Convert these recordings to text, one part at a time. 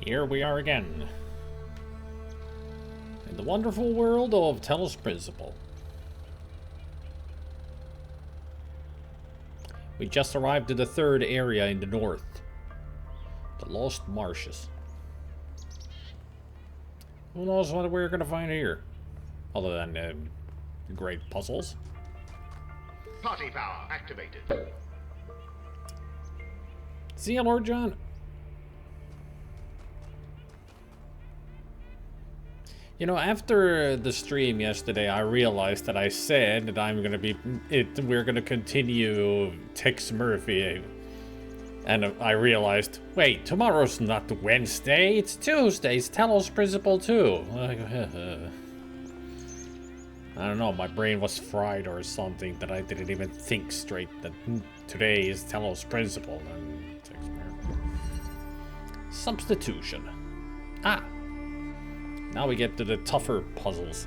Here we are again. In the wonderful world of Talos Principle. We just arrived at the third area in the north. The Lost Marshes. Who knows what we're gonna find here? Other than great puzzles. Party power activated. See you, Lord John. You know, after the stream yesterday, I realized that I said that we're gonna continue Tex Murphy. And I realized, wait, tomorrow's not Wednesday, it's Tuesday, it's Talos Princple II. I don't know, my brain was fried or something that I didn't even think straight that today is Talos Principle and Tex Murphy. Substitution. Ah! Now we get to the tougher puzzles.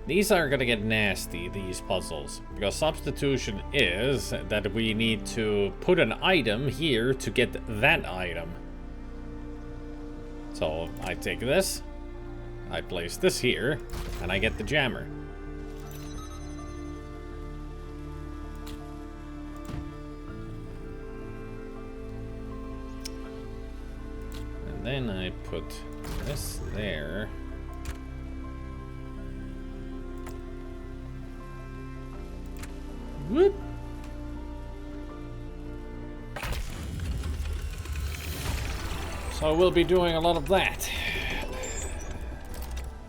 These are gonna get nasty, these puzzles, because substitution is that we need to put an item here to get that item. So I take this, I place this here, and I get the jammer. And then I put this there. Whoop. So we'll be doing a lot of that.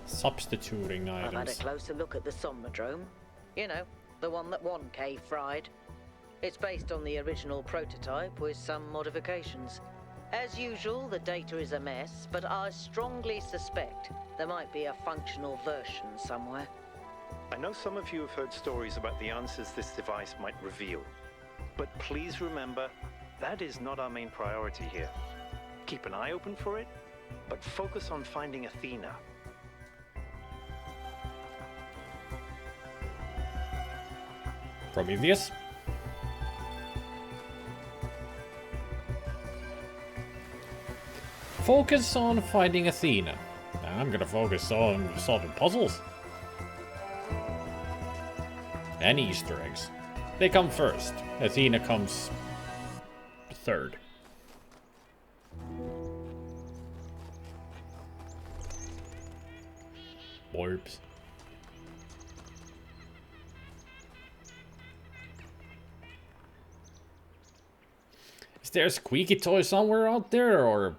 Substituting items. I've had a closer look at the Somnodrome. You know, the one that 1K fried. It's based on the original prototype with some modifications. As usual, the data is a mess, but I strongly suspect there might be a functional version somewhere. I know some of you have heard stories about the answers this device might reveal, but please remember, that is not our main priority here. Keep an eye open for it, but focus on finding Athena. Prometheus. Focus on finding Athena. I'm gonna focus on solving puzzles. And Easter eggs. They come first. Athena comes third. Orbs. Is there a squeaky toy somewhere out there, or...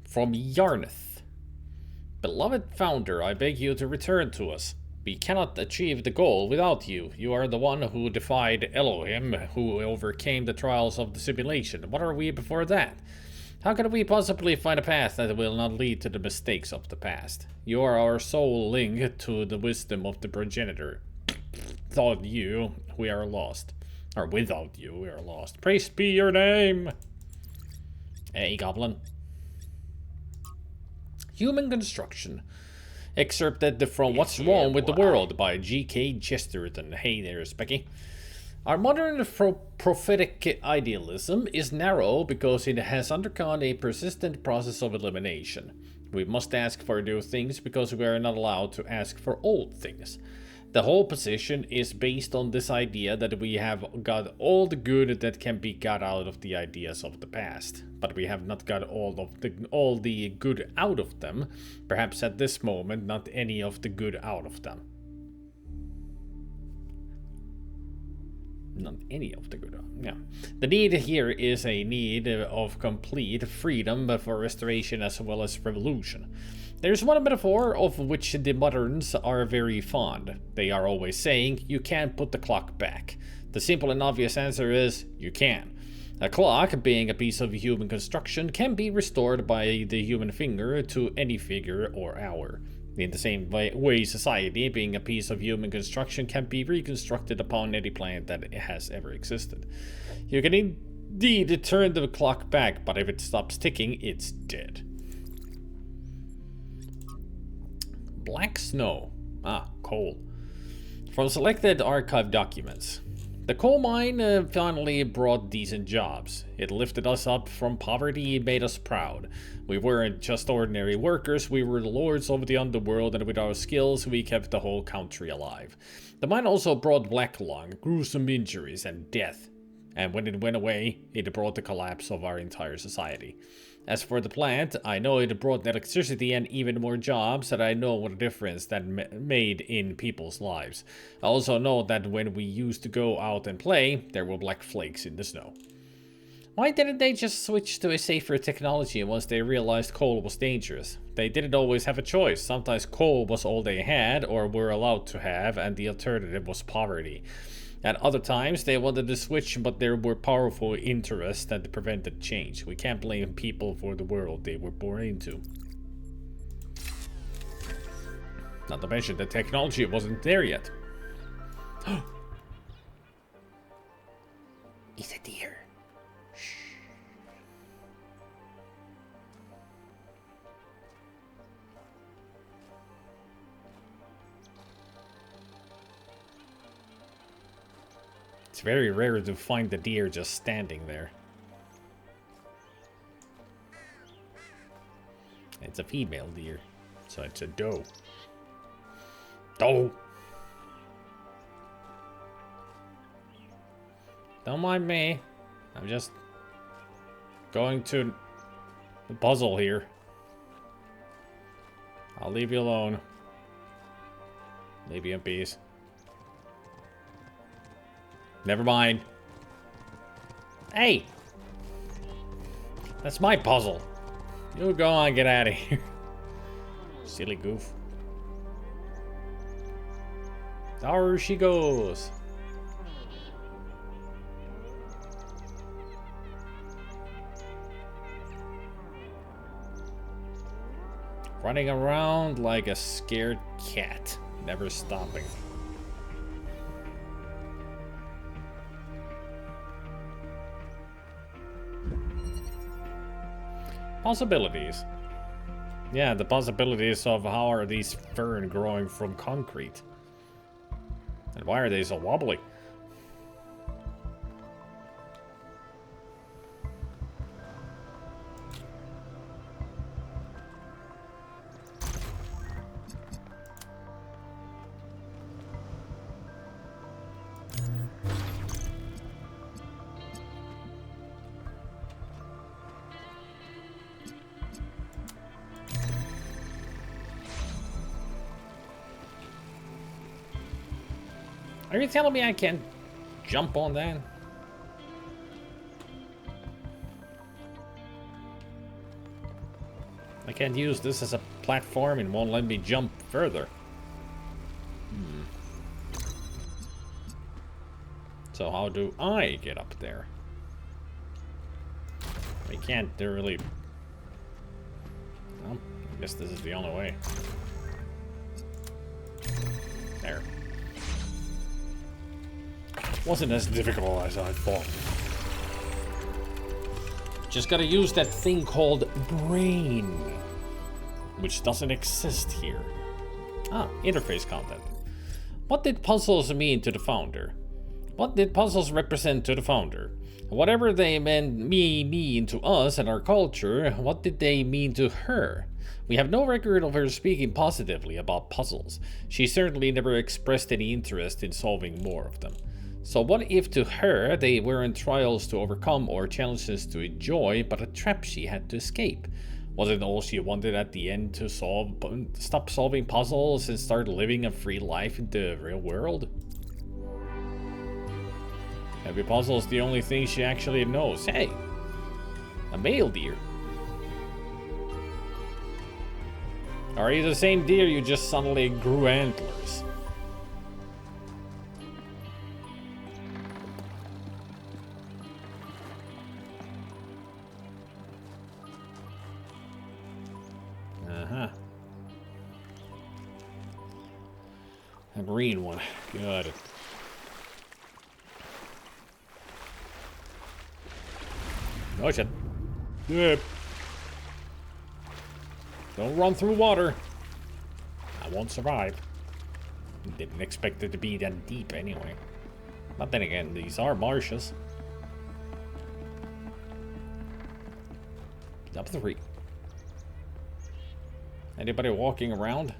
From Yarnith. Beloved founder, I beg you to return to us. We cannot achieve the goal without you. You are the one who defied Elohim, who overcame the trials of the simulation. What are we before that? How can we possibly find a path that will not lead to the mistakes of the past? You are our sole link to the wisdom of the progenitor. Without you, we are lost. Or without you, we are lost. Praised be your name! Hey, Goblin. Human Construction. Excerpted from What's Wrong with the World by G.K. Chesterton. Hey there, Specky. Our modern prophetic idealism is narrow because it has undergone a persistent process of elimination. We must ask for new things because we are not allowed to ask for old things. The whole position is based on this idea that we have got all the good that can be got out of the ideas of the past, but we have not got all the good out of them, perhaps at this moment not any of the good out of them. Not any of the good. Yeah. The need here is a need of complete freedom for restoration as well as revolution. There's one metaphor of which the moderns are very fond. They are always saying, you can't put the clock back. The simple and obvious answer is, you can. A clock, being a piece of human construction, can be restored by the human finger to any figure or hour. In the same way, society, being a piece of human construction, can be reconstructed upon any planet that has ever existed. You can indeed turn the clock back, but if it stops ticking, it's dead. Black snow. Ah, coal. From selected archive documents. The coal mine finally brought decent jobs. It lifted us up from poverty and made us proud. We weren't just ordinary workers, we were the lords of the underworld, and with our skills we kept the whole country alive. The mine also brought black lung, gruesome injuries, and death. And when it went away, it brought the collapse of our entire society. As for the plant, I know it brought electricity and even more jobs, and I know what a difference that made in people's lives. I also know that when we used to go out and play, there were black flakes in the snow. Why didn't they just switch to a safer technology once they realized coal was dangerous? They didn't always have a choice. Sometimes coal was all they had or were allowed to have, and the alternative was poverty. At other times, they wanted to switch, but there were powerful interests that prevented change. We can't blame people for the world they were born into. Not to mention, the technology wasn't there yet. It's a deer. Shh. It's very rare to find the deer just standing there. It's a female deer, so it's a doe. Doe! Don't mind me. I'm just going to the puzzle here. I'll leave you alone. Leave you in peace. Never mind. Hey! That's my puzzle. You go on, get out of here. Silly goof. There she goes. Running around like a scared cat, never stopping. Possibilities. Yeah, the possibilities of how are these fern growing from concrete? And why are they so wobbly? Are you telling me I can't jump on that? I can't use this as a platform and won't let me jump further. So how do I get up there? I can't really... Well, I guess this is the only way. There. Wasn't as difficult as I thought. Just gotta use that thing called brain, which doesn't exist here. Ah, interface content. What did puzzles mean to the founder? What did puzzles represent to the founder? Whatever they mean to us and our culture, what did they mean to her? We have no record of her speaking positively about puzzles. She certainly never expressed any interest in solving more of them. So what if to her they weren't trials to overcome or challenges to enjoy, but a trap she had to escape? Wasn't all she wanted at the end to stop solving puzzles and start living a free life in the real world? Maybe puzzle's the only thing she actually knows. Hey, a male deer. Are you the same deer you just suddenly grew antlers? A green one. Good. Oh shit. Yep. Don't run through water. I won't survive. Didn't expect it to be that deep anyway. But then again, these are marshes. Up 3. Anybody walking around?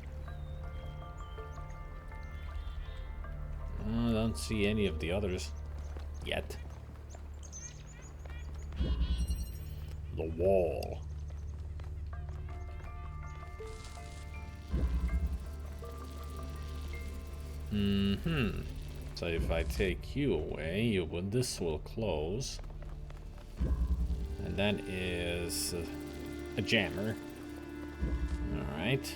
I don't see any of the others yet. The wall. So if I take you away, this will close. And that is a jammer. Alright.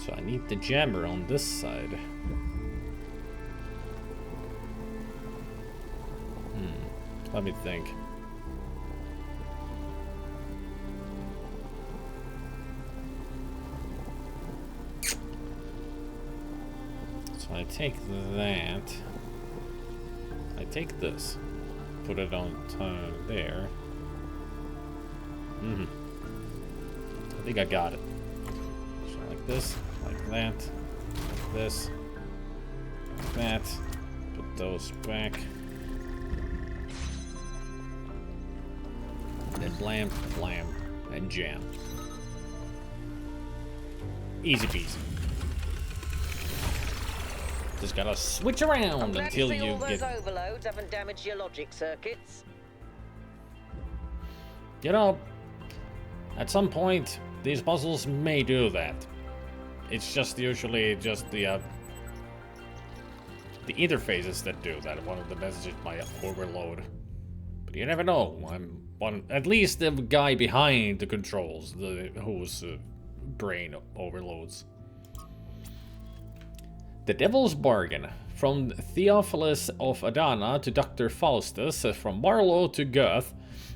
So I need the jammer on this side. Let me think. So I take that. I take this. Put it on there. I think I got it. So like this, like that, like this, like that. Put those back. Then blam, blam, and jam. Easy peasy. Just gotta switch around until you all those get. overloads haven't damaged your logic circuits. You know, at some point, these puzzles may do that. It's just usually just the interfaces that do that. One of the messages might overload. But you never know. At least the guy behind the controls, whose brain overloads. The Devil's Bargain. From Theophilus of Adana to Dr. Faustus, from Marlowe to Goethe,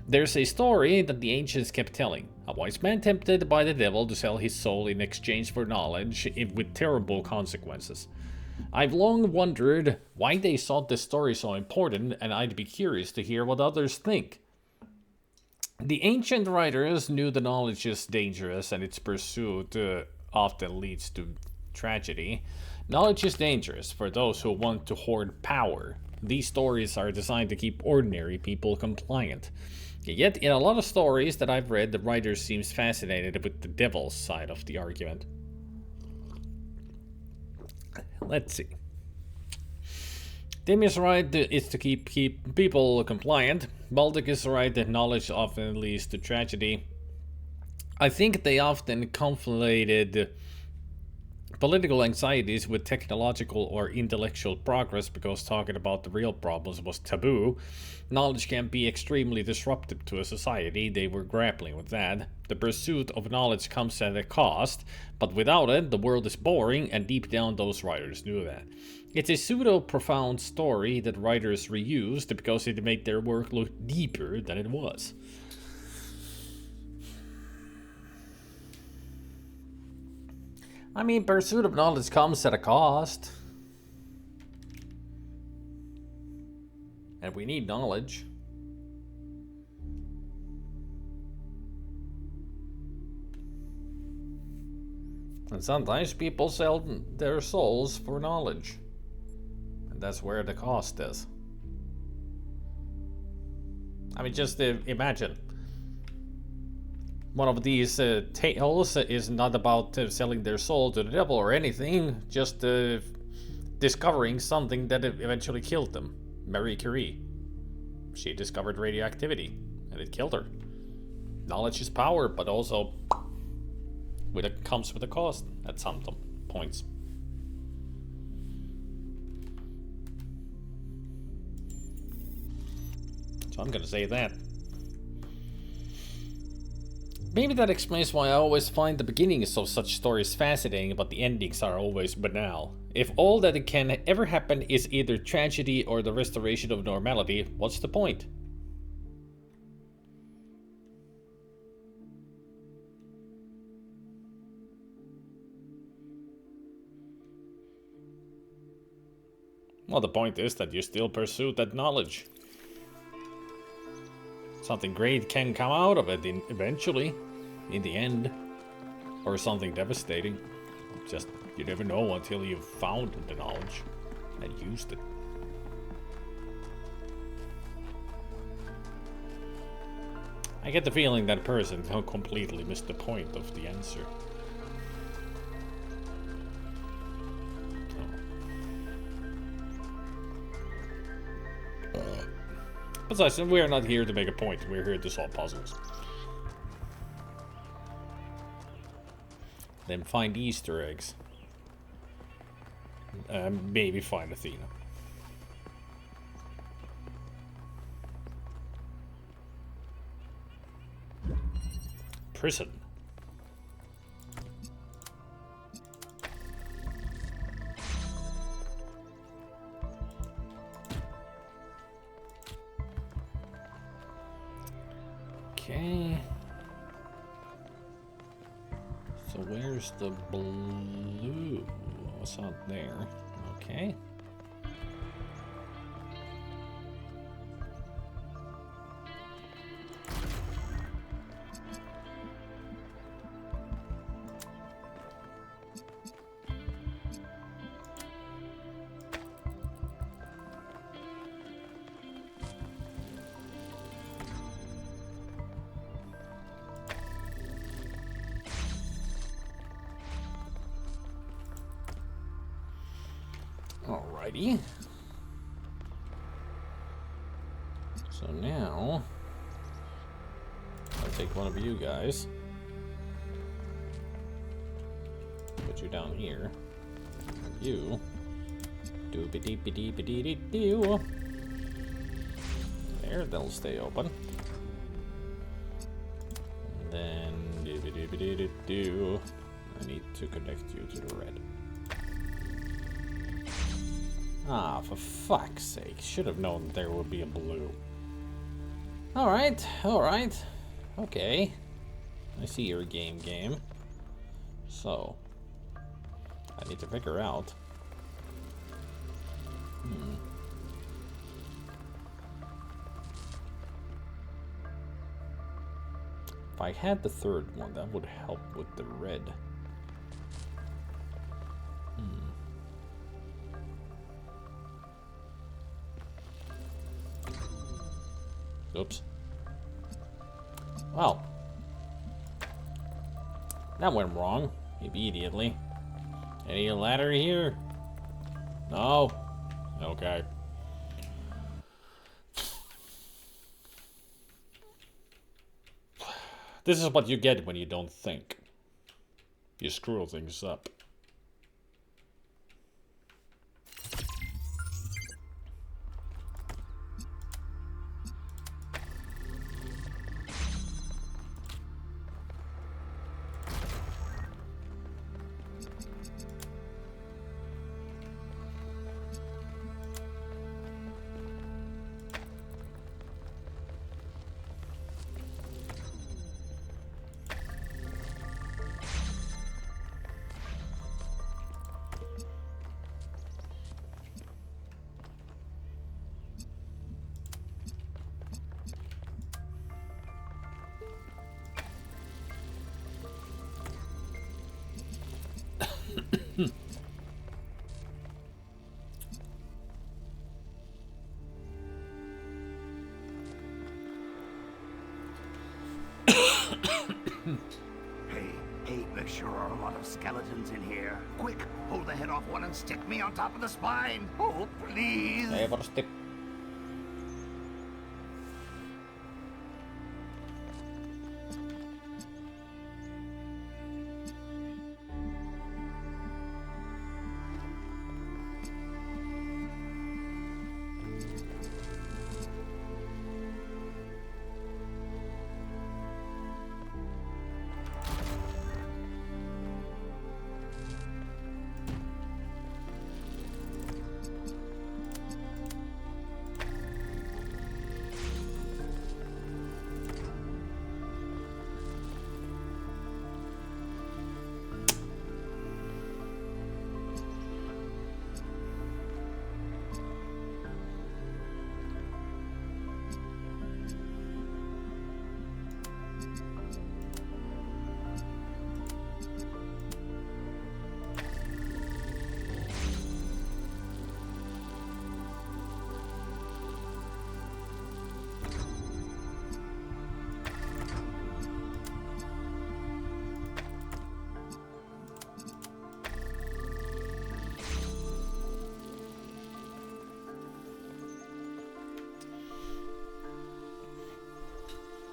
there's a story that the ancients kept telling. A wise man tempted by the devil to sell his soul in exchange for knowledge, with terrible consequences. I've long wondered why they thought this story so important, and I'd be curious to hear what others think. The ancient writers knew the knowledge is dangerous and its pursuit often leads to tragedy. Knowledge is dangerous for those who want to hoard power. These stories are designed to keep ordinary people compliant. Yet, in a lot of stories that I've read, the writer seems fascinated with the devil's side of the argument. Let's see. Tim is right, it's to keep people compliant. Baltic is right that knowledge often leads to tragedy. I think they often conflated political anxieties with technological or intellectual progress because talking about the real problems was taboo. Knowledge can be extremely disruptive to a society. They were grappling with that. The pursuit of knowledge comes at a cost, but without it, the world is boring, and deep down those writers knew that. It's a pseudo-profound story that writers reused because it made their work look deeper than it was. I mean, pursuit of knowledge comes at a cost. And we need knowledge. And sometimes people sell their souls for knowledge. And that's where the cost is. I mean, just imagine. One of these tales is not about selling their soul to the devil or anything, just discovering something that eventually killed them. Marie Curie. She discovered radioactivity, and it killed her. Knowledge is power, but also comes with a cost at some points. So I'm gonna say that. Maybe that explains why I always find the beginnings of such stories fascinating, but the endings are always banal. If all that can ever happen is either tragedy or the restoration of normality, what's the point? Well, the point is that you still pursue that knowledge. Something great can come out of it eventually, in the end. Or something devastating. Just, you never know until you've found the knowledge and used it. I get the feeling that person completely missed the point of the answer. Besides, we're not here to make a point, we're here to solve puzzles. Then find Easter eggs. Maybe find Athena. Prison. Okay. So where's the blue? What's out there? Okay. Alrighty. So now, I'll take one of you guys. Put you down here. And you. Doobity-dee-dee-dee-dee-doo. There, they'll stay open. And then, doobity-dee-dee-doo. I need to connect you to the red. Ah, for fuck's sake. Should have known that there would be a blue. Alright, alright. Okay. I see your game. So, I need to figure out. If I had the third one, that would help with the red. Oops. Well, that went wrong immediately. Any ladder here? No? Okay. This is what you get when you don't think. You screw things up. Hey, there sure are a lot of skeletons in here. Quick, pull the head off one and stick me on top of the spine. Oh, please. Helposti.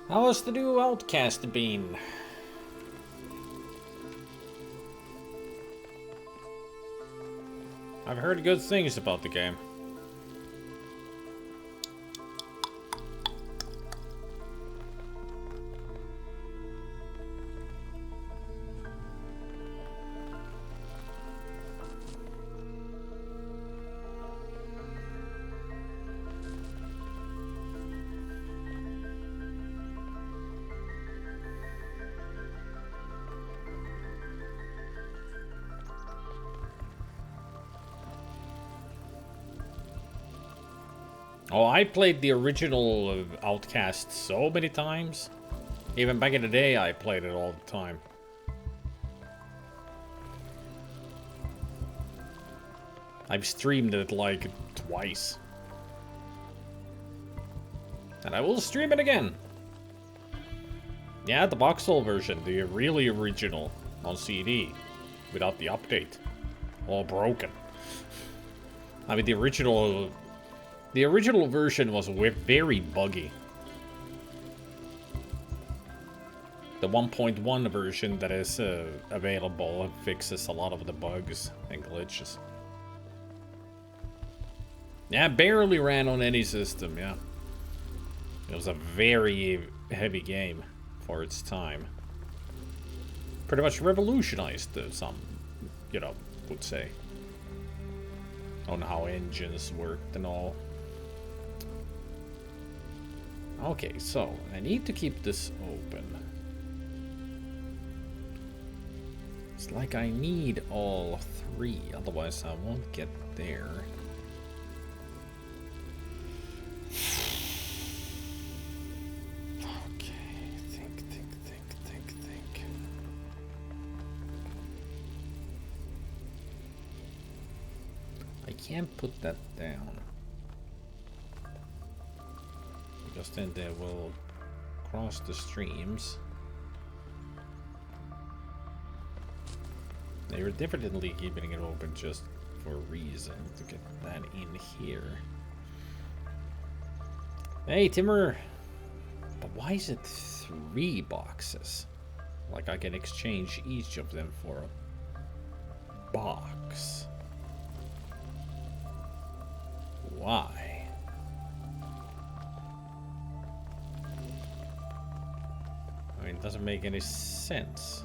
How has the new Outcast been? I've heard good things about the game. Oh, I played the original Outcast so many times. Even back in the day, I played it all the time. I've streamed it like twice. And I will stream it again. Yeah, the voxel version, the really original on CD. Without the update. All broken. I mean, the original version was very buggy. The 1.1 version that is available fixes a lot of the bugs and glitches. Yeah, barely ran on any system, yeah. It was a very heavy game for its time. Pretty much revolutionized some, you know, would say. On how engines worked and all. Okay, so I need to keep this open. It's like I need all three, otherwise I won't get there. Okay, think. I can't put that down. Because then they will cross the streams. They were definitely keeping it open just for a reason, to get that in here. Hey, Timur! But why is it 3 boxes? Like I can exchange each of them for a box. Why? I mean, it doesn't make any sense.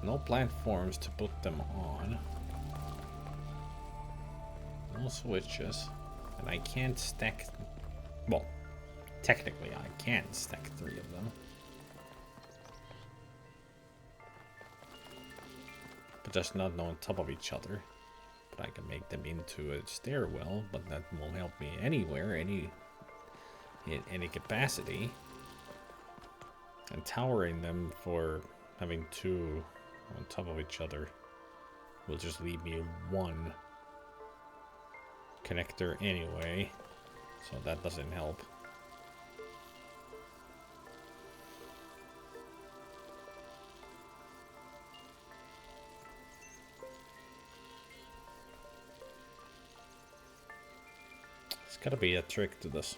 No platforms to put them on. No switches. And I can't stack... Well, technically I can stack 3 of them. But just not on top of each other. But I can make them into a stairwell, but that won't help me anywhere, in any capacity. And towering them for having 2 on top of each other will just leave me 1 connector anyway, so that doesn't help. There's gotta be a trick to this.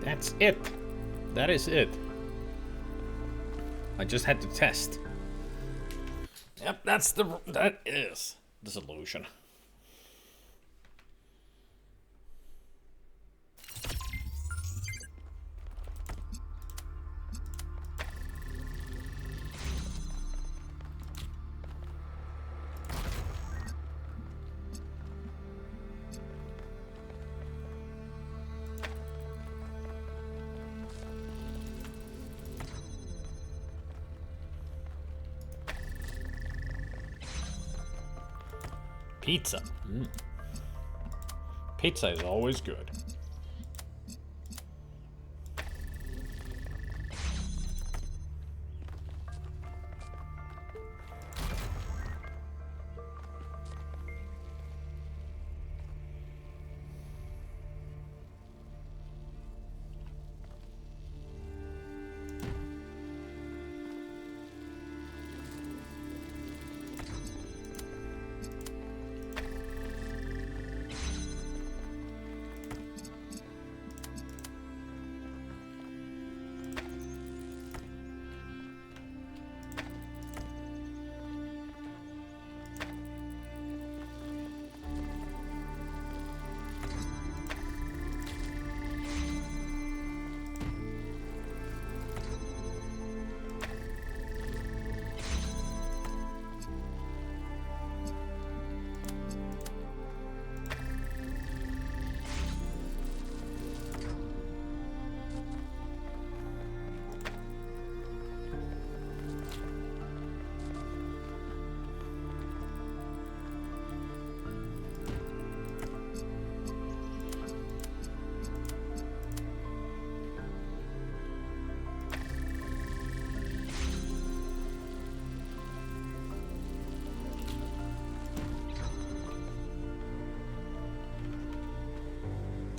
That's it. That is it. I just had to test. Yep, that is the solution. Pizza. Pizza is always good.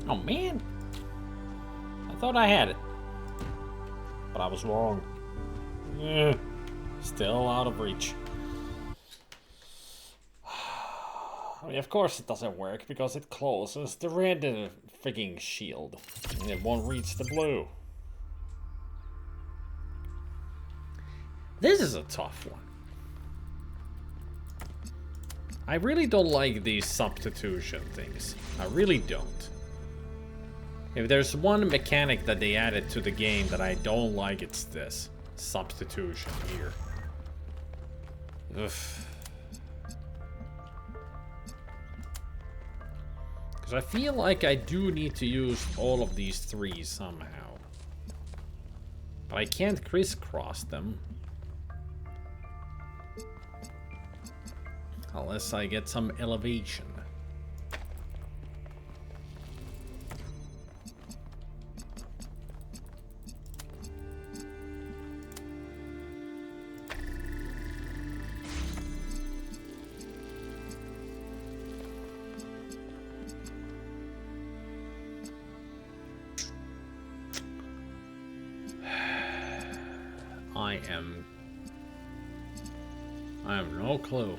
Oh man, I thought I had it, but I was wrong. Still out of reach. I mean, of course it doesn't work because it closes the red frigging shield and it won't reach the blue. This is a tough one. I really don't like these substitution things. I really don't. If there's one mechanic that they added to the game that I don't like, it's this. Substitution here. Ugh. Because I feel like I do need to use all of these three somehow. But I can't crisscross them. Unless I get some elevation. I have no clue.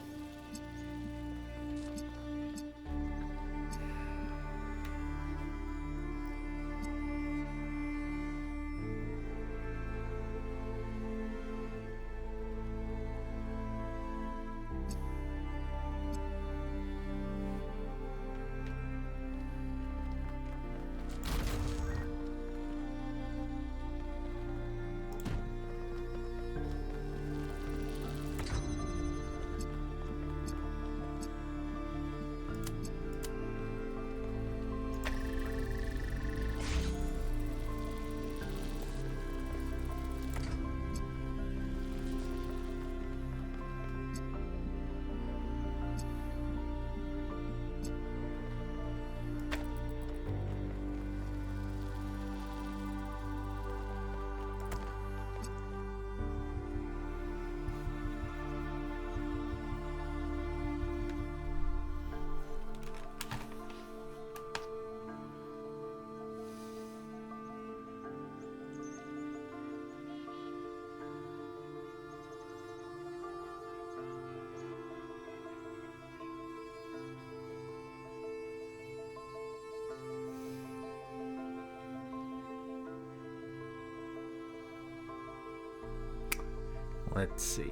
Let's see.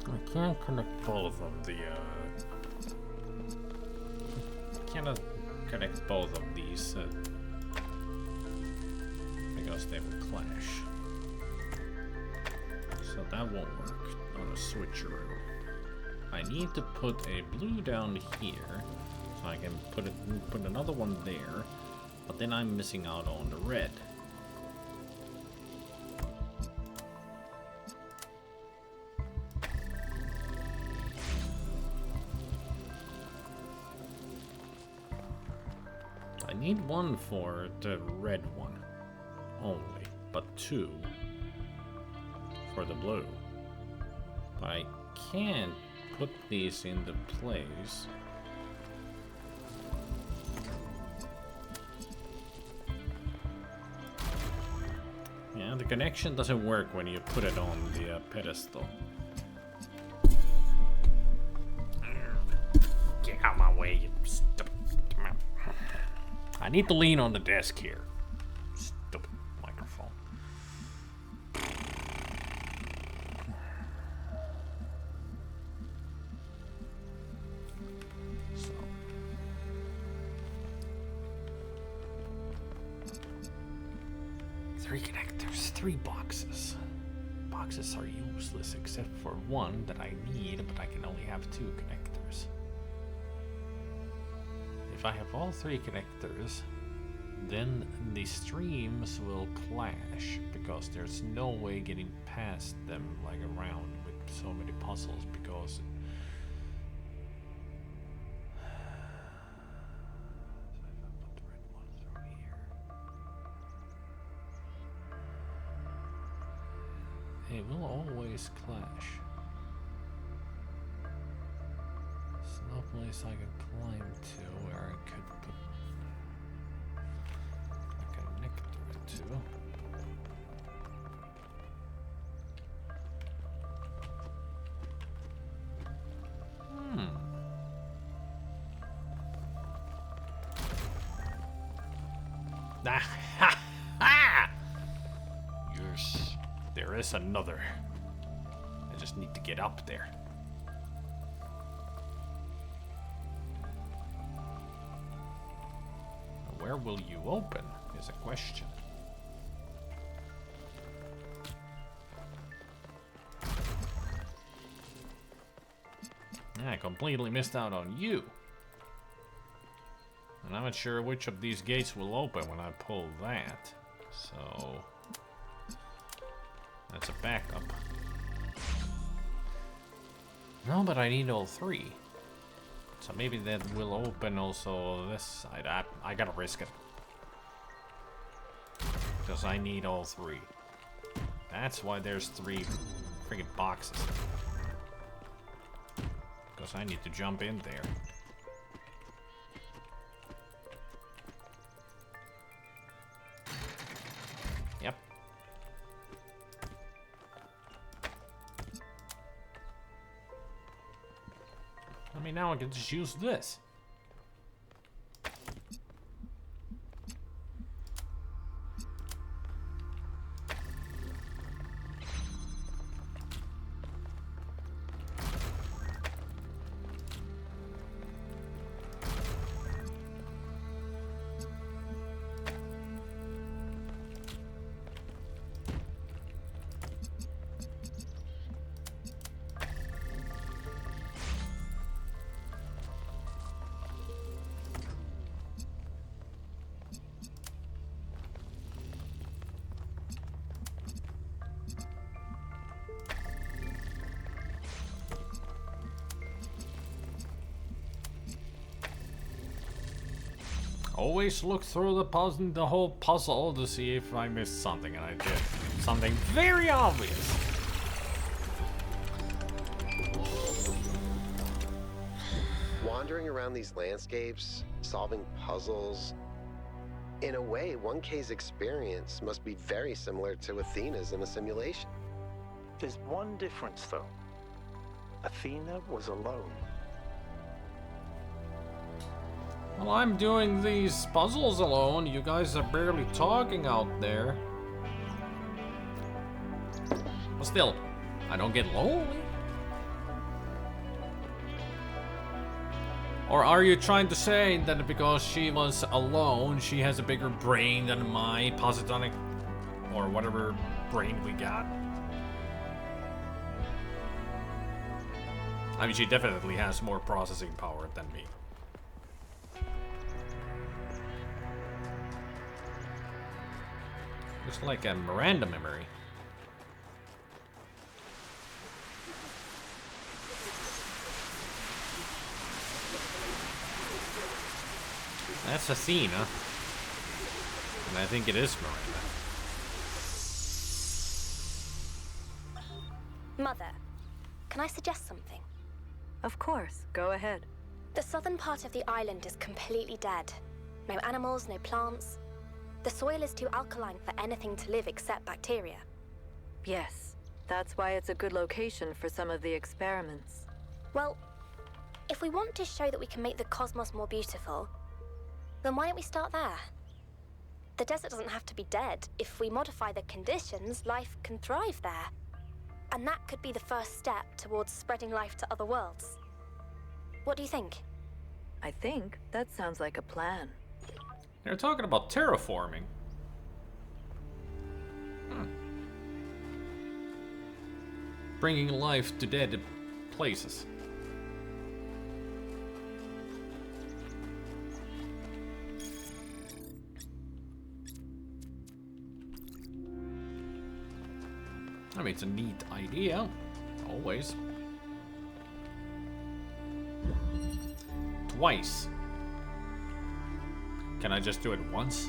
I can't connect both of the, I cannot connect both of these, because they will clash. So that won't work on a switcheroo. I need to put a blue down here, so I can put another one there, but then I'm missing out on the red. I need one for the red one only, but two for the blue. But I can't put these into place. Yeah, the connection doesn't work when you put it on the pedestal. Get out of my way, you stupid. I need to lean on the desk here. Stupid microphone. So. Three connectors, 3 boxes. Boxes are useless except for one that I need, but I can only have 2 connectors. If I have all 3 connectors, then the streams will clash because there's no way getting past them like around with so many puzzles because it will always clash. There's no place I could climb to where I could put a connector to. Yes, there is another. I just need to get up there. Where will you open is a question. I completely missed out on you. And I'm not sure which of these gates will open when I pull that. So that's a backup. No, but I need all 3. So maybe that will open also this side. I gotta risk it. Because I need all 3. That's why there's 3 freaking boxes. Because I need to jump in there. Yep. I mean, now I can just use this. Always look through the whole puzzle to see if I missed something, and I did. Something very obvious. Wandering around these landscapes, solving puzzles. In a way, 1K's experience must be very similar to Athena's in a simulation. There's one difference, though. Athena was alone. Well, I'm doing these puzzles alone. You guys are barely talking out there. But still, I don't get lonely. Or are you trying to say that because she was alone, she has a bigger brain than my positonic, or whatever brain we got? I mean, she definitely has more processing power than me. Looks like a Miranda memory. That's Athena. And I think it is Miranda. Mother, can I suggest something? Of course, go ahead. The southern part of the island is completely dead. No animals, no plants. The soil is too alkaline for anything to live except bacteria. Yes, that's why it's a good location for some of the experiments. Well, if we want to show that we can make the cosmos more beautiful, then why don't we start there? The desert doesn't have to be dead. If we modify the conditions, life can thrive there. And that could be the first step towards spreading life to other worlds. What do you think? I think that sounds like a plan. They're talking about terraforming. Bringing life to dead places. I mean, it's a neat idea. Always. Twice. Can I just do it once?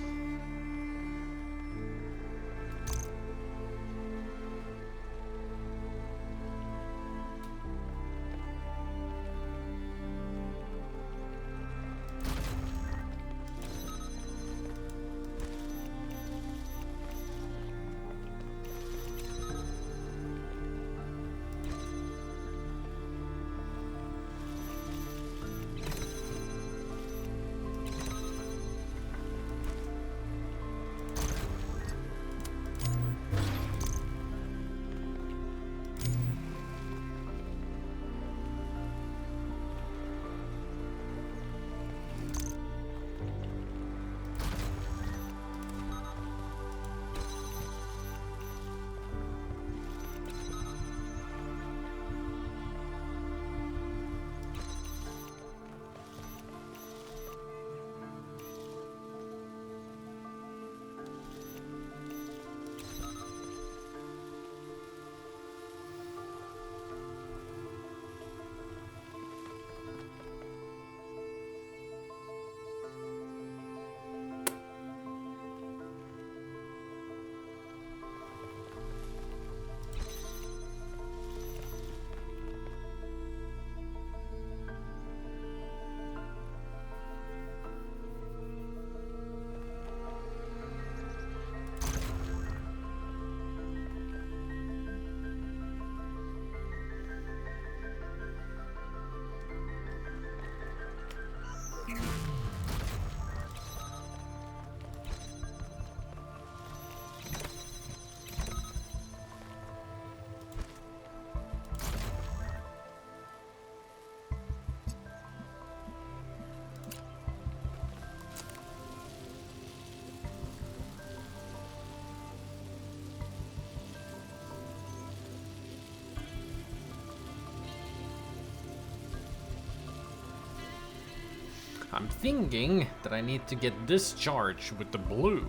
I'm thinking that I need to get this charge with the blue.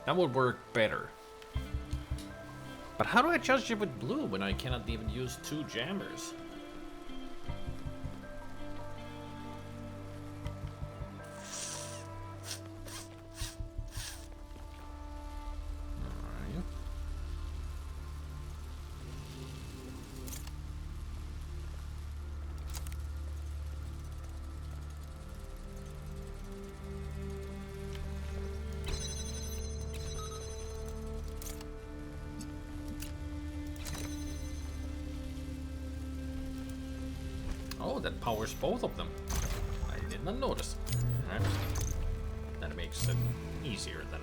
That would work better. But how do I charge it with blue when I cannot even use 2 jammers? Alright. Oh, that powers both of them. I did not notice. Alright. That makes it easier then.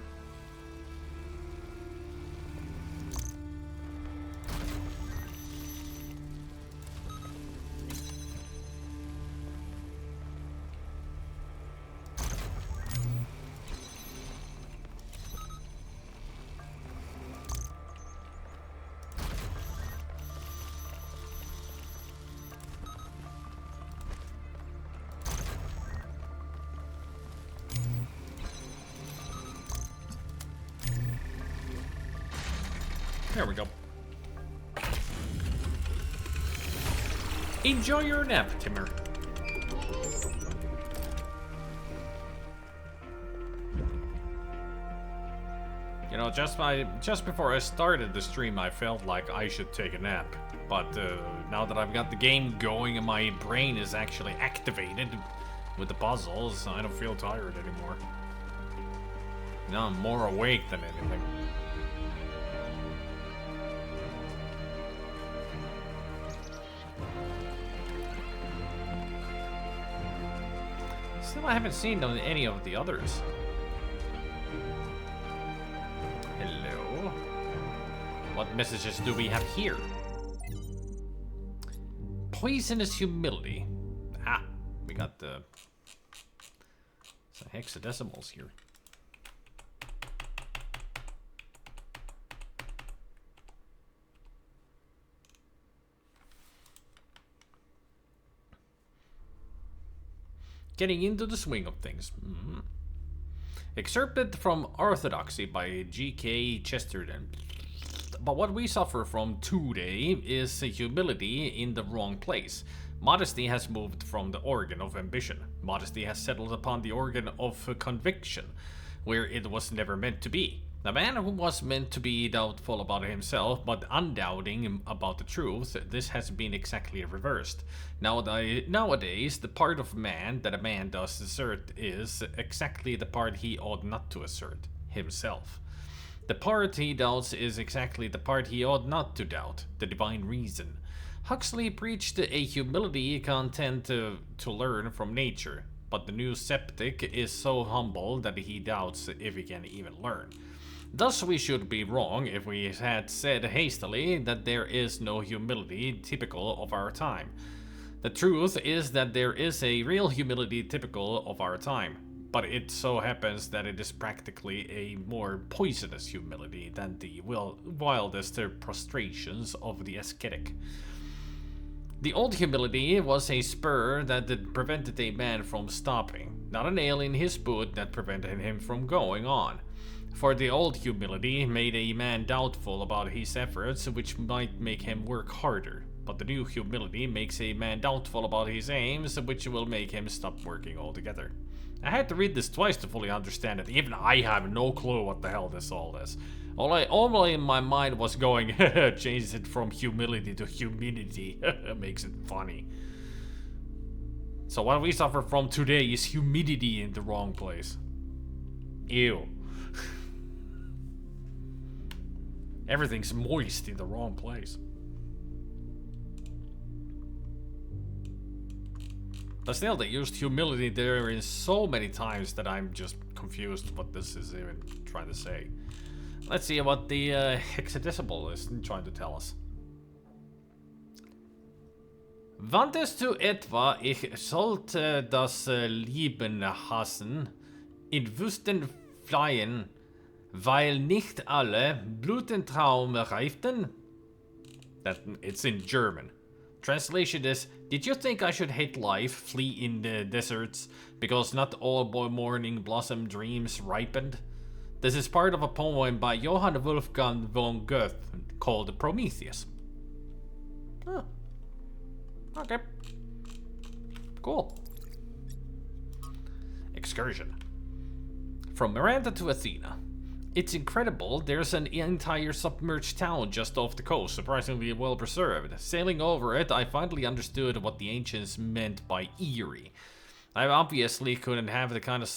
There we go. Enjoy your nap, Timur. You know, just before I started the stream, I felt like I should take a nap. But now that I've got the game going and my brain is actually activated with the puzzles, I don't feel tired anymore. Now I'm more awake than anything. Still, I haven't seen any of the others. Hello? What messages do we have here? Poisonous humility. Ah, we got the some hexadecimals here. Getting into the swing of things. Excerpted from Orthodoxy by G.K. Chesterton. But what we suffer from today is humility in the wrong place. Modesty has moved from the organ of ambition. Modesty has settled upon the organ of conviction, where it was never meant to be. The man who was meant to be doubtful about himself, but undoubting about the truth, this has been exactly reversed. Nowadays, the part of man that a man does assert is exactly the part he ought not to assert, himself. The part he doubts is exactly the part he ought not to doubt, the divine reason. Huxley preached a humility content to learn from nature, but the new skeptic is so humble that he doubts if he can even learn. Thus we should be wrong if we had said hastily that there is no humility typical of our time. The truth is that there is a real humility typical of our time, but it so happens that it is practically a more poisonous humility than the wildest prostrations of the ascetic. The old humility was a spur that prevented a man from stopping, not a nail in his boot that prevented him from going on. For the old humility made a man doubtful about his efforts, which might make him work harder. But the new humility makes a man doubtful about his aims, which will make him stop working altogether. I had to read this twice to fully understand it. Even I have no clue what the hell this all is. All in my mind was going, change it from humility to humidity. Makes it funny. So what we suffer from today is humidity in the wrong place. Ew. Everything's moist in the wrong place. But still, they used humility there in so many times that I'm just confused what this is even trying to say. Let's see what the hexadecimal is trying to tell us. Wandest du etwa, ich sollte das Leben hassen, in Wüsten fliehen, weil nicht alle Blutentraum reiften? That it's in German. Translation is, did you think I should hate life, flee in the deserts, because not all morning blossom dreams ripened? This is part of a poem by Johann Wolfgang von Goethe called Prometheus. Huh. Okay. Cool. Excursion. From Miranda to Athena. It's incredible, there's an entire submerged town just off the coast, surprisingly well preserved. Sailing over it, I finally understood what the ancients meant by eerie. I obviously couldn't have the kind of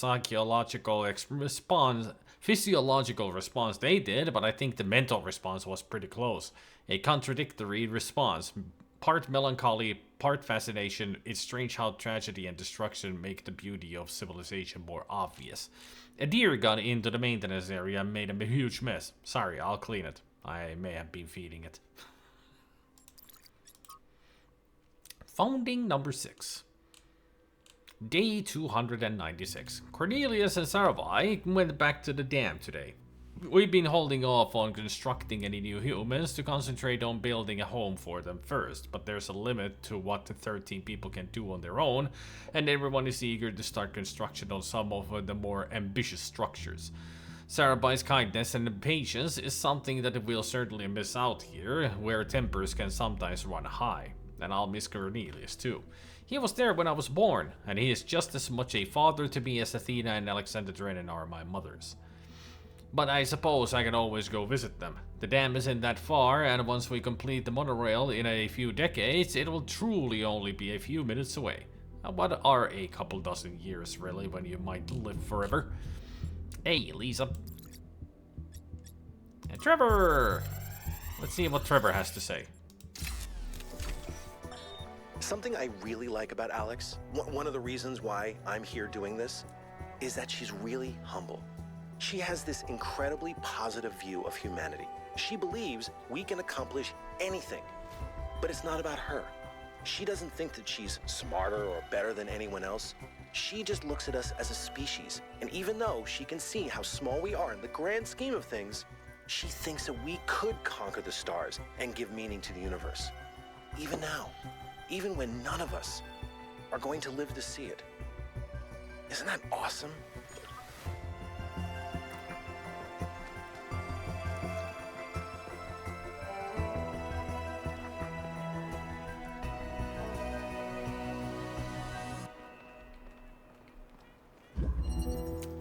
physiological response they did, but I think the mental response was pretty close. A contradictory response. Part melancholy, part fascination. It's strange how tragedy and destruction make the beauty of civilization more obvious. A deer got into the maintenance area and made a huge mess. Sorry, I'll clean it. I may have been feeding it. Founding number 6. Day 296. Cornelius and Saravai went back to the dam today. We've been holding off on constructing any new humans to concentrate on building a home for them first, but there's a limit to what the 13 people can do on their own, and everyone is eager to start construction on some of the more ambitious structures. Sarabai's kindness and patience is something that we'll certainly miss out here, where tempers can sometimes run high. And I'll miss Cornelius too. He was there when I was born, and he is just as much a father to me as Athena and Alexander Drennan are my mothers. But I suppose I can always go visit them. The dam isn't that far, and once we complete the monorail in a few decades, it will truly only be a few minutes away. What are a couple dozen years, really, when you might live forever? Hey, Lisa. And Trevor! Let's see what Trevor has to say. Something I really like about Alex, one of the reasons why I'm here doing this, is that she's really humble. She has this incredibly positive view of humanity. She believes we can accomplish anything, but it's not about her. She doesn't think that she's smarter or better than anyone else. She just looks at us as a species, and even though she can see how small we are in the grand scheme of things, she thinks that we could conquer the stars and give meaning to the universe. Even now, even when none of us are going to live to see it. Isn't that awesome?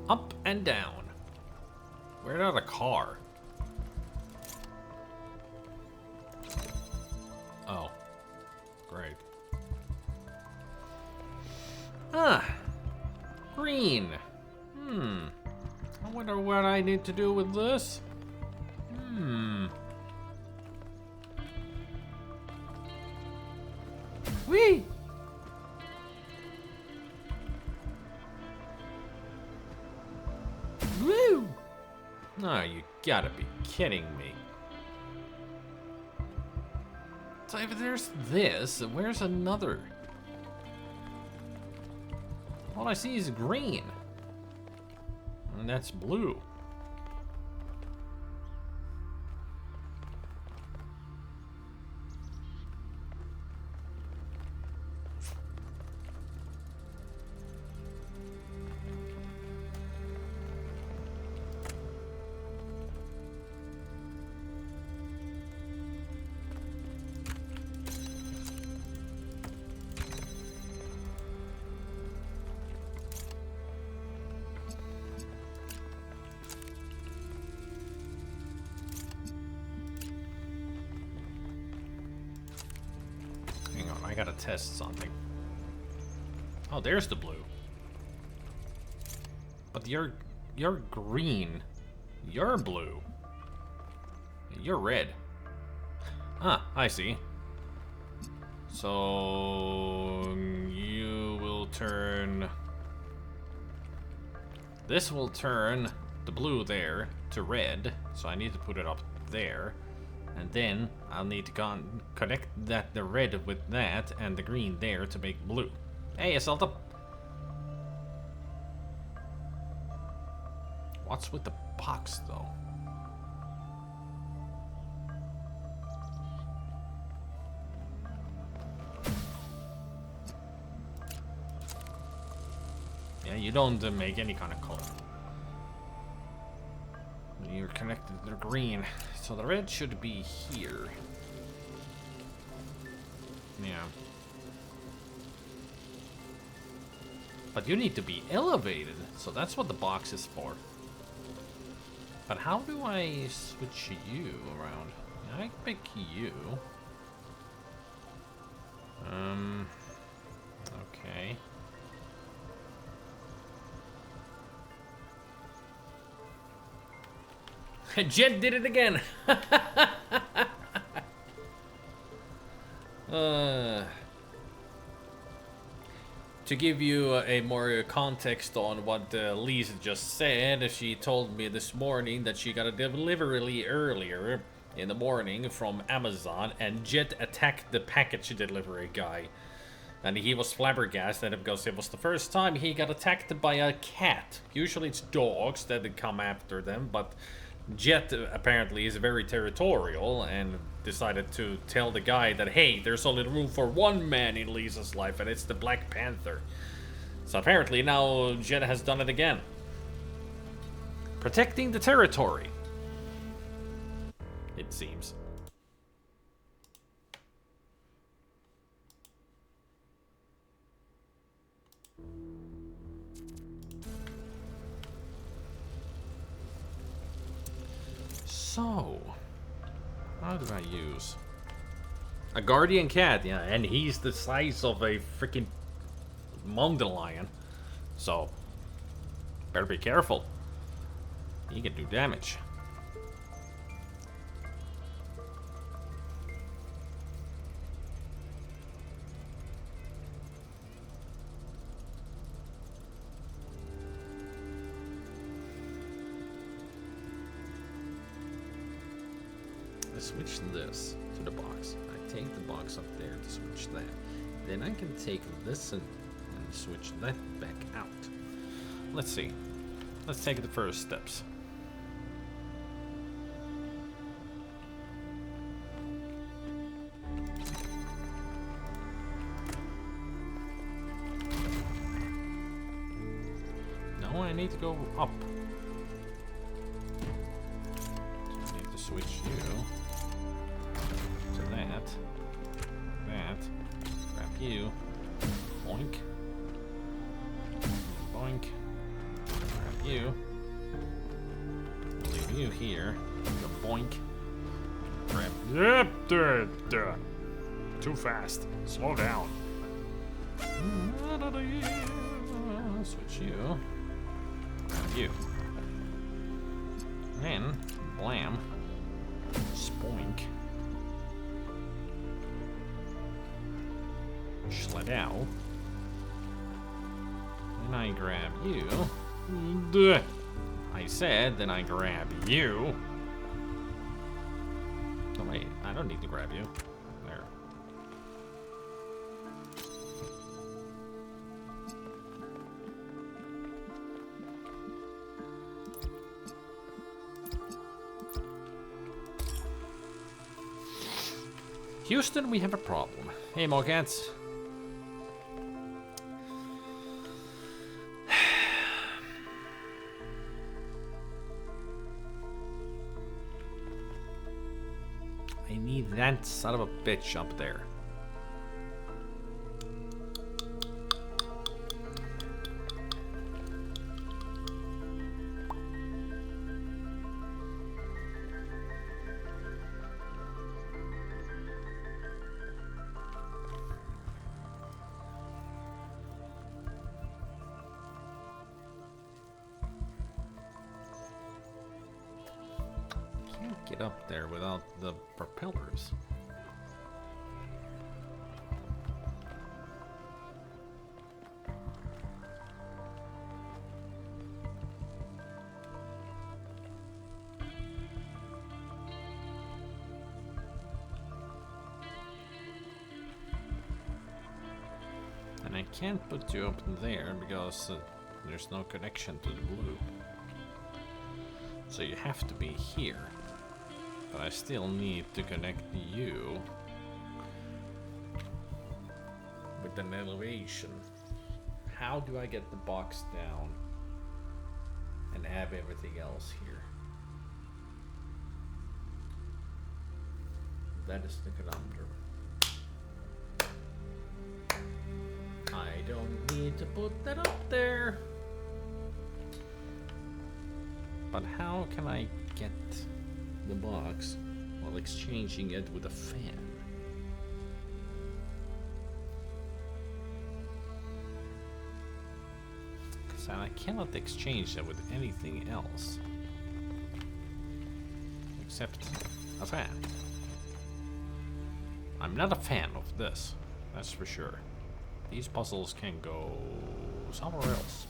Up and down. Where not a car? Oh. Great. Ah. Green. I wonder what I need to do with this. Whee! Woo! No, you gotta be kidding me. So if there's this, where's another? All I see is green. And that's blue. I gotta test something. Oh, there's the blue. But you're green. You're blue. You're red. Ah, I see. So you will turn. This will turn the blue there to red. So I need to put it up there. And then I'll need to connect the red with that and the green there to make blue. Hey, Assalta. What's with the box, though? Yeah, you don't make any kind of color. You're connected to the green, so the red should be here. Yeah. But you need to be elevated, so that's what the box is for. But how do I switch you around? I pick you. Okay. Jet did it again. To give you a more context on what Lisa just said, she told me this morning that she got a delivery earlier in the morning from Amazon, and Jet attacked the package delivery guy. And he was flabbergasted because it was the first time he got attacked by a cat. Usually it's dogs that come after them, but Jet apparently is very territorial and decided to tell the guy that, hey, there's only room for one man in Lisa's life, and it's the Black Panther. So apparently now Jet has done it again. Protecting the territory. It seems. So, how do I use a guardian cat? Yeah, and he's the size of a freaking mountain lion. So, better be careful. He can do damage. I switch this to the box. I take the box up there to switch that. Then I can take this and switch that back out. Let's see. Let's take the first steps. No, I need to go up. So I need to switch you to that. Grab you. Boink. Boink. Grab you. Leave you here. Go boink. Grab. Yep. Too fast. Slow down. Switch you. Grab you. Then, blam. Spoink. Schledow. Then I grab you. Duh. I said, then I grab you. Oh wait, I don't need to grab you. There. Houston, we have a problem. Hey, Mogats. I need that son of a bitch up there. Can't get up there without the propellers. And I can't put you up there because there's no connection to the blue. So you have to be here. But I still need to connect you with an elevation. How do I get the box down and have everything else here? That is the conundrum. I don't need to put that up there. But how can I get the box while exchanging it with a fan? Because I cannot exchange that with anything else except a fan. I'm not a fan of this, that's for sure. These puzzles can go somewhere else,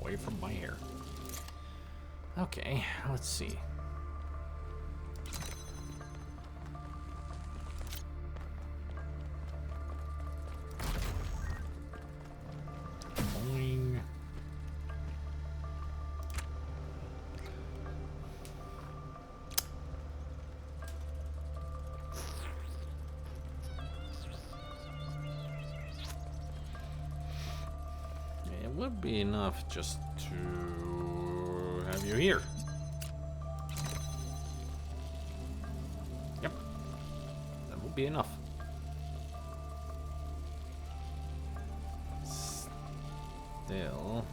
away from my hair. Okay, let's see. Boing. It would be enough just to have you here. should be enough. Still,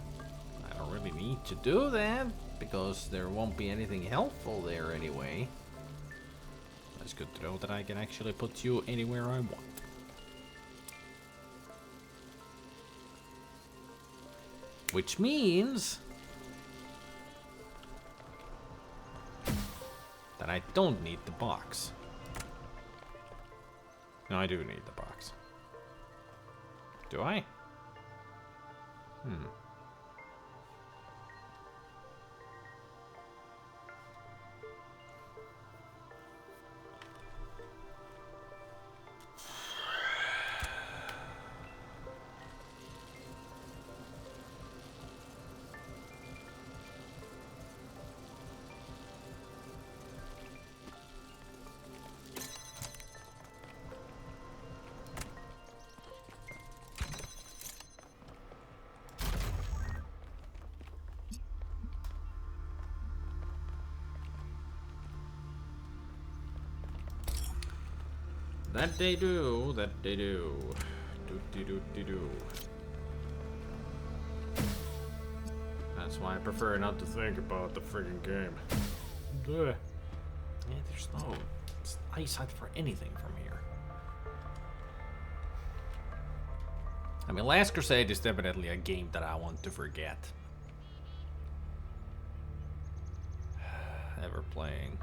I don't really need to do that because there won't be anything helpful there anyway. It's good to know that I can actually put you anywhere I want. Which means that I don't need the box. No, I do need the box. Do I? That they do, that they do. Do. That's why I prefer not to think about the friggin' game. Yeah, there's no eyesight for anything from here. I mean, Last Crusade is definitely a game that I want to forget. Ever playing.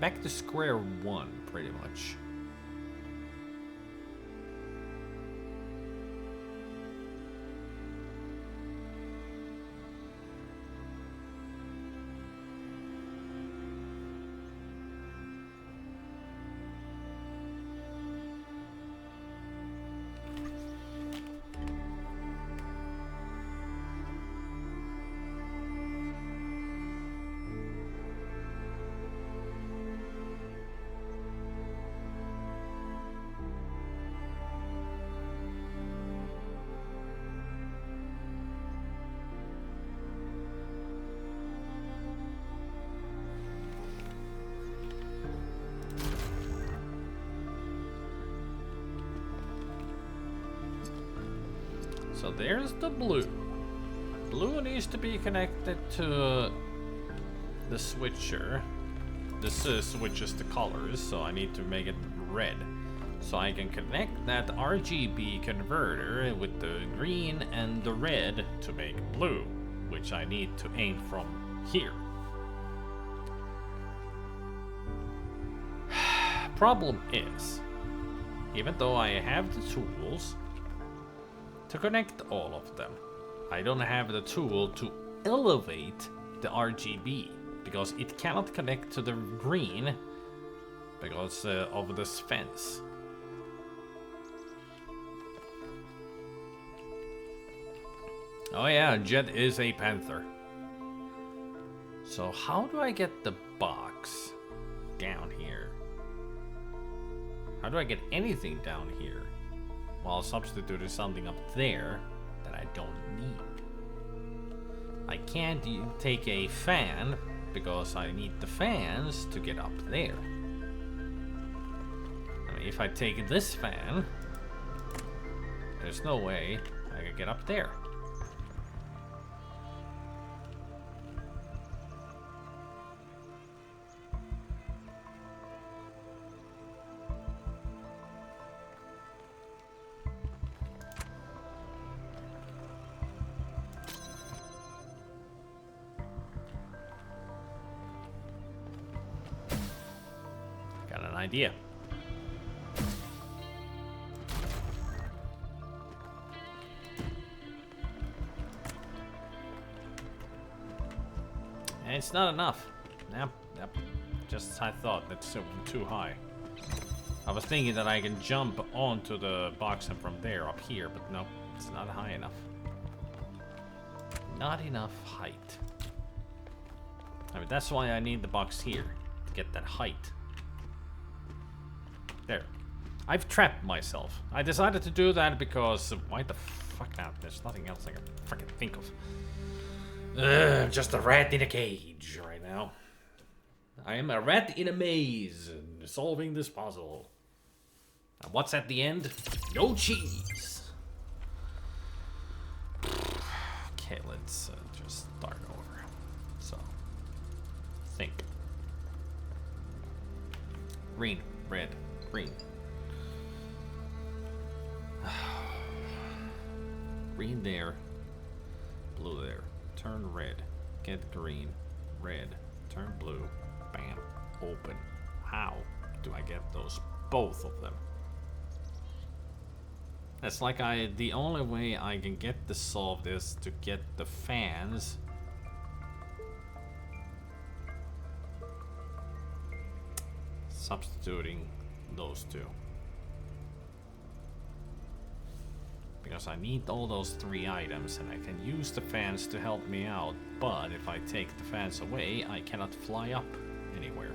Back to square one, pretty much. So there's the blue. Blue needs to be connected to the switcher. This switches the colors, so I need to make it red. So I can connect that RGB converter with the green and the red to make blue, which I need to aim from here. Problem is, even though I have the tools to connect all of them, I don't have the tool to elevate the RGB because it cannot connect to the green because of this fence. Oh yeah, Jet is a panther. So how do I get the box down here? How do I get anything down here? While substituting something up there that I don't need. I can't take a fan because I need the fans to get up there. I mean, if I take this fan, there's no way I can get up there. Idea. And it's not enough. Yep. Just as I thought, that's too high. I was thinking that I can jump onto the box and from there up here, but no, it's not high enough. Not enough height. I mean, that's why I need the box here, to get that height. There. I've trapped myself. I decided to do that because why the fuck not? There's nothing else I can fucking think of. Just a rat in a cage right now. I am a rat in a maze solving this puzzle. And what's at the end? No cheese. Okay, let's just start over. So, think. Green, red, green. Green there, blue there. Turn red, get green, red, turn blue, bam, open. How do I get those, both of them? That's like the only way I can get this solved is to get the fans substituting those two. Because I need all those 3 items and I can use the fans to help me out, but if I take the fans away, I cannot fly up anywhere.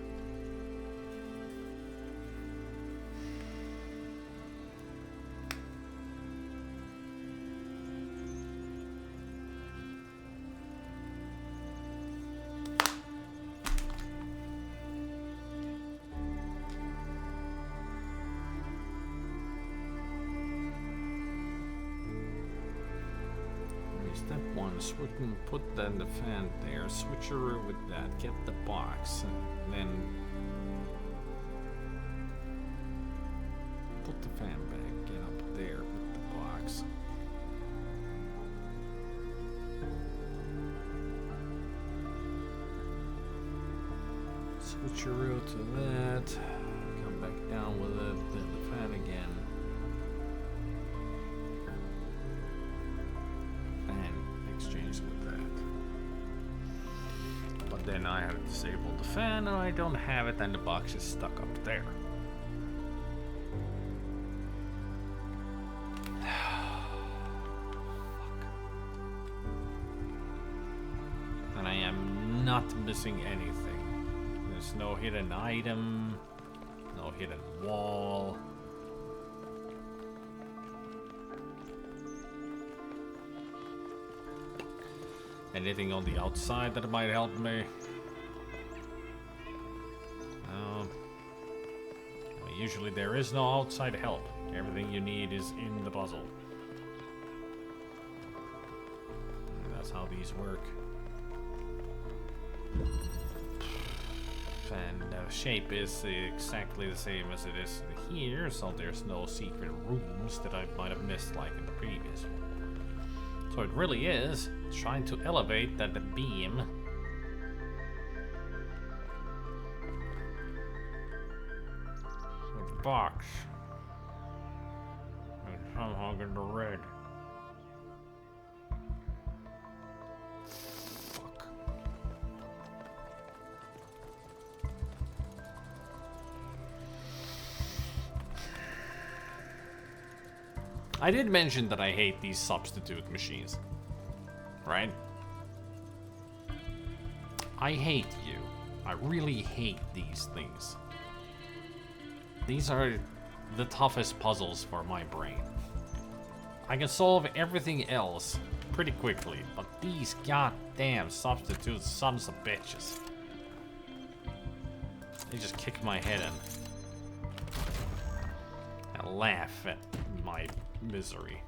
Step 1, put then the fan there, switcheroo with that, get the box, and then put the fan back, get up there with the box. Switcheroo to that, come back down with it, then the fan again. Exchange with that. But then I have disabled the fan and I don't have it and the box is stuck up there. And I am not missing anything. There's no hidden item, no hidden wall. Anything on the outside that might help me? Usually there is no outside help. Everything you need is in the puzzle. And that's how these work. And the shape is exactly the same as it is here, so there's no secret rooms that I might have missed like in the previous one. So it really is trying to elevate that the beam the box and somehow get the red. Fuck. I did mention that I hate these substitute machines, right? I hate you. I really hate these things. These are the toughest puzzles for my brain. I can solve everything else pretty quickly, but these goddamn substitute sons of bitches. They just kick my head in and laugh at my misery.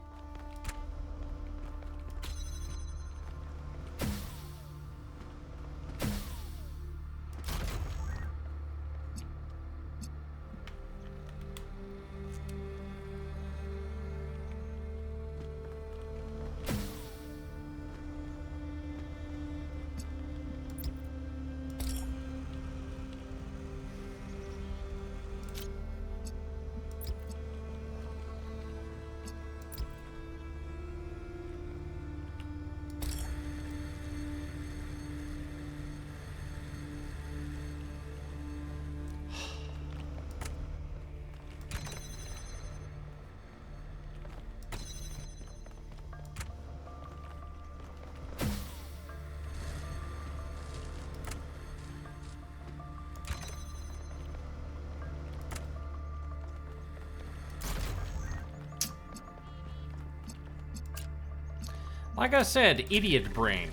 Like I said, idiot brain.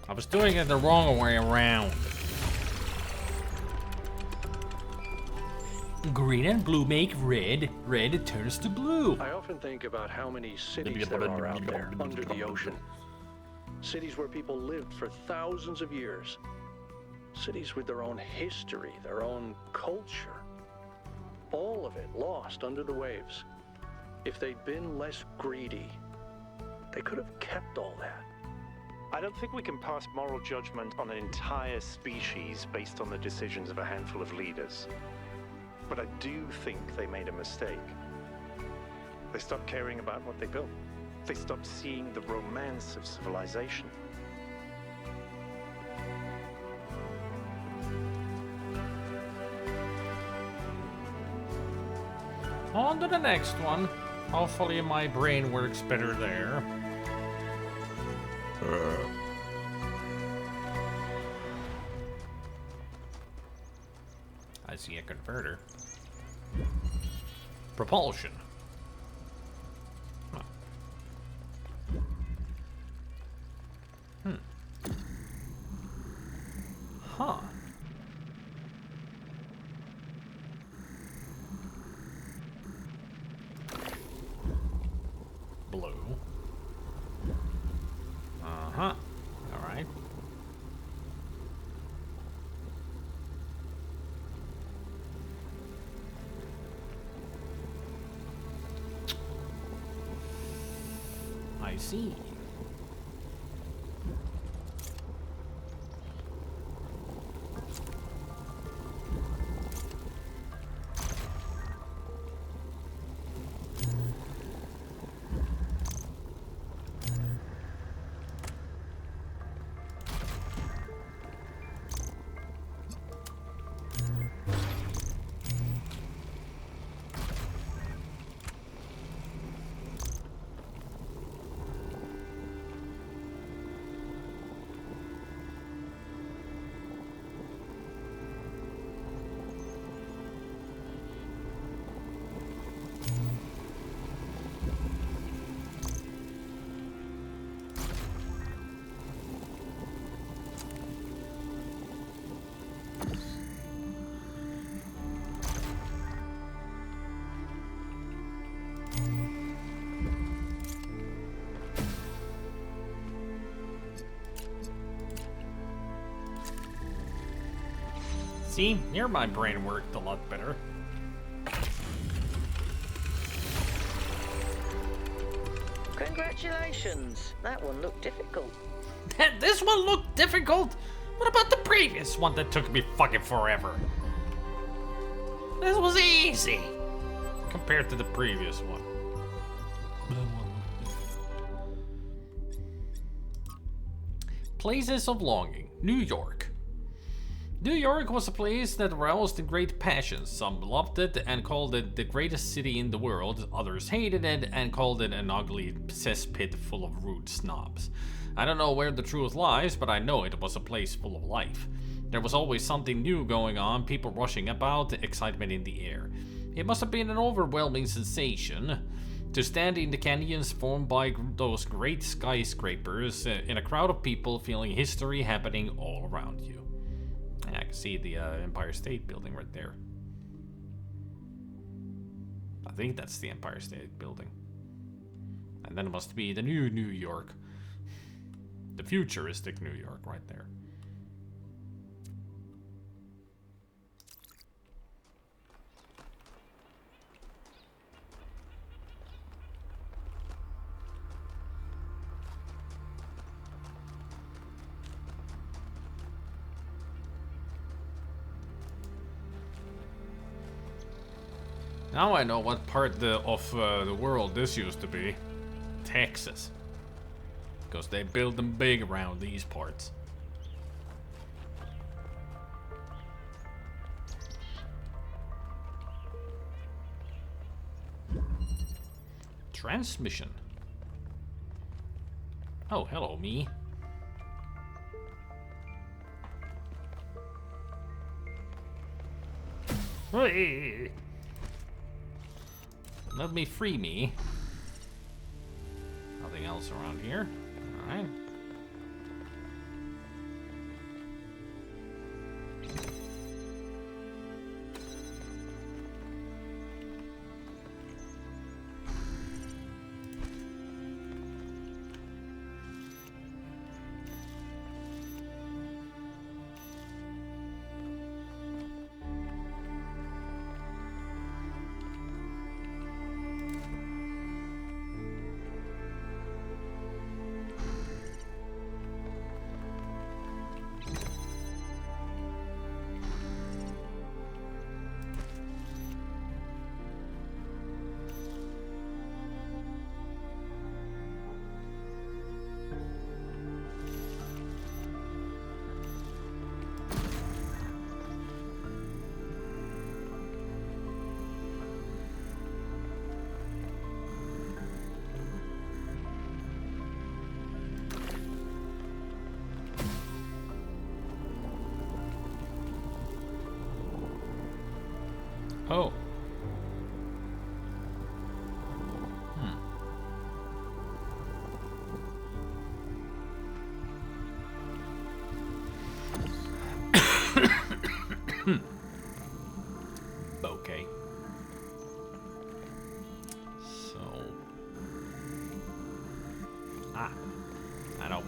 I was doing it the wrong way around. Green and blue make red. Red turns to blue. I often think about how many cities there are out there under the ocean. Cities where people lived for thousands of years. Cities with their own history, their own culture. All of it lost under the waves. If they'd been less greedy, they could have kept all that. I don't think we can pass moral judgment on an entire species based on the decisions of a handful of leaders. But I do think they made a mistake. They stopped caring about what they built. They stopped seeing the romance of civilization. On to the next one. Hopefully my brain works better there. I see a converter. Propulsion. Huh. Huh. Blue. Uh-huh. All right. I see. See, here my brain worked a lot better. Congratulations. That one looked difficult. This one looked difficult? What about the previous one that took me fucking forever? This was easy compared to the previous one. Places of longing. New York. New York was a place that roused great passions. Some loved it and called it the greatest city in the world. Others hated it and called it an ugly cesspit full of rude snobs. I don't know where the truth lies, but I know it was a place full of life. There was always something new going on, people rushing about, excitement in the air. It must have been an overwhelming sensation to stand in the canyons formed by those great skyscrapers in a crowd of people feeling history happening all around you. I can see the Empire State Building right there. I think that's the Empire State Building. And then it must be the new New York. The futuristic New York right there. Now I know what part of the world this used to be. Texas. Because they build them big around these parts. Transmission. Oh, hello, me. Hey. Let me free me. I think anything else around here. Alright. Oh. Okay. So. Ah. I don't.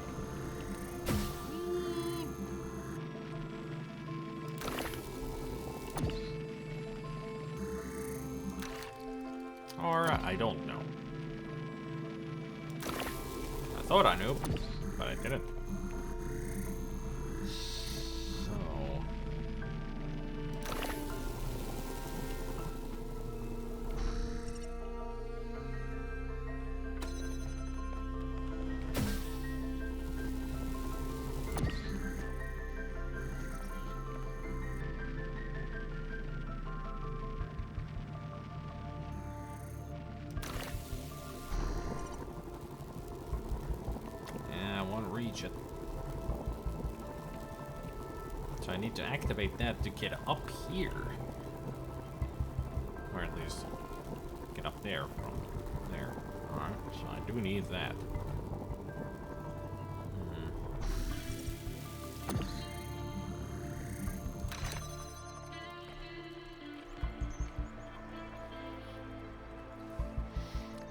Or I don't know. I thought I knew, but I didn't. So. Reach it. So I need to activate that to get up here. Or at least get up there from there. Alright, so I do need that.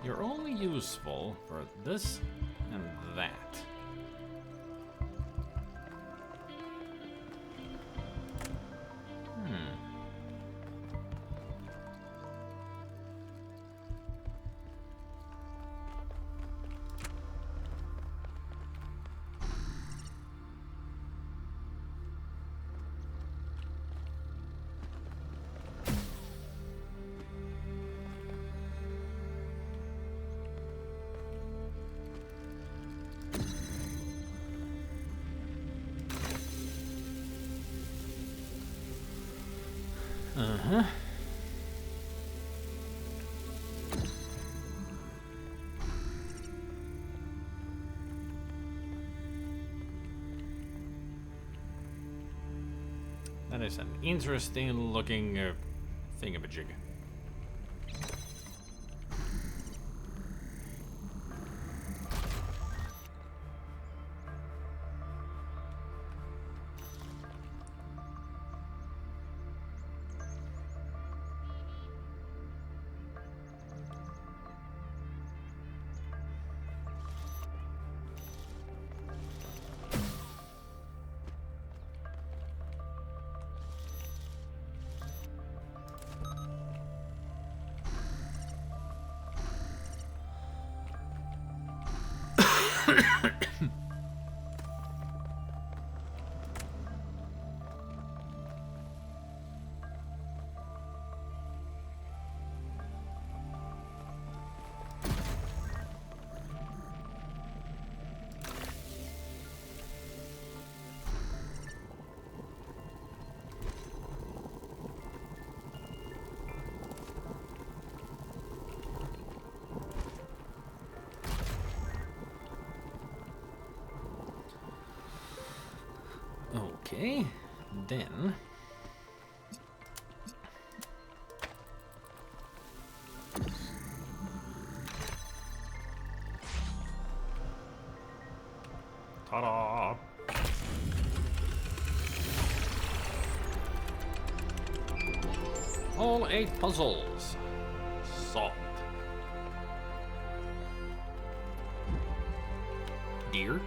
You're only useful for this and that. Uh-huh. That is an interesting looking thingamajig. Okay, then All 8 puzzles solved. Deer.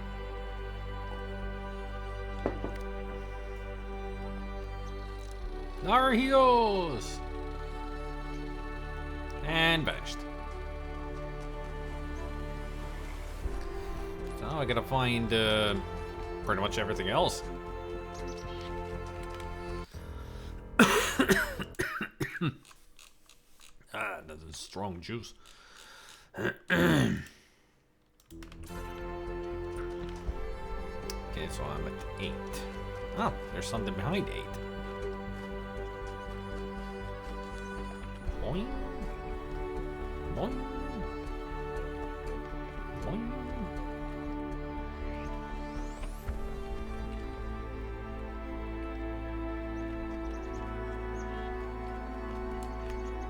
There he goes! And vanished. So I gotta find pretty much everything else. That's a strong juice. Okay, so I'm at 8. Oh, there's something behind 8. Boing. Boing. Boing.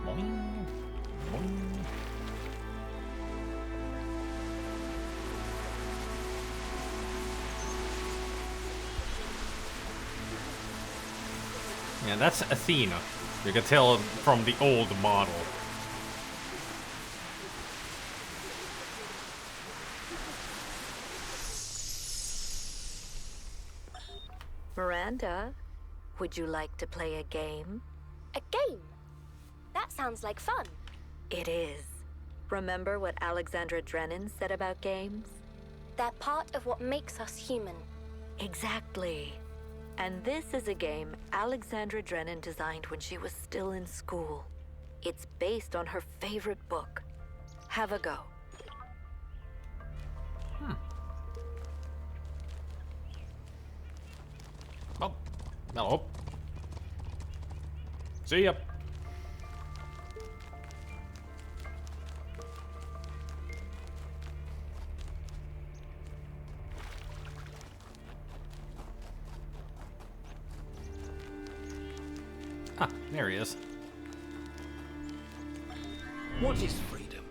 Boing. Boing. Yeah, that's Athena. You can tell from the old model. Miranda, would you like to play a game? A game? That sounds like fun. It is. Remember what Alexandra Drennan said about games? They're part of what makes us human. Exactly. And this is a game Alexandra Drennan designed when she was still in school. It's based on her favorite book. Have a go. Oh, hello. See ya. Ah, there he is. What is freedom?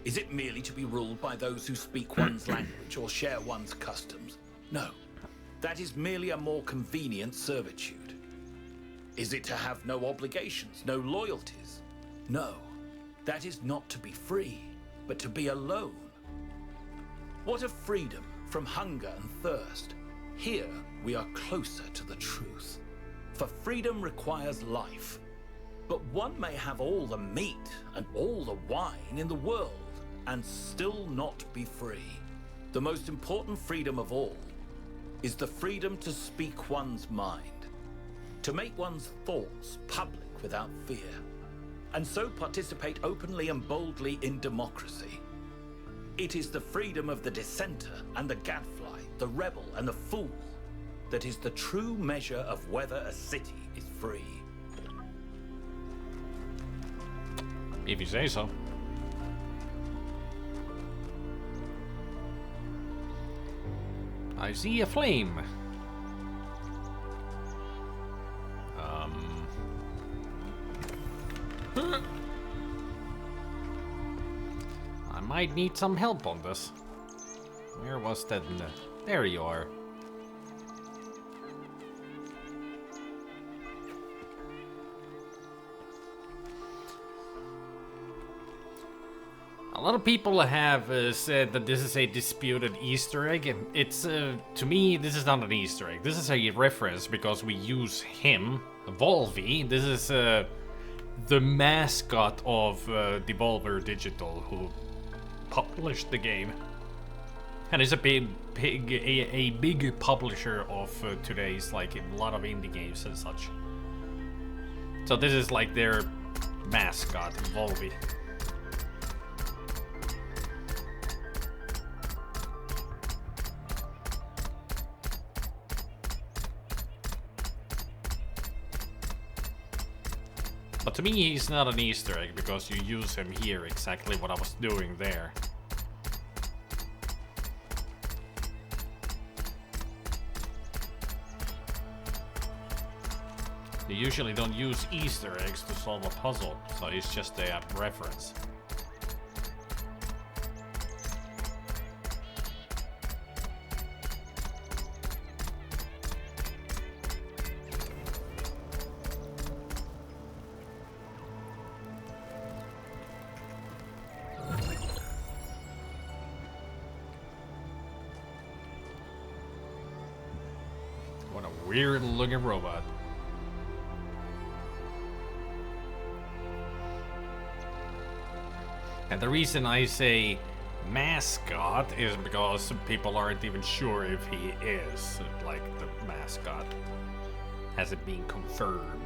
Is it merely to be ruled by those who speak one's language or share one's customs? No. That is merely a more convenient servitude. Is it to have no obligations, no loyalties? No. That is not to be free, but to be alone. What of freedom from hunger and thirst? Here we are closer to the truth. For freedom requires life. But one may have all the meat and all the wine in the world and still not be free. The most important freedom of all is the freedom to speak one's mind, to make one's thoughts public without fear, and so participate openly and boldly in democracy. It is the freedom of the dissenter and the gadfly, the rebel and the fool, that is the true measure of whether a city is free. If you say so. I see a flame. I might need some help on this. Where was that? There you are. A lot of people have said that this is a disputed Easter egg, and it's, to me, this is not an Easter egg. This is a reference because we use him, Volvi. This is the mascot of Devolver Digital, who published the game. And it's a big publisher of today's, like, a lot of indie games and such. So this is like their mascot, Volvi. But to me, he's not an Easter egg, because you use him here, exactly what I was doing there. You usually don't use Easter eggs to solve a puzzle, so it's just a reference. What a weird looking robot. And the reason I say mascot is because people aren't even sure if he is, like, the mascot. Hasn't been confirmed.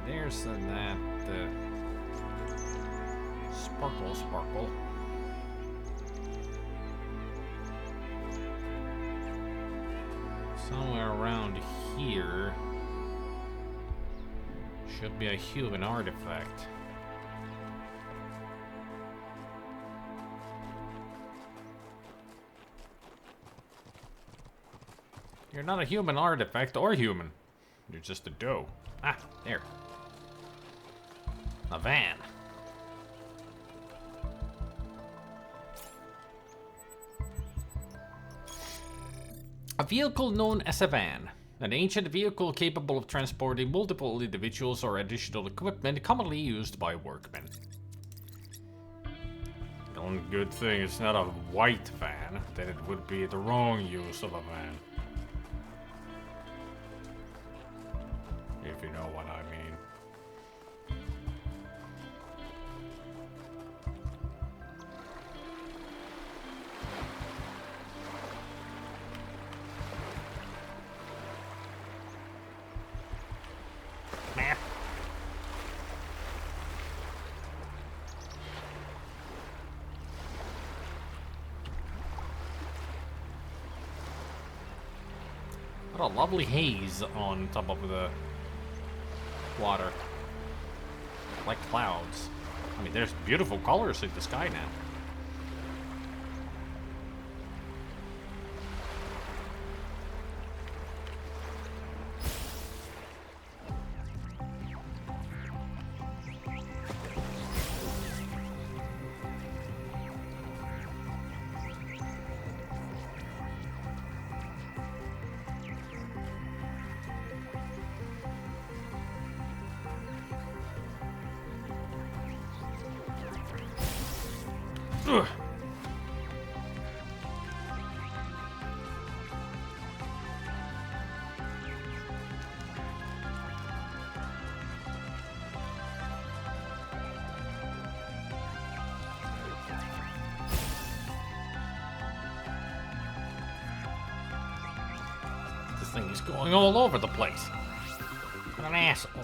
There's that sparkle. Somewhere around here should be a human artifact. You're not a human artifact or human. You're just a doe. Ah, there. A van. A vehicle known as a van. An ancient vehicle capable of transporting multiple individuals or additional equipment commonly used by workmen. The only good thing it's not a white van, then it would be the wrong use of a van. If you know what I mean. What a lovely haze on top of the water. Like clouds. I mean, there's beautiful colors in the sky now. Ugh. This thing is going all over the place. What an asshole.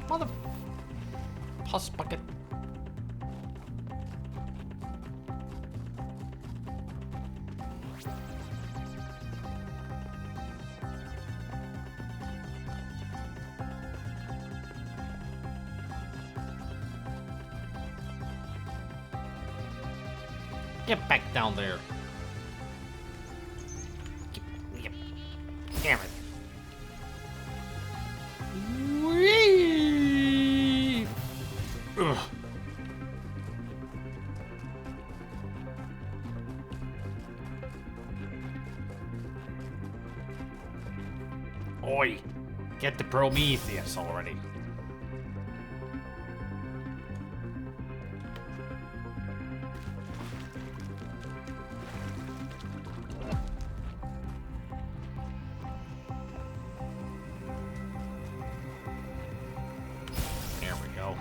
Mother... Puss bucket. Get back down there. Damn it. Whee! Ugh. Oi! Get the Prometheus already. There we go.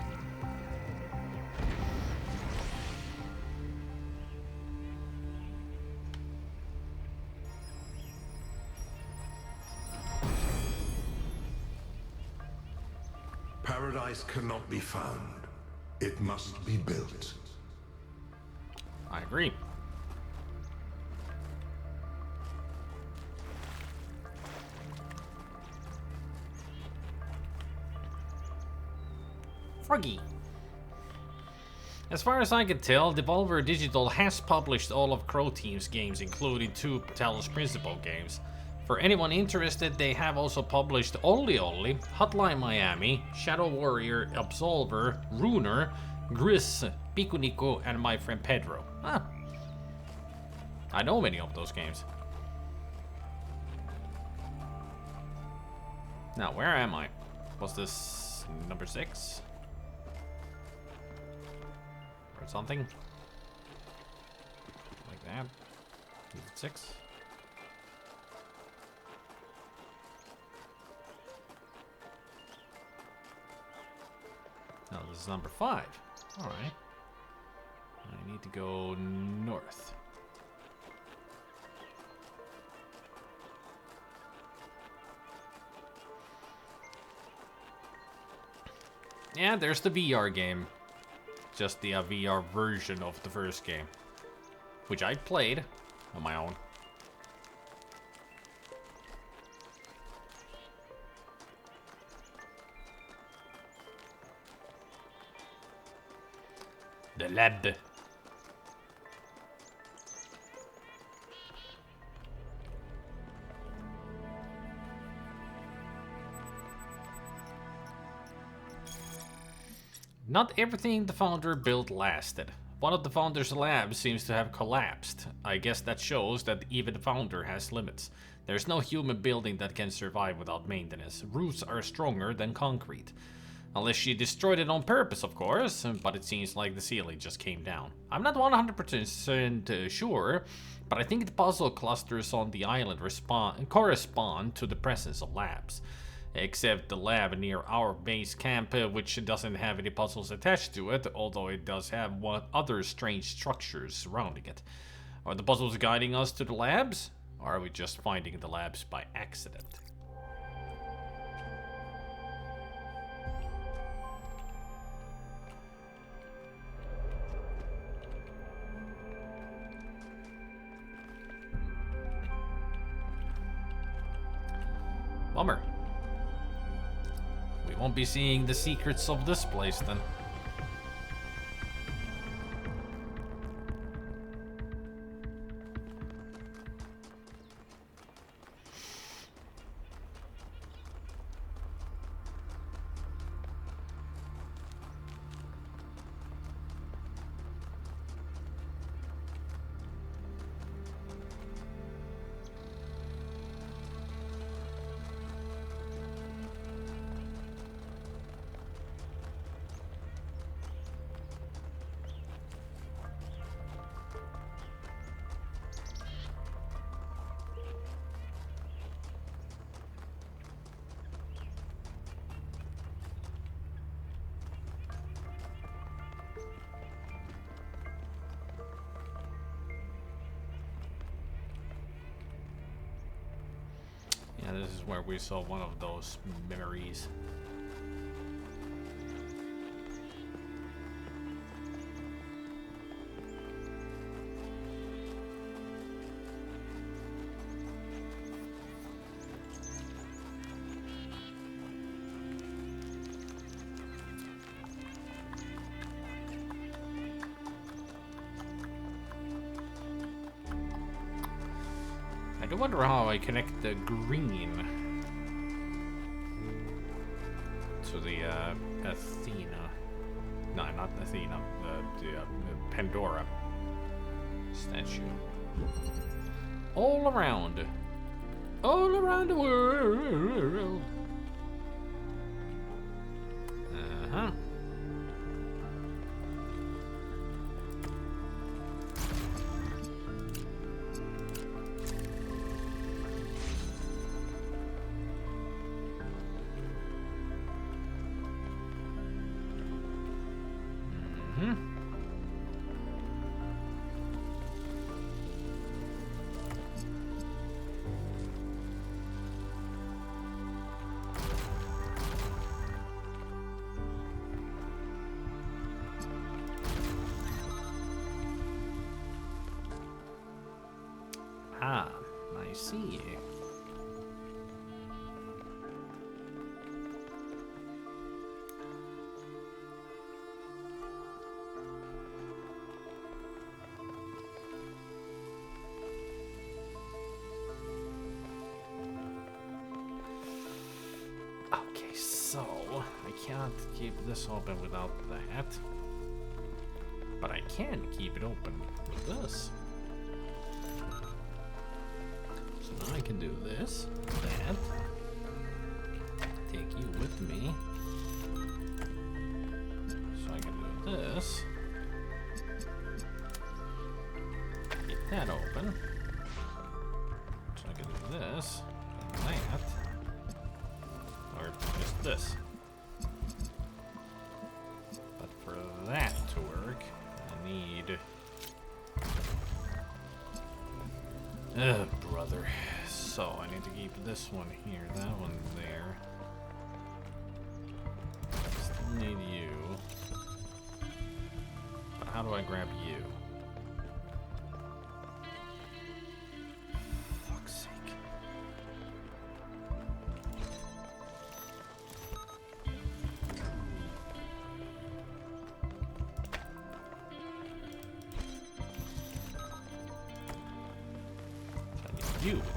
Paradise cannot be found. It must be built. I agree. Froggy. As far as I can tell, Devolver Digital has published all of Crow Team's games, including 2 Talos Principle games. For anyone interested, they have also published Oli Oli, Hotline Miami, Shadow Warrior, Absolver, Runer, Gris, Pikuniku, and My Friend Pedro. Ah. I know many of those games. Now, where am I? Was this number 6? Or something? Like that? Is it 6? No, this is number 5. Alright. I need to go north. Yeah, there's the VR game. Just the VR version of the first game. Which I played on my own. The lab. Not everything the founder built lasted. One of the founder's labs seems to have collapsed. I guess that shows that even the founder has limits. There's no human building that can survive without maintenance. Roofs are stronger than concrete. Unless she destroyed it on purpose, of course, but it seems like the ceiling just came down. I'm not 100% sure, but I think the puzzle clusters on the island correspond to the presence of labs. Except the lab near our base camp, which doesn't have any puzzles attached to it, although it does have other strange structures surrounding it. Are the puzzles guiding us to the labs? Or are we just finding the labs by accident? Bummer. We won't be seeing the secrets of this place then. Yeah, this is where we saw one of those memories. I do wonder how I connect the green to the Athena. No, not Athena. The Pandora statue. All around the world. Uh-huh. Ah, I see. So, I can't keep this open without that. But I can keep it open with this. So now I can do this, that. Take you with me. So I can do this. Keep that open. So I can do this, and that. Or just this. But for that to work, I need... brother. So I need to keep this one here, that one there. Still need you. But how do I grab you? Fuck's sake. I need you with me.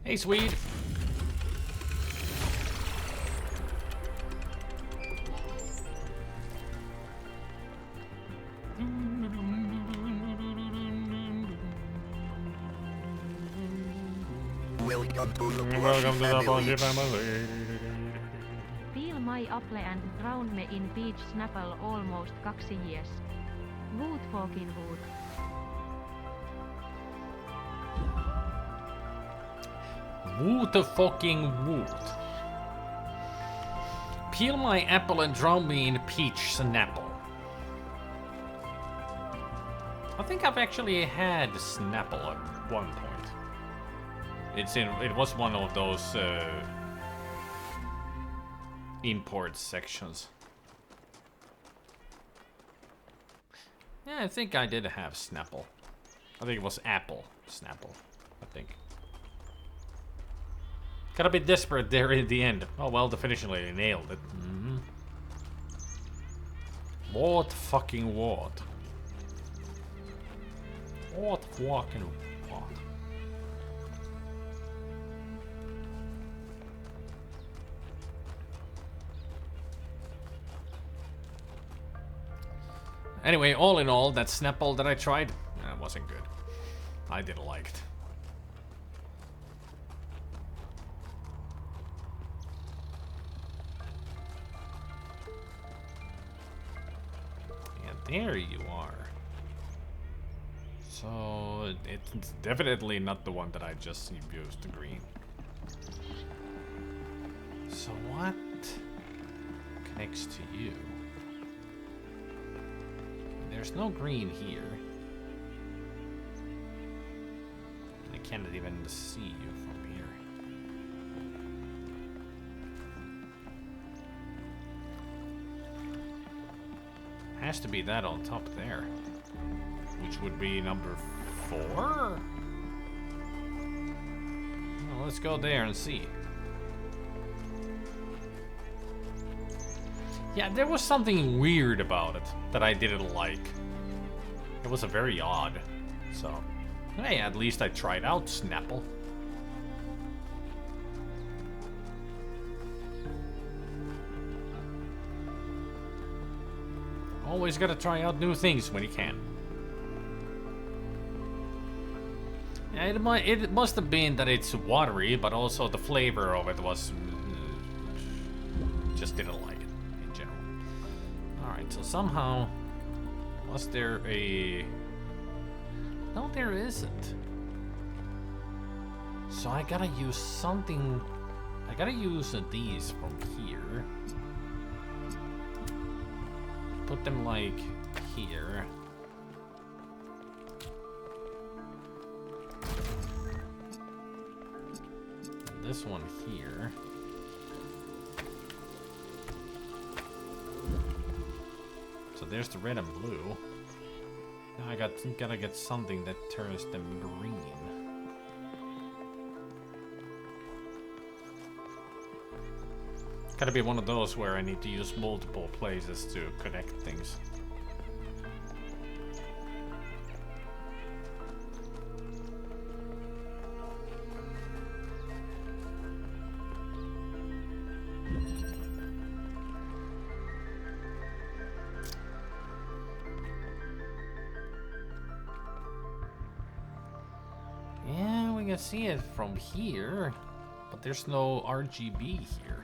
Hey, Swede. Welcome to the Welcome family. Peel my apple and drown me in peach snapple almost 2 years. Wood fucking wood. Woot fucking woot. Peel my apple and drown me in peach snapple. I think I've actually had Snapple at one point. It was one of those import sections. Yeah, I think I did have Snapple. I think it was Apple Snapple, I think. Got a bit desperate there at the end. Oh well, definitively nailed it. Mm-hmm. What fucking what? What fucking what? Anyway, all in all, that Snapple that I tried, wasn't good. I didn't like it. There you are. So it's definitely not the one that I just used, the green. So what connects to you? There's no green here. I can't even see you from here. Has to be that on top there, which would be number 4. Well, let's go there and see. Yeah, there was something weird about it that I didn't like. It was a very odd. So, hey, at least I tried out Snapple. Always gotta try out new things when you can. Yeah, it must have been that it's watery, but also the flavor of it was... just didn't like it, in general. Alright, so somehow... was there a... No, there isn't. So I gotta use something gotta use these from here. Put them like here. And this one here. So there's the red and blue. Now I gotta get something that turns them green. Gotta be one of those where I need to use multiple places to connect things. Yeah, we can see it from here, but there's no RGB here.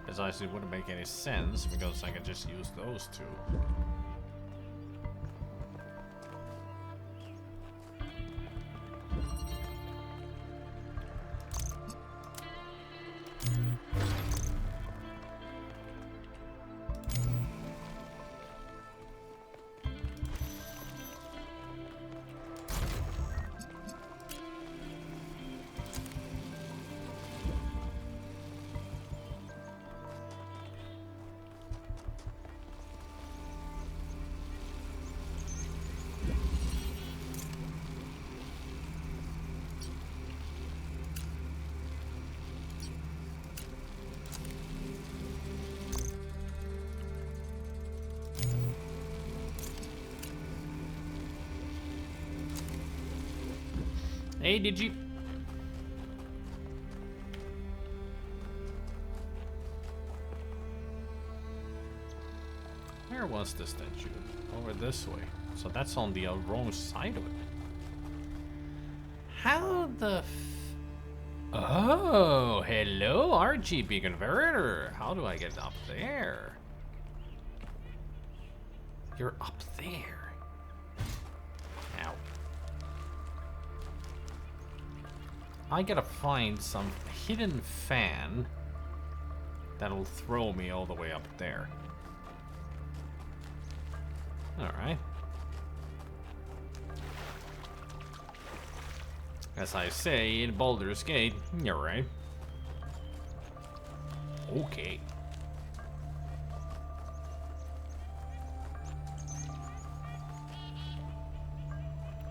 Besides, it wouldn't make any sense because I could just use those two. Hey, did you? Where was the statue? Over this way. So that's on the wrong side of it. How the Oh, hello, RGB converter. How do I get up there? You're up there. Ow. I gotta find some hidden fan that'll throw me all the way up there. Alright. As I say in Baldur's Gate, you're right. Okay.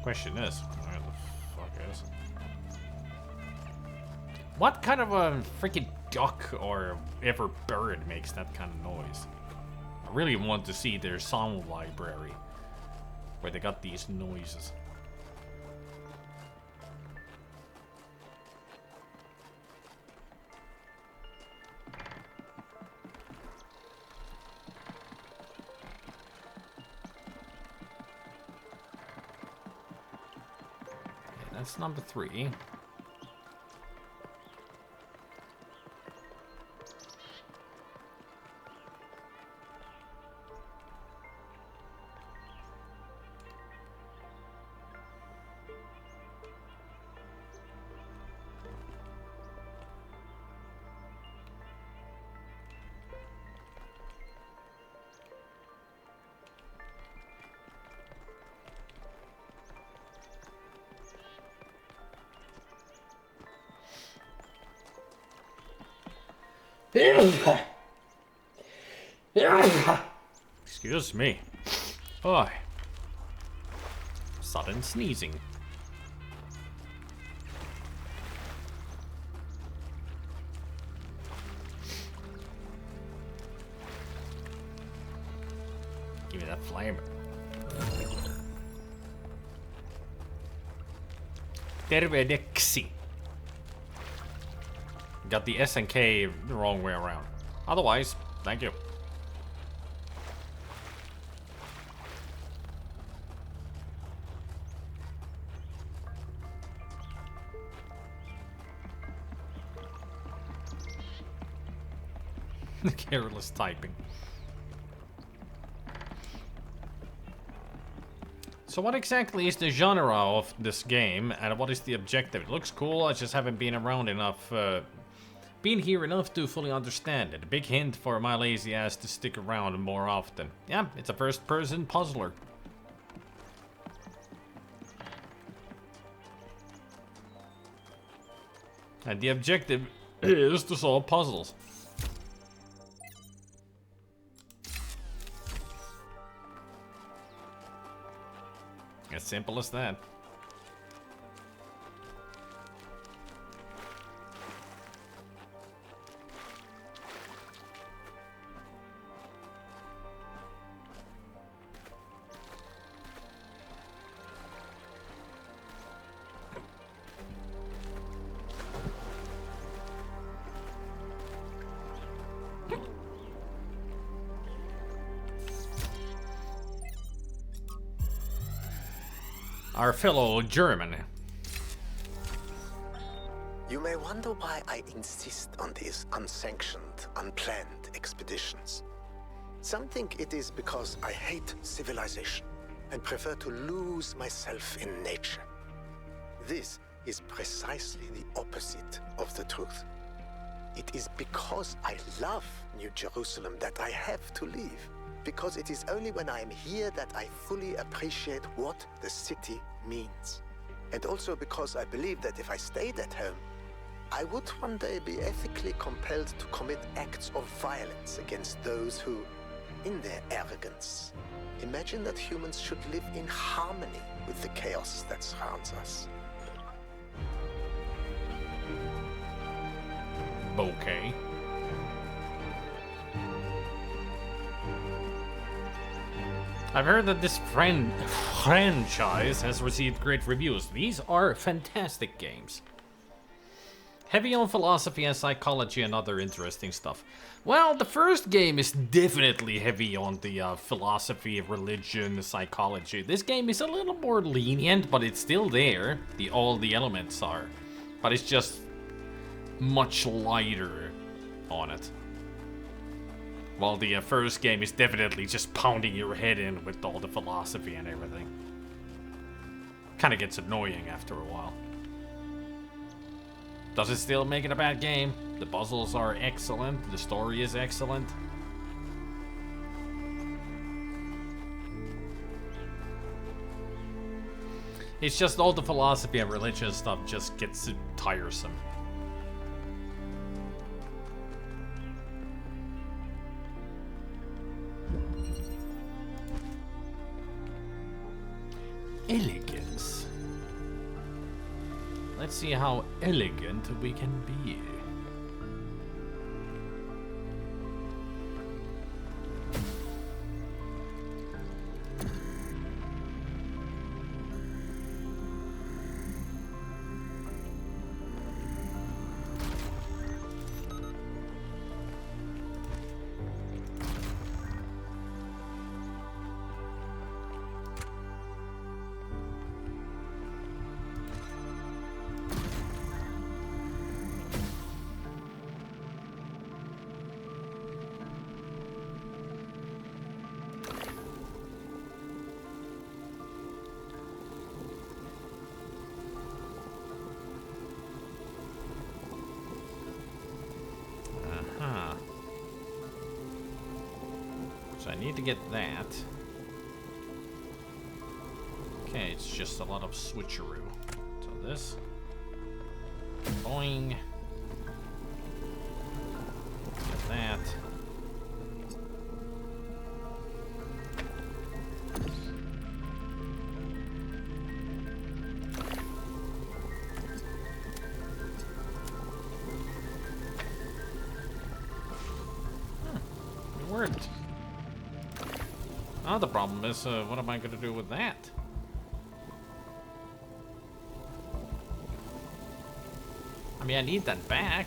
Question is, where the fuck is it? What kind of a freaking duck or ever bird makes that kind of noise? I really want to see their sound library where they got these noises. Okay, that's number 3. Excuse me. Oh. Sudden sneezing. Give me that flame. Tervedeksi. Got the S and K the wrong way around. Otherwise, thank you. Careless typing. So what exactly is the genre of this game, and what is the objective? It looks cool, I just haven't been around enough, been here enough to fully understand it. A big hint for my lazy ass to stick around more often. Yeah, it's a first-person puzzler. And the objective is to solve puzzles. As simple as that. Our fellow German. You may wonder why I insist on these unsanctioned, unplanned expeditions. Some think it is because I hate civilization and prefer to lose myself in nature. This is precisely the opposite of the truth. It is because I love New Jerusalem that I have to leave. Because it is only when I am here that I fully appreciate what the city means. And also because I believe that if I stayed at home, I would one day be ethically compelled to commit acts of violence against those who, in their arrogance, imagine that humans should live in harmony with the chaos that surrounds us. Okay. I've heard that this franchise has received great reviews. These are fantastic games. Heavy on philosophy and psychology and other interesting stuff. Well, the first game is definitely heavy on the philosophy, religion, psychology. This game is a little more lenient, but it's still there. All the elements are. But it's just much lighter on it. While the first game is definitely just pounding your head in with all the philosophy and everything. Kinda gets annoying after a while. Does it still make it a bad game? The puzzles are excellent, the story is excellent. It's just all the philosophy and religion stuff just gets tiresome. Elegance. Let's see how elegant we can be. So I need to get that. Okay, it's just a lot of switcheroo. So this. Boing. Get that. It worked. Now the problem is, what am I going to do with that? I mean, I need that back.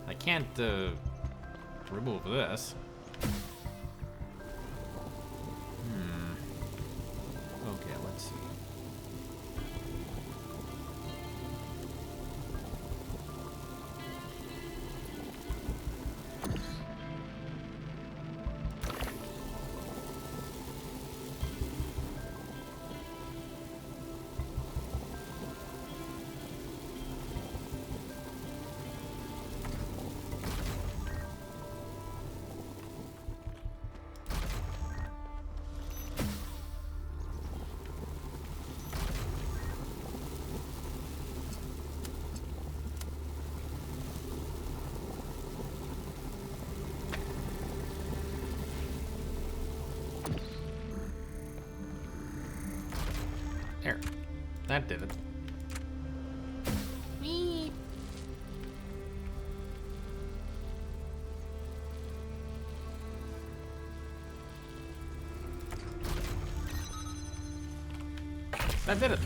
I can't, remove this. Okay, let's see. that did it. Whee! That did it.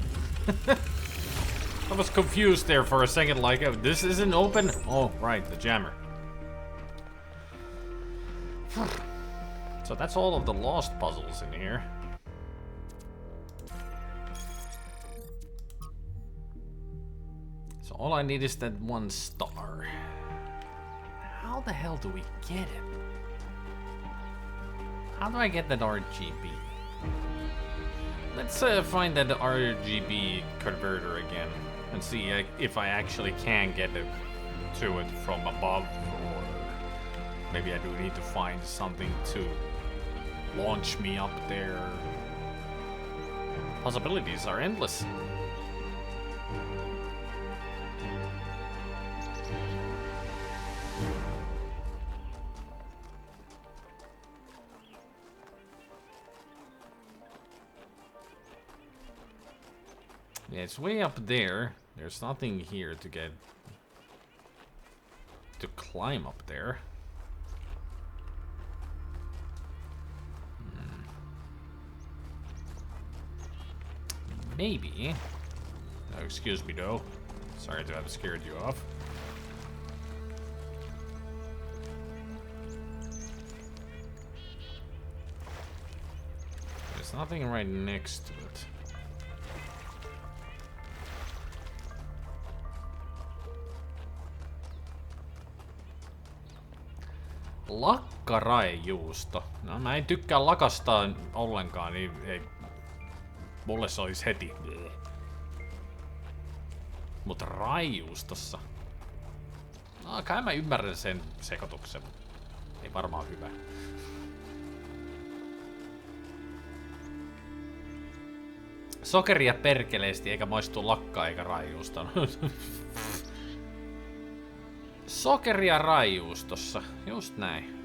I was confused there for a second, like, this isn't open? Oh, right, the jammer. So that's all of the lost puzzles in here. So all I need is that one star. How the hell do we get it? How do I get that RGB? Let's find that RGB converter again and see if I actually can get it to it from above, or maybe I do need to find something to launch me up there. Possibilities are endless. Yeah, it's way up there. There's nothing here to get to climb up there. Maybe. Oh, excuse me, though. Sorry to have scared you off. There's nothing right next to it. Lakkaraijuusto. No mä en tykkää lakasta ollenkaan, niin ei. Mulle se olisi heti. Mutta raijuustossa. No kai mä ymmärrän sen sekoituksen. Ei varmaan hyvä. Sokeria perkeleesti eikä maistu lakkaa eikä raijuusta. Sokeria raijuustossa. Just näin.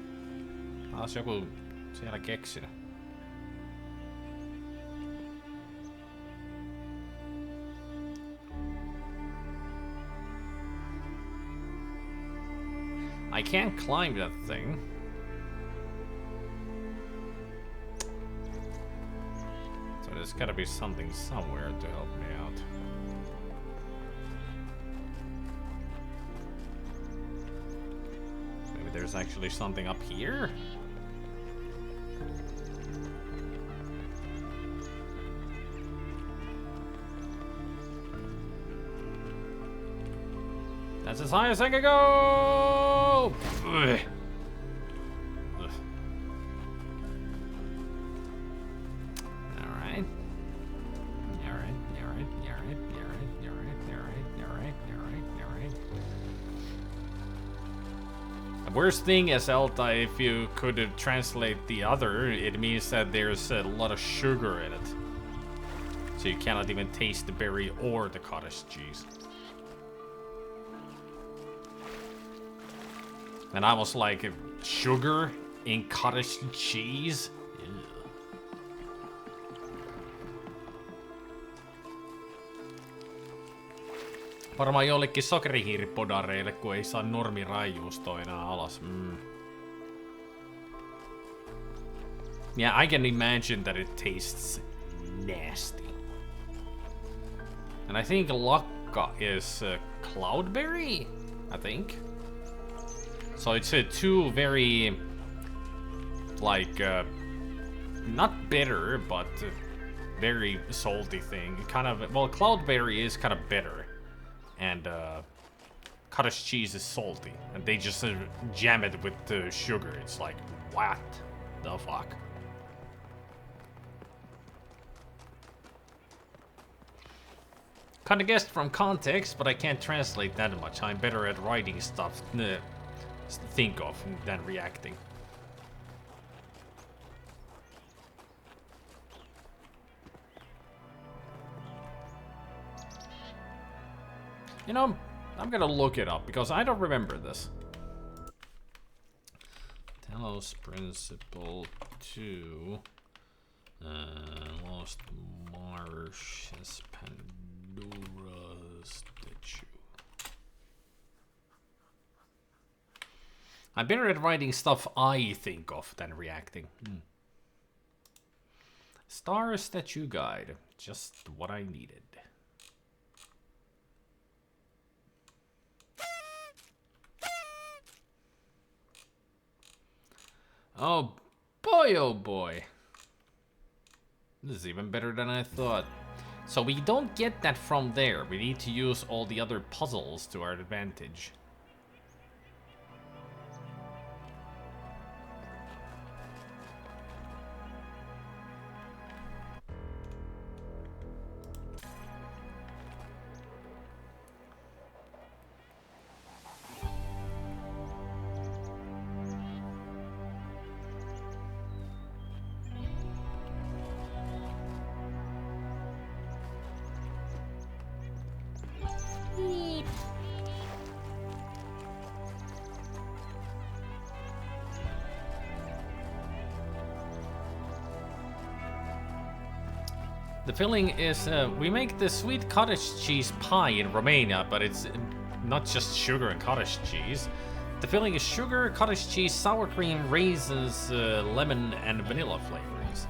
Taas joku siellä keksinyt. I can't climb that thing. So there's gotta be something somewhere to help me out. Maybe there's actually something up here? That's as high as I can go! Ugh. Ugh. Alright. The worst thing is, Elta, if you could translate the other, it means that there's a lot of sugar in it. So you cannot even taste the berry or the cottage cheese. And I was like, sugar in cottage cheese? Ew. Varmaan jollekin sokerihiiripodareille, kun ei saa normiraijuustoa enää alas. Yeah, I can imagine that it tastes nasty. And I think lakka is cloudberry, I think. So it's two very, like, not bitter, but very salty thing. Kind of, well, cloudberry is kind of bitter, and cottage cheese is salty, and they just jam it with sugar. It's like, what the fuck? Kinda guessed from context, but I can't translate that much. I'm better at writing stuff. Think of than reacting. You know, I'm gonna look it up because I don't remember this. Talos Princple II. Lost Marsh. Pandora statue. I'm better at writing stuff I think of than reacting. Star statue guide. Just what I needed. Oh boy. This is even better than I thought. So we don't get that from there. We need to use all the other puzzles to our advantage. The filling is, we make the sweet cottage cheese pie in Romania, but it's not just sugar and cottage cheese. The filling is sugar, cottage cheese, sour cream, raisins, lemon, and vanilla flavorings.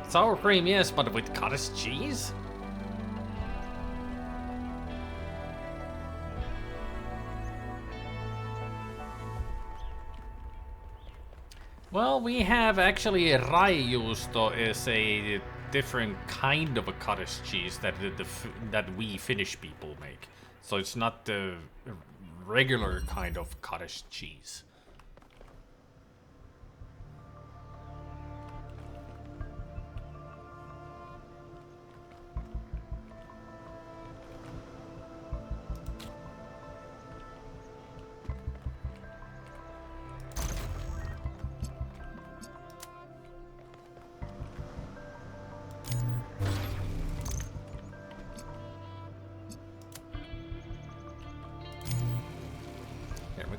Sour cream, yes, but with cottage cheese? Well, we have actually raijuusto is a different kind of a cottage cheese that that we Finnish people make. So it's not the regular kind of cottage cheese.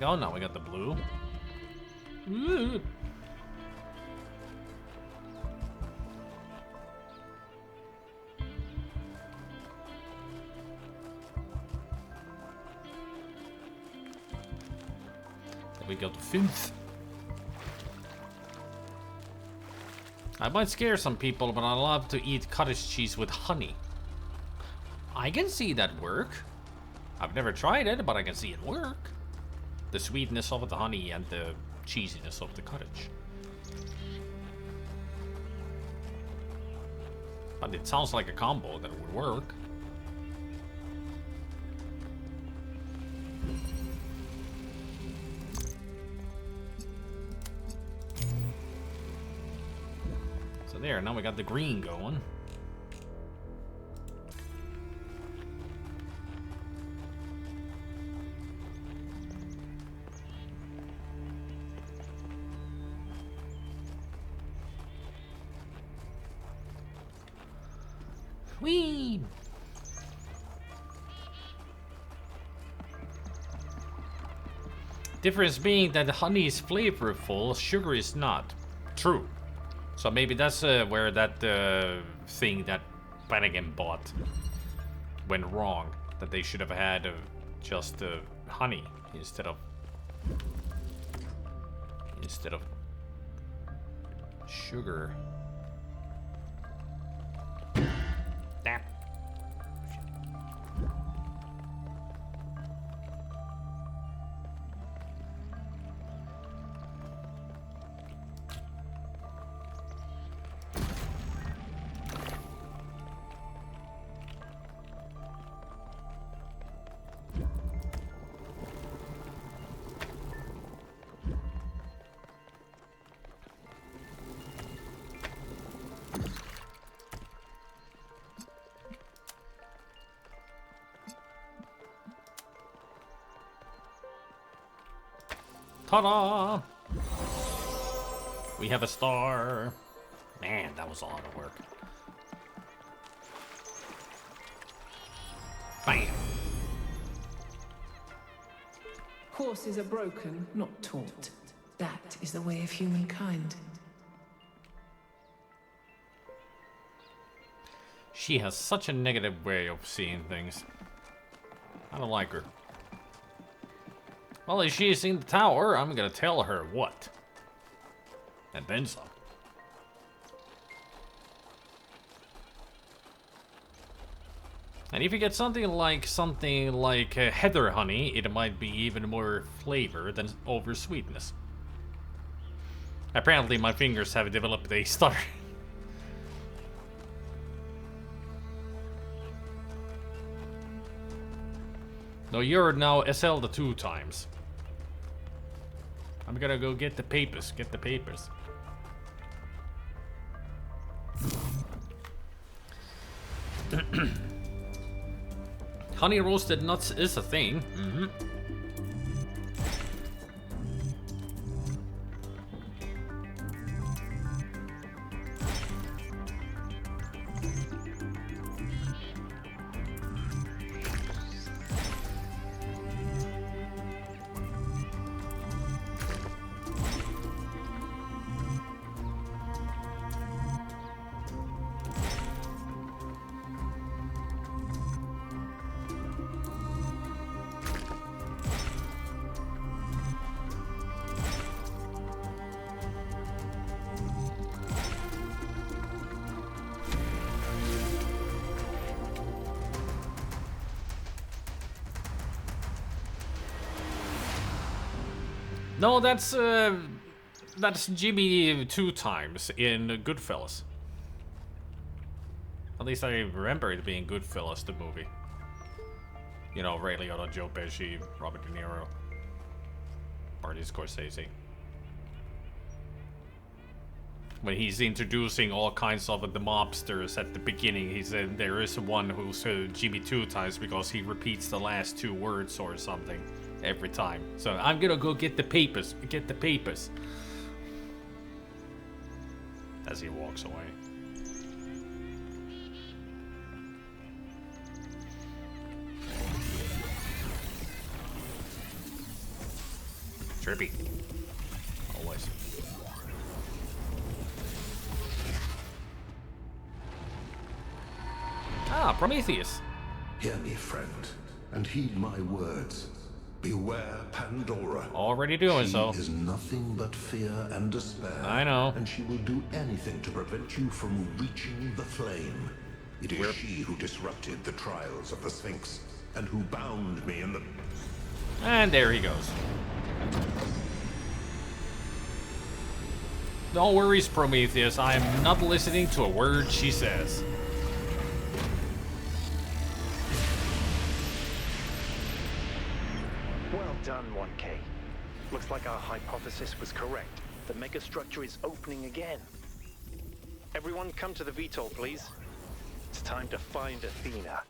Oh, now we got the blue. Ooh. Then we got the fifth. I might scare some people, but I love to eat cottage cheese with honey. I can see that work. I've never tried it, but I can see it work. The sweetness of the honey and the cheesiness of the cottage. But it sounds like a combo that would work. So there, now we got the green going. Whee! Difference being that honey is flavorful, sugar is not. True. So maybe that's where that thing that Flanagan bought went wrong. That they should have had just honey instead of sugar. Damn. Ta-da! We have a star. Man, that was a lot of work. Bam! Horses are broken, not taught. That is the way of humankind. She has such a negative way of seeing things. I don't like her. Well, if she's in the tower, I'm gonna tell her what. And then some. And if you get something like heather honey, it might be even more flavor than over sweetness. Apparently my fingers have developed a stutter. No, you're now Zelda 2 times. I'm gonna go get the papers, Honey roasted nuts is a thing. Mm-hmm. No, that's Jimmy 2 times in Goodfellas. At least I remember it being Goodfellas, the movie. You know, Ray Liotta, Joe Pesci, Robert De Niro, Martin Scorsese. When he's introducing all kinds of the mobsters at the beginning, he said there is one who's Jimmy 2 times because he repeats the last 2 words or something every time. So I'm gonna go get the papers, as he walks away. Trippy. Always. Ah, Prometheus. Hear me, friend, and heed my words. Beware Pandora. Already doing so. She is nothing but fear and despair. I know. And she will do anything to prevent you from reaching the flame. It is she who disrupted the trials of the Sphinx, and who bound me in the... And there he goes. No worries, Prometheus. I am not listening to a word she says. Well done, 1K. Looks like our hypothesis was correct. The megastructure is opening again. Everyone come to the VTOL, please. It's time to find Athena.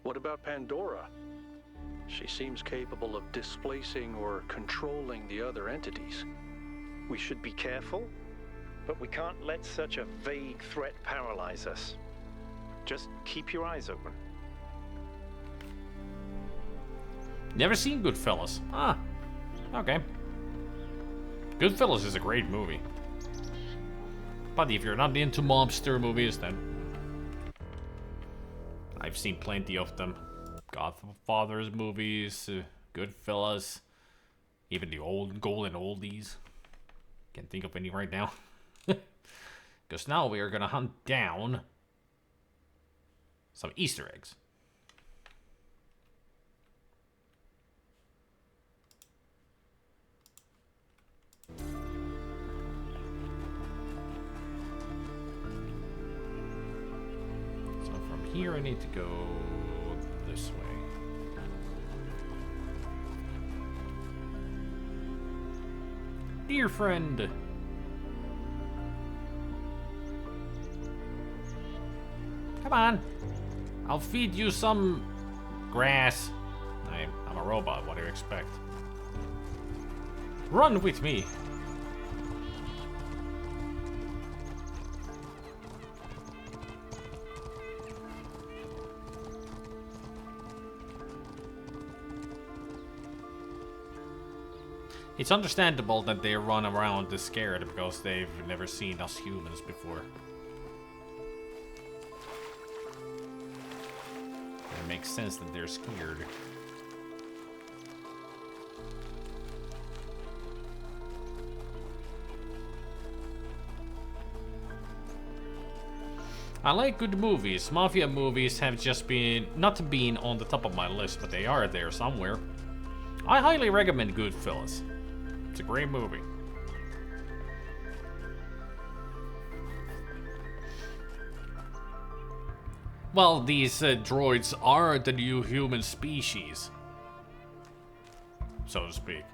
What about Pandora? She seems capable of displacing or controlling the other entities. We should be careful, but we can't let such a vague threat paralyze us. Just keep your eyes open. Never seen Goodfellas. Ah, okay. Goodfellas is a great movie. But if you're not into mobster movies, then... I've seen plenty of them. Godfather's movies, Goodfellas, even the old golden oldies. Can't think of any right now. Because now we are gonna hunt down some Easter eggs. So from here I need to go this way. Dear friend. Come on. I'll feed you some grass. I'm a robot, what do you expect? Run with me. It's understandable that they run around scared because they've never seen us humans before. makes sense that they're scared. I like good movies. Mafia movies have just not been on the top of my list, but they are there somewhere. I highly recommend Goodfellas. It's a great movie. Well, these droids are the new human species, so to speak.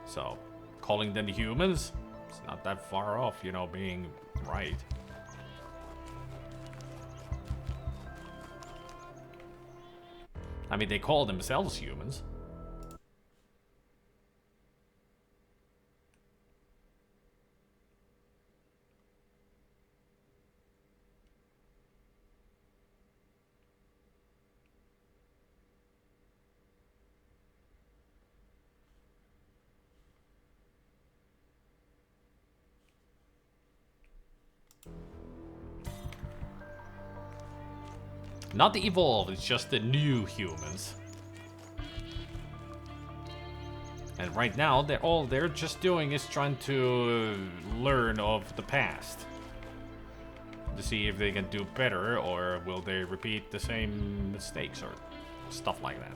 So, calling them humans, it's not that far off, you know, being right. I mean, they call themselves humans. Not the evolved, it's just the new humans. And right now, all they're just doing is trying to learn of the past. To see if they can do better, or will they repeat the same mistakes, or stuff like that.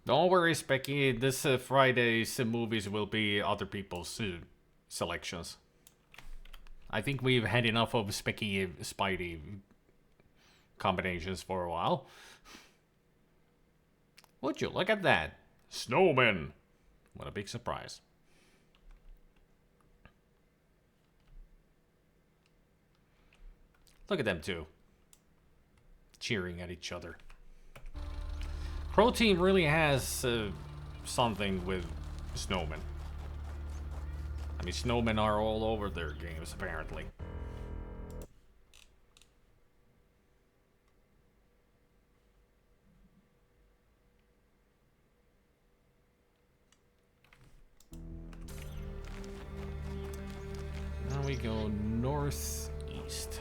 Don't worry, Specky. This Friday's movies will be other people's selections. I think we've had enough of Specky Spidey combinations for a while. Would you look at that? Snowmen! What a big surprise. Look at them two. Cheering at each other. Pro Team really has something with snowmen. I mean, snowmen are all over their games, apparently. Now we go northeast.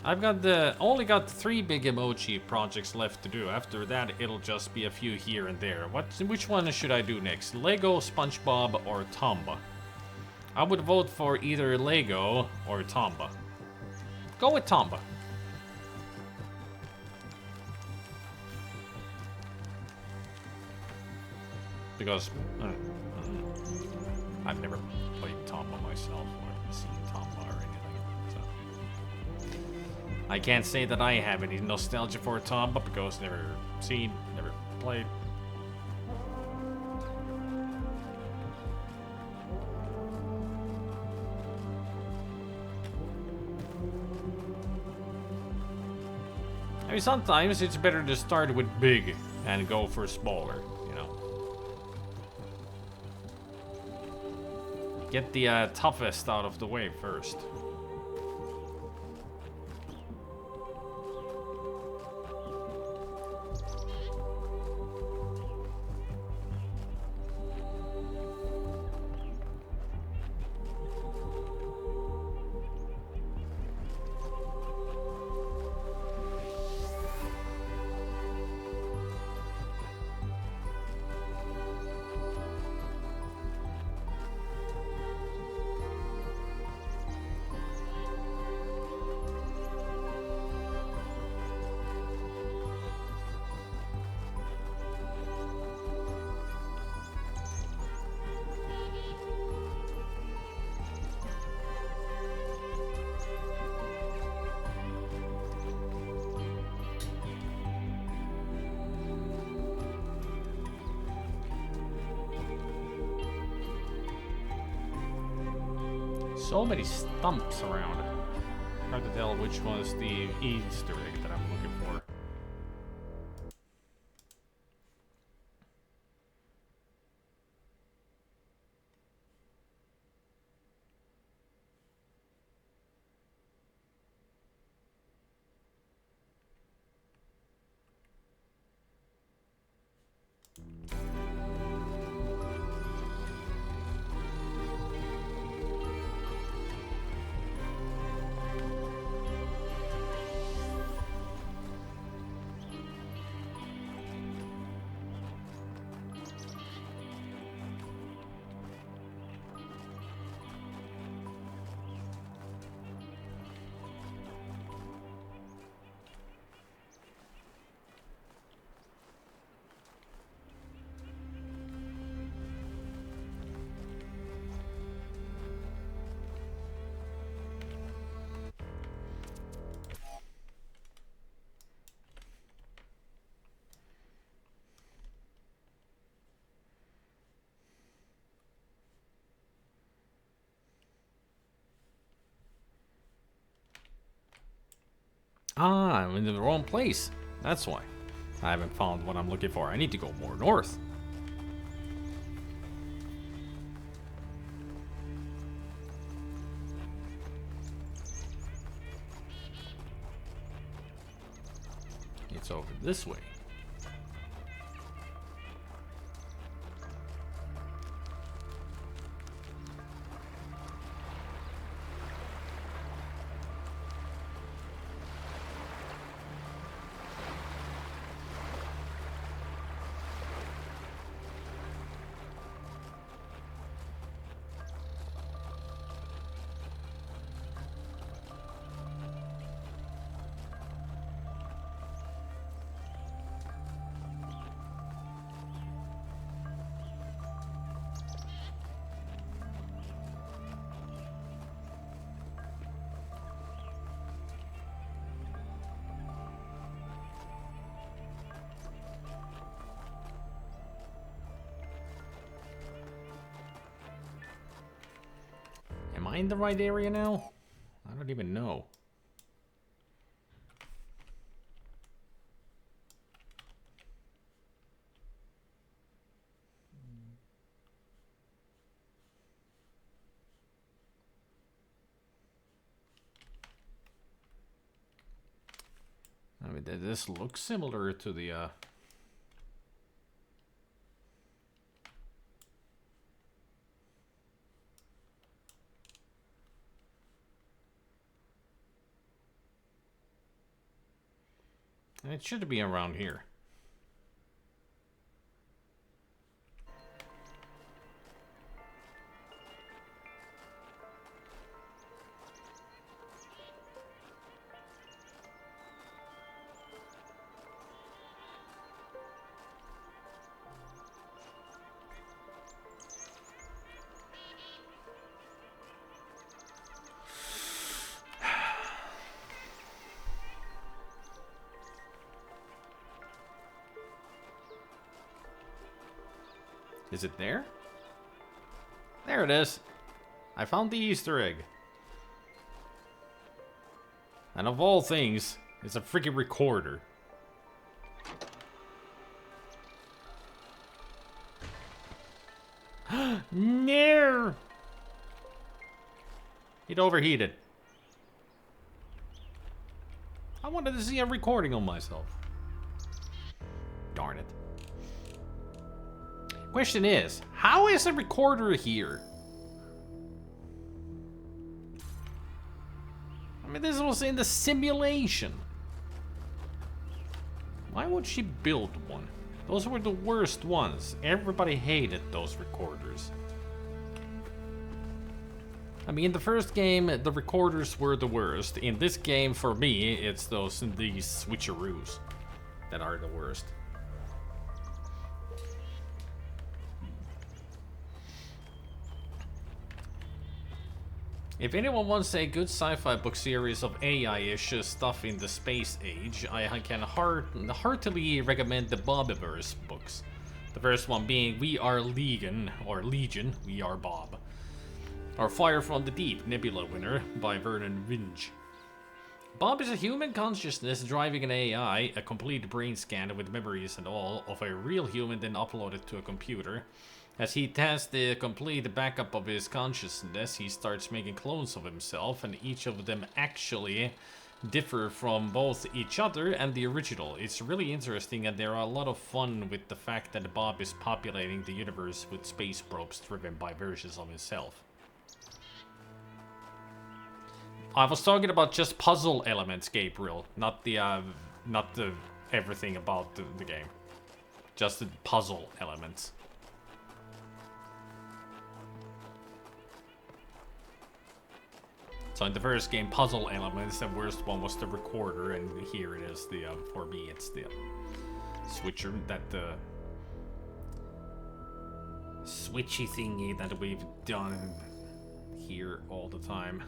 I've got only got 3 big emoji projects left to do. After that, it'll just be a few here and there. Which one should I do next? Lego, SpongeBob, or Tomba? I would vote for either Lego or Tomba. Go with Tomba. Because I've never played Tomba myself or seen Tomba or anything. I can't say that I have any nostalgia for Tomba because never seen, never played. I mean, sometimes it's better to start with big and go for smaller, you know. Get the toughest out of the way first. So many stumps around. Hard to tell which was the Easter egg that I'm looking for. Ah, I'm in the wrong place. That's why. I haven't found what I'm looking for. I need to go more north. It's over this way. Am I in the right area now? I don't even know. I mean, this looks similar to the it should be around here. Is it there? There it is. I found the Easter egg. And of all things, it's a freaking recorder. No! It overheated. I wanted to see a recording of myself. Darn it. Question is, how is a recorder here? I mean, this was in the simulation. Why would she build one? Those were the worst ones. Everybody hated those recorders. I mean, in the first game, the recorders were the worst. In this game, for me, it's these switcheroos that are the worst. If anyone wants a good sci-fi book series of AI-ish stuff in the space age, I can heartily recommend the Bobiverse books. The first one being We Are Legion, or Legion, We Are Bob. Or Fire from the Deep, Nebula winner by Vernon Winge. Bob is a human consciousness driving an AI, a complete brain scan with memories and all, of a real human then uploaded to a computer. As he tests the complete backup of his consciousness, he starts making clones of himself, and each of them actually differ from both each other and the original. It's really interesting, and there are a lot of fun with the fact that Bob is populating the universe with space probes driven by versions of himself. I was talking about just puzzle elements, Gabriel, not the everything about the game. Just the puzzle elements. So in the first game, puzzle elements, the worst one was the recorder, and here it is, the for me it's the switcher, that switchy thingy that we've done here all the time.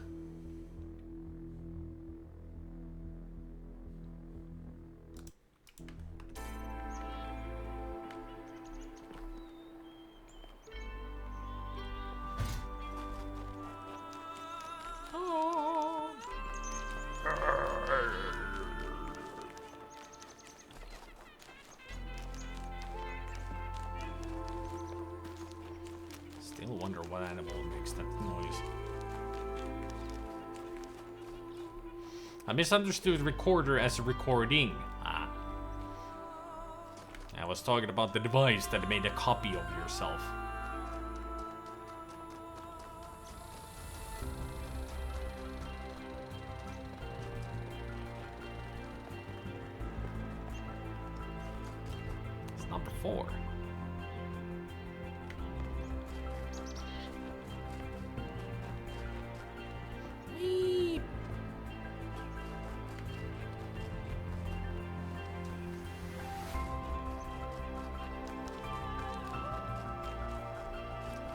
Still wonder what animal makes that noise. I misunderstood recorder as a recording. Ah. I was talking about the device that made a copy of yourself. It's number 4.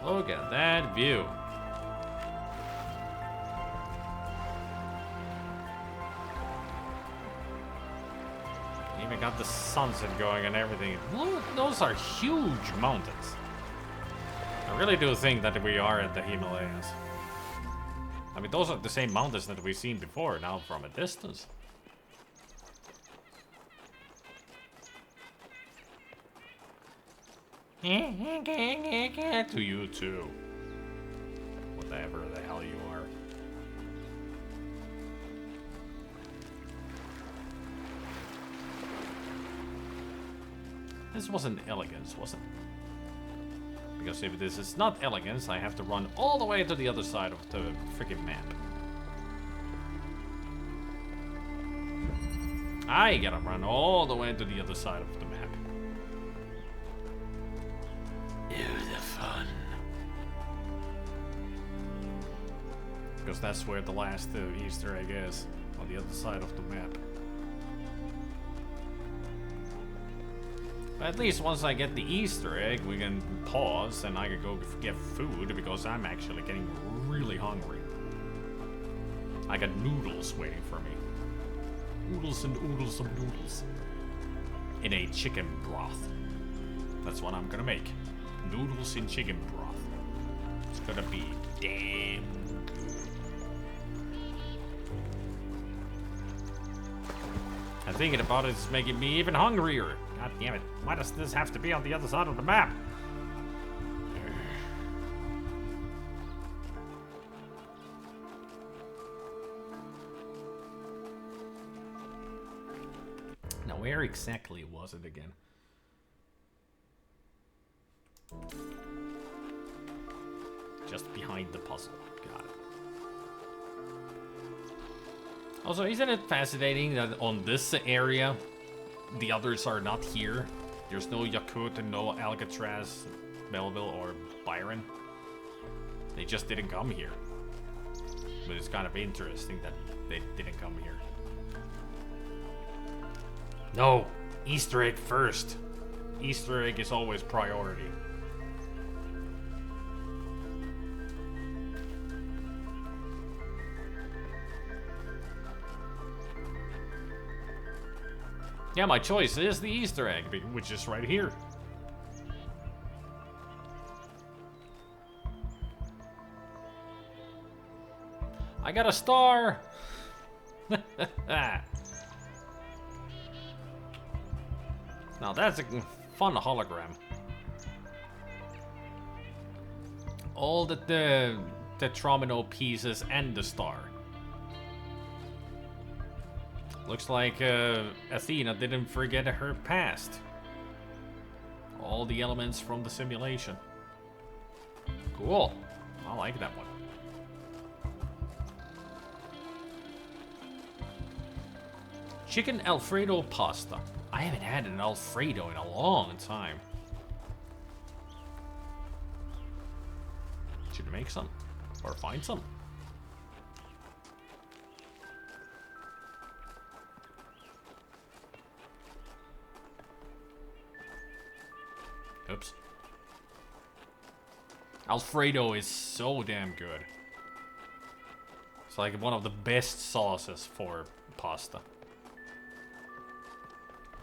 Look at that view. Even got the sunset going and everything. Look, those are huge mountains. I really do think that we are at the Himalayas. I mean, those are the same mountains that we've seen before, now from a distance. To you too. Whatever the hell you are. This wasn't elegance, was it? Because if this is not elegance, I have to run all the way to the other side of the freaking map. I gotta run all the way to the other side of the map. The fun. Because that's where the last Easter egg is, on the other side of the map. But at least once I get the Easter egg, we can pause and I can go get food, because I'm actually getting really hungry. I got noodles waiting for me. Noodles and oodles of noodles. In a chicken broth. That's what I'm gonna make. Noodles in chicken broth. It's gonna be damn good. And thinking about it is making me even hungrier. God damn it. Why does this have to be on the other side of the map? Now, where exactly was it again? Just behind the puzzle. Got it. Also, isn't it fascinating that on this area, the others are not here? There's no Yakut and no Alcatraz, Melville, or Byron. They just didn't come here. But it's kind of interesting that they didn't come here. No! Easter egg first! Easter egg is always priority. Yeah, my choice is the Easter egg, which is right here. I got a star! Now that's a fun hologram. All the Tetromino pieces and the star. Looks like Athena didn't forget her past. All the elements from the simulation. Cool. I like that one. Chicken Alfredo pasta. I haven't had an Alfredo in a long time. Should make some. Or find some. Oops. Alfredo is so damn good. It's like one of the best sauces for pasta.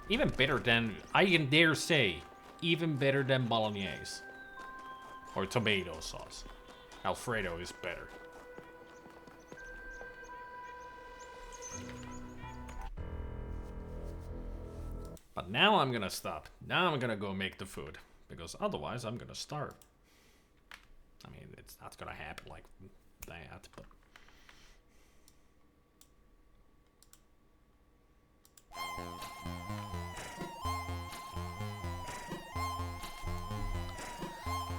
Even better than, I can dare say, even better than bolognese. Or tomato sauce. Alfredo is better. But now I'm gonna stop. Now I'm gonna go make the food. Because otherwise I'm gonna starve. I mean, it's not gonna happen like that, but...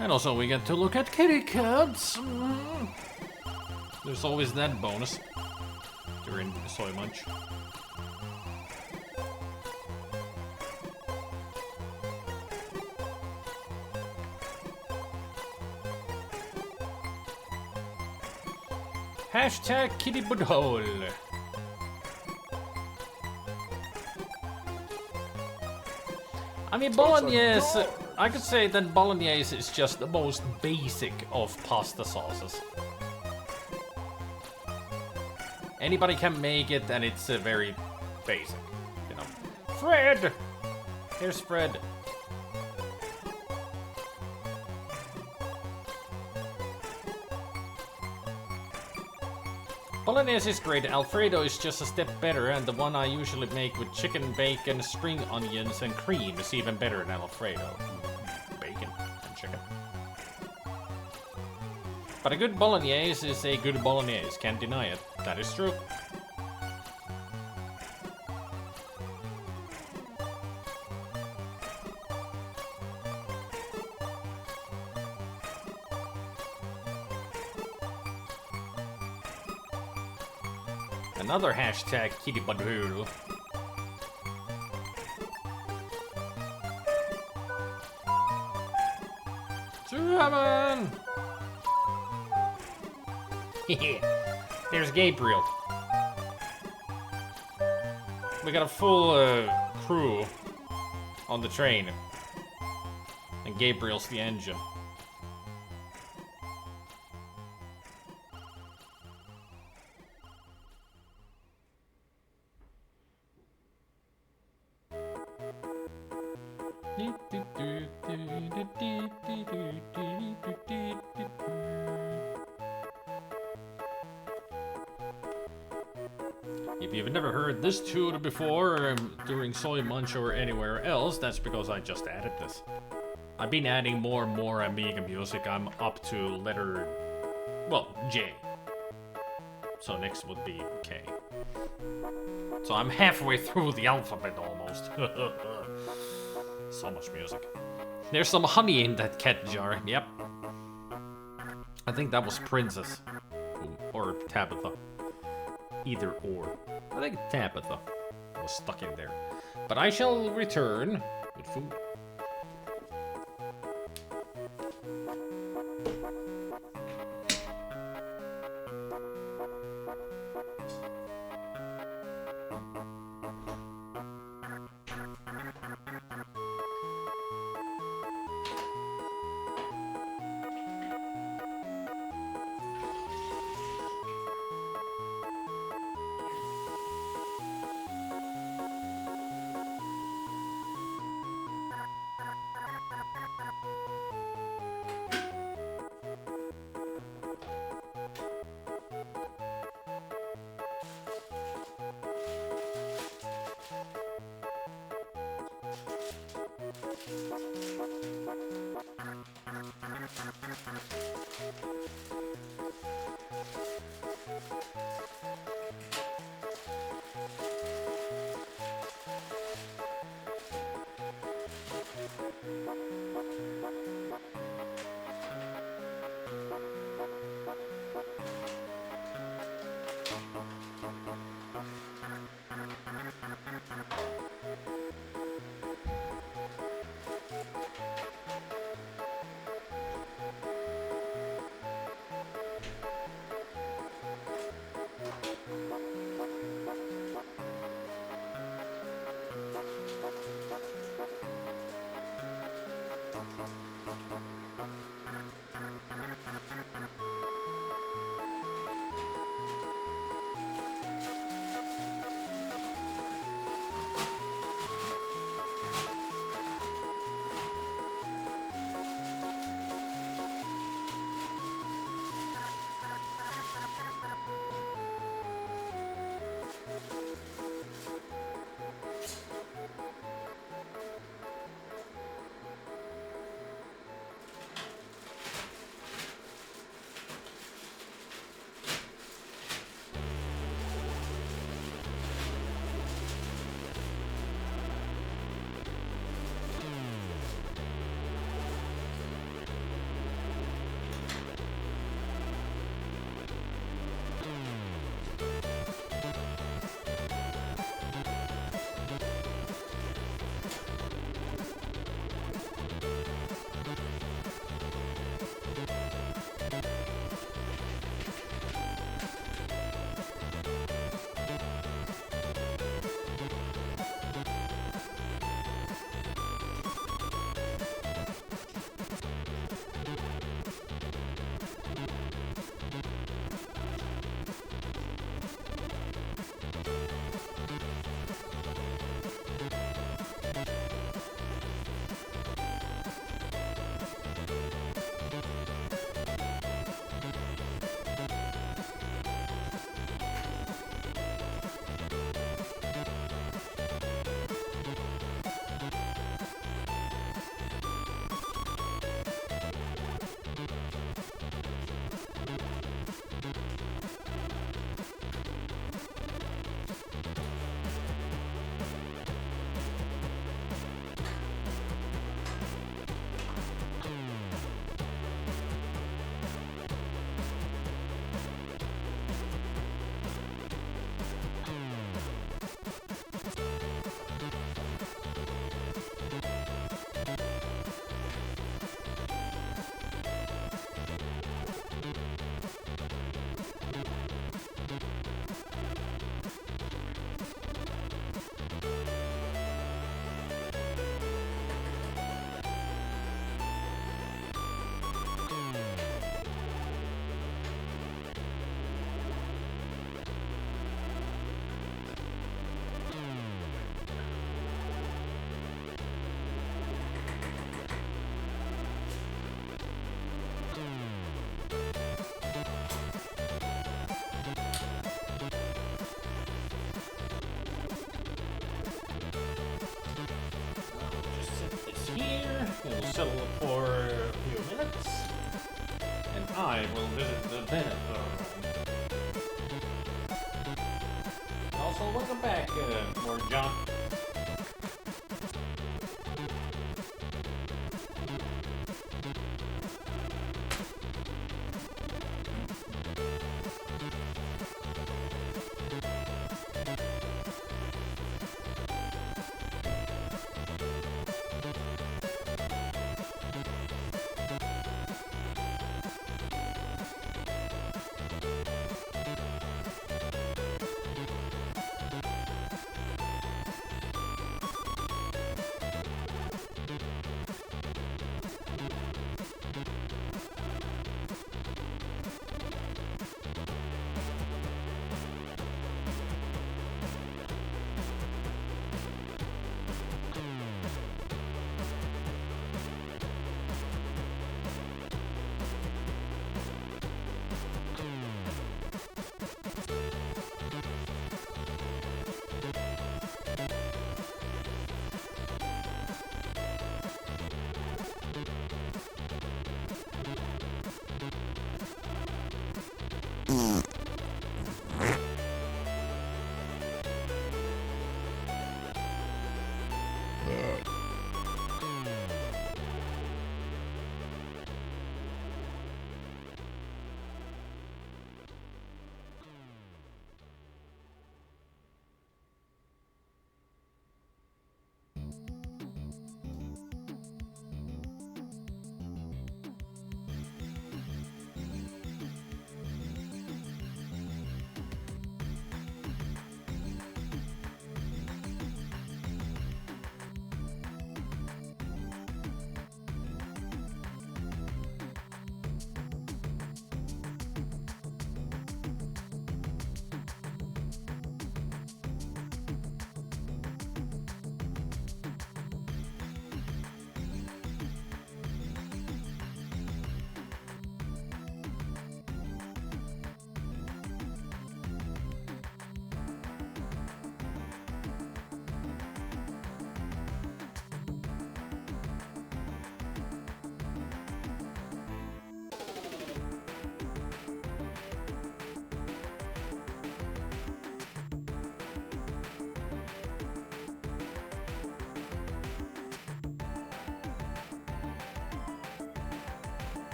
And also we get to look at kitty cats. There's always that bonus during Soy Munch. Hashtag kitty butthole. I mean, bolognese, I could say that bolognese is just the most basic of pasta sauces. Anybody can make it, and it's very basic, you know. Fred! Here's Fred. Bolognese is great, Alfredo is just a step better, and the one I usually make with chicken, bacon, spring onions, and cream is even better than Alfredo. Bacon and chicken. But a good bolognese is a good bolognese, can't deny it. That is true. Another hashtag kitty butthole. German! There's Gabriel. We got a full crew on the train. And Gabriel's the engine. If you've never heard this tune before during Soy Munch or anywhere else, that's because I just added this. I've been adding more and more Amiga music. I'm up to letter, well, J. So next would be K. So I'm halfway through the alphabet almost. So much music. There's some honey in that cat jar. Yep. I think that was Princess. Or Tabitha. Either or. I think Tabitha was stuck in there. But I shall return with food. castle for a few minutes, and I will visit the Bennett throne. Also, welcome back, Lord John.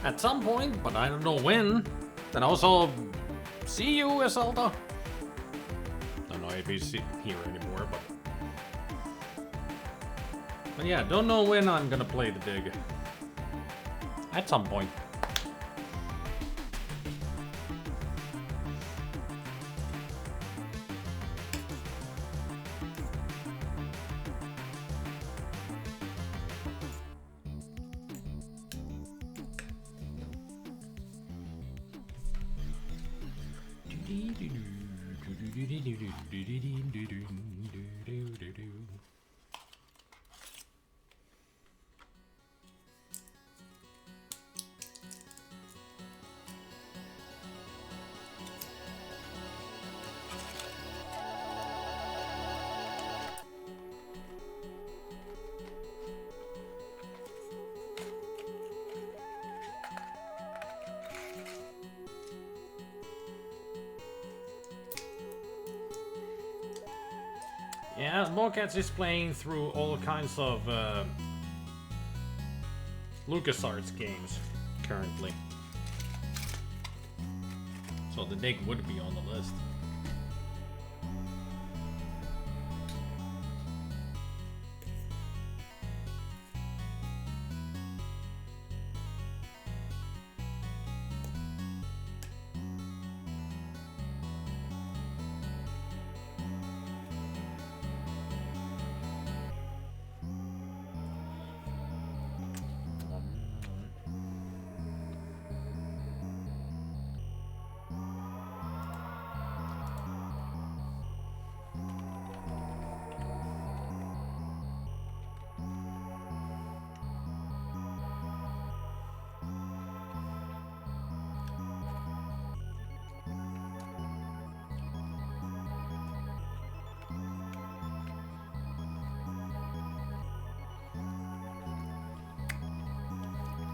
At some point, but I don't know when. And also, see you, Iselda. Don't know if he's here anymore, but yeah, don't know when I'm gonna play the dig. At some point. Yeah, Smallcats is playing through all kinds of LucasArts games currently. So the dig would be on the list.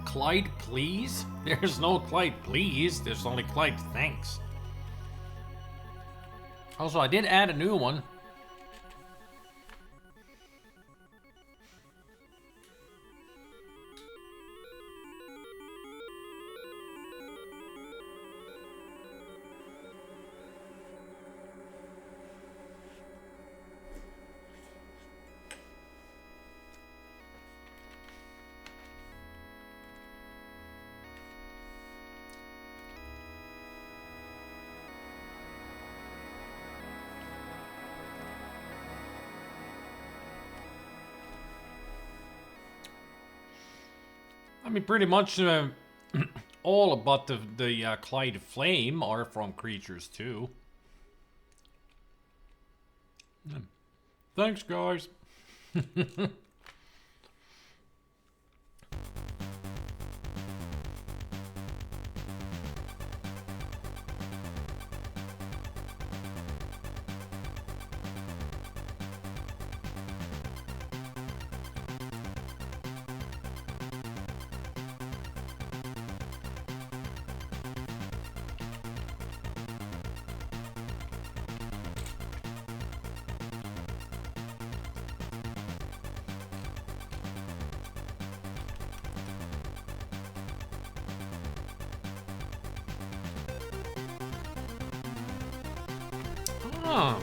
Clyde, please? There's no Clyde, please. There's only Clyde, thanks. Also, I did add a new one. I mean, pretty much all about the Clyde Flame are from Creatures too. Thanks, guys. Ah,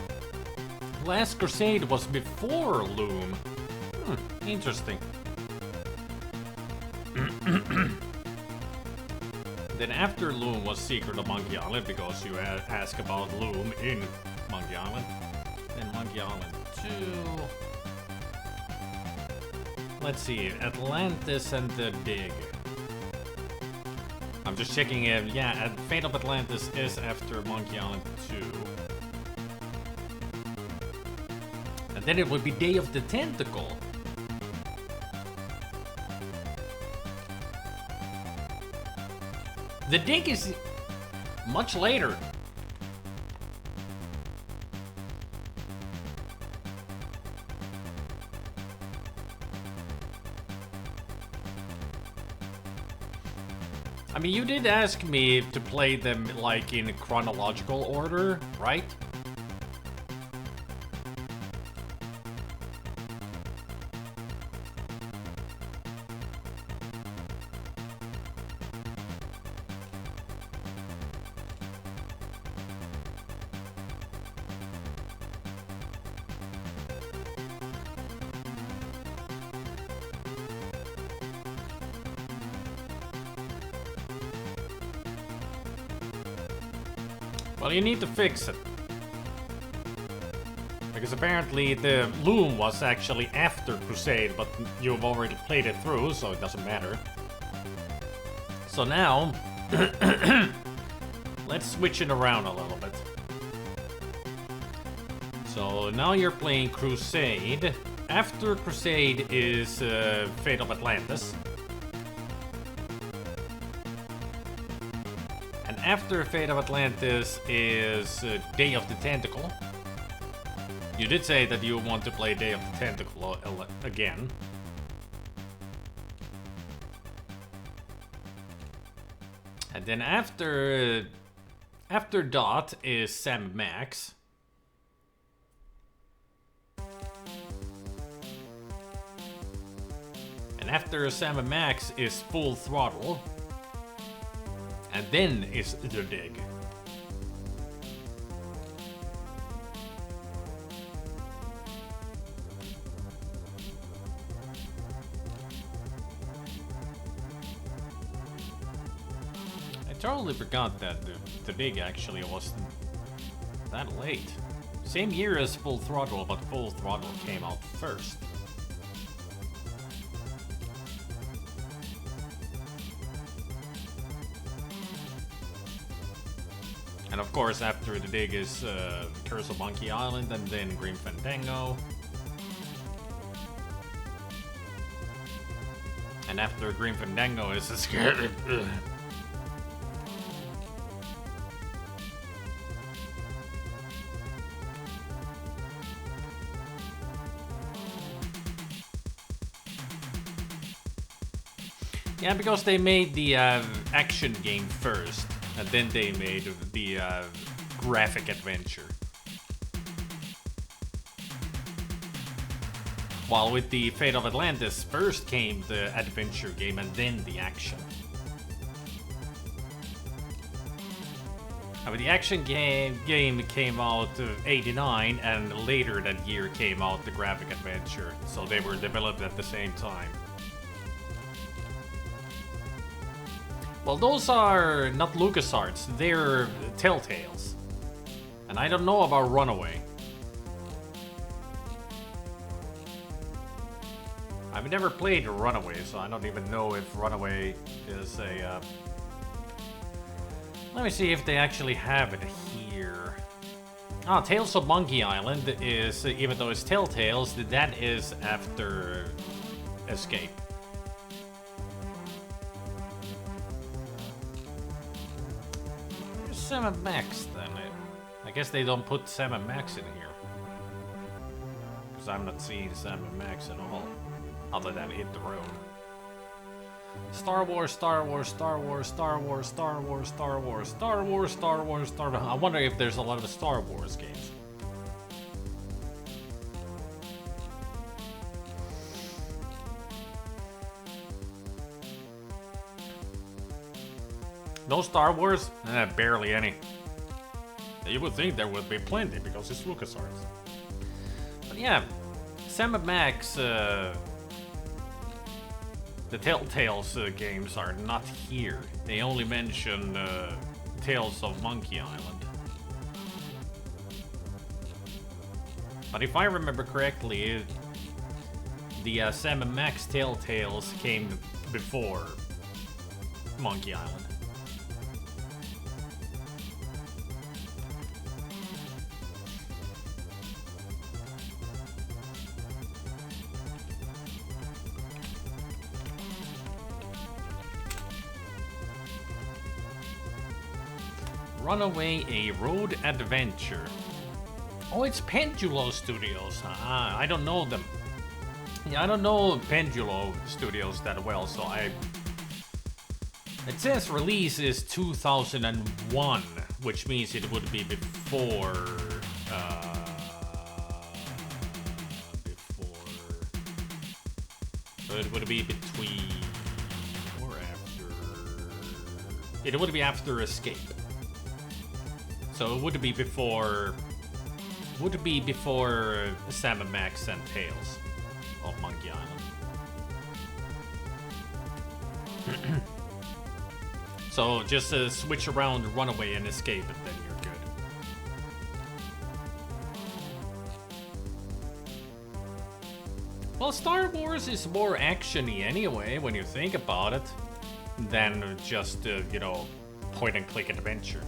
Last Crusade was before Loom. Interesting. Then after Loom was Secret of Monkey Island, because you asked about Loom in Monkey Island. Then Monkey Island 2. Let's see, Atlantis and the Dig. I'm just checking if, yeah, Fate of Atlantis is after Monkey Island 2. And then it would be Day of the Tentacle. The Dig is much later. I mean, you did ask me to play them like in chronological order, right? Well, you need to fix it. Because apparently the Loom was actually after Crusade, but you've already played it through, so it doesn't matter. So now, let's switch it around a little bit. So now you're playing Crusade. After Crusade is Fate of Atlantis. After Fate of Atlantis is Day of the Tentacle. You did say that you want to play Day of the Tentacle again. And then after Dot is Sam Max. And after Sam & Max is Full Throttle. And then is The Dig. I totally forgot that the Dig actually wasn't that late. Same year as Full Throttle, but Full Throttle came out first. And of course, after The Dig is Curse of Monkey Island, and then Grim Fandango. And after Grim Fandango is a scary. Yeah, because they made the action game first, and then they made the graphic adventure. While with the Fate of Atlantis, first came the adventure game and then the action. But the action game came out '89, and later that year came out the graphic adventure, so they were developed at the same time. Well, those are not LucasArts, they're Telltales. And I don't know about Runaway. I've never played Runaway, so I don't even know if Runaway is a... Let me see if they actually have it here. Ah, Tales of Monkey Island is, even though it's Telltales, that is after Escape. Sam & Max then. I guess they don't put Sam & Max in here. Because I'm not seeing Sam & Max at all. Other than Hit the Road. Star Wars, Star Wars, Star Wars, Star Wars, Star Wars, Star Wars, Star Wars, Star Wars, Star Wars. I wonder if there's a lot of Star Wars games. No Star Wars? Barely any. You would think there would be plenty because it's LucasArts. But yeah, Sam & Max, the Telltales games are not here. They only mention Tales of Monkey Island. But if I remember correctly, the Sam & Max Telltales came before Monkey Island. Runaway, a road adventure. Oh, it's Pendulo Studios. I don't know them. Yeah, I don't know Pendulo Studios that well, so It says release is 2001, which means it would be before... So it would be between... or after... It would be after Escape. So it would be before... Would be before Sam & Max and Tales of Monkey Island. So just switch around Runaway and Escape and then you're good. Well, Star Wars is more action-y anyway, when you think about it, than just, you know, point-and-click adventure.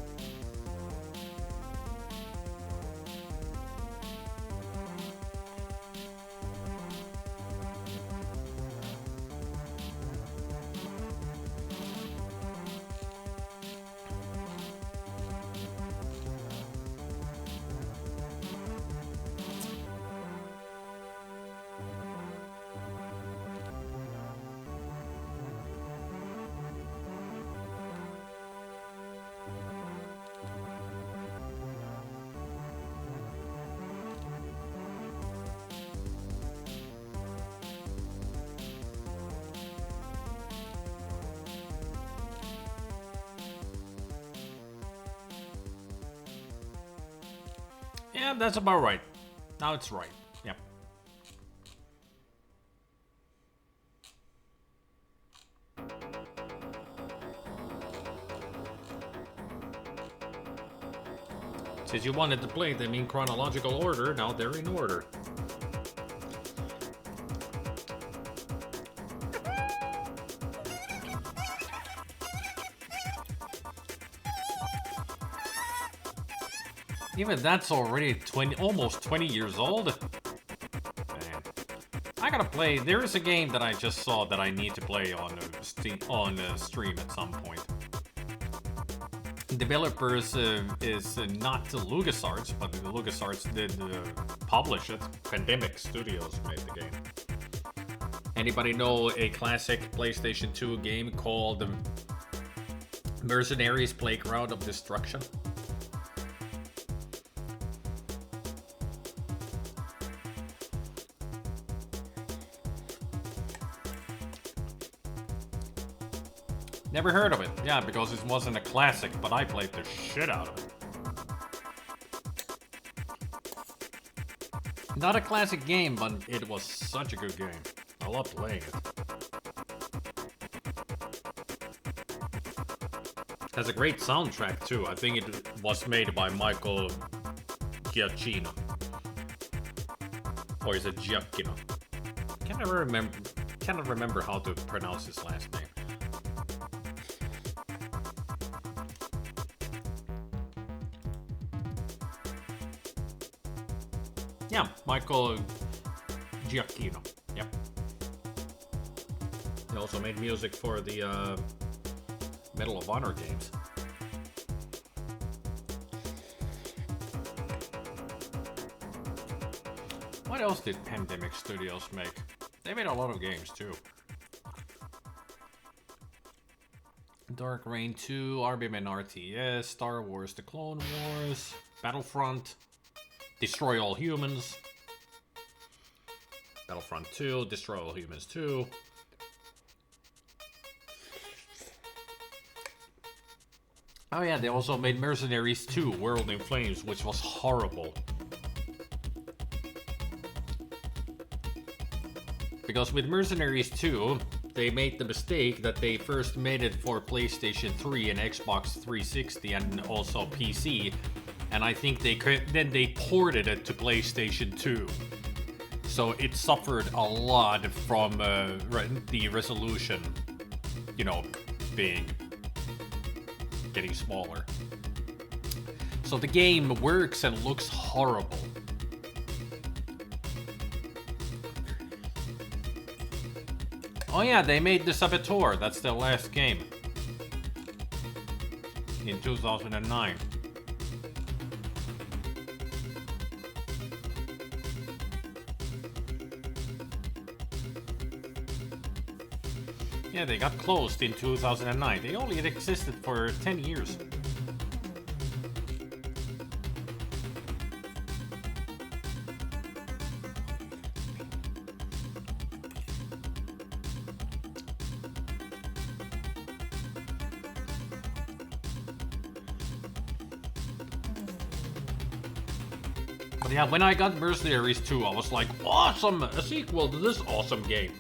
Yeah, that's about right. Now it's right. Yep. Since you wanted to play them in chronological order, now they're in order. Even that's already almost 20 years old. Man. I gotta play. There is a game that I just saw that I need to play on stream at some point. Developers is not LucasArts, but LucasArts did publish it. Pandemic Studios made the game. Anybody know a classic PlayStation 2 game called Mercenaries Playground of Destruction? Never heard of it. Yeah, because it wasn't a classic, but I played the shit out of it. Not a classic game, but it was such a good game. I loved playing it. Has a great soundtrack too. I think it was made by Michael Giacchino. Or is it Giacchino? Cannot remember how to pronounce his last name. Yeah, Michael Giacchino. Yep. He also made music for the Medal of Honor games. What else did Pandemic Studios make? They made a lot of games too. Dark Reign 2, RBMN RTS, Star Wars The Clone Wars, Battlefront, Destroy All Humans, Battlefront 2, Destroy All Humans 2. Oh yeah, they also made Mercenaries 2, World in Flames, which was horrible. Because with Mercenaries 2, they made the mistake that they first made it for PlayStation 3 and Xbox 360 and also PC. And I think then they ported it to PlayStation 2. So it suffered a lot from the resolution, you know, getting smaller. So the game works and looks horrible. Oh yeah, they made the Saboteur. That's their last game. In 2009. Yeah, they got closed in 2009. They only existed for 10 years. But yeah, when I got Mercenaries 2, I was like, awesome! A sequel to this awesome game.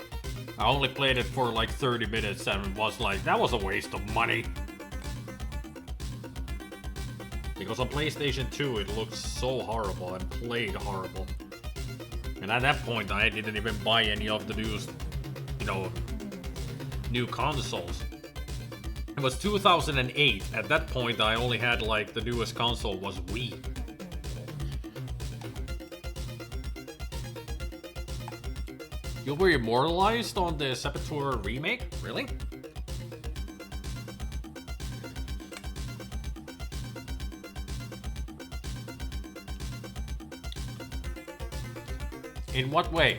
I only played it for like 30 minutes and was like, that was a waste of money. Because on PlayStation 2 it looked so horrible and played horrible. And at that point I didn't even buy any of the new consoles. It was 2008. At that point I only had like the newest console was Wii. You were immortalized on the Saboteur remake? Really? In what way?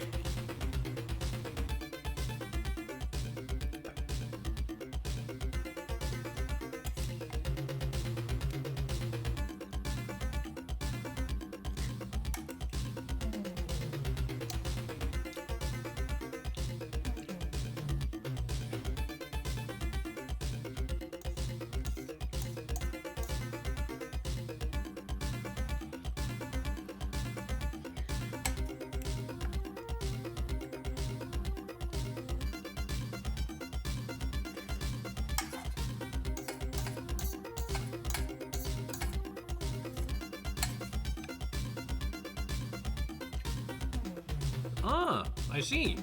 Ah, I see.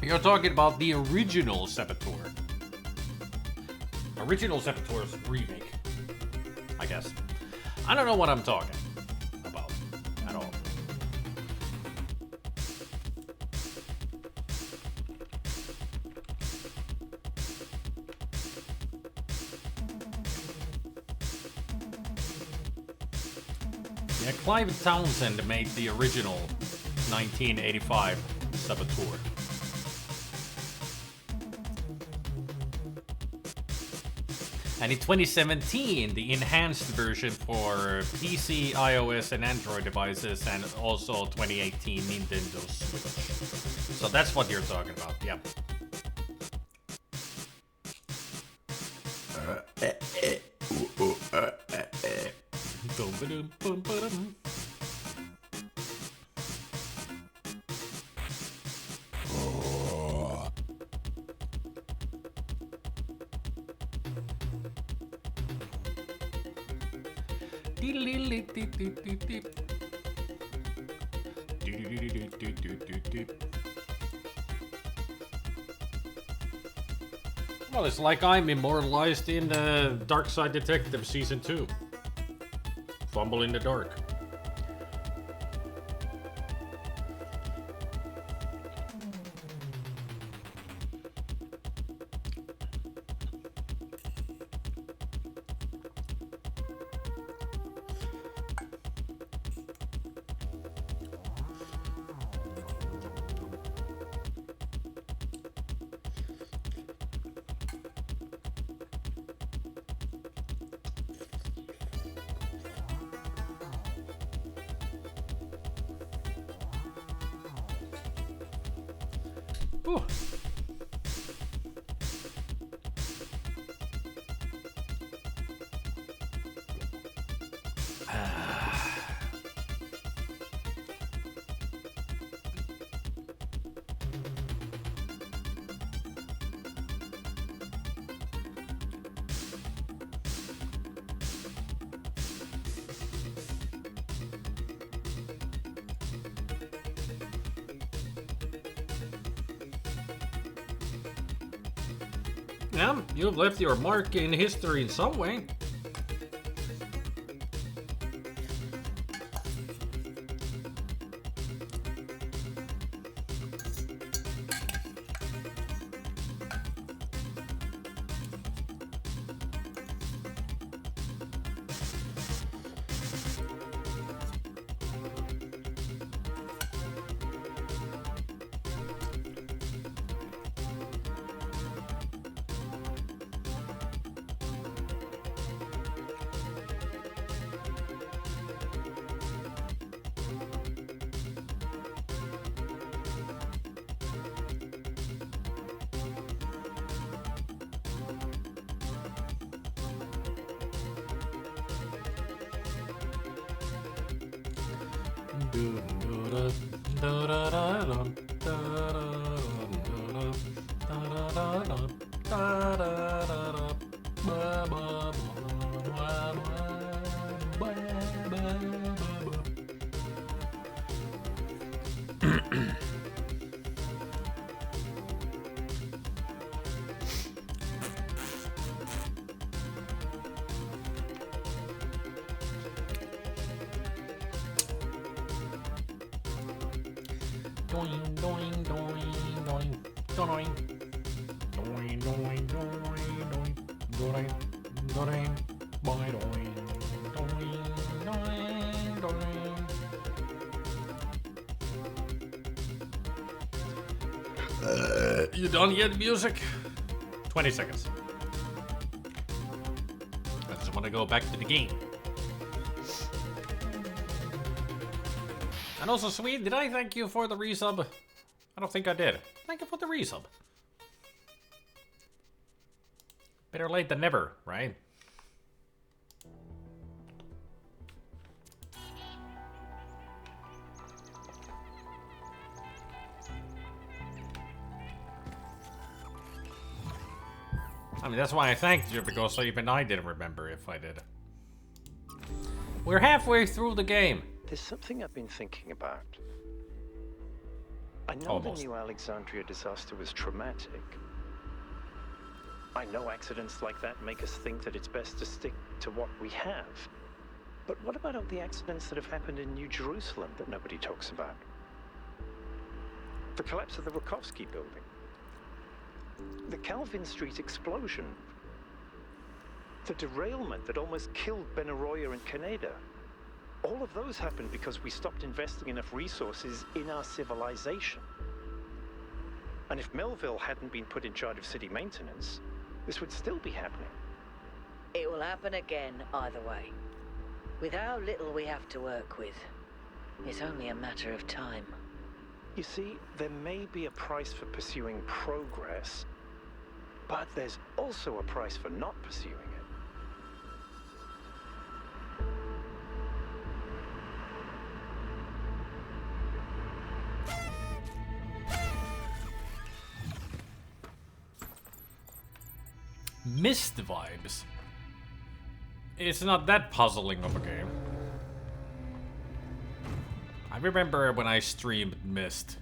You're talking about the original Saboteur. Original Saboteur's remake, I guess. I don't know what I'm talking about at all. Yeah, Clive Townsend made the original 1985 Saboteur. And in 2017, the enhanced version for PC, iOS, and Android devices, and also 2018 Nintendo Switch. So that's what you're talking about, yeah. Well, it's like I'm immortalized in Dark Side Detective Season 2. Fumble in the dark. Ooh. Yeah, you've left your mark in history in some way. You done yet, music? 20 seconds. I just want to go back to the game. And also, Sweet, did I thank you for the resub? I don't think I did. Thank you for the resub. Better late than never, right? I mean, that's why I thanked you, because even I didn't remember if I did. We're halfway through the game. There's something I've been thinking about. I know Almost. the New Alexandria disaster was traumatic. I know accidents like that make us think that it's best to stick to what we have. But what about all the accidents that have happened in New Jerusalem that nobody talks about? The collapse of the Rakovsky building. The Calvin Street explosion. The derailment that almost killed Benaroya and Kaneda. All of those happened because we stopped investing enough resources in our civilization. And if Melville hadn't been put in charge of city maintenance, this would still be happening. It will happen again either way. With how little we have to work with, it's only a matter of time. You see, there may be a price for pursuing progress, but there's also a price for not pursuing it. Myst vibes. It's not that puzzling of a game. I remember when I streamed Myst.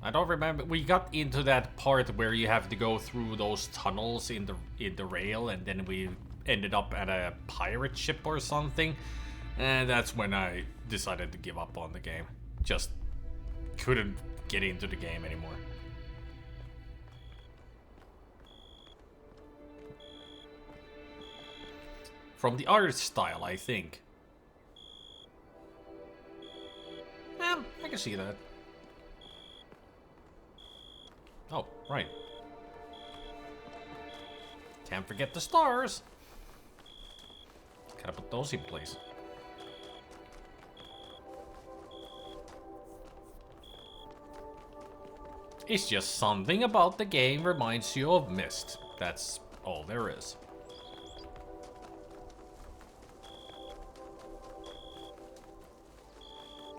I don't remember. We got into that part where you have to go through those tunnels in the rail, and then we ended up at a pirate ship or something. And that's when I decided to give up on the game. Just couldn't get into the game anymore. From the art style, I think. I can see that. Oh, right. Can't forget the stars. Gotta put those in place. It's just something about the game reminds you of Myst. That's all there is.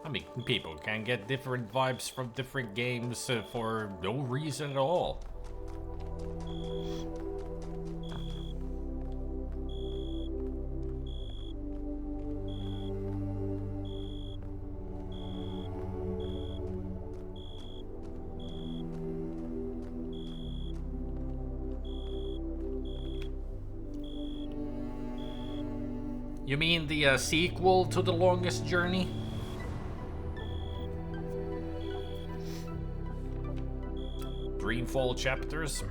I mean, people can get different vibes from different games for no reason at all. You mean the sequel to The Longest Journey? Dreamfall chapters.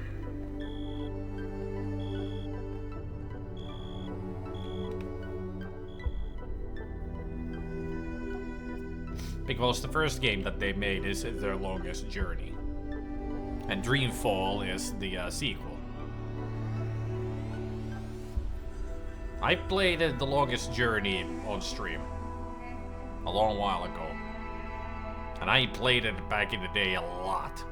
Because the first game that they made is Their Longest Journey. And Dreamfall is the sequel. I played The Longest Journey on stream a long while ago. And I played it back in the day a lot.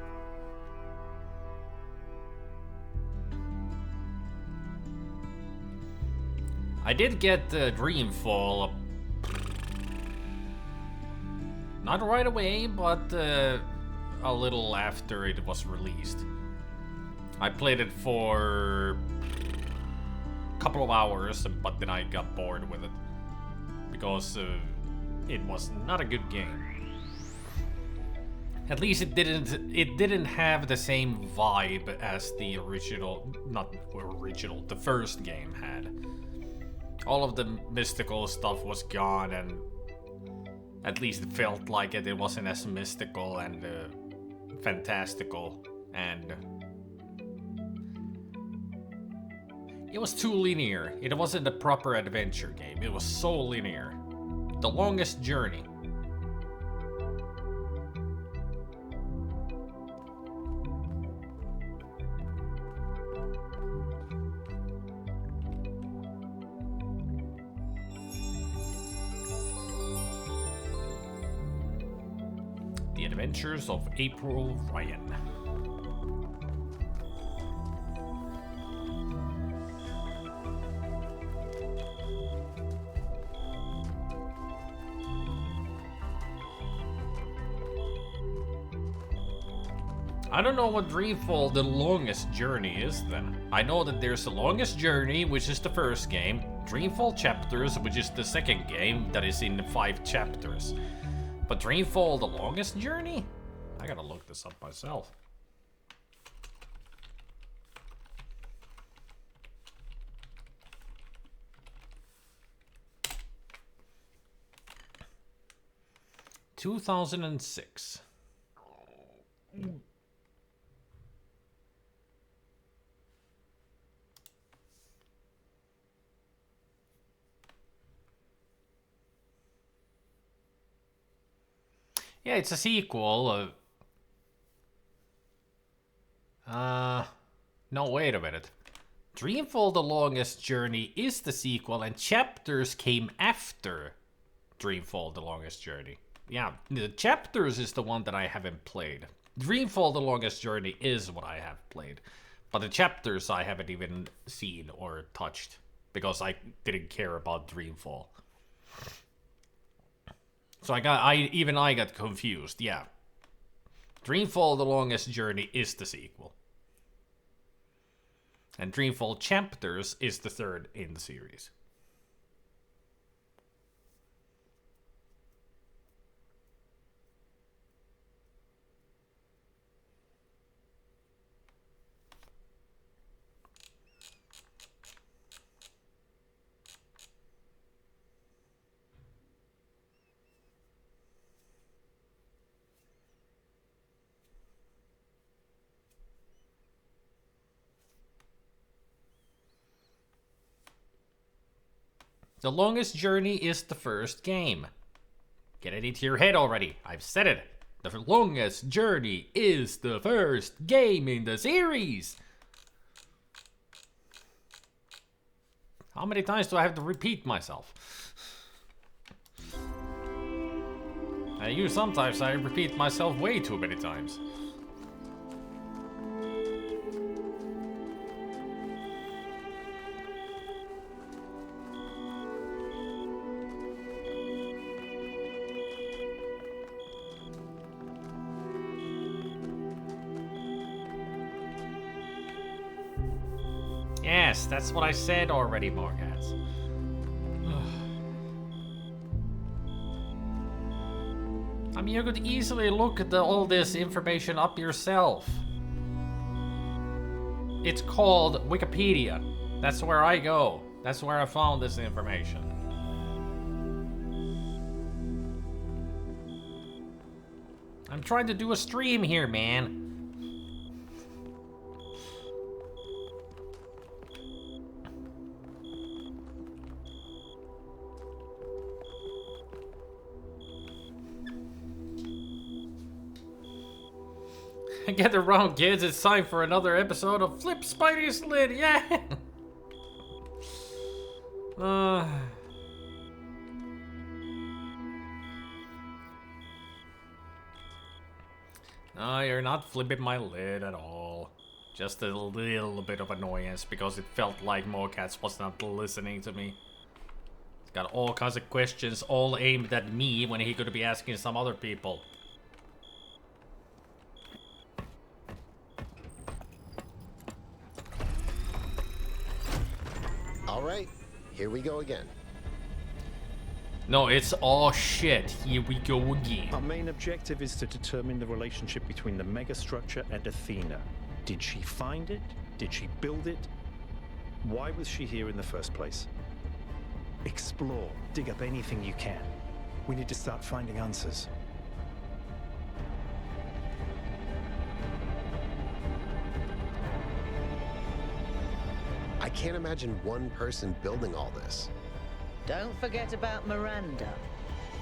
I did get Dreamfall, not right away, but a little after it was released. I played it for a couple of hours, but then I got bored with it because it was not a good game. At least it didn't have the same vibe as the original, the first game had. All of the mystical stuff was gone, and at least it felt like it. It wasn't as mystical and fantastical, and it was too linear. It wasn't a proper adventure game. It was so linear. The Longest Journey. Adventures of April Ryan. I don't know what Dreamfall the longest journey is then. I know that there's the longest journey, which is the first game. Dreamfall chapters, which is the second game that is in 5 chapters. But Dreamfall the longest journey? I gotta look this up myself. ...2006. Yeah, it's a sequel. No, wait a minute. Dreamfall the Longest Journey is the sequel, and chapters came after Dreamfall the Longest Journey. Yeah, the chapters is the one that I haven't played. Dreamfall the Longest Journey is what I have played. But the chapters I haven't even seen or touched, because I didn't care about Dreamfall. So I got confused, yeah. Dreamfall the Longest Journey is the sequel. And Dreamfall Chapters is the third in the series. The Longest Journey is the first game. Get it into your head already. I've said it. The Longest Journey is the first game in the series. How many times do I have to repeat myself? Sometimes I repeat myself way too many times. Yes, that's what I said already, Morgaz. I mean, you could easily look at all this information up yourself. It's called Wikipedia. That's where I go. That's where I found this information. I'm trying to do a stream here, man. Get around, kids. It's time for another episode of Flip Spidey's Lid. Yeah. No, you're not flipping my lid at all. Just a little bit of annoyance because it felt like Morcats was not listening to me. He's got all kinds of questions all aimed at me when he could be asking some other people. All right, here we go again. No, it's all shit. Here we go again. Our main objective is to determine the relationship between the megastructure and Athena. Did she find it? Did she build it? Why was she here in the first place? Explore, dig up anything you can. We need to start finding answers. I can't imagine one person building all this. Don't forget about Miranda.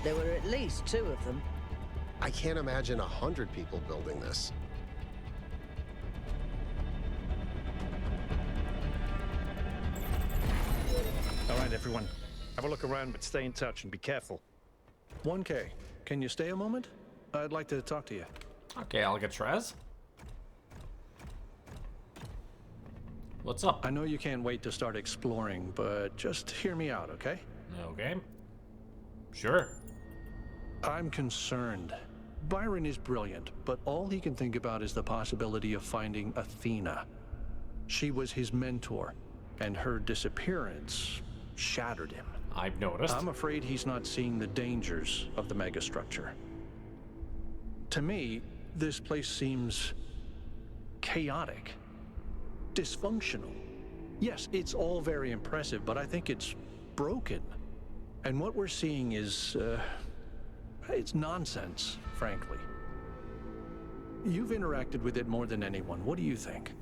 There were at least 2 of them. I can't imagine 100 people building this. All right, everyone. Have a look around, but stay in touch and be careful. 1K, can you stay a moment? I'd like to talk to you. Okay, Alcatraz. What's up? I know you can't wait to start exploring, but just hear me out, okay? Okay. Sure. I'm concerned. Byron is brilliant, but all he can think about is the possibility of finding Athena. She was his mentor, and her disappearance shattered him. I've noticed. I'm afraid he's not seeing the dangers of the megastructure. To me, this place seems chaotic, dysfunctional. Yes, it's all very impressive, but I think it's broken. And what we're seeing is, it's nonsense, frankly. You've interacted with it more than anyone. What do you think?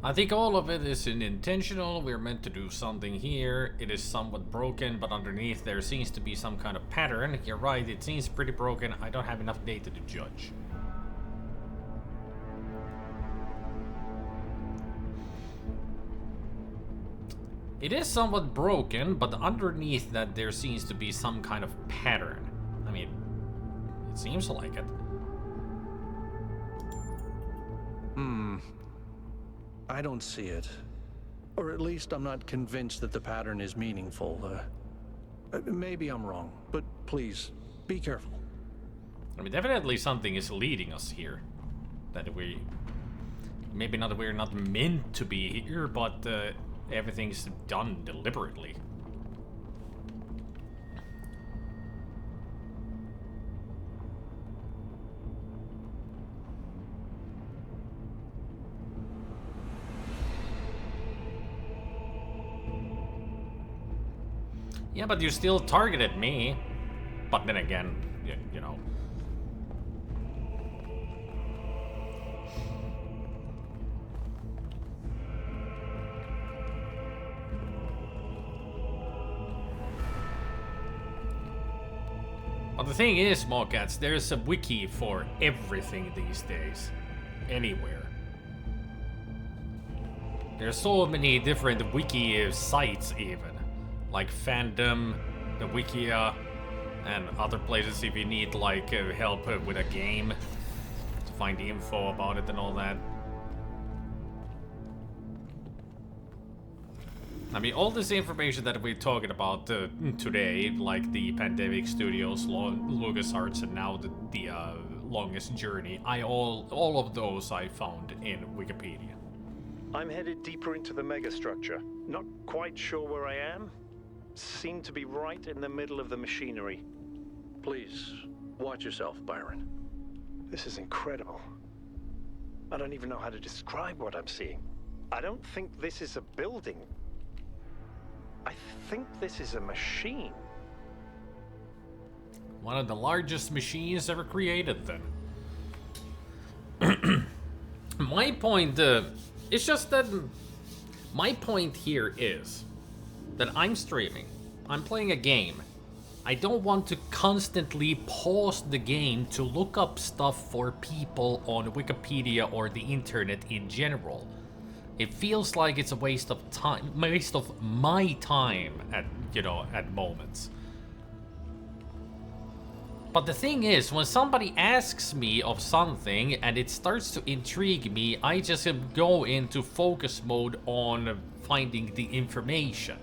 I think all of it is intentional. We're meant to do something here. It is somewhat broken, but underneath there seems to be some kind of pattern. You're right, it seems pretty broken. I don't have enough data to judge. It is somewhat broken, but underneath that there seems to be some kind of pattern. I mean, it seems like it. I don't see it. Or at least I'm not convinced that the pattern is meaningful. Maybe I'm wrong, but please, be careful. I mean, definitely something is leading us here. That we... Maybe not, we're not meant to be here, but everything's done deliberately. Yeah, but you still targeted me. But then again, you know. But the thing is, small cats, there's a wiki for everything these days. Anywhere. There's so many different wiki sites even. Like Fandom, the Wikia, and other places if you need like help with a game to find the info about it and all that. I mean, all this information that we're talking about today, like the Pandemic Studios, LucasArts, and now the Longest Journey, all of those I found in Wikipedia. I'm headed deeper into the megastructure. Not quite sure where I am. Seem to be right in the middle of the machinery. Please, watch yourself, Byron. This is incredible. I don't even know how to describe what I'm seeing. I don't think this is a building. I think this is a machine. One of the largest machines ever created, then. My point, it's just that... My point here is that I'm streaming. I'm playing a game. I don't want to constantly pause the game to look up stuff for people on Wikipedia or the internet in general. It feels like it's a waste of time, waste of my time at moments. But the thing is, when somebody asks me of something and it starts to intrigue me, I just go into focus mode on finding the information.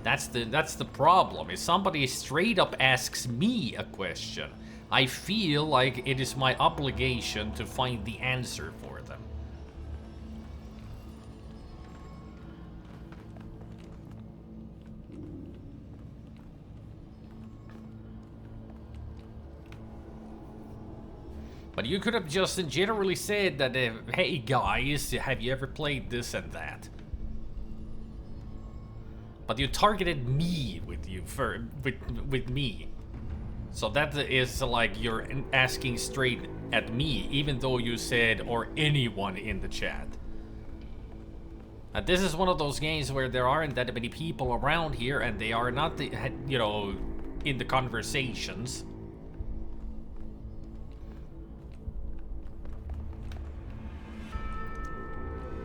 That's the problem. If somebody straight up asks me a question, I feel like it is my obligation to find the answer for them. But you could have just generally said that, hey guys, have you ever played this and that? But you targeted me with me. So that is like you're asking straight at me, even though you said, or anyone in the chat. This is one of those games where there aren't that many people around here, and they are not, in the conversations.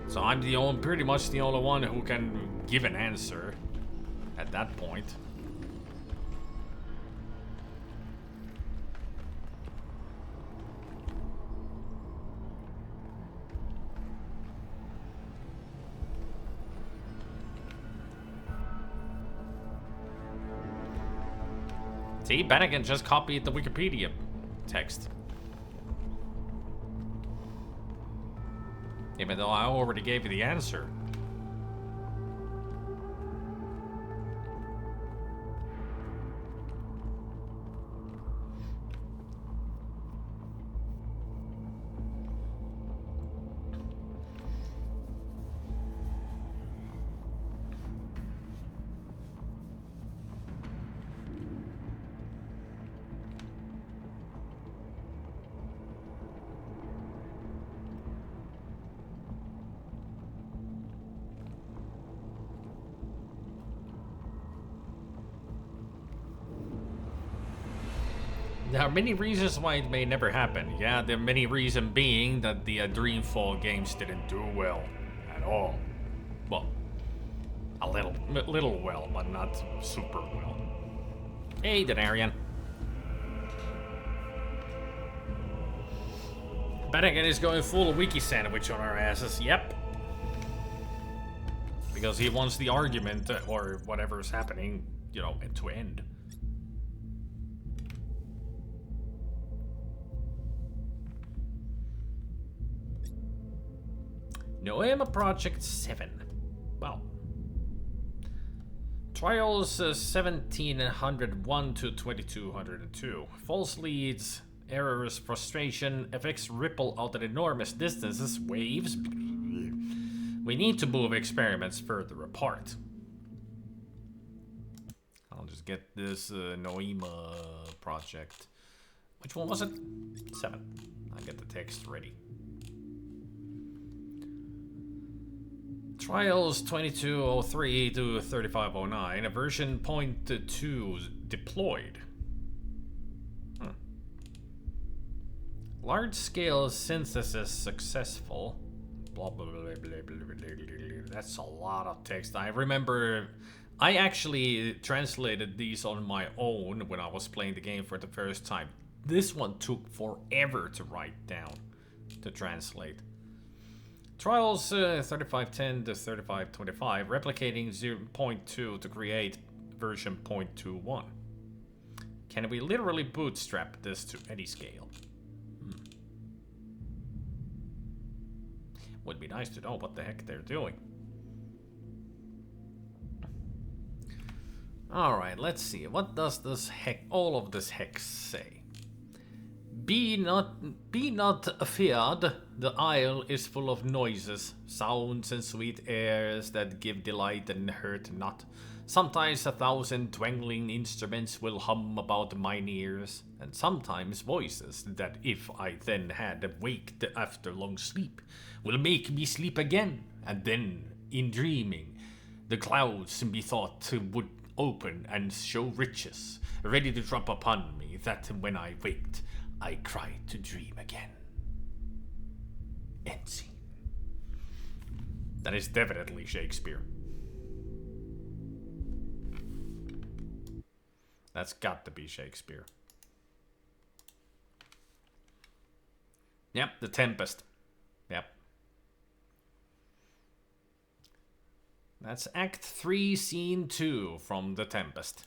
So I'm pretty much the only one who can give an answer at that point. See, Bannigan just copied the Wikipedia text. Even though I already gave you the answer. There are many reasons why it may never happen. Yeah, the many reason being that the Dreamfall games didn't do well at all. Well, a little well, but not super well. Hey, Denarian. Bannigan is going full wiki sandwich on our asses. Yep. Because he wants the argument or whatever is happening, you know, to end. Noema Project 7. Well. Trials 1701 to 2202. False leads, errors, frustration, effects ripple out at enormous distances, waves. We need to move experiments further apart. I'll just get this Noema Project. Which one was it? 7. I'll get the text ready. Trials 2203 to 3509, version 0.2 deployed. Large-scale synthesis successful. Blah, blah, blah, blah, blah, blah, blah. That's a lot of text. I remember I actually translated these on my own when I was playing the game for the first time. This one took forever to write down, to translate. Trials 3510 to 3525, replicating 0.2 to create version 0.21. Can we literally bootstrap this to any scale? Would be nice to know what the heck they're doing. Alright, let's see. What does this all of this hex say? Be not feared, the isle is full of noises, sounds and sweet airs that give delight and hurt not. Sometimes 1,000 twangling instruments will hum about mine ears, and sometimes voices that if I then had waked after long sleep, will make me sleep again, and then, in dreaming, the clouds methought would open and show riches, ready to drop upon me, that when I waked, I cried to dream again. End scene. That is definitely Shakespeare. That's got to be Shakespeare. Yep, The Tempest. Yep. That's Act 3, Scene 2 from The Tempest.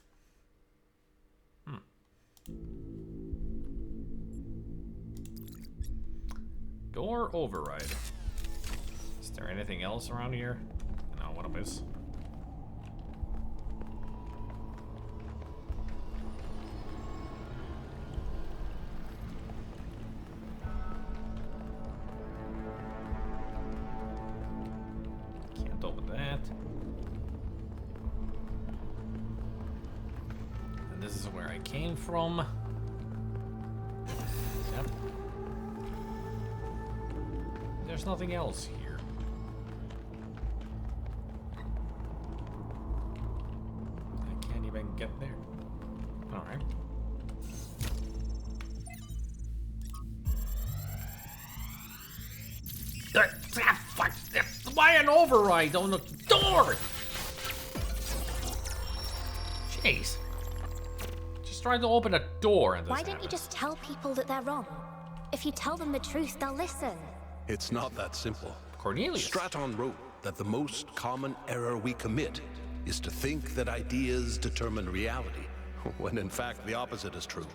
Door override. Is there anything else around here? No, what a miss. Can't open that. And this is where I came from. Yep. There's nothing else here. I can't even get there. Alright. Why an override on the door? Jeez. Just trying to open a door and this Why don't you just tell people that they're wrong? If you tell them the truth, they'll listen. It's not that simple. Cornelius. Straton wrote that the most common error we commit is to think that ideas determine reality, when in fact the opposite is true.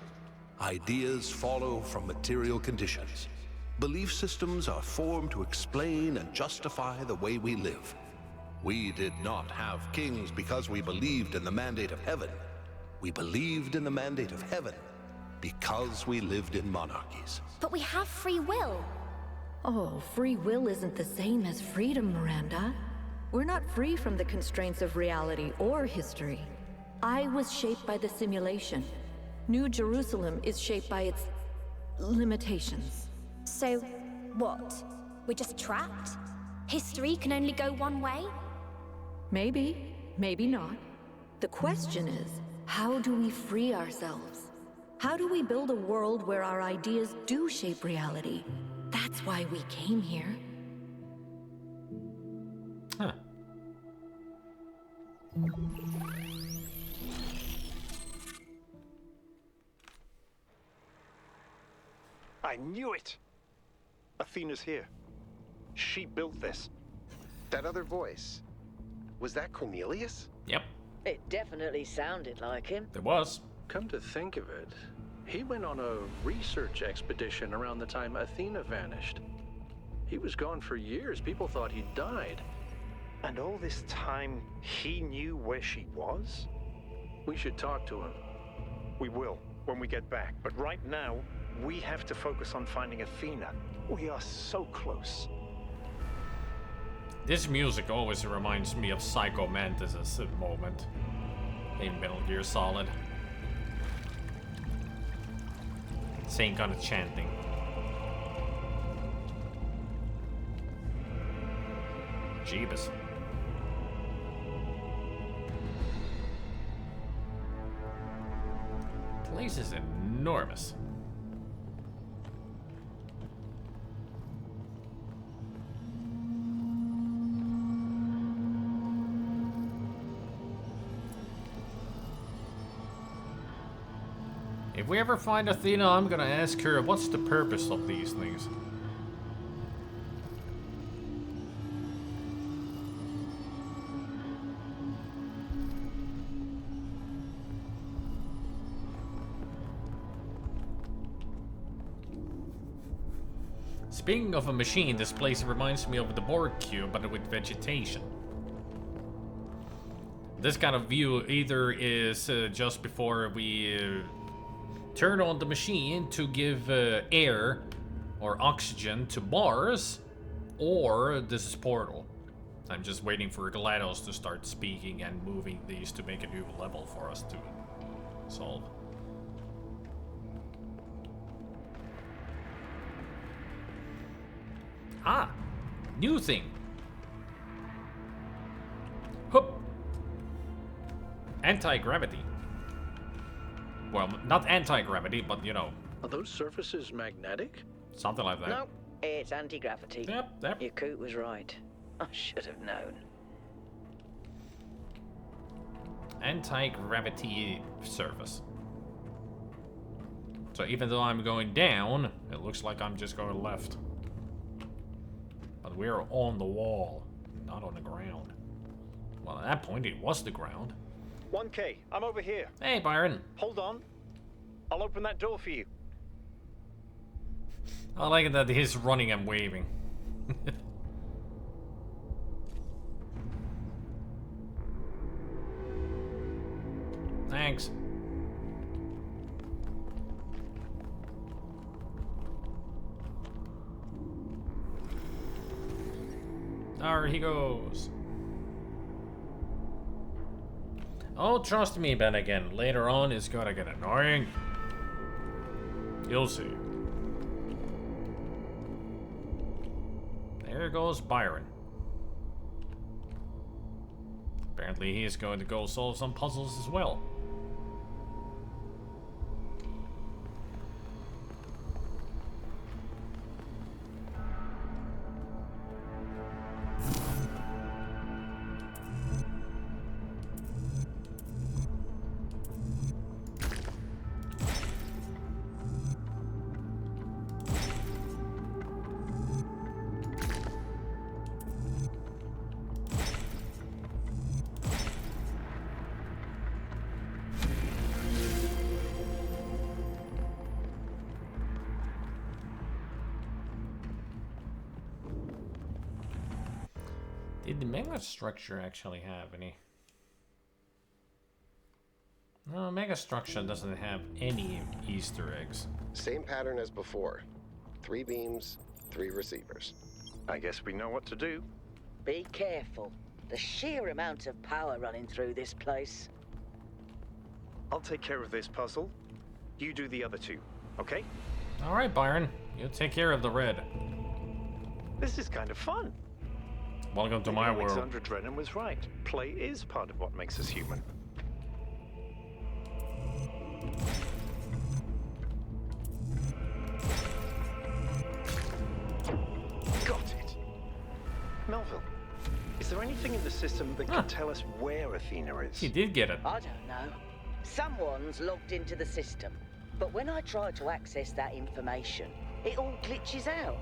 Ideas follow from material conditions. Belief systems are formed to explain and justify the way we live. We did not have kings because we believed in the mandate of heaven. We believed in the mandate of heaven because we lived in monarchies. But we have free will. Oh, free will isn't the same as freedom, Miranda. We're not free from the constraints of reality or history. I was shaped by the simulation. New Jerusalem is shaped by its limitations. So, what? We're just trapped? History can only go one way? Maybe, maybe not. The question is, how do we free ourselves? How do we build a world where our ideas do shape reality? That's why we came here. Huh. I knew it! Athena's here. She built this. That other voice, was that Cornelius? Yep. It definitely sounded like him. There was. Come to think of it, he went on a research expedition around the time Athena vanished. He was gone for years. People thought he'd died. And all this time, he knew where she was? We should talk to him. We will, when we get back. But right now, we have to focus on finding Athena. We are so close. This music always reminds me of Psycho Mantis' moment in Metal Gear Solid. Same kind of chanting. Jeebus. Place is enormous. If we ever find Athena, I'm gonna ask her what's the purpose of these things. Speaking of a machine, this place reminds me of the Borg cube, but with vegetation. This kind of view either is just before we turn on the machine to give air or oxygen to Mars, or this is Portal. I'm just waiting for GLaDOS to start speaking and moving these to make a new level for us to solve. Ah, new thing. Hup. Anti-gravity. Well, not anti-gravity, but you know. Are those surfaces magnetic? Something like that. No, it's anti-gravity. Yep. Your coot was right. I should have known. Anti-gravity surface. So even though I'm going down, it looks like I'm just going left. But we're on the wall, not on the ground. Well, at that point, it was the ground. 1K, I'm over here. Hey, Byron. Hold on. I'll open that door for you. I like it that he's running and waving. Thanks. There he goes. Oh, trust me, Ben, again. Later on, it's gonna get annoying. You'll see. There goes Byron. Apparently, he's going to go solve some puzzles as well. Did the mega structure actually have any? No, mega structure doesn't have any Easter eggs. Same pattern as before. 3 beams, 3 receivers. I guess we know what to do. Be careful. The sheer amount of power running through this place. I'll take care of this puzzle. You do the other 2, okay? All right, Byron. You take care of the red. This is kind of fun. Welcome to my world. Alexandra Drennan was right. Play is part of what makes us human. Got it. Melville, is there anything in the system that can tell us where Athena is? He did get it. I don't know. Someone's logged into the system. But when I try to access that information, it all glitches out.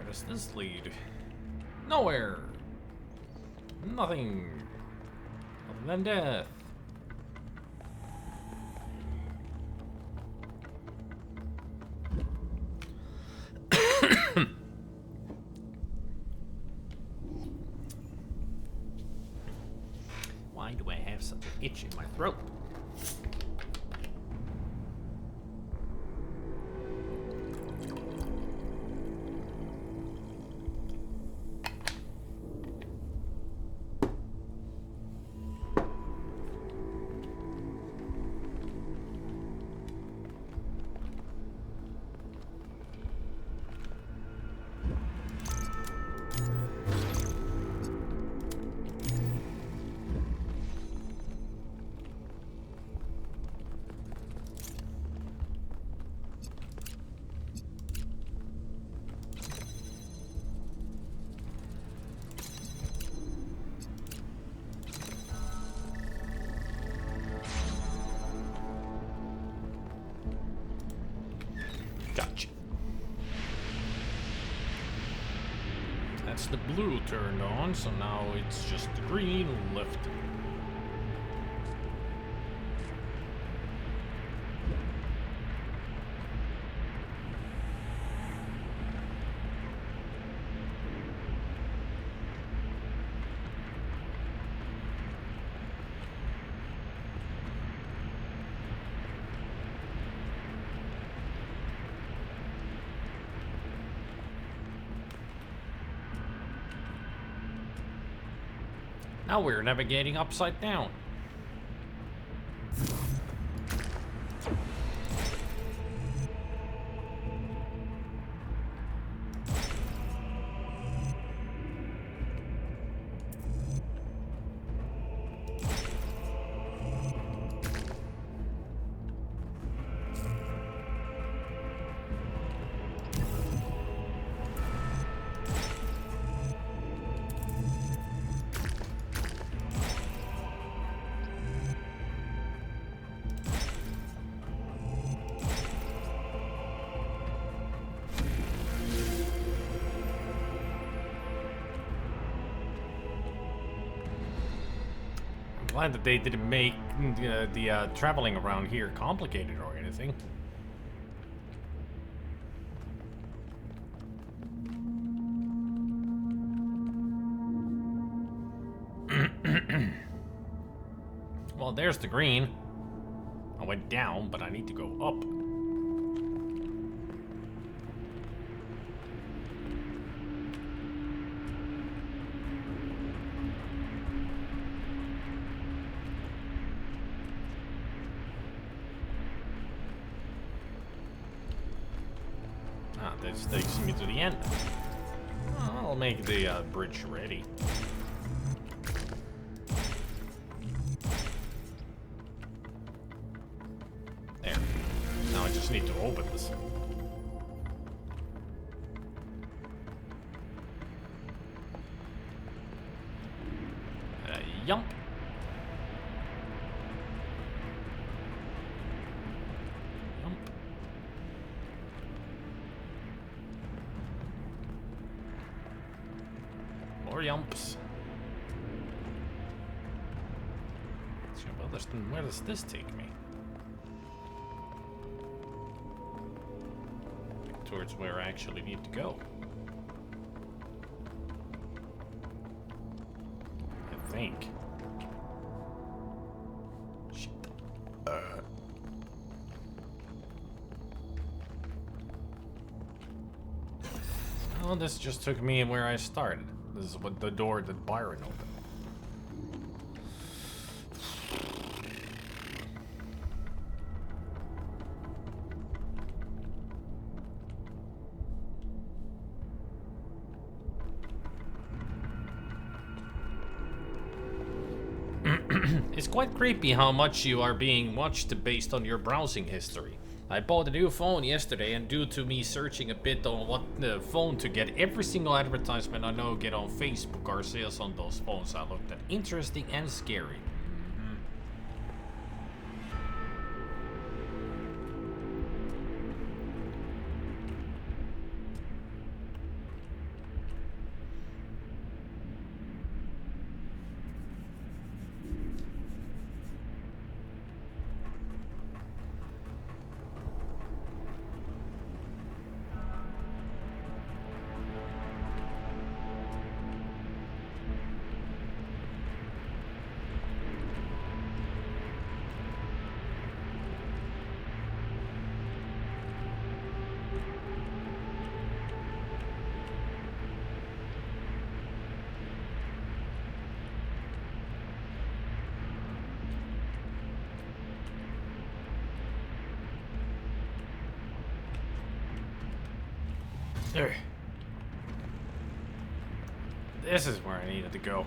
Does this lead? Nowhere. Nothing other than death. Why do I have such an itch in my throat? Gotcha. That's the blue turned on, so now it's just the green left. Now we're navigating upside down. glad that they didn't make the traveling around here complicated or anything. Well, there's the green. I went down, but I need to go up. Ah, this takes me to the end. I'll make the bridge ready. There. Now I just need to open this. Yump. Yump. More yumps. So, well, where does this take me? Towards where I actually need to go. I think. Shit. Oh, this just took me where I started. This is what the door that Byron opened. It's quite creepy how much you are being watched based on your browsing history. I bought a new phone yesterday, and due to me searching a bit on what phone to get, every single advertisement I know get on Facebook are sales on those phones I looked at. Interesting and scary. There. This is where I needed to go.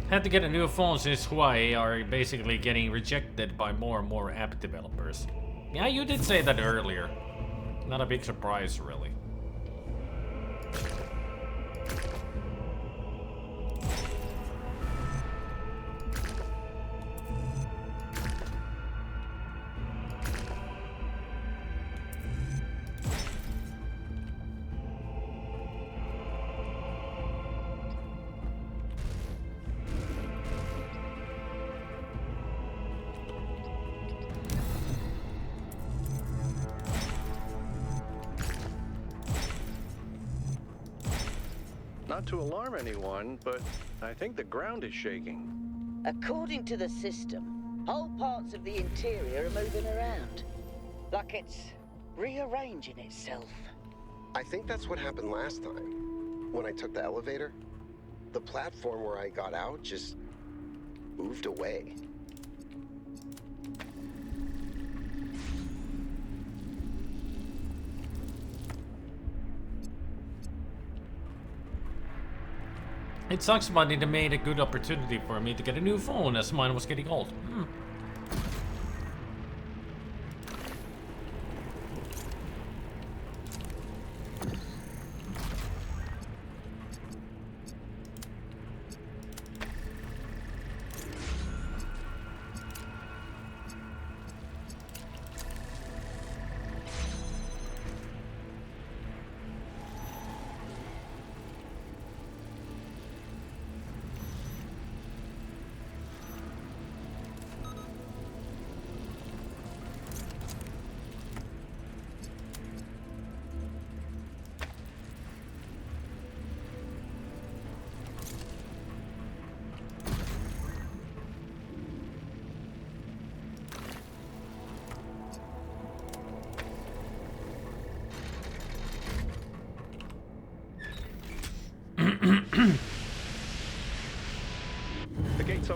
Had to get a new phone since Huawei are basically getting rejected by more and more app developers. Yeah, you did say that earlier. Not a big surprise, really. Not to alarm anyone, but I think the ground is shaking. According to the system, whole parts of the interior are moving around. Like it's rearranging itself. I think that's what happened last time. When I took the elevator, the platform where I got out just moved away. It sucks, but it made a good opportunity for me to get a new phone as mine was getting old.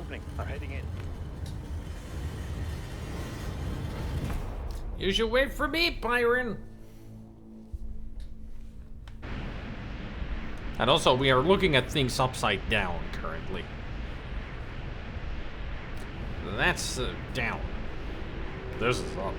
happening. I'm heading in. You should wait for me, Byron. And also, we are looking at things upside down currently. That's down. This is up.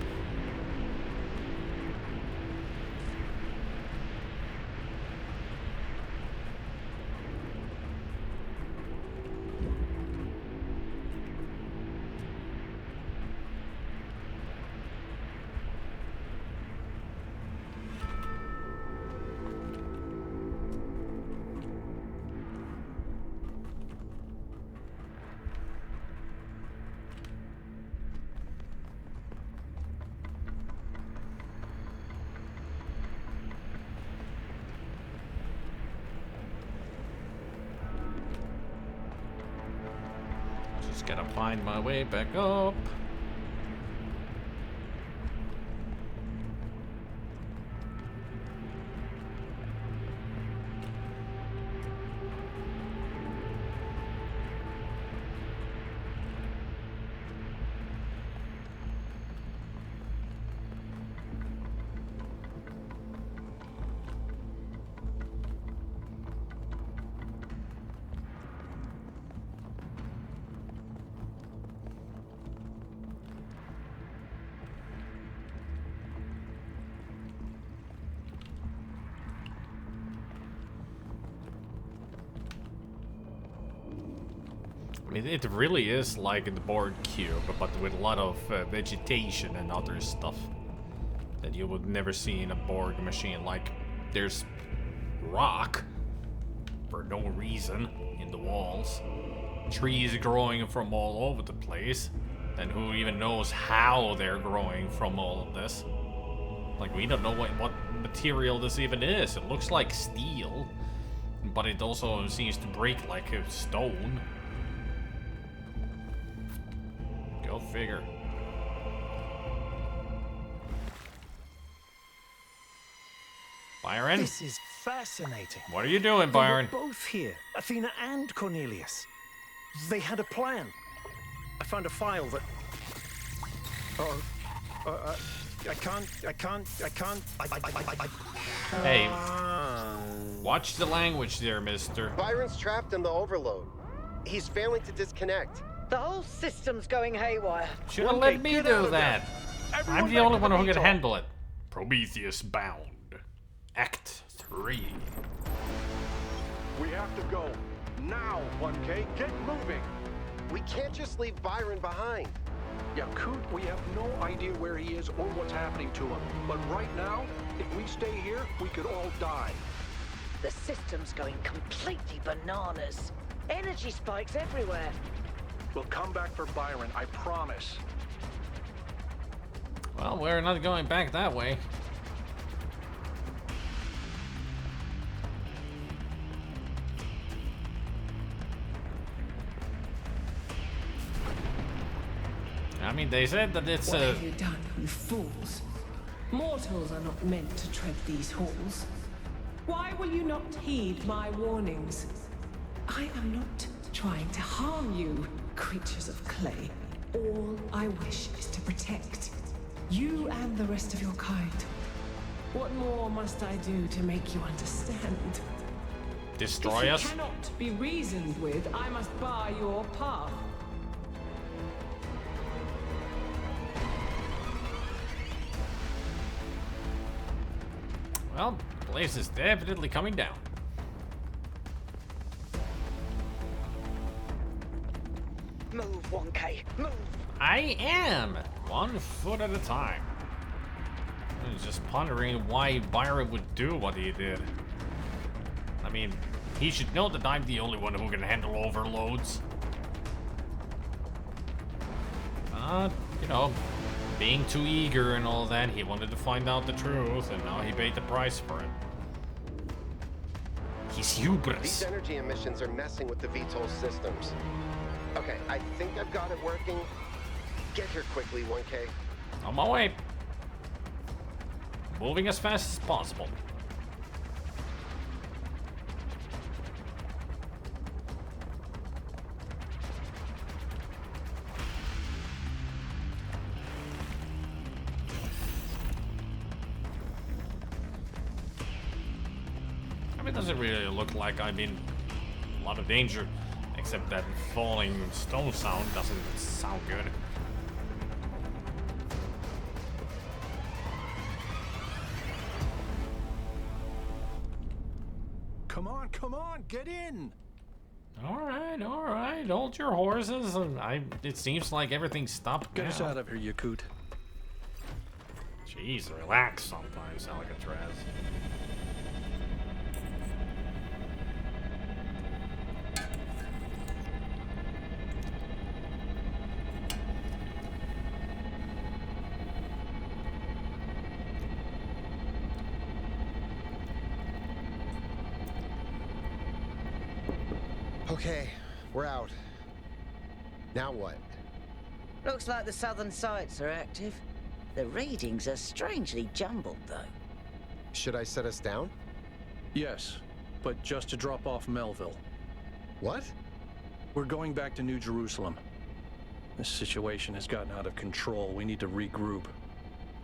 Just gotta find my way back up. I mean, it really is like the Borg cube, but with a lot of vegetation and other stuff that you would never see in a Borg machine. Like, there's rock for no reason in the walls, trees growing from all over the place, and who even knows how they're growing from all of this. Like, we don't know what material this even is. It looks like steel, but it also seems to break like a stone. Go figure. Byron? This is fascinating. What are you doing, Byron? They were both here, Athena and Cornelius. They had a plan. I found a file that... Hey, watch the language there, mister. Byron's trapped in the overload. He's failing to disconnect. The whole system's going haywire. Should have let me do that. I'm the only one who can handle it. Prometheus Bound. Act 3. We have to go. Now, 1K. Get moving. We can't just leave Byron behind. Yakut, we have no idea where he is or what's happening to him. But right now, if we stay here, we could all die. The system's going completely bananas. Energy spikes everywhere. We'll come back for Byron, I promise. Well, we're not going back that way. I mean, they said that it's What have you done, you fools? Mortals are not meant to tread these halls. Why will you not heed my warnings? I am not trying to harm you, creatures of clay. All I wish is to protect you and the rest of your kind. What more must I do to make you understand? Destroy us? If you cannot be reasoned with, I must bar your path. Well, the place is definitely coming down. Move, 1K, move! I am! 1 foot at a time. I was just pondering why Byron would do what he did. I mean, he should know that I'm the only one who can handle overloads. You know, being too eager and all that, he wanted to find out the truth, and now he paid the price for it. He's hubris. These energy emissions are messing with the VTOL systems. Okay, I think I've got it working. Get here quickly, 1K. On my way. Moving as fast as possible. doesn't really look like I'm in a lot of danger, except that falling stone sound doesn't sound good. Come on, get in! Alright, hold your horses. It seems like everything stopped Get now. us out of here, Yakut. Jeez, relax sometimes, Alcatraz. Okay, we're out. Now what? Looks like the southern sites are active. The readings are strangely jumbled, though. Should I set us down? Yes, but just to drop off Melville. What? We're going back to New Jerusalem. This situation has gotten out of control. We need to regroup.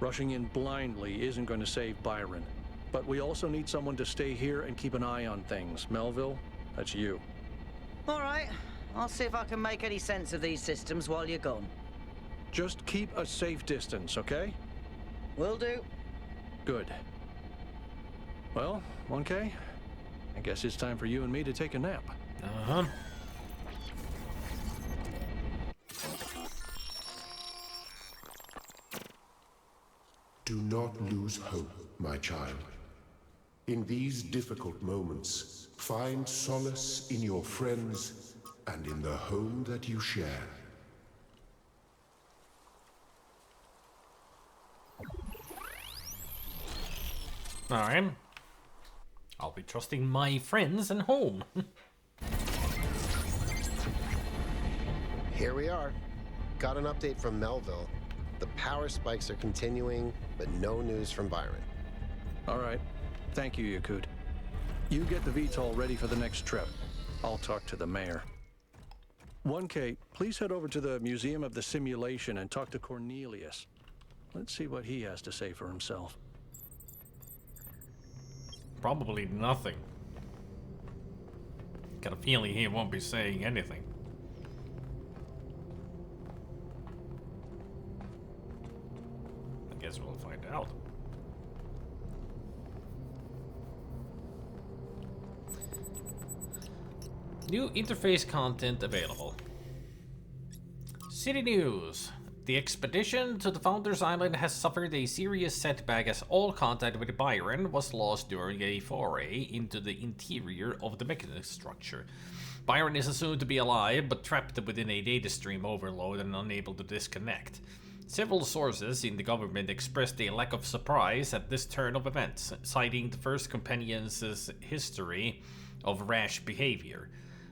Rushing in blindly isn't going to save Byron. But we also need someone to stay here and keep an eye on things. Melville, that's you. All right. I'll see if I can make any sense of these systems while you're gone. Just keep a safe distance, okay? Will do. Good. Well, 1K, I guess it's time for you and me to take a nap. Uh-huh. Do not lose hope, my child. In these difficult moments, find solace in your friends and in the home that you share. Alright. I'll be trusting my friends and home. Here we are. Got an update from Melville. The power spikes are continuing, but no news from Byron. All right. Thank you, Yakut. You get the VTOL ready for the next trip. I'll talk to the mayor. 1K, please head over to the Museum of the Simulation and talk to Cornelius. Let's see what he has to say for himself. Probably nothing. Got a feeling he won't be saying anything. I guess we'll find out. New interface content available. City news. The expedition to the Founders Island has suffered a serious setback as all contact with Byron was lost during a foray into the interior of the mechanism structure. Byron is assumed to be alive, but trapped within a data stream overload and unable to disconnect. Several sources in the government expressed a lack of surprise at this turn of events, citing the first companion's history of rash behavior.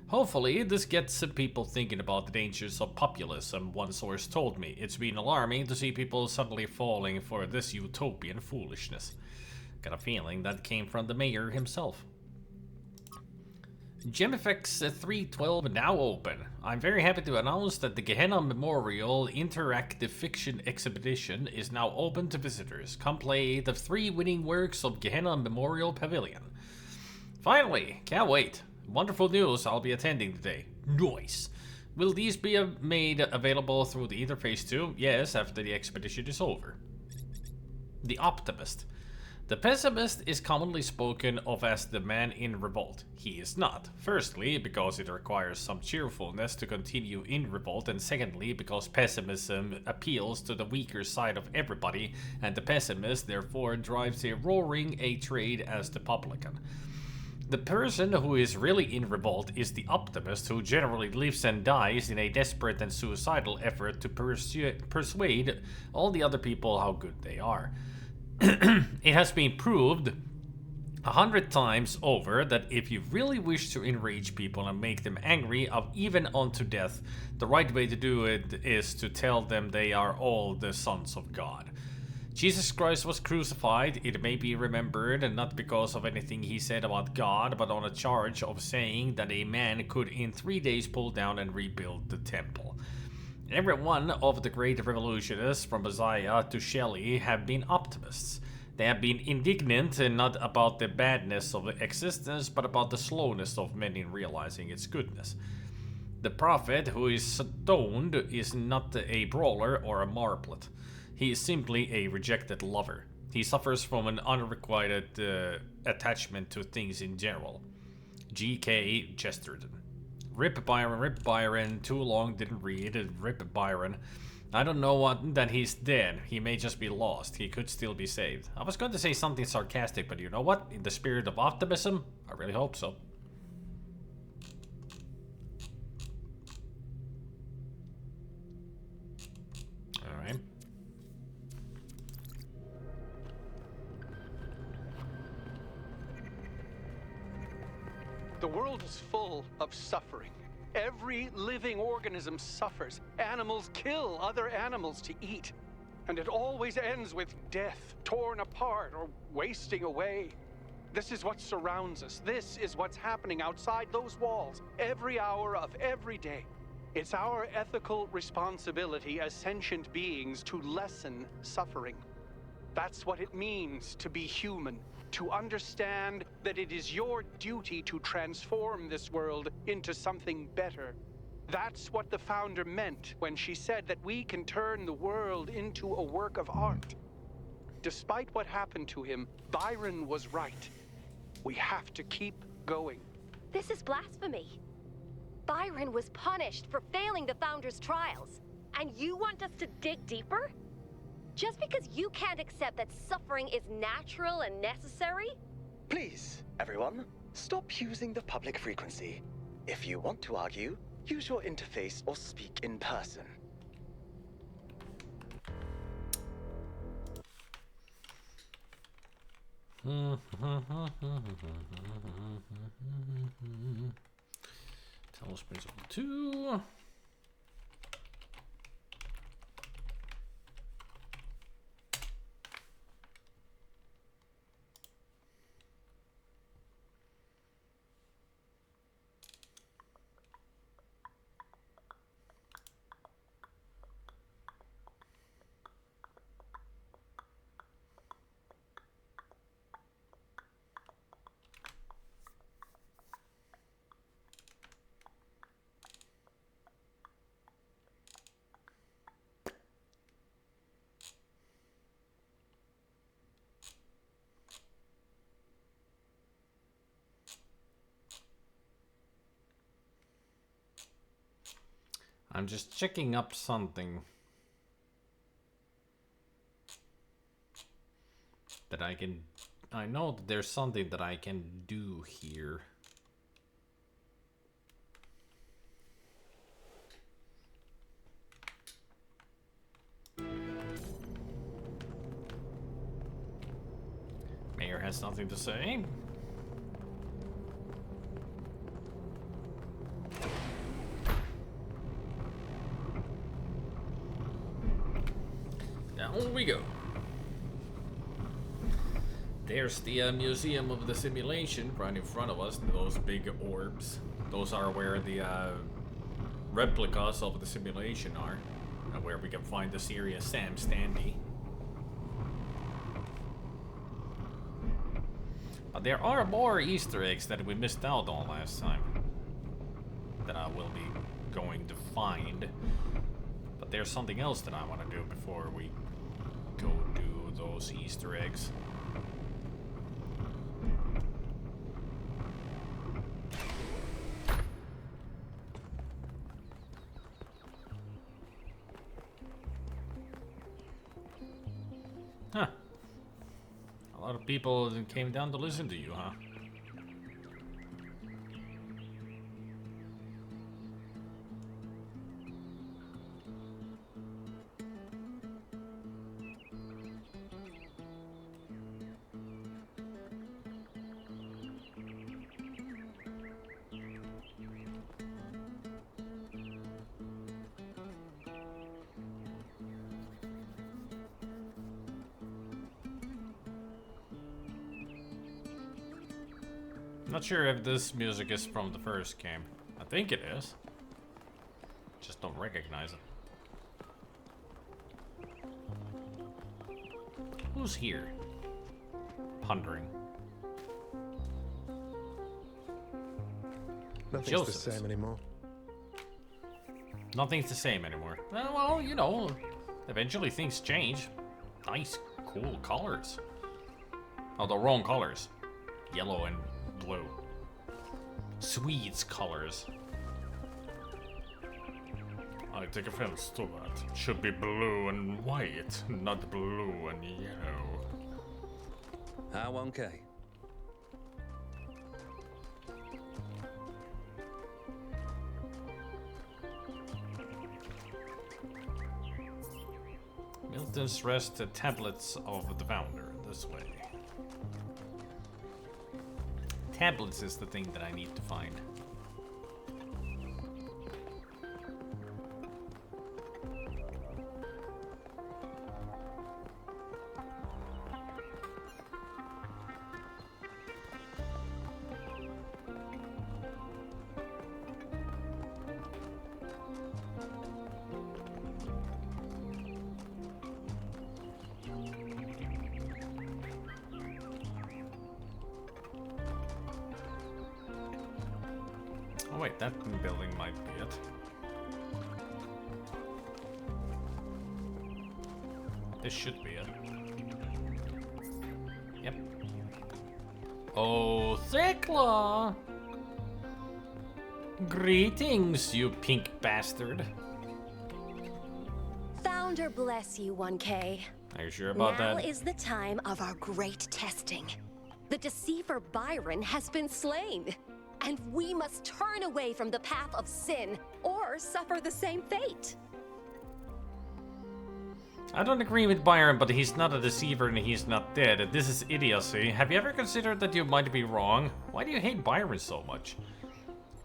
Hopefully, this gets people thinking about the dangers of populism. One source told me it's been alarming to see people suddenly falling for this utopian foolishness. Got a feeling that came from the mayor himself. GemFX 312 now open. I'm very happy to announce that the Gehenna Memorial Interactive Fiction Exhibition is now open to visitors. Come play the 3 winning works of Gehenna Memorial Pavilion. Finally, can't wait. Wonderful news, I'll be attending today. Nice. Will these be made available through the interface too? Yes, after the expedition is over. The Optimist. The pessimist is commonly spoken of as the man in revolt. He is not. Firstly, because it requires some cheerfulness to continue in revolt, and secondly, because pessimism appeals to the weaker side of everybody, and the pessimist therefore drives a roaring trade as the publican. The person who is really in revolt is the optimist, who generally lives and dies in a desperate and suicidal effort to persuade all the other people how good they are. It has been proved 100 times over that if you really wish to enrage people and make them angry even unto death, the right way to do it is to tell them they are all the sons of God. Jesus Christ was crucified, it may be remembered, and not because of anything he said about God, but on a charge of saying that a man could in 3 days pull down and rebuild the temple. Every one of the great revolutionists, from Messiah to Shelley, have been optimists. They have been indignant not about the badness of existence, but about the slowness of men in realizing its goodness. The prophet who is stoned is not a brawler or a marplet. He is simply a rejected lover. He suffers from an unrequited attachment to things in general. G.K. Chesterton. Rip Byron, too long didn't read. Rip Byron. I don't know that he's dead. He may just be lost. He could still be saved. I was going to say something sarcastic, but you know what? In the spirit of optimism, I really hope so. Alright. The world is full of suffering. Every living organism suffers. Animals kill other animals to eat. And it always ends with death, torn apart or wasting away. This is what surrounds us. This is what's happening outside those walls, every hour of every day. It's our ethical responsibility as sentient beings to lessen suffering. That's what it means to be human. To understand that it is your duty to transform this world into something better. That's what the founder meant when she said that we can turn the world into a work of art. Despite what happened to him, Byron was right. We have to keep going. This is blasphemy. Byron was punished for failing the founder's trials. And you want us to dig deeper? Just because you can't accept that suffering is natural and necessary? Please, everyone, stop using the public frequency. If you want to argue, use your interface or speak in person. Talos Princple II. I'm just checking up something that I know that there's something that I can do here. Mayor has something to say. Down we go. There's the Museum of the Simulation right in front of us. Those big orbs. Those are where the replicas of the simulation are. Where we can find the serious Sam Standy. But there are more Easter eggs that we missed out on last time. That I will be going to find. But there's something else that I want to do before we go do those Easter eggs. Huh. A lot of people came down to listen to you, huh? Not sure if this music is from the first game. I think it is. Just don't recognize it. Who's here? pondering. Nothing's Joseph's. the same anymore. Nothing's the same anymore. Well, you know, eventually things change. Nice, cool colors. Oh, the wrong colors. Yellow and blue. Swedes colors. I take offense to that. It should be blue and white, not blue and yellow. How okay? Milton's Rest tablets of the founder. This way. Tablets is the thing that I need to find. Oh wait, that building might be it. This should be it. Yep. Oh, Thekla! Greetings, you pink bastard. Founder bless you, 1K. Are you sure about now that? Is the time of our great testing. The deceiver Byron has been slain, and we must turn away from the path of sin or suffer the same fate. I don't agree with Byron, but he's not a deceiver and he's not dead. This is idiocy. Have you ever considered that you might be wrong? Why do you hate Byron so much?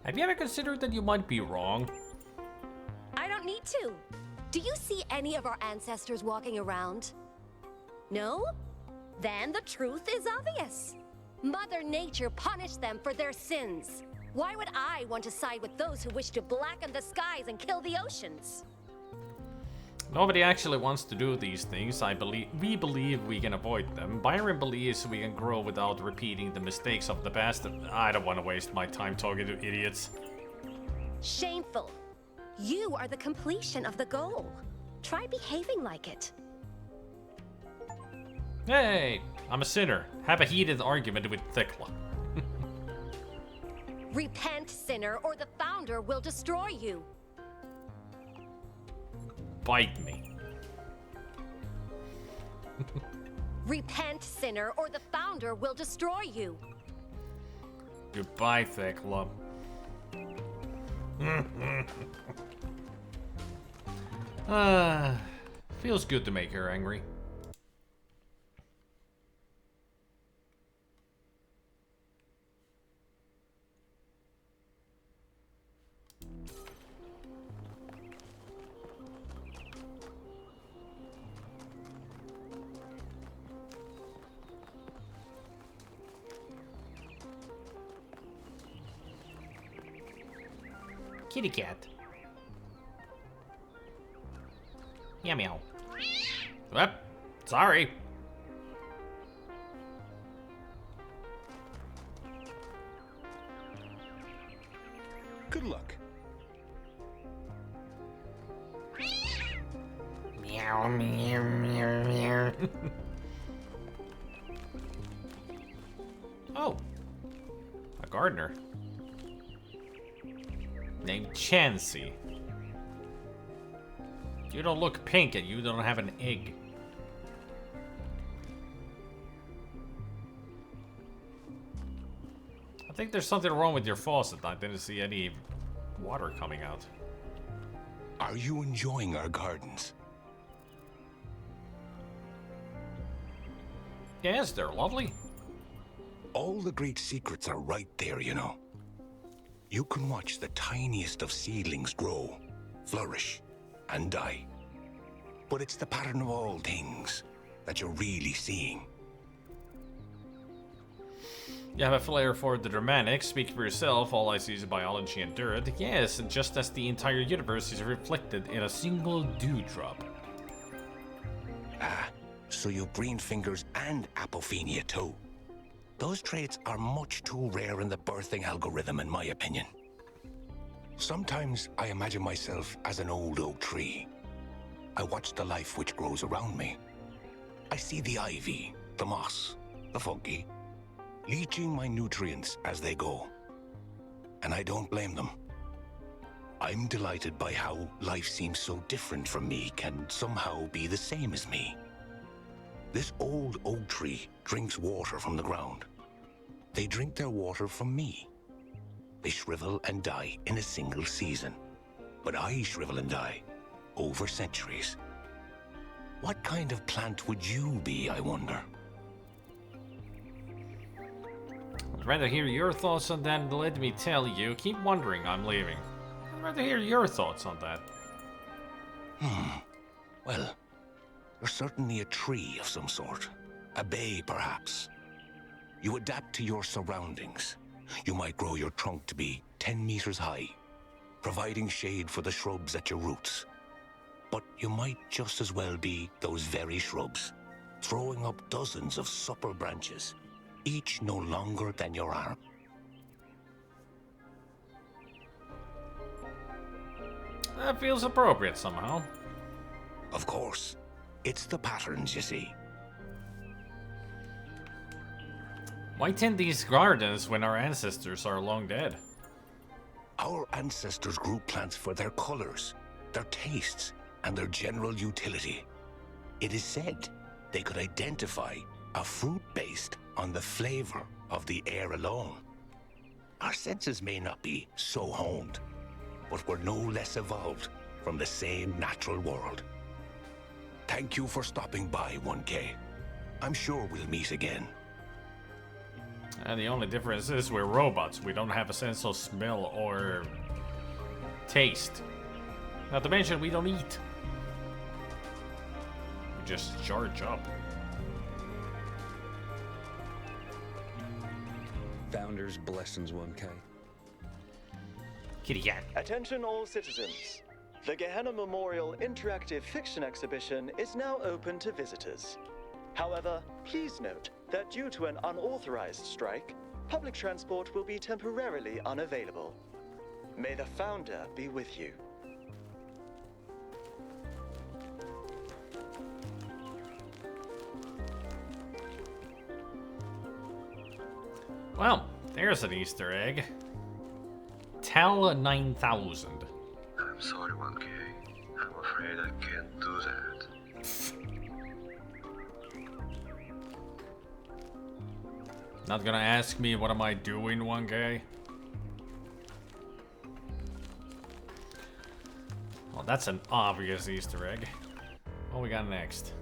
Have you ever considered that you might be wrong? I don't need to. Do you see any of our ancestors walking around? No? Then the truth is obvious. Mother Nature punished them for their sins. Why would I want to side with those who wish to blacken the skies and kill the oceans? Nobody actually wants to do these things. We believe we can avoid them. Byron believes we can grow without repeating the mistakes of the past. I don't want to waste my time talking to idiots. Shameful. You are the completion of the goal. Try behaving like it. Hey, I'm a sinner. Have a heated argument with Thekla. Repent, sinner, or the founder will destroy you. Bite me. Repent, sinner, or the founder will destroy you. Goodbye, Thekla. Feels good to make her angry. Kitty cat. Meow meow. Whoop. Sorry. Good luck. Meow meow meow meow. Oh. A gardener. Named Chansey. You don't look pink and you don't have an egg. I think there's something wrong with your faucet. I didn't see any water coming out. Are you enjoying our gardens? Yes, they're lovely. All the great secrets are right there, you know. You can watch the tiniest of seedlings grow, flourish, and die. But it's the pattern of all things that you're really seeing. You have a flair for the dramatics. Speak for yourself. All I see is biology and dirt. Yes, and just as the entire universe is reflected in a single dewdrop. Ah, so you've green fingers and apophenia too. Those traits are much too rare in the birthing algorithm, in my opinion. Sometimes I imagine myself as an old oak tree. I watch the life which grows around me. I see the ivy, the moss, the fungi, leaching my nutrients as they go. And I don't blame them. I'm delighted by how life seems so different from me can somehow be the same as me. This old oak tree drinks water from the ground. They drink their water from me. They shrivel and die in a single season. But I shrivel and die over centuries. What kind of plant would you be, I wonder? I'd rather hear your thoughts on that than let me tell you. Keep wondering, I'm leaving. I'd rather hear your thoughts on that. Well, you're certainly a tree of some sort. A bay, perhaps. You adapt to your surroundings. You might grow your trunk to be 10 meters high, providing shade for the shrubs at your roots. But you might just as well be those very shrubs, throwing up dozens of supple branches, each no longer than your arm. That feels appropriate somehow. Of course. It's the patterns, you see. Why tend these gardens when our ancestors are long dead? Our ancestors grew plants for their colors, their tastes, and their general utility. It is said they could identify a fruit based on the flavor of the air alone. Our senses may not be so honed, but we're no less evolved from the same natural world. Thank you for stopping by, 1K. I'm sure we'll meet again. And the only difference is we're robots. We don't have a sense of smell or taste. Not to mention, we don't eat. We just charge up. Founder's blessings, 1K. Kitty cat. Attention all citizens. The Gehenna Memorial Interactive Fiction Exhibition is now open to visitors. However, please note that due to an unauthorized strike, public transport will be temporarily unavailable. May the Founder be with you. Well, there's an Easter egg. Tal 9000. I'm sorry, 1K. I'm afraid I can't do that. Not gonna ask me what am I doing, 1K? Well, that's an obvious Easter egg. What we got next?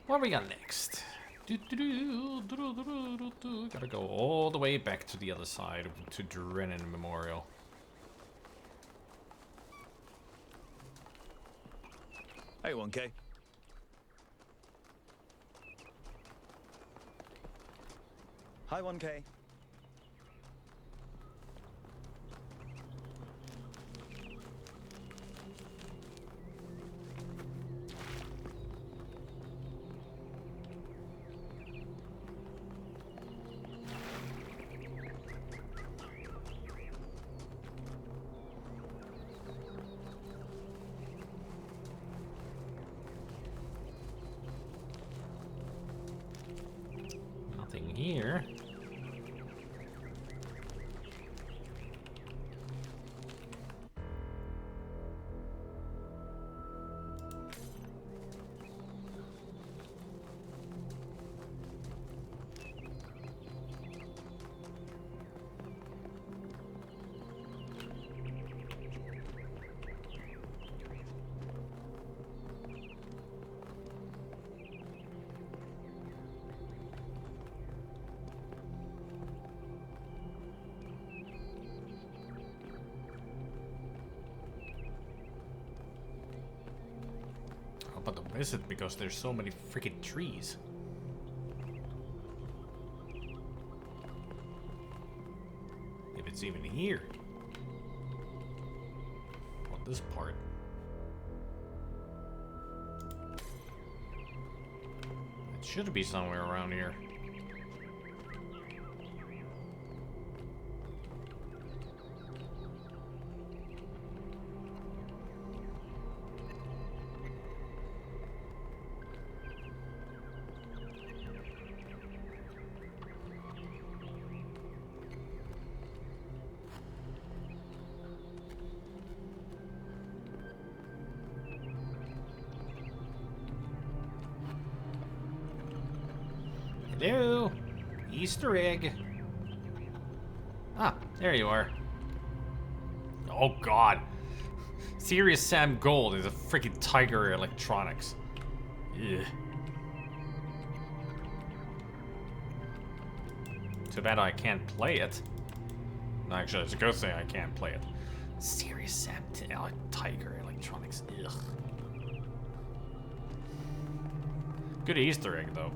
What we got next? Gotta go all the way back to the other side to Drennan Memorial. Hey, 1K. Hi, 1K. Nothing here. Is it because there's so many freaking trees? If it's even here. On this part. It should be somewhere around here. Hello? Easter egg. Ah, there you are. Oh god. Serious Sam Gold is a freaking Tiger Electronics. Ugh. Too bad I can't play it. Actually, it's a good thing I can't play it. Serious Sam Tiger Electronics. Ugh. Good Easter egg though.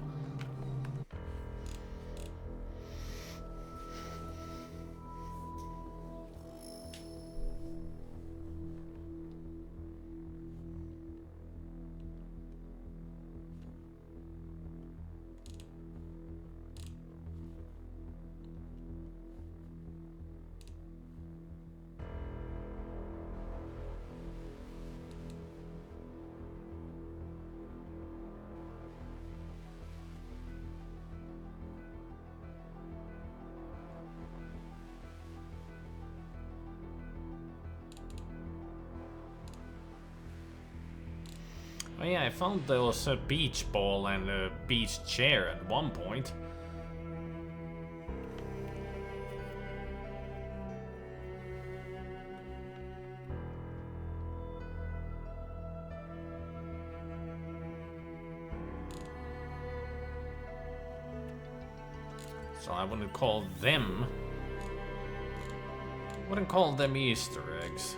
Oh yeah, I found there was a beach ball and a beach chair at one point. So I wouldn't call them Easter eggs.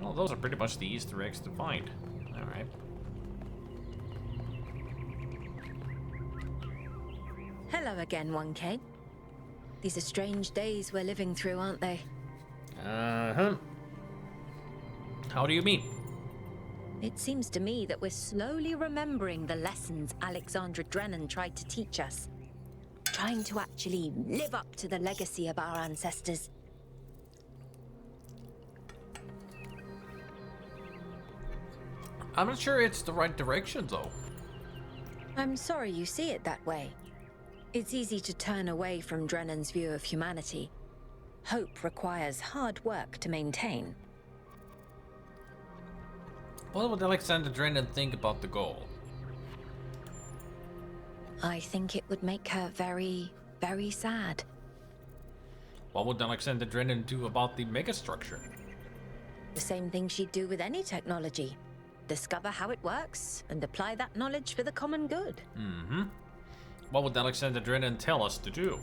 Well, those are pretty much the Easter eggs to find. Alright. Hello again, 1K. These are strange days we're living through, aren't they? Uh-huh. How do you mean? It seems to me that we're slowly remembering the lessons Alexandra Drennan tried to teach us. Trying to actually live up to the legacy of our ancestors. I'm not sure it's the right direction, though. I'm sorry you see it that way. It's easy to turn away from Drennan's view of humanity. Hope requires hard work to maintain. What would Alexandra Drennan think about the goal? I think it would make her very, very sad. What would Alexandra Drennan do about the megastructure? The same thing she'd do with any technology. Discover how it works, and apply that knowledge for the common good. Mm-hmm. What would Alexandra Drennan tell us to do?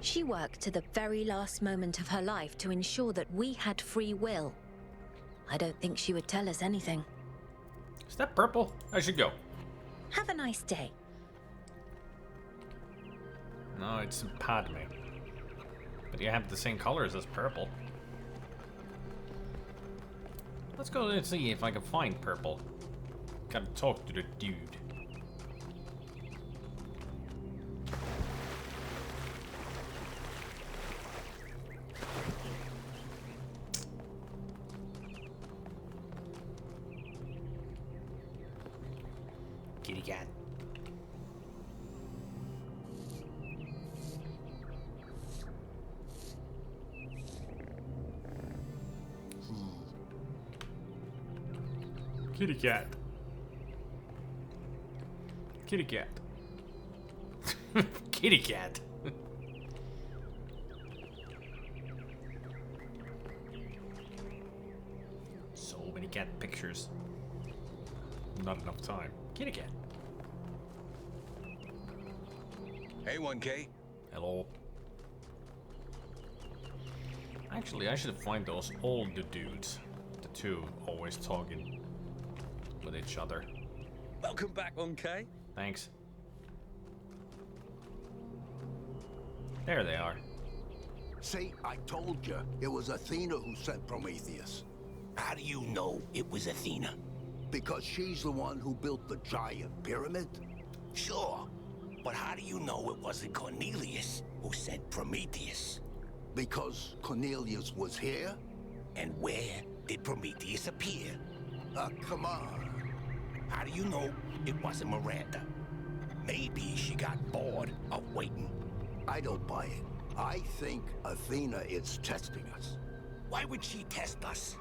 She worked to the very last moment of her life to ensure that we had free will. I don't think she would tell us anything. Is that purple? I should go. Have a nice day. No, it's Padme. But you have the same colors as purple. Let's go and see if I can find purple. Gotta talk to the dude. Kitty cat. Kitty cat. Kitty cat. Kitty cat. So many cat pictures. Not enough time. Kitty cat. Hey, 1K. Hello. Actually, I should find those old dudes. The two always talking. with each other. Welcome back, 1K. Thanks. There they are. See, I told you it was Athena who sent Prometheus. How do you know it was Athena? Because she's the one who built the giant pyramid. Sure, but how do you know it wasn't Cornelius who sent Prometheus? Because Cornelius was here? And where did Prometheus appear? Come on. How do you know it wasn't Miranda? Maybe she got bored of waiting. I don't buy it. I think Athena is testing us. Why would she test us?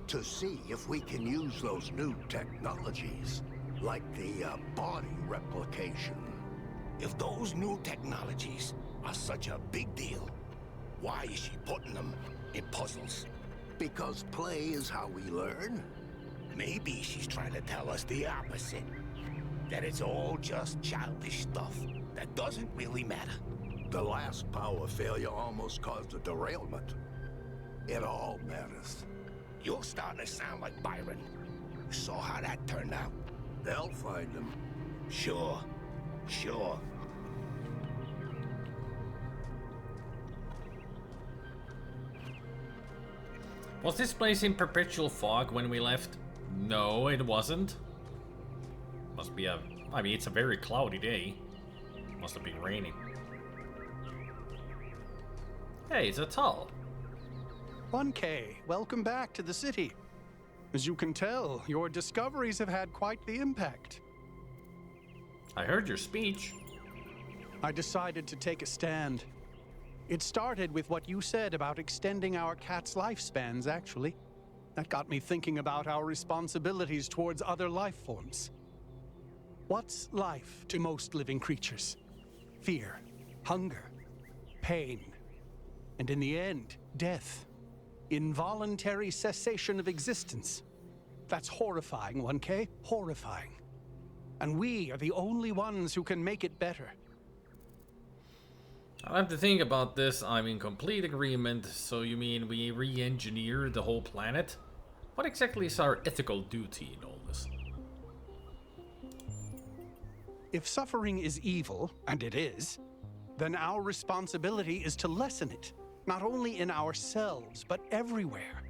To see if we can use those new technologies, like the body replication. If those new technologies are such a big deal, why is she putting them in puzzles? Because play is how we learn. Maybe she's trying to tell us the opposite. That it's all just childish stuff that doesn't really matter. The last power failure almost caused a derailment. It all matters. You're starting to sound like Byron. Saw how that turned out. They'll find him. Sure. Was this place in perpetual fog when we left? No, it wasn't. Must be I mean, it's a very cloudy day. Must have been raining. Hey, it's a Tal. 1K, welcome back to the city. As you can tell, your discoveries have had quite the impact. I heard your speech. I decided to take a stand. It started with what you said about extending our cats' lifespans, actually. That got me thinking about our responsibilities towards other life forms. What's life to most living creatures? Fear, hunger, pain, and in the end, death. Involuntary cessation of existence. That's horrifying, 1K. Horrifying. And we are the only ones who can make it better. I'll have to think about this. I'm in complete agreement. So you mean we re-engineer the whole planet? What exactly is our ethical duty in all this? If suffering is evil, and it is, then our responsibility is to lessen it. Not only in ourselves, but everywhere.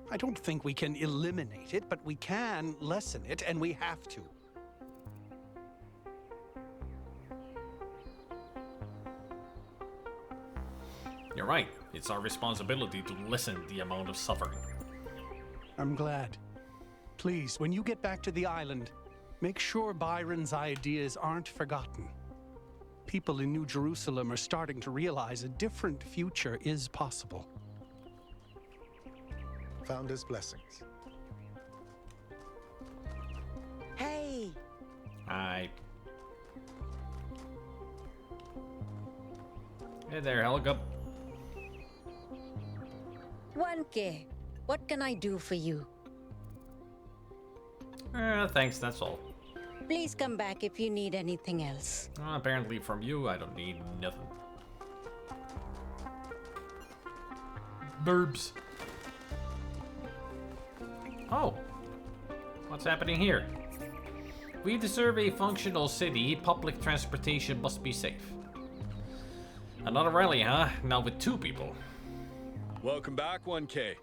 I don't think we can eliminate it, but we can lessen it, and we have to. You're right. It's our responsibility to lessen the amount of suffering. I'm glad. Please, when you get back to the island, make sure Byron's ideas aren't forgotten. People in New Jerusalem are starting to realize a different future is possible. Founder's blessings. Hey! Hi. Hey there, Helga. 1K, what can I do for you? Thanks, that's all. Please come back if you need anything else. Apparently from you, I don't need nothing. Burbs. Oh. What's happening here? We deserve a functional city. Public transportation must be safe. Another rally, huh? Now with 2 people. Welcome back, 1K.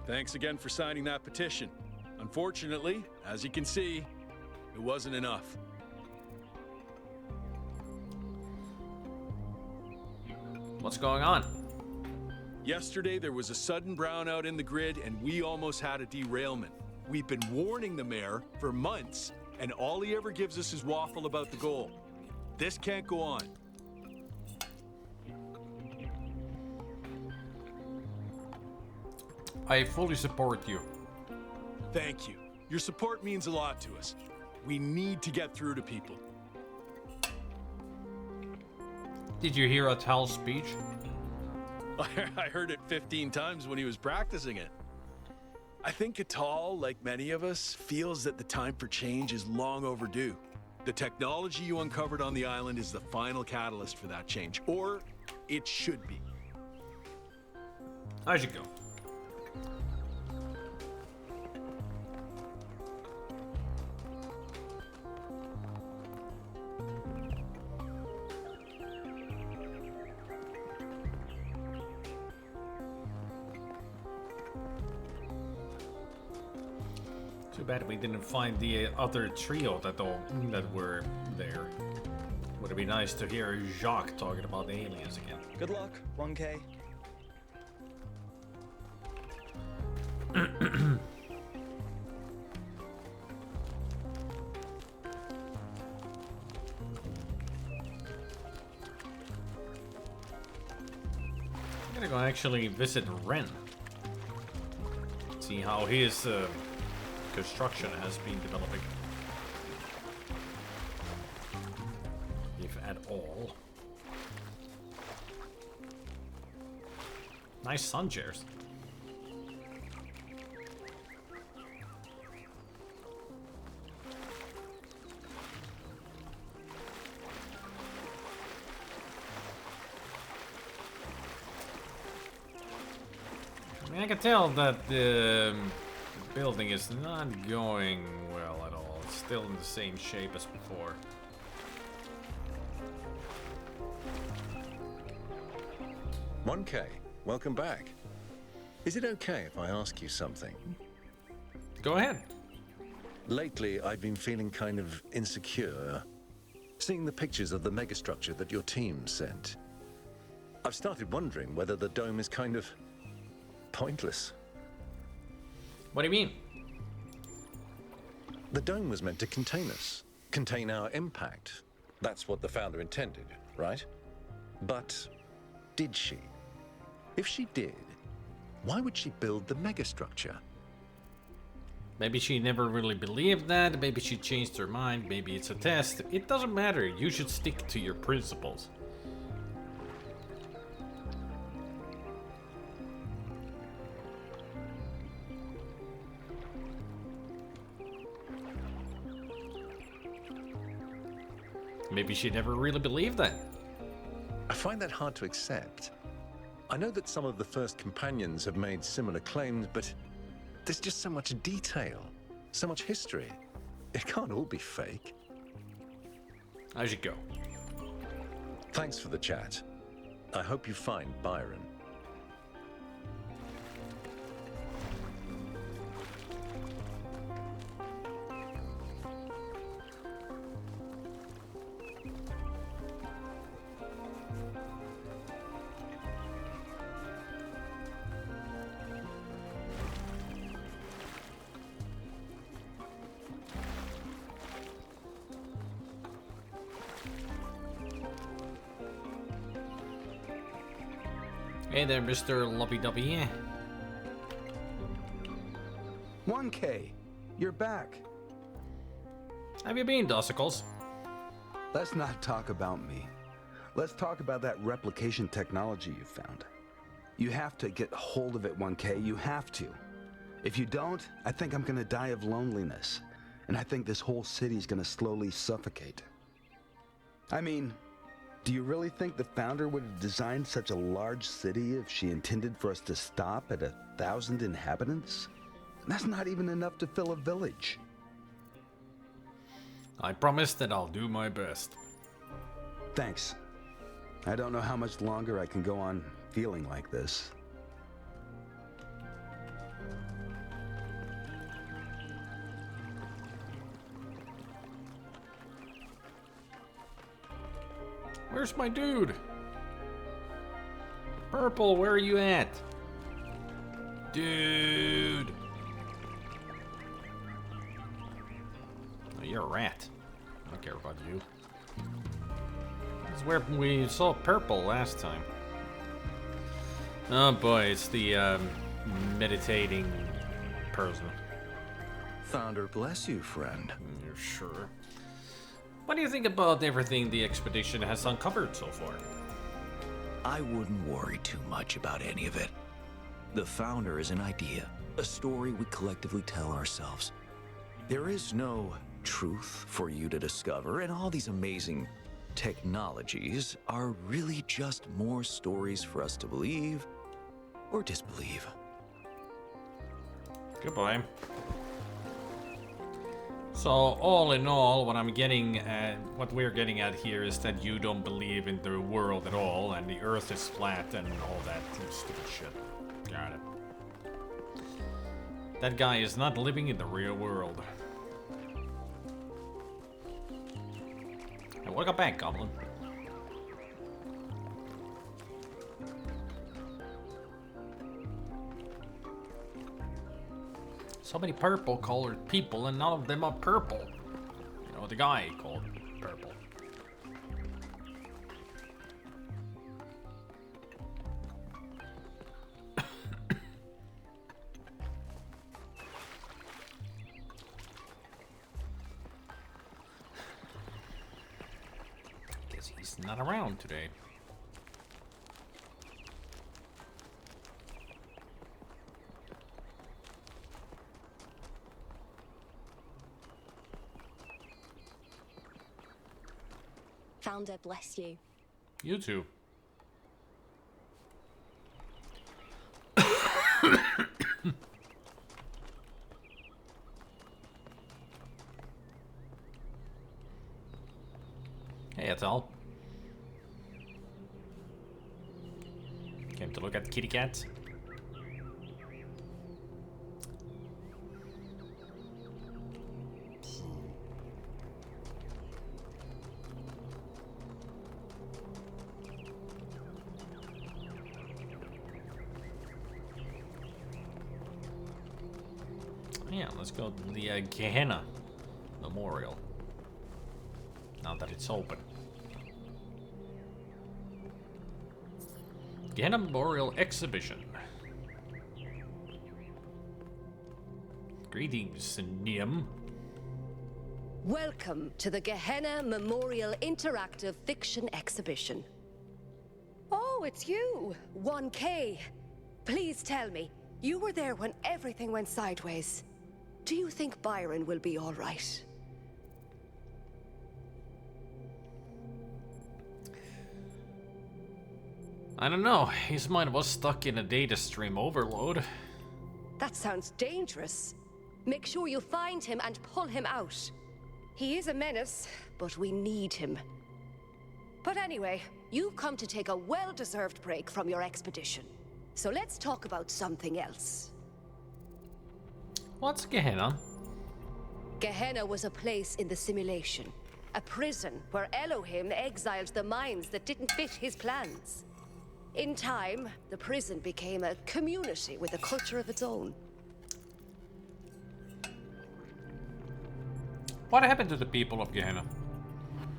Thanks again for signing that petition. Unfortunately, as you can see, it wasn't enough. What's going on? Yesterday, there was a sudden brownout in the grid, and we almost had a derailment. We've been warning the mayor for months, and all he ever gives us is waffle about the goal. This can't go on. I fully support you. Thank you. Your support means a lot to us. We need to get through to people. Did you hear Atal's speech? I heard it 15 times when he was practicing it. I think Atal, like many of us, feels that the time for change is long overdue. The technology you uncovered on the island is the final catalyst for that change, or it should be. I should go. Too bad we didn't find the other trio that were there. Would it be nice to hear Jacques talking about the aliens again? Good luck, 1K. I'm gonna go actually visit Ren. See how his construction has been developing. If at all. Nice sun chairs. I mean, I can tell that the building is not going well at all. It's still in the same shape as before. "1K, welcome back. Is it okay if I ask you something?" Go ahead. Lately, I've been feeling kind of insecure, seeing the pictures of the megastructure that your team sent. I've started wondering whether the dome is kind of pointless. What do you mean? The dome was meant to contain us, contain our impact. That's what the founder intended, right? But did she? If she did, why would she build the megastructure? Maybe she never really believed that, maybe she changed her mind, maybe it's a test. It doesn't matter, you should stick to your principles. Maybe she never really believed that. I find that hard to accept. I know that some of the first companions have made similar claims, but there's just so much detail, so much history. It can't all be fake. I should go. Thanks for the chat. I hope you find Byron. Hey there, Mr. Lovey-Dovey. 1K, you're back. Have you been, Dossicles? Let's not talk about me. Let's talk about that replication technology you found. You have to get hold of it, 1K. You have to. If you don't, I think I'm gonna die of loneliness. And I think this whole city's gonna slowly suffocate. I mean, do you really think the founder would have designed such a large city if she intended for us to stop at 1,000 inhabitants? That's not even enough to fill a village. I promise that I'll do my best. Thanks. I don't know how much longer I can go on feeling like this. Where's my dude? Purple, where are you at? Dude. Oh, you're a rat. I don't care about you. That's where we saw Purple last time. Oh boy, it's the meditating person. Founder bless you, friend. You're sure? What do you think about everything the expedition has uncovered so far? I wouldn't worry too much about any of it. The founder is an idea, a story we collectively tell ourselves. There is no truth for you to discover, and all these amazing technologies are really just more stories for us to believe or disbelieve. Goodbye. So all in all, what I'm getting at, what we're getting at here is that you don't believe in the world at all, and the Earth is flat and all that stupid shit. Got it. That guy is not living in the real world. Hey, welcome back, Goblin. So many purple-colored people, and none of them are purple. You know, the guy called Purple. Guess he's not around today. Founder, bless you. You too. Hey, that's all. Came to look at kitty cats. Yeah, let's go to the Gehenna Memorial. Now that it's open. Gehenna Memorial Exhibition. Greetings, Nim. Welcome to the Gehenna Memorial Interactive Fiction Exhibition. Oh, it's you, 1K. Please tell me, you were there when everything went sideways. Do you think Byron will be all right? I don't know. His mind was stuck in a data stream overload. That sounds dangerous. Make sure you find him and pull him out. He is a menace, but we need him. But anyway, you've come to take a well-deserved break from your expedition. So let's talk about something else. What's Gehenna? Gehenna was a place in the simulation. A prison where Elohim exiled the minds that didn't fit his plans. In time, the prison became a community with a culture of its own. What happened to the people of Gehenna?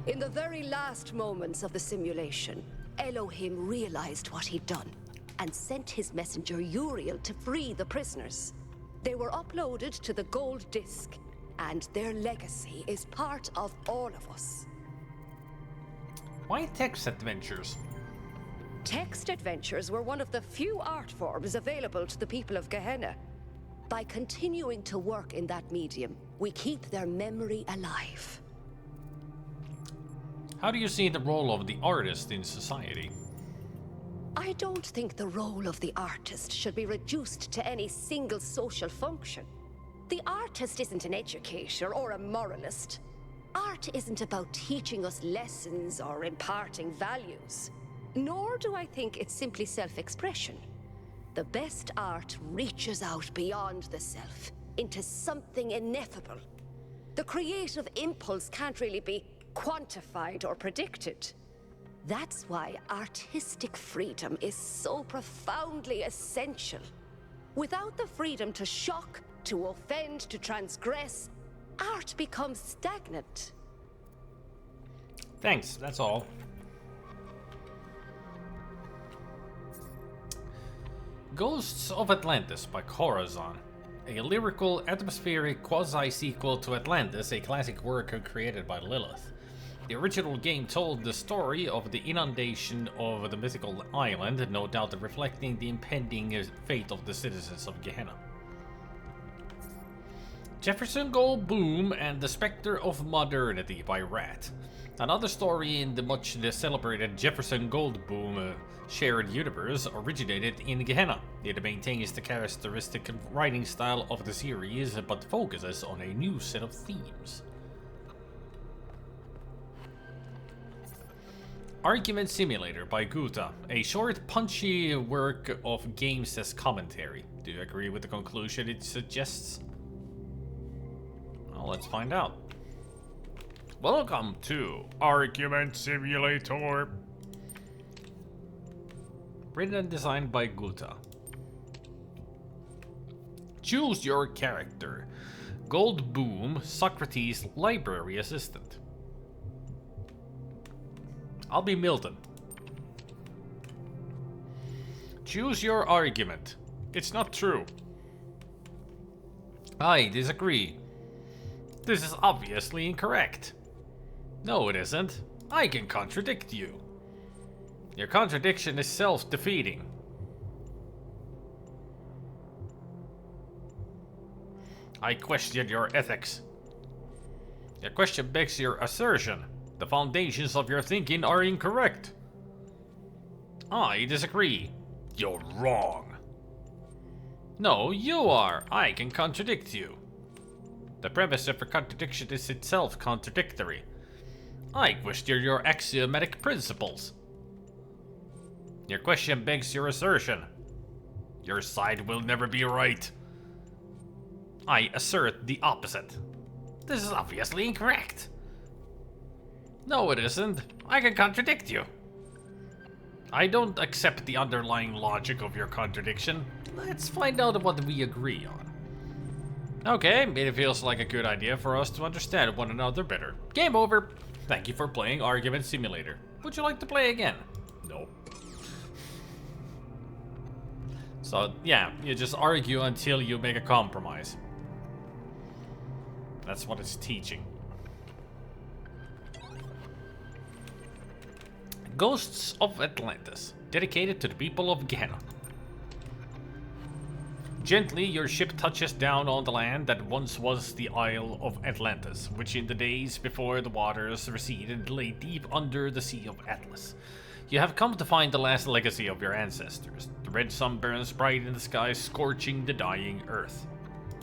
In the very last moments of the simulation, Elohim realized what he'd done and sent his messenger Uriel to free the prisoners. They were uploaded to the gold disc, and their legacy is part of all of us. Why text adventures? Text adventures were one of the few art forms available to the people of Gehenna. By continuing to work in that medium, we keep their memory alive. How do you see the role of the artist in society? I don't think the role of the artist should be reduced to any single social function. The artist isn't an educator or a moralist. Art isn't about teaching us lessons or imparting values. Nor do I think it's simply self-expression. The best art reaches out beyond the self, into something ineffable. The creative impulse can't really be quantified or predicted. That's why artistic freedom is so profoundly essential. Without the freedom to shock, to offend, to transgress, art becomes stagnant. Thanks, that's all. Ghosts of Atlantis by Corazon. A lyrical, atmospheric quasi-sequel to Atlantis, a classic work created by Lilith. The original game told the story of the inundation of the mythical island, no doubt reflecting the impending fate of the citizens of Gehenna. Jefferson Goldblum and the Spectre of Modernity by Rat. Another story in the much celebrated Jefferson Goldblum shared universe originated in Gehenna. It maintains the characteristic writing style of the series, but focuses on a new set of themes. Argument Simulator by Guta, a short, punchy work of games as commentary. Do you agree with the conclusion it suggests? Well, let's find out. Welcome to Argument Simulator. Written and designed by Guta. Choose your character. Gold Boom, Socrates, Library Assistant. I'll be Milton. Choose your argument. It's not true. I disagree. This is obviously incorrect. No, it isn't. I can contradict you. Your contradiction is self-defeating. I question your ethics. Your question begs your assertion. The foundations of your thinking are incorrect. I disagree. You're wrong. No, you are. I can contradict you. The premise of your contradiction is itself contradictory. I question your axiomatic principles. Your question begs your assertion. Your side will never be right. I assert the opposite. This is obviously incorrect. No, it isn't. I can contradict you. I don't accept the underlying logic of your contradiction. Let's find out what we agree on. Okay, it feels like a good idea for us to understand one another better. Game over. Thank you for playing Argument Simulator. Would you like to play again? No. So, yeah, you just argue until you make a compromise. That's what it's teaching. Ghosts of Atlantis, dedicated to the people of Gehenna. Gently, your ship touches down on the land that once was the Isle of Atlantis, which in the days before the waters receded lay deep under the Sea of Atlas. You have come to find the last legacy of your ancestors. The red sun burns bright in the sky, scorching the dying earth.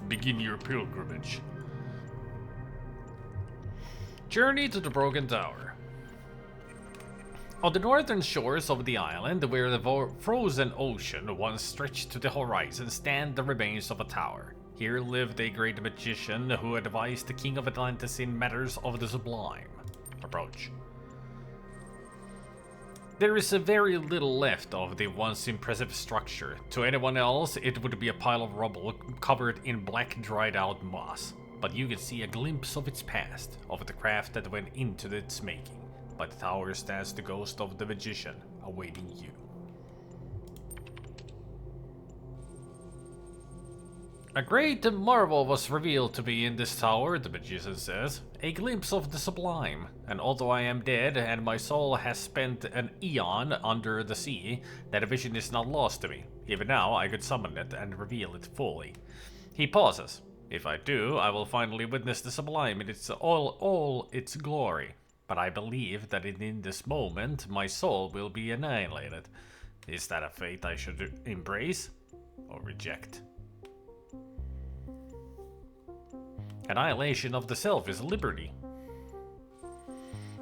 Begin your pilgrimage. Journey to the Broken Tower. On the northern shores of the island, where the frozen ocean once stretched to the horizon, stand the remains of a tower. Here lived a great magician who advised the king of Atlantis in matters of the sublime. Approach. There is very little left of the once impressive structure. To anyone else, it would be a pile of rubble covered in black dried out moss. But you can see a glimpse of its past, of the craft that went into its making. By the tower stands the ghost of the magician, awaiting you. A great marvel was revealed to me in this tower, the magician says. A glimpse of the sublime. And although I am dead and my soul has spent an eon under the sea, that vision is not lost to me. Even now, I could summon it and reveal it fully. He pauses. If I do, I will finally witness the sublime in its all its glory. But I believe that in this moment, my soul will be annihilated. Is that a fate I should embrace or reject? Annihilation of the self is liberty.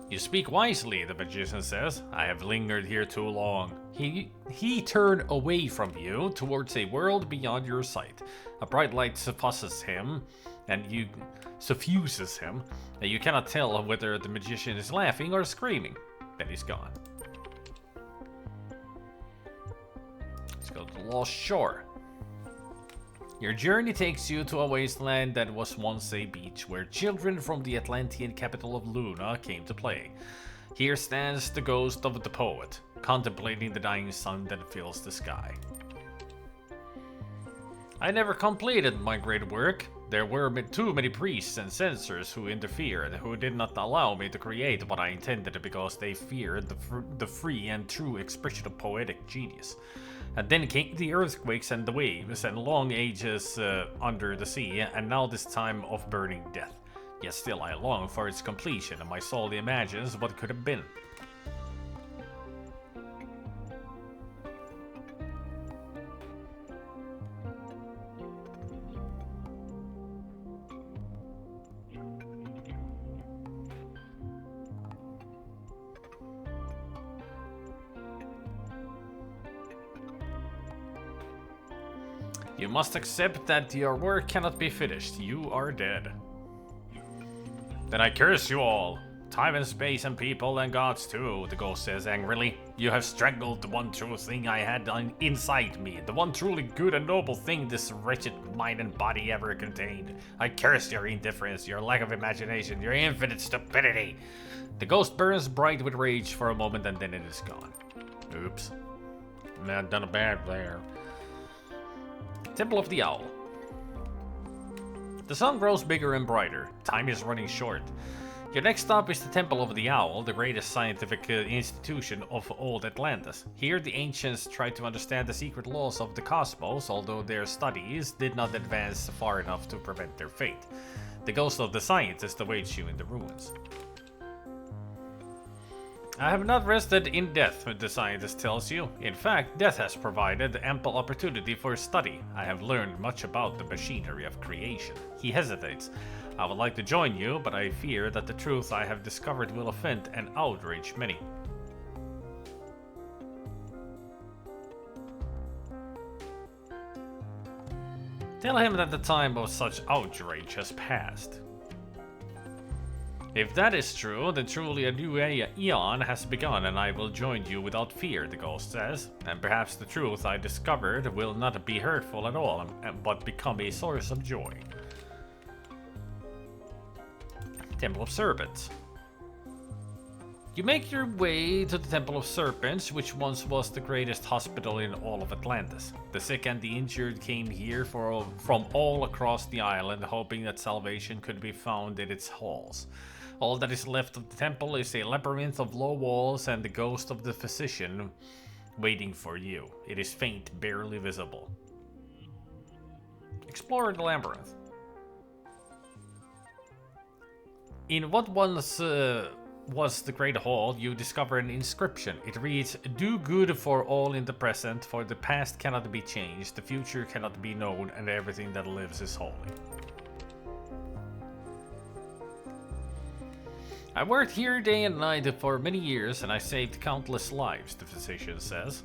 You speak wisely, the magician says. I have lingered here too long. He turned away from you towards a world beyond your sight. A bright light suffuses him, and suffuses him, and you cannot tell whether the magician is laughing or screaming. Then he's gone. Let's go to the Lost Shore. Your journey takes you to a wasteland that was once a beach where children from the Atlantean capital of Luna came to play. Here stands the ghost of the poet, contemplating the dying sun that fills the sky. I never completed my great work. There were too many priests and censors who interfered, who did not allow me to create what I intended because they feared the free and true expression of poetic genius. And then came the earthquakes and the waves and long ages under the sea, and now this time of burning death. Yet still I long for its completion, and my soul imagines what could have been. You must accept that your work cannot be finished. You are dead. Then I curse you all. Time and space and people and gods too, the ghost says angrily. You have strangled the one true thing I had inside me, the one truly good and noble thing this wretched mind and body ever contained. I curse your indifference, your lack of imagination, your infinite stupidity. The ghost burns bright with rage for a moment and then it is gone. Oops. Man, done a bad there. Temple of the Owl. The sun grows bigger and brighter. Time is running short. Your next stop is the Temple of the Owl, the greatest scientific institution of old Atlantis. Here the ancients tried to understand the secret laws of the cosmos, although their studies did not advance far enough to prevent their fate. The ghost of the scientist awaits you in the ruins. I have not rested in death, the scientist tells you. In fact, death has provided ample opportunity for study. I have learned much about the machinery of creation. He hesitates. I would like to join you, but I fear that the truth I have discovered will offend and outrage many. Tell him that the time of such outrage has passed. If that is true, then truly a new eon has begun and I will join you without fear, the ghost says. And perhaps the truth I discovered will not be hurtful at all, but become a source of joy. Temple of Serpents. You make your way to the Temple of Serpents, which once was the greatest hospital in all of Atlantis. The sick and the injured came here from all across the island, hoping that salvation could be found in its halls. All that is left of the temple is a labyrinth of low walls and the ghost of the physician waiting for you. It is faint, barely visible. Explore the labyrinth. In what once was the Great Hall, you discover an inscription. It reads, "Do good for all in the present, for the past cannot be changed, the future cannot be known, and everything that lives is holy." I worked here day and night for many years, and I saved countless lives, the physician says.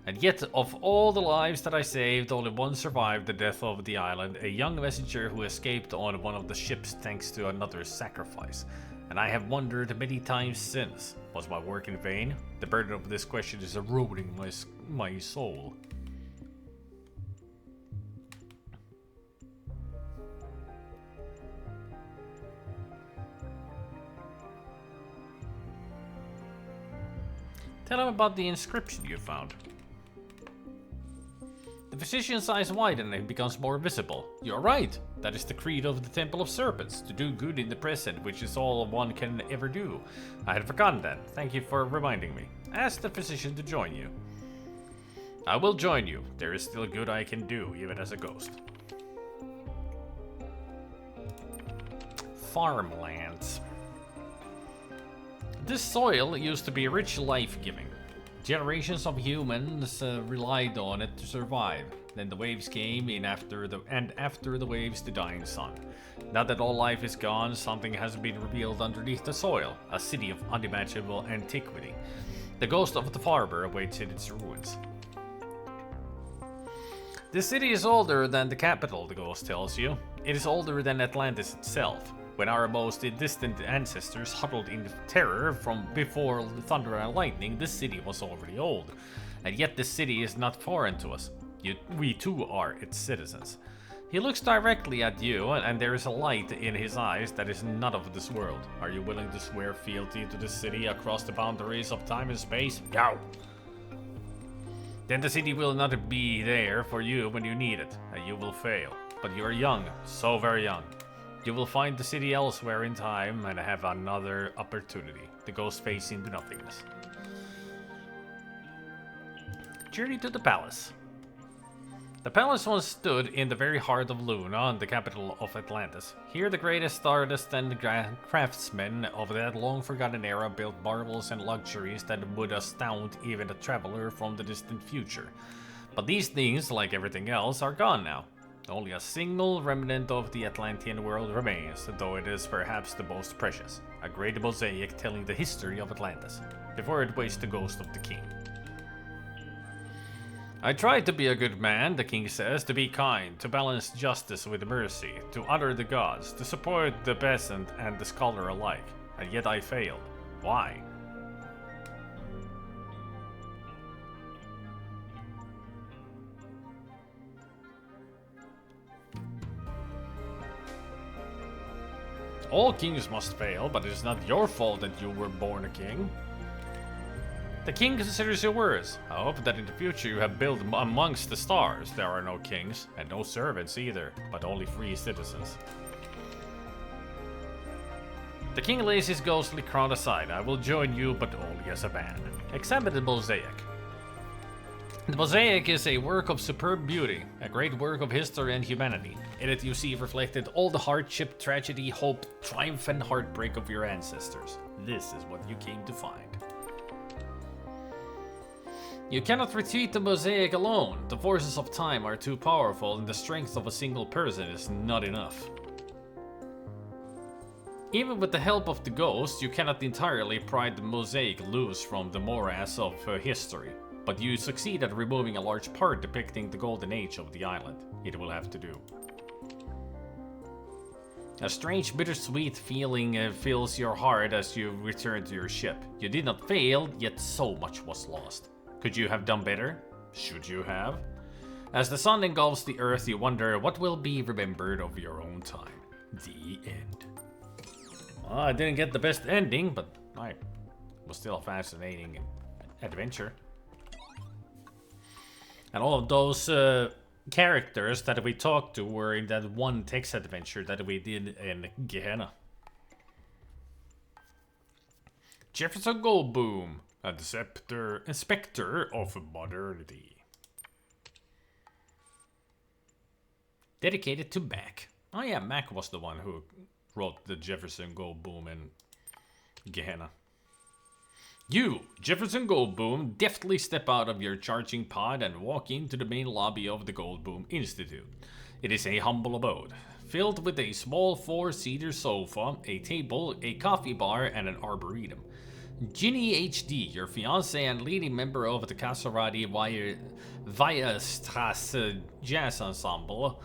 And yet, of all the lives that I saved, only one survived the death of the island, a young messenger who escaped on one of the ships thanks to another's sacrifice. And I have wondered many times since, was my work in vain? The burden of this question is eroding my soul. Tell him about the inscription you found. The physician's eyes widen and it becomes more visible. You're right. That is the creed of the Temple of Serpents, to do good in the present, which is all one can ever do. I had forgotten that. Thank you for reminding me. Ask the physician to join you. I will join you. There is still good I can do, even as a ghost. Farmlands. This soil used to be rich, life-giving. Generations of humans relied on it to survive. Then the waves came in after the waves, the dying sun. Now that all life is gone, something has been revealed underneath the soil, a city of unimaginable antiquity. The ghost of the farmer awaits in its ruins. The city is older than the capital, the ghost tells you. It is older than Atlantis itself. When our most distant ancestors huddled in terror from before thunder and lightning, this city was already old. And yet this city is not foreign to us. We too are its citizens. He looks directly at you, and there is a light in his eyes that is not of this world. Are you willing to swear fealty to the city across the boundaries of time and space? No! Then the city will not be there for you when you need it, and you will fail. But you are young, so very young. You will find the city elsewhere in time and have another opportunity. The ghost fades into nothingness. Journey to the palace. The palace once stood in the very heart of Luna, the capital of Atlantis. Here the greatest artists and craftsmen of that long-forgotten era built marvels and luxuries that would astound even a traveler from the distant future. But these things, like everything else, are gone now. Only a single remnant of the Atlantean world remains, though it is perhaps the most precious. A great mosaic telling the history of Atlantis, before it waits the ghost of the king. I try to be a good man, the king says, to be kind, to balance justice with mercy, to honor the gods, to support the peasant and the scholar alike. And yet I failed. Why? All kings must fail, but it is not your fault that you were born a king. The king considers your words. I hope that in the future you have built amongst the stars. There are no kings, and no servants either, but only free citizens. The king lays his ghostly crown aside. I will join you, but only as a band. Examine the mosaic. The mosaic is a work of superb beauty, a great work of history and humanity. In it you see reflected all the hardship, tragedy, hope, triumph and heartbreak of your ancestors. This is what you came to find. You cannot retreat the mosaic alone. The forces of time are too powerful and the strength of a single person is not enough. Even with the help of the ghost, you cannot entirely pry the mosaic loose from the morass of history. But you succeed at removing a large part depicting the golden age of the island. It will have to do. A strange bittersweet feeling fills your heart as you return to your ship. You did not fail, yet so much was lost. Could you have done better? Should you have? As the sun engulfs the earth, you wonder what will be remembered of your own time. The end. Well, I didn't get the best ending, but it was still a fascinating adventure. And all of those characters that we talked to were in that one text adventure that we did in Gehenna. Jefferson Goldboom, a specter of modernity. Dedicated to Mac. Oh yeah, Mac was the one who wrote the Jefferson Goldboom in Gehenna. You, Jefferson Goldboom, deftly step out of your charging pod and walk into the main lobby of the Goldboom Institute. It is a humble abode, filled with a small 4-seater sofa, a table, a coffee bar, and an arboretum. Ginny HD, your fiancé and leading member of the Casorati Weierstrasse Jazz Ensemble,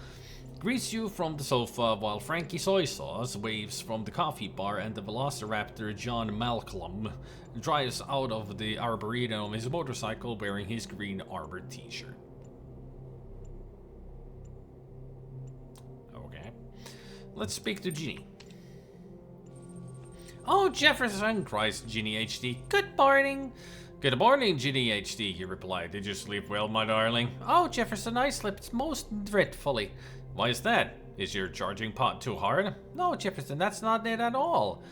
greets you from the sofa while Frankie Soy Sauce waves from the coffee bar and the velociraptor John Malcolm drives out of the arboretum on his motorcycle wearing his green armored t-shirt. Okay. Let's speak to Ginny. Oh, Jefferson, cries Ginny HD. Good morning. Good morning, Ginny HD, he replied. Did you sleep well, my darling? Oh, Jefferson, I slept most dreadfully. Why is that? Is your charging pod too hard? No, Jefferson, that's not it at all.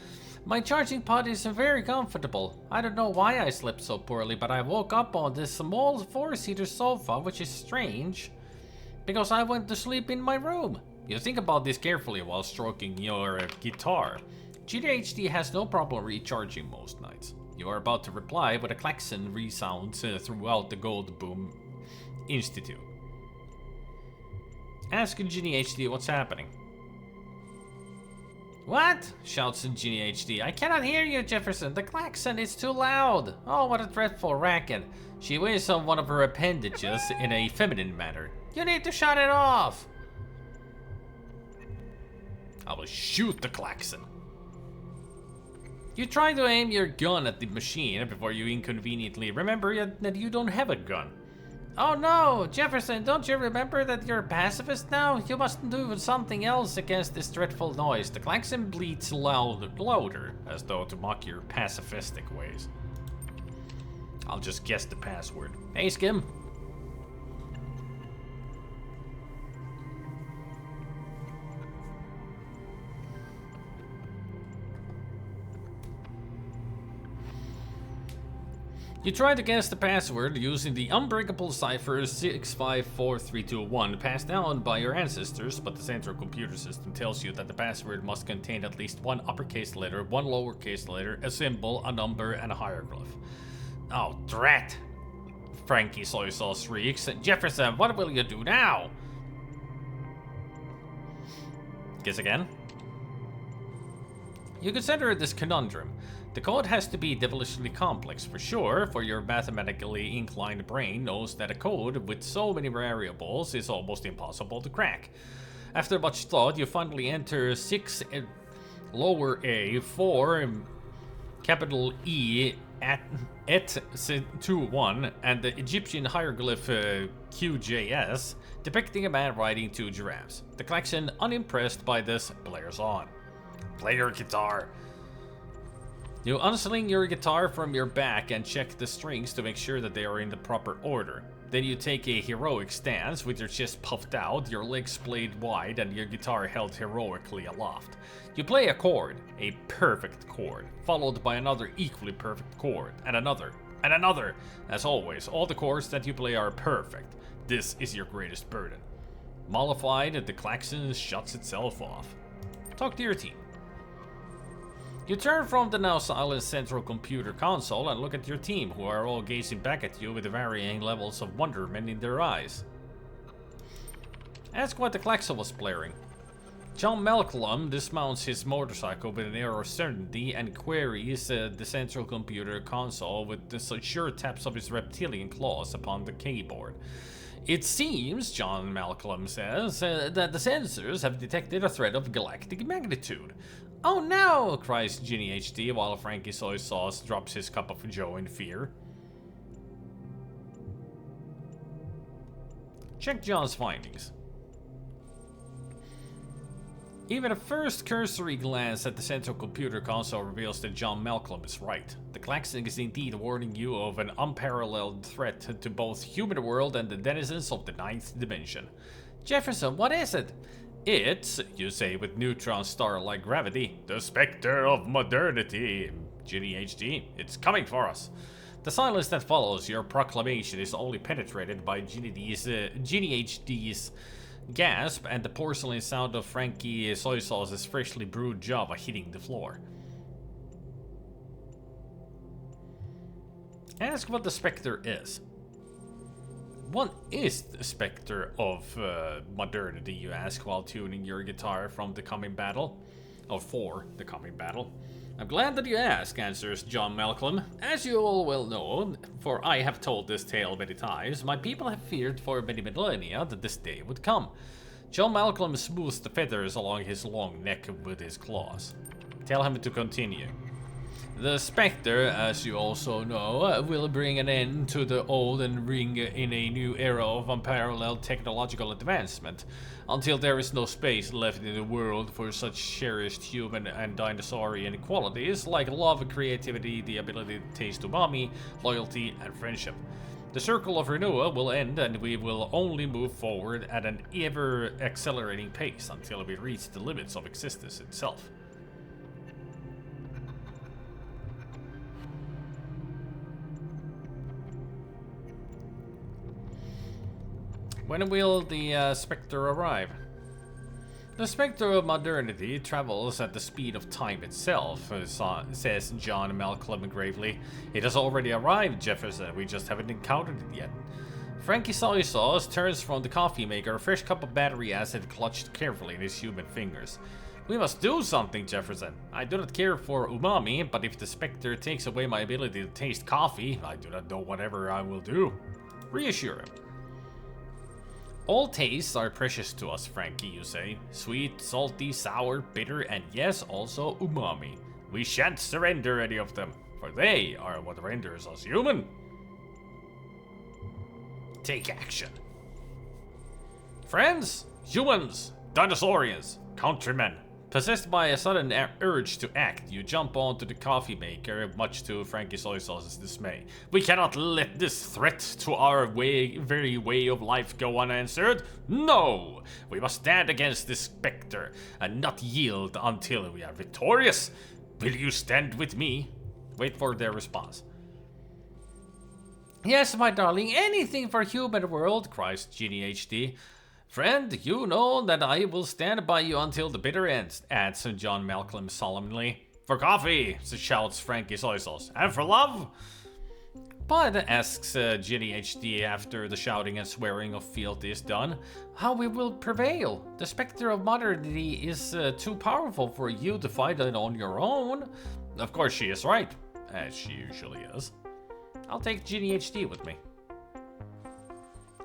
My charging pod is very comfortable. I don't know why I slept so poorly, but I woke up on this small 4-seater sofa, which is strange, because I went to sleep in my room. You think about this carefully while stroking your guitar. GDHD has no problem recharging most nights. You are about to reply, but a klaxon resounds throughout the Goldboom Institute. Ask Ginny HD what's happening. What? Shouts Ginny HD. I cannot hear you, Jefferson. The klaxon is too loud. Oh, what a dreadful racket. She waves on one of her appendages in a feminine manner. You need to shut it off. I will shoot the klaxon. You try to aim your gun at the machine before you inconveniently remember that you don't have a gun. Oh no, Jefferson, don't you remember that you're a pacifist now? You must do something else against this dreadful noise. The klaxon bleats louder, as though to mock your pacifistic ways. I'll just guess the password. Hey, Skim. You try to guess the password using the unbreakable cipher 654321 passed down by your ancestors, but the central computer system tells you that the password must contain at least one uppercase letter, one lowercase letter, a symbol, a number, and a hieroglyph. Oh, drat! Frankie Soy Sauce shrieks. Jefferson, what will you do now? Guess again? You consider this conundrum. The code has to be devilishly complex for sure, for your mathematically inclined brain knows that a code with so many variables is almost impossible to crack. After much thought, you finally enter 6 lower A 4 capital E at 21 and the Egyptian hieroglyph QJS depicting a man riding 2 giraffes. The collection, unimpressed by this, blares on. Play your guitar. You unsling your guitar from your back and check the strings to make sure that they are in the proper order. Then you take a heroic stance with your chest puffed out, your legs splayed wide, and your guitar held heroically aloft. You play a chord, a perfect chord, followed by another equally perfect chord, and another, and another. As always, all the chords that you play are perfect. This is your greatest burden. Mollified, the klaxon shuts itself off. Talk to your team. You turn from the now silent central computer console and look at your team, who are all gazing back at you with varying levels of wonderment in their eyes. Ask what the klaxon was blaring. John Malcolm dismounts his motorcycle with an air of certainty and queries the central computer console with the sure taps of his reptilian claws upon the keyboard. It seems, John Malcolm says, that the sensors have detected a threat of galactic magnitude. Oh no, cries Ginny HD while Frankie Soy Sauce drops his cup of joe in fear. Check John's findings. Even a first cursory glance at the central computer console reveals that John Malcolm is right. The klaxon is indeed warning you of an unparalleled threat to both human world and the denizens of the 9th dimension. Jefferson, what is it? It's, you say with neutron star-like gravity, the specter of modernity. Ginny HD, it's coming for us. The silence that follows your proclamation is only penetrated by Ginny HD's gasp and the porcelain sound of Frankie Soy Sauce's freshly brewed Java hitting the floor. Ask what the specter is. What is the specter of modernity, you ask while tuning your guitar from the coming battle? Or for the coming battle? I'm glad that you ask, answers John Malcolm. As you all well know, for I have told this tale many times, my people have feared for many millennia that this day would come. John Malcolm smooths the feathers along his long neck with his claws. Tell him to continue. The specter, as you also know, will bring an end to the old and ring in a new era of unparalleled technological advancement, until there is no space left in the world for such cherished human and dinosaurian qualities like love, creativity, the ability to taste umami, loyalty, and friendship. The circle of renewal will end and we will only move forward at an ever-accelerating pace until we reach the limits of existence itself. When will the specter arrive? The specter of modernity travels at the speed of time itself, says John Malcolm gravely. It has already arrived, Jefferson. We just haven't encountered it yet. Frankie Soy Sauce turns from the coffee maker, a fresh cup of battery acid clutched carefully in his human fingers. We must do something, Jefferson. I do not care for umami, but if the specter takes away my ability to taste coffee, I do not know whatever I will do. Reassure him. All tastes are precious to us, Frankie, you say. Sweet, salty, sour, bitter, and yes, also umami. We shan't surrender any of them, for they are what renders us human. Take action. Friends, humans, dinosaurians, countrymen. Possessed by a sudden urge to act, you jump onto the coffee maker, much to Frankie Soy Sauce's dismay. We cannot let this threat to our very way of life go unanswered. No! We must stand against this specter and not yield until we are victorious. Will you stand with me? Wait for their response. Yes, my darling, anything for human world, cries Ginny HD. Friend, you know that I will stand by you until the bitter end, adds John Malcolm solemnly. For coffee, shouts Frankie Soy Sauce. And for love? But, asks Ginny HD after the shouting and swearing of fealty is done, how we will prevail? The specter of modernity is too powerful for you to fight it on your own. of course she is right, as she usually is. I'll take Ginny HD with me.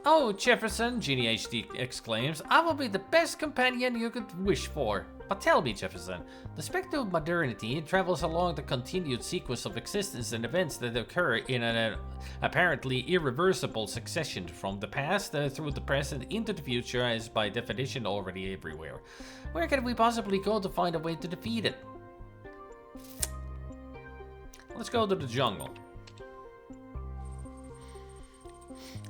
Oh, Jefferson, Ginny HD exclaims, I will be the best companion you could wish for. But tell me, Jefferson, the spectre of modernity travels along the continued sequence of existence and events that occur in an apparently irreversible succession from the past through the present into the future, as by definition already everywhere. Where can we possibly go to find a way to defeat it? Let's go to the jungle.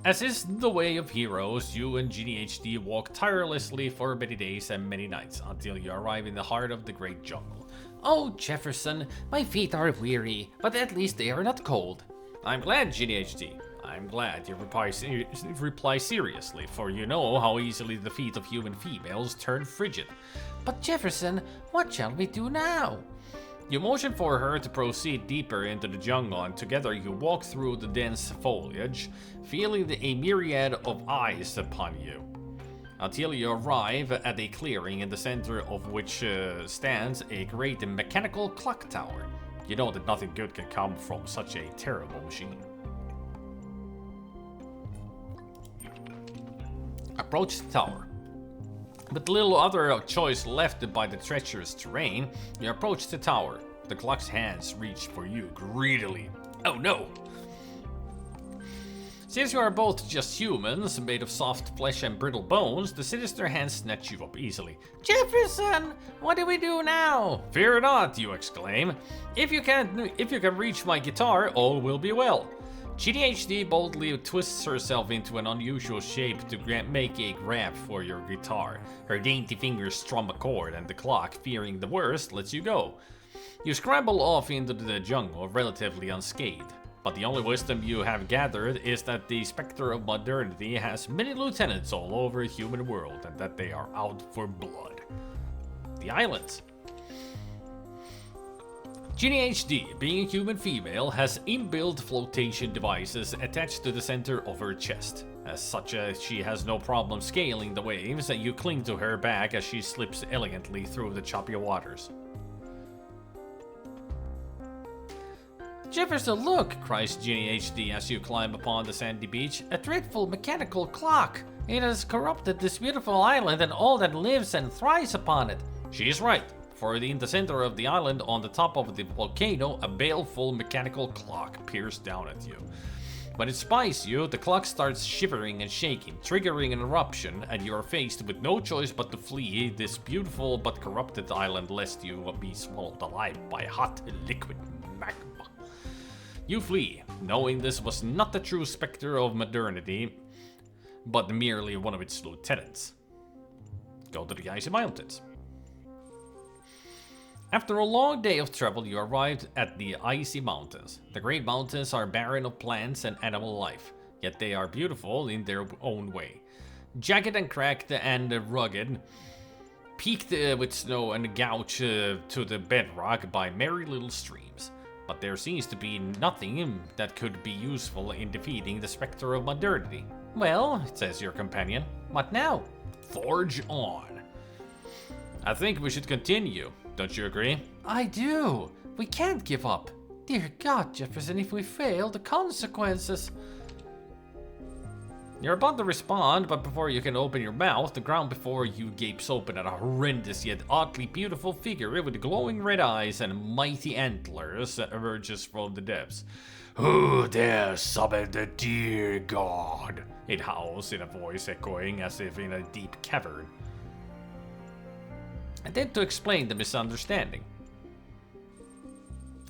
As is the way of heroes, you and Ginny HD walk tirelessly for many days and many nights until you arrive in the heart of the great jungle. Oh, Jefferson, my feet are weary, but at least they are not cold. I'm glad, Ginny HD. I'm glad you reply seriously, for you know how easily the feet of human females turn frigid. But Jefferson, what shall we do now? You motion for her to proceed deeper into the jungle, and together you walk through the dense foliage, feeling a myriad of eyes upon you, until you arrive at a clearing in the center of which stands a great mechanical clock tower. You know that nothing good can come from such a terrible machine. Approach the tower. With little other choice left by the treacherous terrain, you approach the tower. The clock's hands reach for you greedily. Oh no! Since you are both just humans, made of soft flesh and brittle bones, the sinister hands snatch you up easily. Jefferson! What do we do now? Fear not, you exclaim. If you can reach my guitar, all will be well. Ginny HD boldly twists herself into an unusual shape to make a grab for your guitar. Her dainty fingers strum a chord, and the clock, fearing the worst, lets you go. You scramble off into the jungle relatively unscathed, but the only wisdom you have gathered is that the specter of modernity has many lieutenants all over the human world, and that they are out for blood. The islands. Ginny HD, being a human female, has inbuilt flotation devices attached to the center of her chest. As such, she has no problem scaling the waves, and you cling to her back as she slips elegantly through the choppy waters. Jefferson, look, cries Ginny HD as you climb upon the sandy beach. A dreadful mechanical clock. It has corrupted this beautiful island and all that lives and thrives upon it. She is right. For in the center of the island, on the top of the volcano, a baleful mechanical clock peers down at you. When it spies you, the clock starts shivering and shaking, triggering an eruption, and you are faced with no choice but to flee this beautiful but corrupted island lest you be swallowed alive by hot liquid magma. You flee, knowing this was not the true specter of modernity, but merely one of its lieutenants. Go to the icy mountains. After a long day of travel, you arrived at the icy mountains. The great mountains are barren of plants and animal life, yet they are beautiful in their own way. Jagged and cracked and rugged, peaked with snow and gouged to the bedrock by merry little streams. But there seems to be nothing that could be useful in defeating the specter of modernity. Well, says your companion, what now? Forge on. I think we should continue. Don't you agree? I do. We can't give up. Dear God, Jefferson, if we fail, the consequences. You're about to respond, but before you can open your mouth, the ground before you gapes open at a horrendous yet oddly beautiful figure with glowing red eyes and mighty antlers that emerges from the depths. Who dare summon the dear God? It howls in a voice echoing as if in a deep cavern. And then to explain the misunderstanding.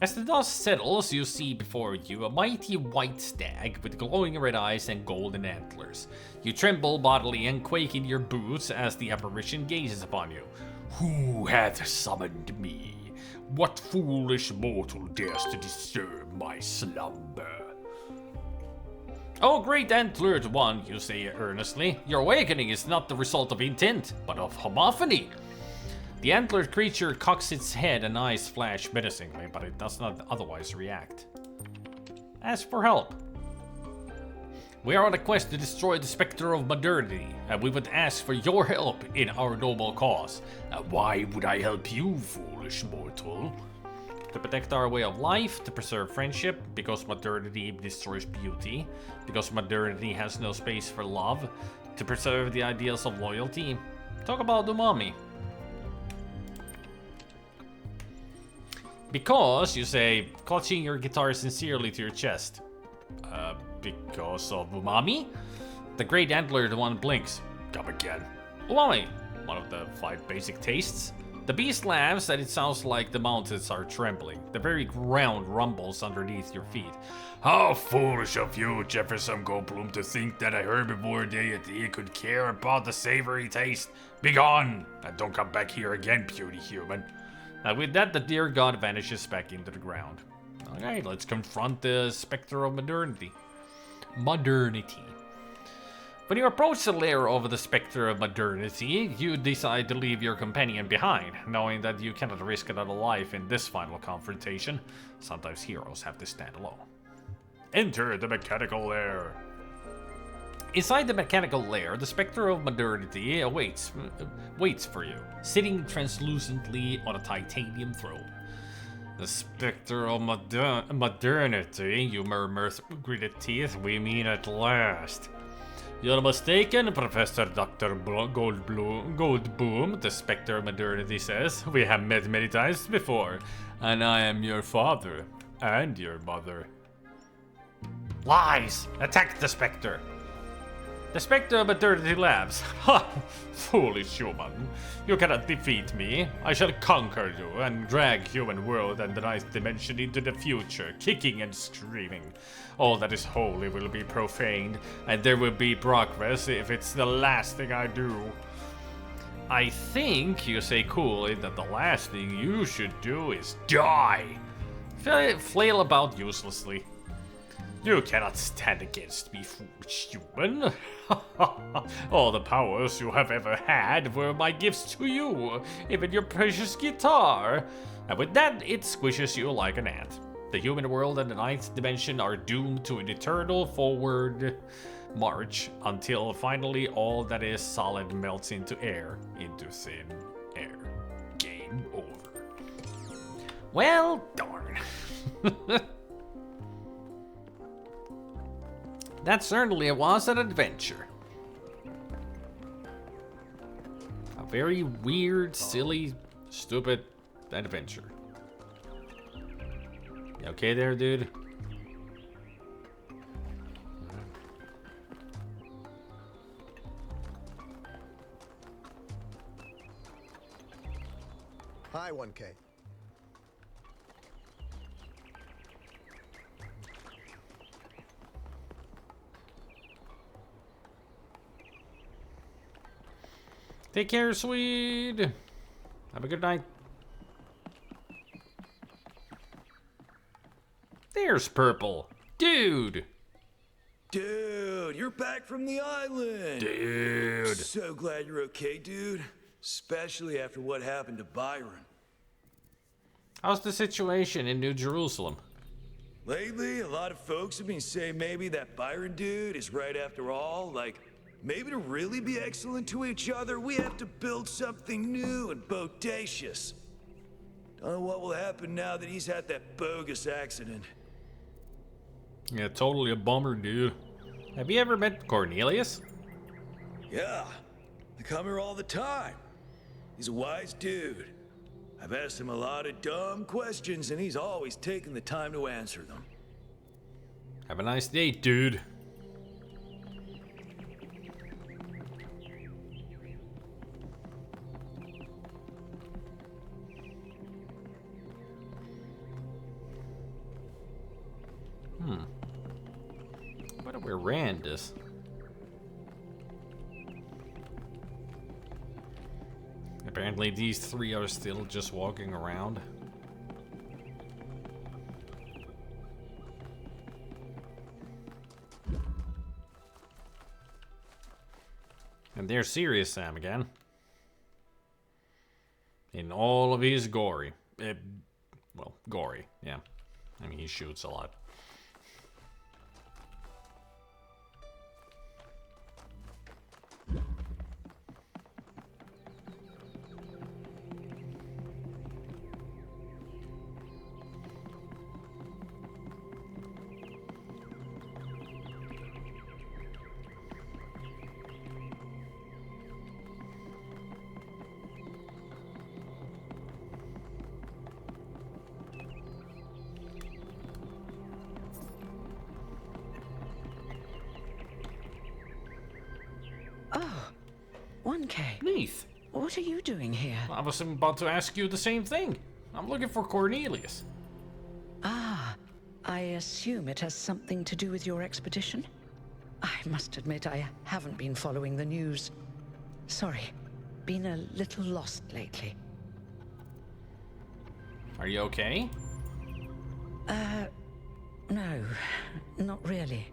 As the dust settles, you see before you a mighty white stag with glowing red eyes and golden antlers. You tremble bodily and quake in your boots as the apparition gazes upon you. Who hath summoned me? What foolish mortal dares to disturb my slumber? Oh, great antlered one, you say earnestly, your awakening is not the result of intent, but of homophony. The antlered creature cocks its head and eyes flash menacingly, but it does not otherwise react. Ask for help. We are on a quest to destroy the specter of modernity, and we would ask for your help in our noble cause. Why would I help you, foolish mortal? To protect our way of life, to preserve friendship, because modernity destroys beauty, because modernity has no space for love, to preserve the ideals of loyalty. Talk about umami. Because, you say, clutching your guitar sincerely to your chest. Because of umami? The great antlered one blinks. Come again. Umami, one of the 5 basic tastes. The beast laughs and it sounds like the mountains are trembling. The very ground rumbles underneath your feet. How foolish of you, Jefferson Goldblum, to think that a herbivore deity could care about the savory taste. Begone, and don't come back here again, puny human. And with that, the dear god vanishes back into the ground. Okay, let's confront the specter of modernity. When you approach the lair of the specter of modernity, you decide to leave your companion behind, knowing that you cannot risk another life in this final confrontation. Sometimes heroes have to stand alone. Enter the mechanical lair. Inside the mechanical lair, the specter of modernity waits for you, sitting translucently on a titanium throne. The specter of modernity, you murmur through gritted teeth, we mean at last. You're mistaken, Professor Dr. Goldboom, the specter of modernity says. We have met many times before, and I am your father, and your mother. Lies! Attack the specter! The specter of modernity laughs. Ha! Foolish human. You cannot defeat me. I shall conquer you and drag human world and the 9th dimension into the future, kicking and screaming. All that is holy will be profaned, and there will be progress if it's the last thing I do. I think you say coolly that the last thing you should do is die. Flail about uselessly. You cannot stand against me, foolish human. All the powers you have ever had were my gifts to you, even your precious guitar. And with that, it squishes you like an ant. The human world and the 9th dimension are doomed to an eternal forward march until finally all that is solid melts into air, into thin air. Game over. Well, darn. That certainly was an adventure. A very weird, silly, stupid adventure. You okay there, dude? Hi, 1K. Take care, Swede. Have a good night. There's Purple. Dude. Dude, you're back from the island. Dude. So glad you're okay, dude. Especially after what happened to Byron. How's the situation in New Jerusalem? Lately, a lot of folks have been saying maybe that Byron dude is right after all. Like, maybe to really be excellent to each other, we have to build something new and bodacious. Don't know what will happen now that he's had that bogus accident. Yeah, totally a bummer, dude. Have you ever met Cornelius? Yeah, I come here all the time. He's a wise dude. I've asked him a lot of dumb questions, and he's always taken the time to answer them. Have a nice day, dude. I wonder where Rand is. Apparently these three are still just walking around. And there's Serious Sam again. In all of his gory. Well, gory, yeah. I mean, he shoots a lot. 1K. Neith. What are you doing here? I was about to ask you the same thing. I'm looking for Cornelius. Ah, I assume it has something to do with your expedition? I must admit I haven't been following the news. Sorry, been a little lost lately. Are you okay? No, not really.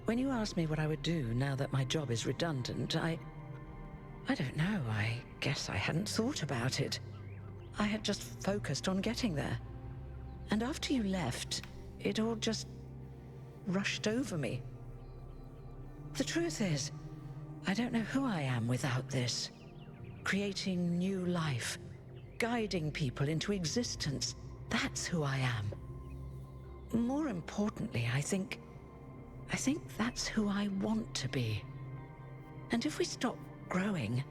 When you asked me what I would do now that my job is redundant, I don't know, I guess I hadn't thought about it. I had just focused on getting there. And after you left, it all just rushed over me. The truth is, I don't know who I am without this. Creating new life, guiding people into existence, that's who I am. More importantly, I think that's who I want to be. And if we stop growing,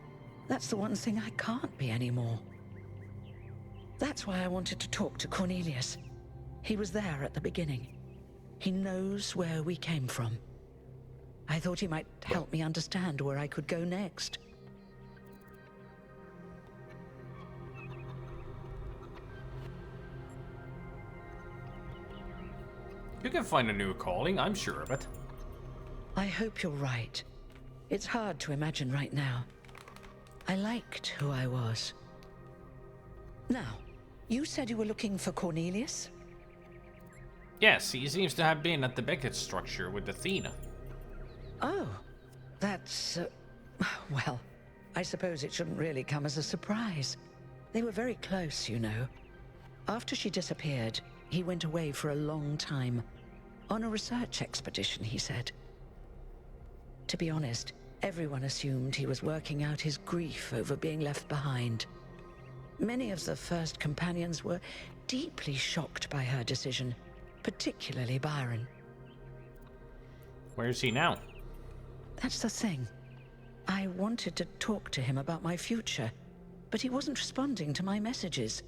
that's the one thing I can't be anymore. That's why I wanted to talk to Cornelius. He was there at the beginning. He knows where we came from. I thought he might help me understand where I could go next. You can find a new calling, I'm sure of it. I hope you're right. It's hard to imagine right now. I liked who I was. Now, you said you were looking for Cornelius? Yes, he seems to have been at the Beckett structure with Athena. Oh, that's... well, I suppose it shouldn't really come as a surprise. They were very close, you know. After she disappeared, he went away for a long time. On a research expedition, he said. To be honest, everyone assumed he was working out his grief over being left behind. Many of the first companions were deeply shocked by her decision, particularly Byron. Where is he now? That's the thing. I wanted to talk to him about my future, but he wasn't responding to my messages.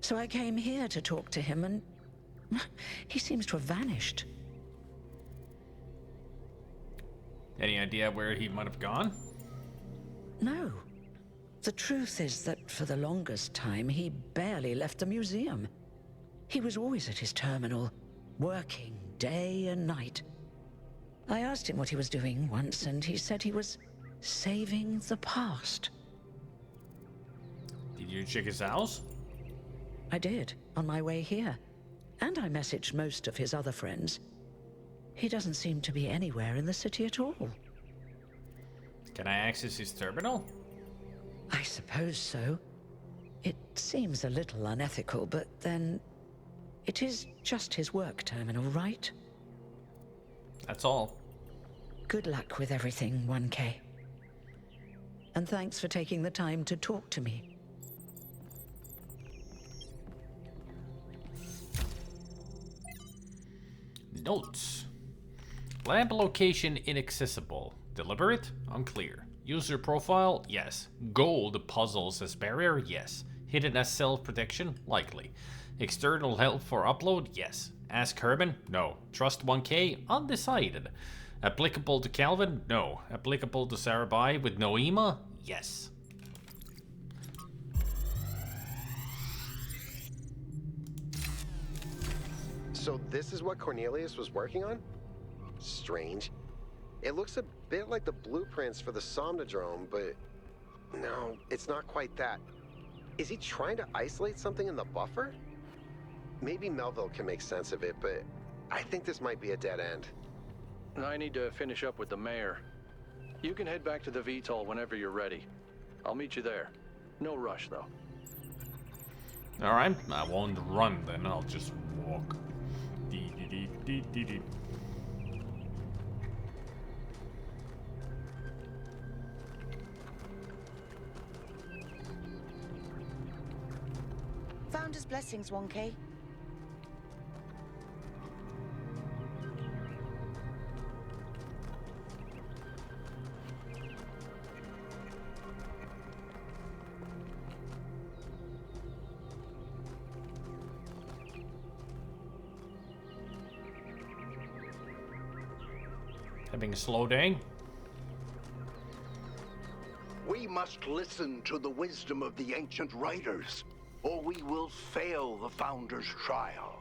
So I came here to talk to him, and he seems to have vanished. Any idea where he might have gone? No. The truth is that for the longest time, he barely left the museum. He was always at his terminal, working day and night. I asked him what he was doing once, and he said he was saving the past. Did you check his house? I did, on my way here. And I messaged most of his other friends. He doesn't seem to be anywhere in the city at all. Can I access his terminal? I suppose so. It seems a little unethical, but then... it is just his work terminal, right? That's all. Good luck with everything, 1K. And thanks for taking the time to talk to me. Notes. Lab location inaccessible. Deliberate? Unclear. User profile? Yes. Gold puzzles as barrier? Yes. Hidden as self-protection? Likely. External help for upload? Yes. Ask Herman? No. Trust 1K? Undecided. Applicable to Calvin? No. Applicable to Sarabai with Noema? Yes. So this is what Cornelius was working on? Strange. It looks a bit like the blueprints for the Somnodrome, but no, it's not quite that. Is he trying to isolate something in the buffer? Maybe Melville can make sense of it, but I think this might be a dead end. I need to finish up with the mayor. You can head back to the VTOL whenever you're ready. I'll meet you there. No rush, though. Alright, I won't run then, I'll just walk. Dee-dee-dee-dee-dee-dee. Founder's blessings, 1K. Having a slow day? We must listen to the wisdom of the ancient writers, or we will fail the Founder's trial.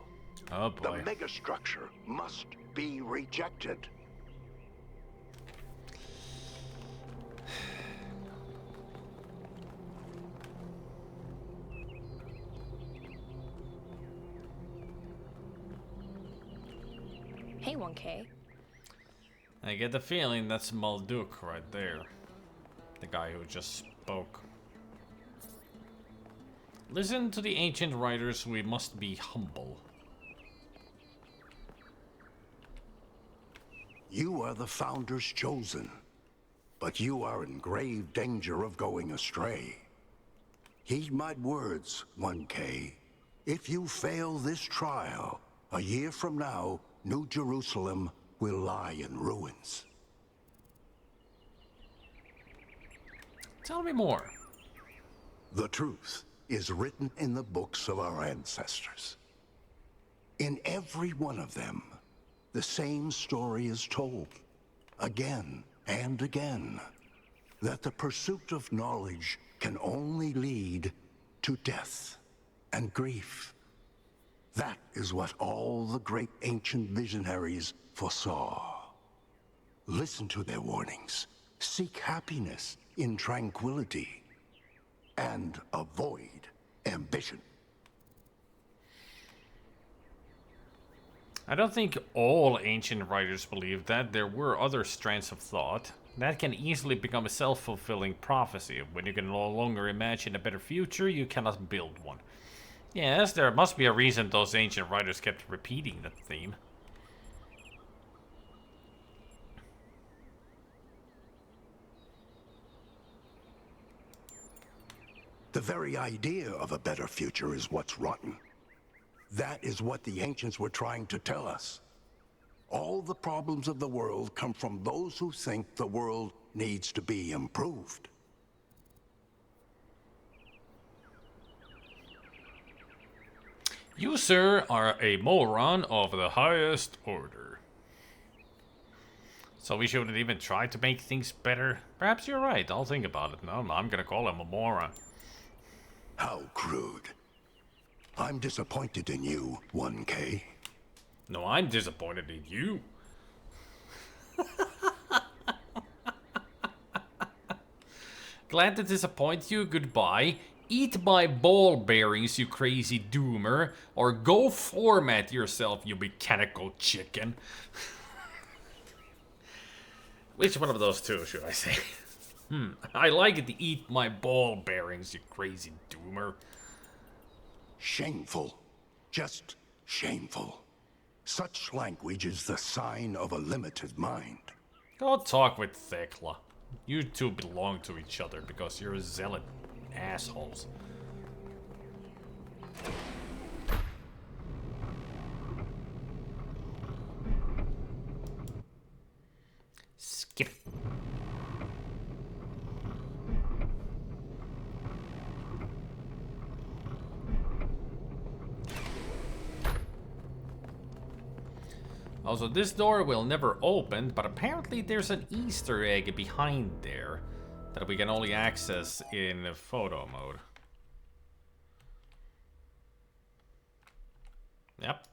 Oh boy. The megastructure must be rejected. Hey, 1K. I get the feeling that's Malduk right there. The guy who just spoke. Listen to the ancient writers, we must be humble. You are the Founder's chosen, but you are in grave danger of going astray. Heed my words, 1K. If you fail this trial, a year from now, New Jerusalem will lie in ruins. Tell me more. The truth is written in the books of our ancestors. In every one of them, the same story is told, again and again, that the pursuit of knowledge can only lead to death and grief. That is what all the great ancient visionaries foresaw. Listen to their warnings. Seek happiness in tranquility. And avoid ambition. I don't think all ancient writers believed that. There were other strands of thought. That can easily become a self-fulfilling prophecy. When you can no longer imagine a better future, you cannot build one. Yes, there must be a reason those ancient writers kept repeating that theme. The very idea of a better future is what's rotten. That is what the ancients were trying to tell us. All the problems of the world come from those who think the world needs to be improved. You, sir, are a moron of the highest order. So we shouldn't even try to make things better? Perhaps you're right, I'll think about it. No, I'm gonna call him a moron. How crude. I'm disappointed in you, 1K. No, I'm disappointed in you. Glad to disappoint you, goodbye. Eat my ball bearings, you crazy doomer. Or go format yourself, you mechanical chicken. Which one of those two should I say? I like it to eat my ball bearings, you crazy doomer. Shameful. Just shameful. Such language is the sign of a limited mind. Go talk with Thekla. You two belong to each other because you're zealot assholes. Skip it. Also, this door will never open, but apparently there's an Easter egg behind there that we can only access in photo mode. Yep.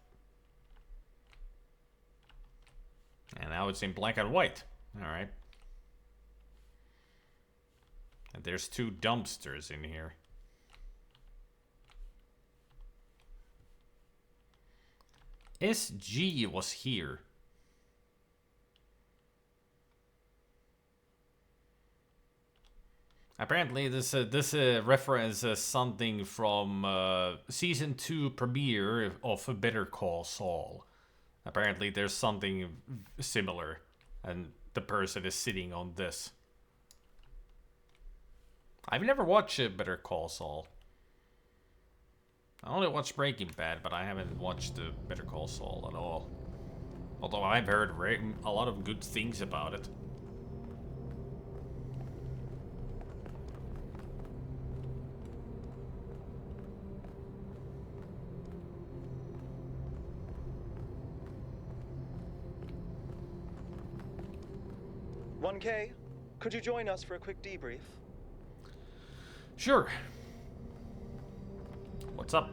And now it's in black and white. Alright. And there's two dumpsters in here. SG was here. Apparently, this references something from season 2 premiere of Better Call Saul. Apparently, there's something similar, and the person is sitting on this. I've never watched Better Call Saul. I only watched Breaking Bad, but I haven't watched Better Call Saul at all. Although I've heard a lot of good things about it. "1K, could you join us for a quick debrief? Sure. What's up?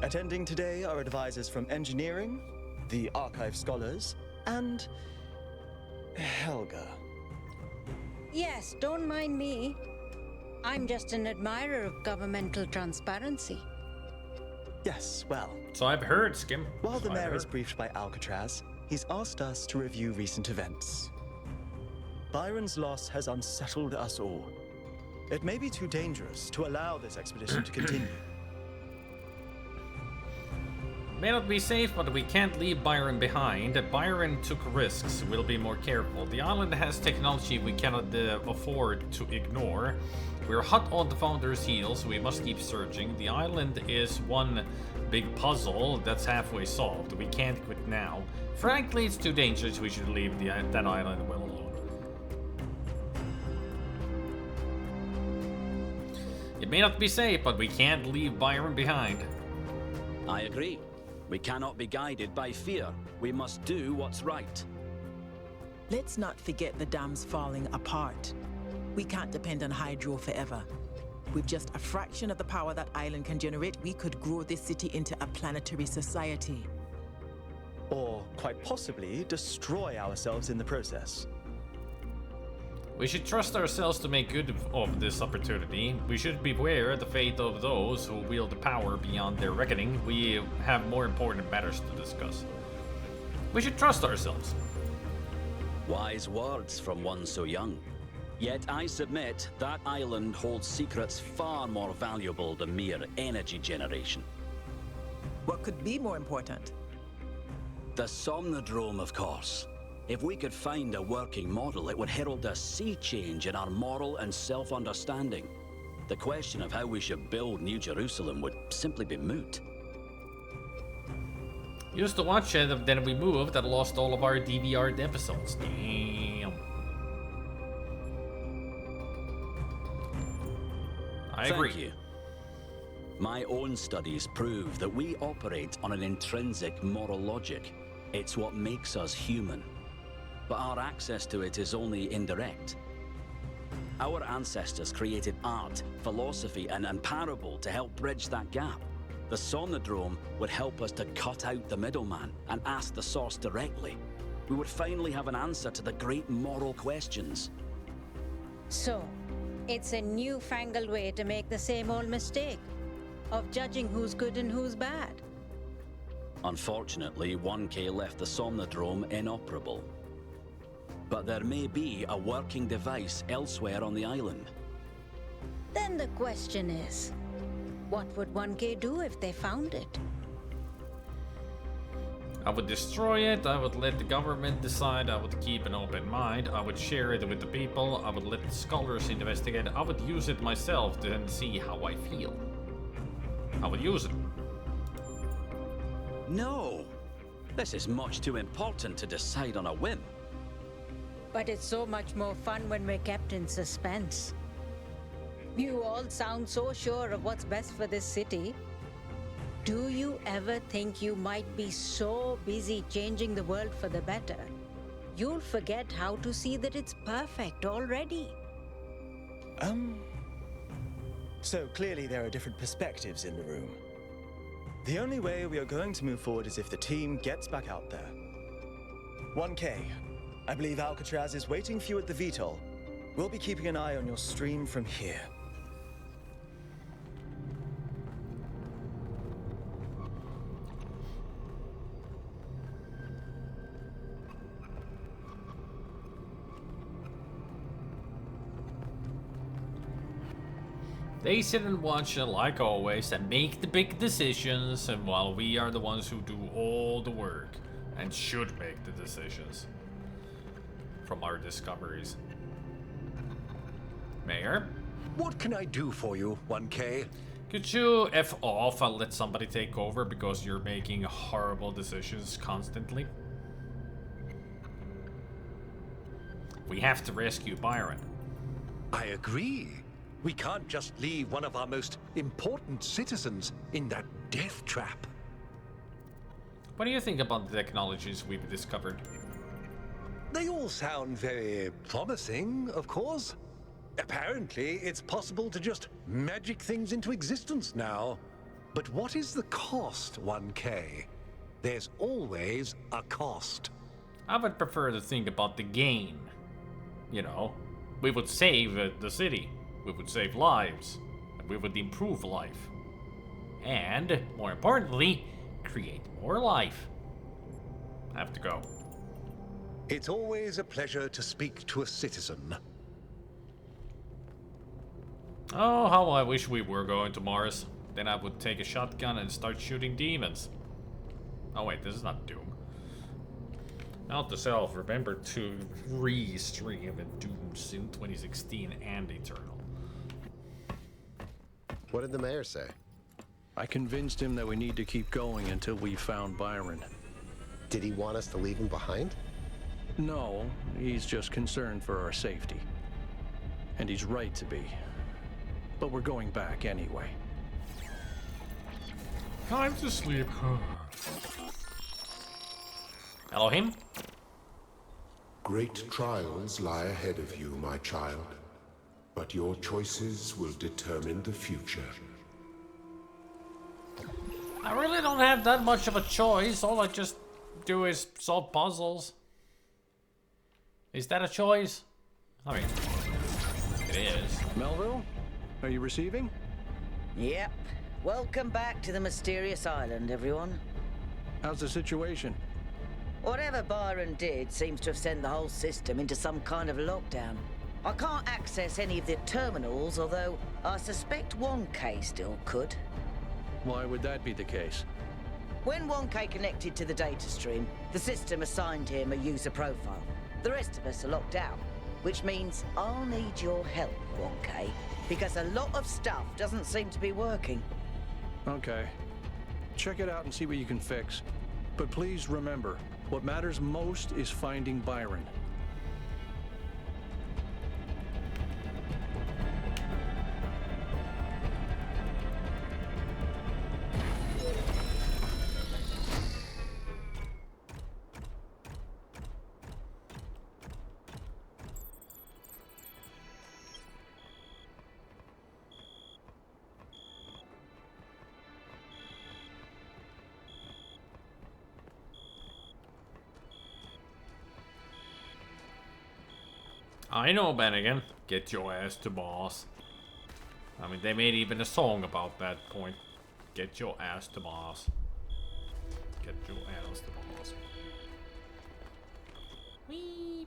Attending today are advisors from engineering, the archive scholars, and Helga. Yes, don't mind me. I'm just an admirer of governmental transparency. Yes, well. So I've heard, Skim. While the mayor is briefed by Alcatraz, he's asked us to review recent events. Byron's loss has unsettled us all. It may be too dangerous to allow this expedition to continue. May not be safe, but we can't leave Byron behind. Byron took risks. We'll be more careful. The island has technology we cannot afford to ignore. We're hot on the Founder's heels. We must keep searching. The island is one big puzzle that's halfway solved. We can't quit now. Frankly, it's too dangerous. We should leave that island well alone. It may not be safe, but we can't leave Byron behind. I agree. We cannot be guided by fear. We must do what's right. Let's not forget the dam's falling apart. We can't depend on hydro forever. With just a fraction of the power that island can generate, we could grow this city into a planetary society. Or, quite possibly, destroy ourselves in the process. We should trust ourselves to make good of this opportunity. We should beware the fate of those who wield the power beyond their reckoning. We have more important matters to discuss. We should trust ourselves. Wise words from one so young. Yet I submit that island holds secrets far more valuable than mere energy generation. What could be more important? The Somnodrome, of course. If we could find a working model, it would herald a sea change in our moral and self-understanding. The question of how we should build New Jerusalem would simply be moot. Used to watch it, then we moved and lost all of our DVR'd episodes. Damn. I agree. Thank you. My own studies prove that we operate on an intrinsic moral logic. It's what makes us human. But our access to it is only indirect. Our ancestors created art, philosophy, and parable to help bridge that gap. The Somnodrome would help us to cut out the middleman and ask the source directly. We would finally have an answer to the great moral questions. So, it's a newfangled way to make the same old mistake of judging who's good and who's bad. Unfortunately, 1K left the Somnodrome inoperable. But there may be a working device elsewhere on the island. Then the question is, what would 1K do if they found it? I would destroy it, I would let the government decide, I would keep an open mind, I would share it with the people, I would let the scholars investigate, I would use it myself to then see how I feel. I would use it. No! This is much too important to decide on a whim. But it's so much more fun when we're kept in suspense. You all sound so sure of what's best for this city. Do you ever think you might be so busy changing the world for the better, you'll forget how to see that it's perfect already? So clearly there are different perspectives in the room. The only way we are going to move forward is if the team gets back out there. 1K, I believe Alcatraz is waiting for you at the VTOL. We'll be keeping an eye on your stream from here. They sit and watch, like always, and make the big decisions, and while we are the ones who do all the work, and should make the decisions from our discoveries. Mayor? What can I do for you, 1K? Could you F off and let somebody take over because you're making horrible decisions constantly? We have to rescue Byron. I agree. We can't just leave one of our most important citizens in that death trap. What do you think about the technologies we've discovered? They all sound very promising, of course. Apparently, it's possible to just magic things into existence now. But what is the cost, 1K? There's always a cost. I would prefer to think about the gain. You know, we would save the city, we would save lives, and we would improve life. And, more importantly, create more life. I have to go. It's always a pleasure to speak to a citizen. Oh, how I wish we were going to Mars. Then I would take a shotgun and start shooting demons. Oh wait, this is not Doom. Note to self, remember to re-stream Doom in 2016 and Eternal. What did the mayor say? I convinced him that we need to keep going until we found Byron. Did he want us to leave him behind? No, he's just concerned for our safety. And he's right to be. But we're going back anyway. Time to sleep. Elohim? Great trials lie ahead of you, my child. But your choices will determine the future. I really don't have that much of a choice. All I just do is solve puzzles. Is that a choice? I mean, it is. Melville, are you receiving? Yep. Welcome back to the mysterious island, everyone. How's the situation? Whatever Byron did seems to have sent the whole system into some kind of lockdown. I can't access any of the terminals, although I suspect 1K still could. Why would that be the case? When 1K connected to the data stream, the system assigned him a user profile. The rest of us are locked out, which means I'll need your help, 1K, because a lot of stuff doesn't seem to be working. Okay. Check it out and see what you can fix. But please remember, what matters most is finding Byron. I know, Bennigan. Get your ass to boss. I mean, they made even a song about that point. Get your ass to boss. Get your ass to boss. Whee!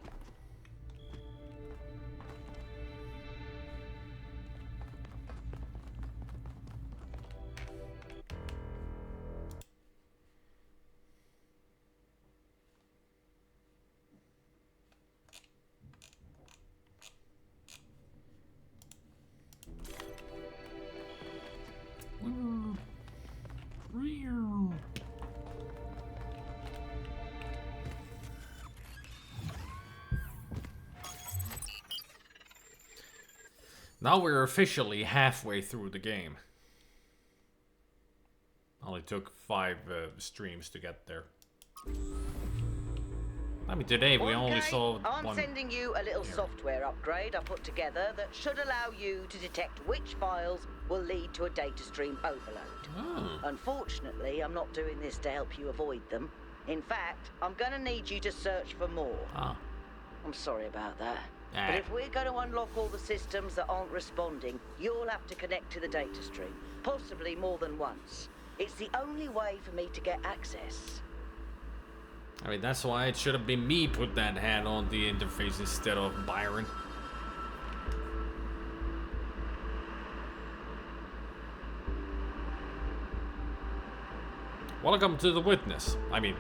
Now we're officially halfway through the game. Only took 5 streams to get there. I mean, today we only saw I'm one. sending you a little software upgrade I put together that should allow you to detect which files will lead to a data stream overload. Oh. Unfortunately, I'm not doing this to help you avoid them. In fact, I'm going to need you to search for more. Ah. I'm sorry about that. But if we're going to unlock all the systems that aren't responding, you'll have to connect to the data stream, possibly more than once. It's the only way for me to get access. I mean, that's why it should have been me put that hand on the interface instead of Byron. Welcome to the witness. I mean,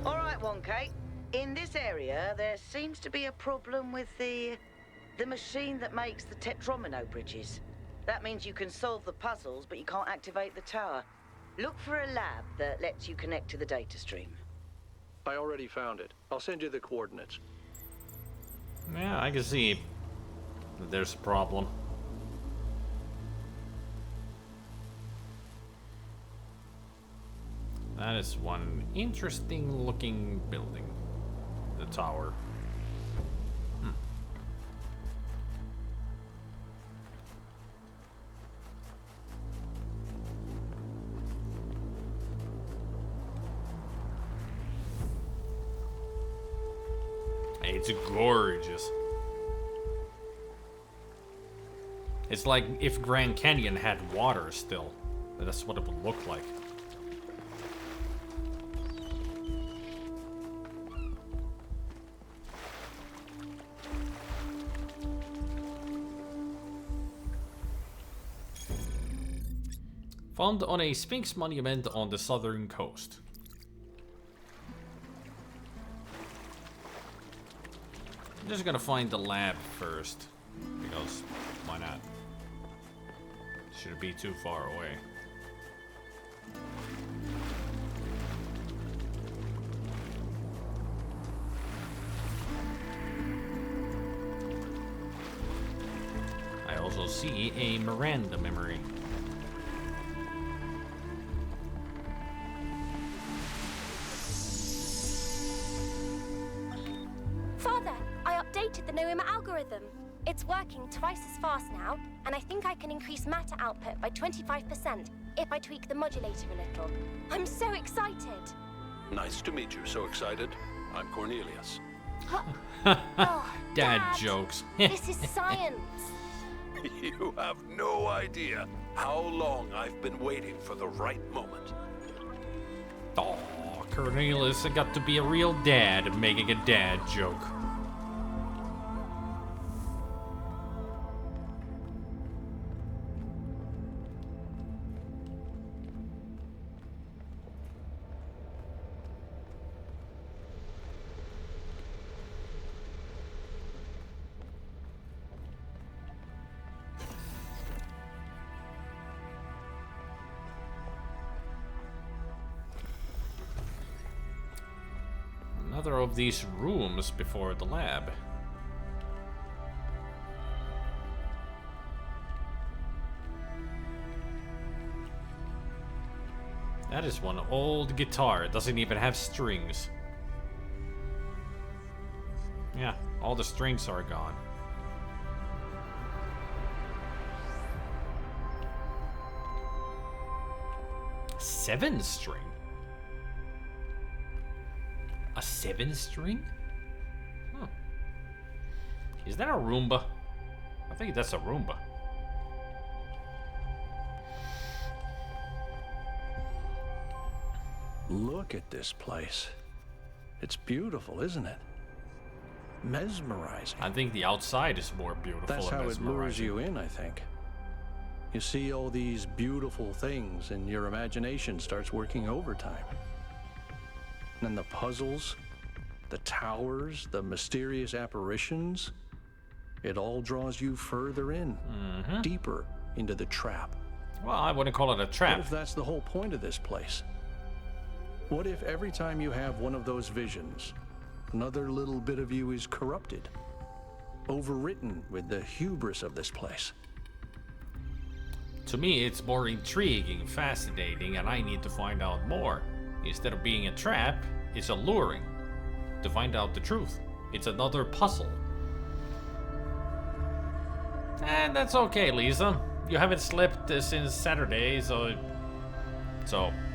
Alright, 1K. In this area, there seems to be a problem with the machine that makes the tetromino bridges. That means you can solve the puzzles, but you can't activate the tower. Look for a lab that lets you connect to the data stream. I already found it. I'll send you the coordinates. yeah, I can see that there's a problem. That is one interesting looking building. The tower. It's gorgeous. It's like if Grand Canyon had water still. That's what it would look like. Found on a Sphinx monument on the southern coast. I'm just gonna find the lab first, because why not? Shouldn't be too far away. I also see a Miranda memory. Father, I updated the Noema algorithm. It's working twice as fast now, and I think I can increase matter output by 25% if I tweak the modulator a little. I'm so excited. Nice to meet you. So excited. I'm Cornelius. Dad jokes. This is science. You have no idea how long I've been waiting for the right moment. Oh, Cornelius got to be a real dad making a dad joke. Another of these rooms before the lab. That is one old guitar. It doesn't even have strings. Yeah, all the strings are gone. Seven string? A 7-string? Huh. Is that a Roomba? I think that's a Roomba. Look at this place. It's beautiful, isn't it? Mesmerizing. I think the outside is more beautiful. That's and how it lures mesmerizing. you in, I think. You see all these beautiful things and your imagination starts working overtime. And the puzzles, the towers, the mysterious apparitions, it all draws you further in, deeper into the trap. Well, I wouldn't call it a trap. What if that's the whole point of this place? What if every time you have one of those visions, another little bit of you is corrupted, overwritten with the hubris of this place? To me, it's more intriguing, fascinating, and I need to find out more. Instead of being a trap, it's alluring. To find out the truth. It's another puzzle. And that's okay, Lisa. You haven't slept since Saturday, so,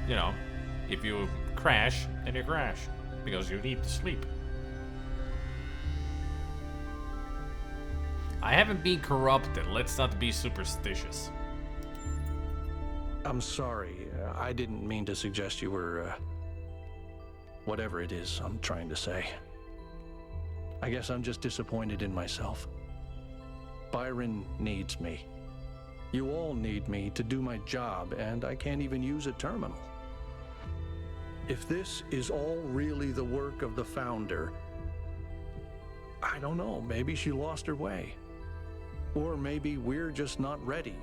you know, if you crash, then you crash. Because you need to sleep. I haven't been corrupted. Let's not be superstitious. I'm sorry. I didn't mean to suggest you were, whatever it is I'm trying to say. I guess I'm just disappointed in myself. Byron needs me. You all need me to do my job, and I can't even use a terminal. If this is all really the work of the Founder, I don't know, maybe she lost her way. Or maybe we're just not ready.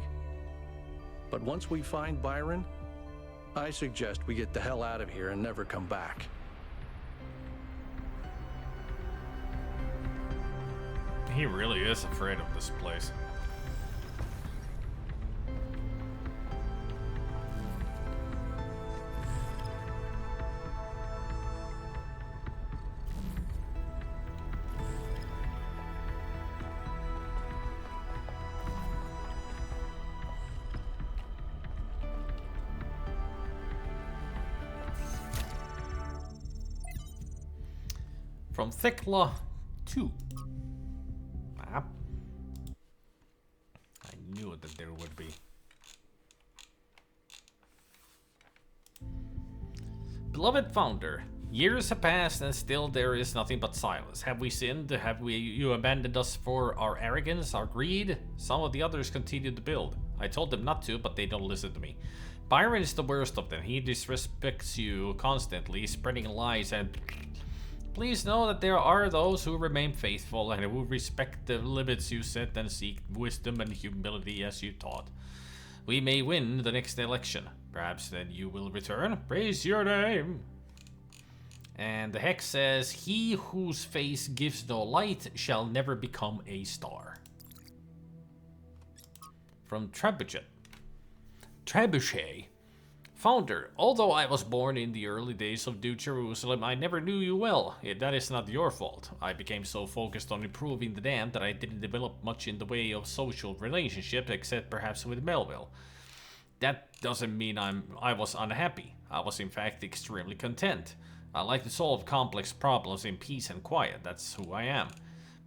But once we find Byron, I suggest we get the hell out of here and never come back. He really is afraid of this place. From Thekla 2. Map. I knew that there would be. Beloved Founder, years have passed and still there is nothing but silence. Have we sinned? Have you abandoned us for our arrogance, our greed? Some of the others continue to build. I told them not to, but they don't listen to me. Byron is the worst of them. He disrespects you constantly, spreading lies and... Please know that there are those who remain faithful and who respect the limits you set and seek wisdom and humility as you taught. We may win the next election. Perhaps then you will return. Praise your name. And the hex says, he whose face gives no light shall never become a star. From Trebuchet. Trebuchet. Founder, although I was born in the early days of New Jerusalem, I never knew you well. That is not your fault. I became so focused on improving the dam that I didn't develop much in the way of social relationship, except perhaps with Melville. That doesn't mean I was unhappy. I was in fact extremely content. I like to solve complex problems in peace and quiet. That's who I am.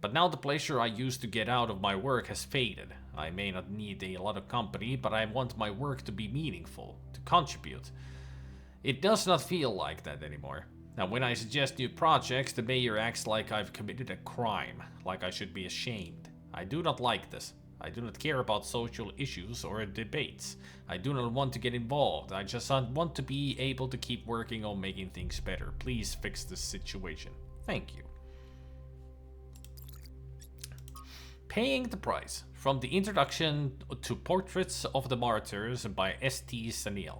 But now the pleasure I used to get out of my work has faded. I may not need a lot of company, but I want my work to be meaningful, to contribute. It does not feel like that anymore. Now, when I suggest new projects, the mayor acts like I've committed a crime, like I should be ashamed. I do not like this. I do not care about social issues or debates. I do not want to get involved. I just want to be able to keep working on making things better. Please fix this situation. Thank you. Paying the Price, from the Introduction to Portraits of the Martyrs by S.T. Sanil.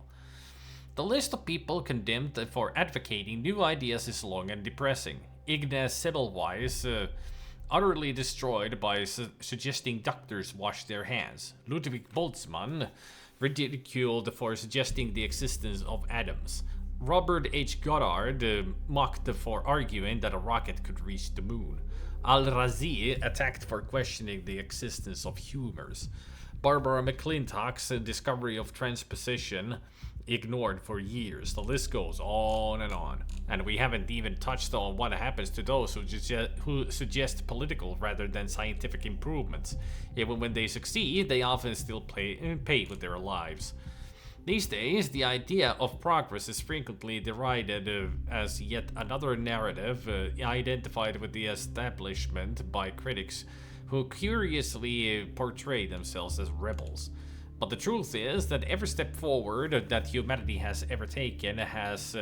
The list of people condemned for advocating new ideas is long and depressing. Ignaz Semmelweis, utterly destroyed by suggesting doctors wash their hands. Ludwig Boltzmann, ridiculed for suggesting the existence of atoms. Robert H. Goddard, mocked for arguing that a rocket could reach the moon. Al-Razi attacked for questioning the existence of humors. Barbara McClintock's discovery of transposition ignored for years. The list goes on. And we haven't even touched on what happens to those who suggest political rather than scientific improvements. Even when they succeed, they often still pay with their lives. These days, the idea of progress is frequently derided as yet another narrative identified with the establishment by critics who curiously portray themselves as rebels. But the truth is that every step forward that humanity has ever taken has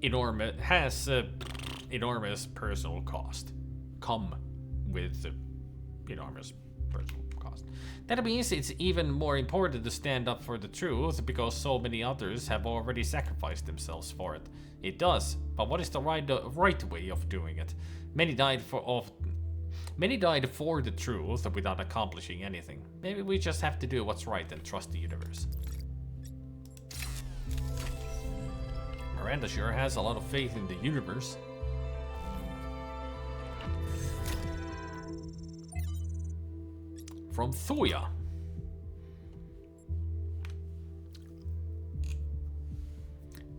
enormous personal cost. Come with enormous personal cost. That means it's even more important to stand up for the truth because so many others have already sacrificed themselves for it. It does, but what is the right way of doing it? Many died for the truth without accomplishing anything. Maybe we just have to do what's right and trust the universe. Miranda sure has a lot of faith in the universe. From Thoya.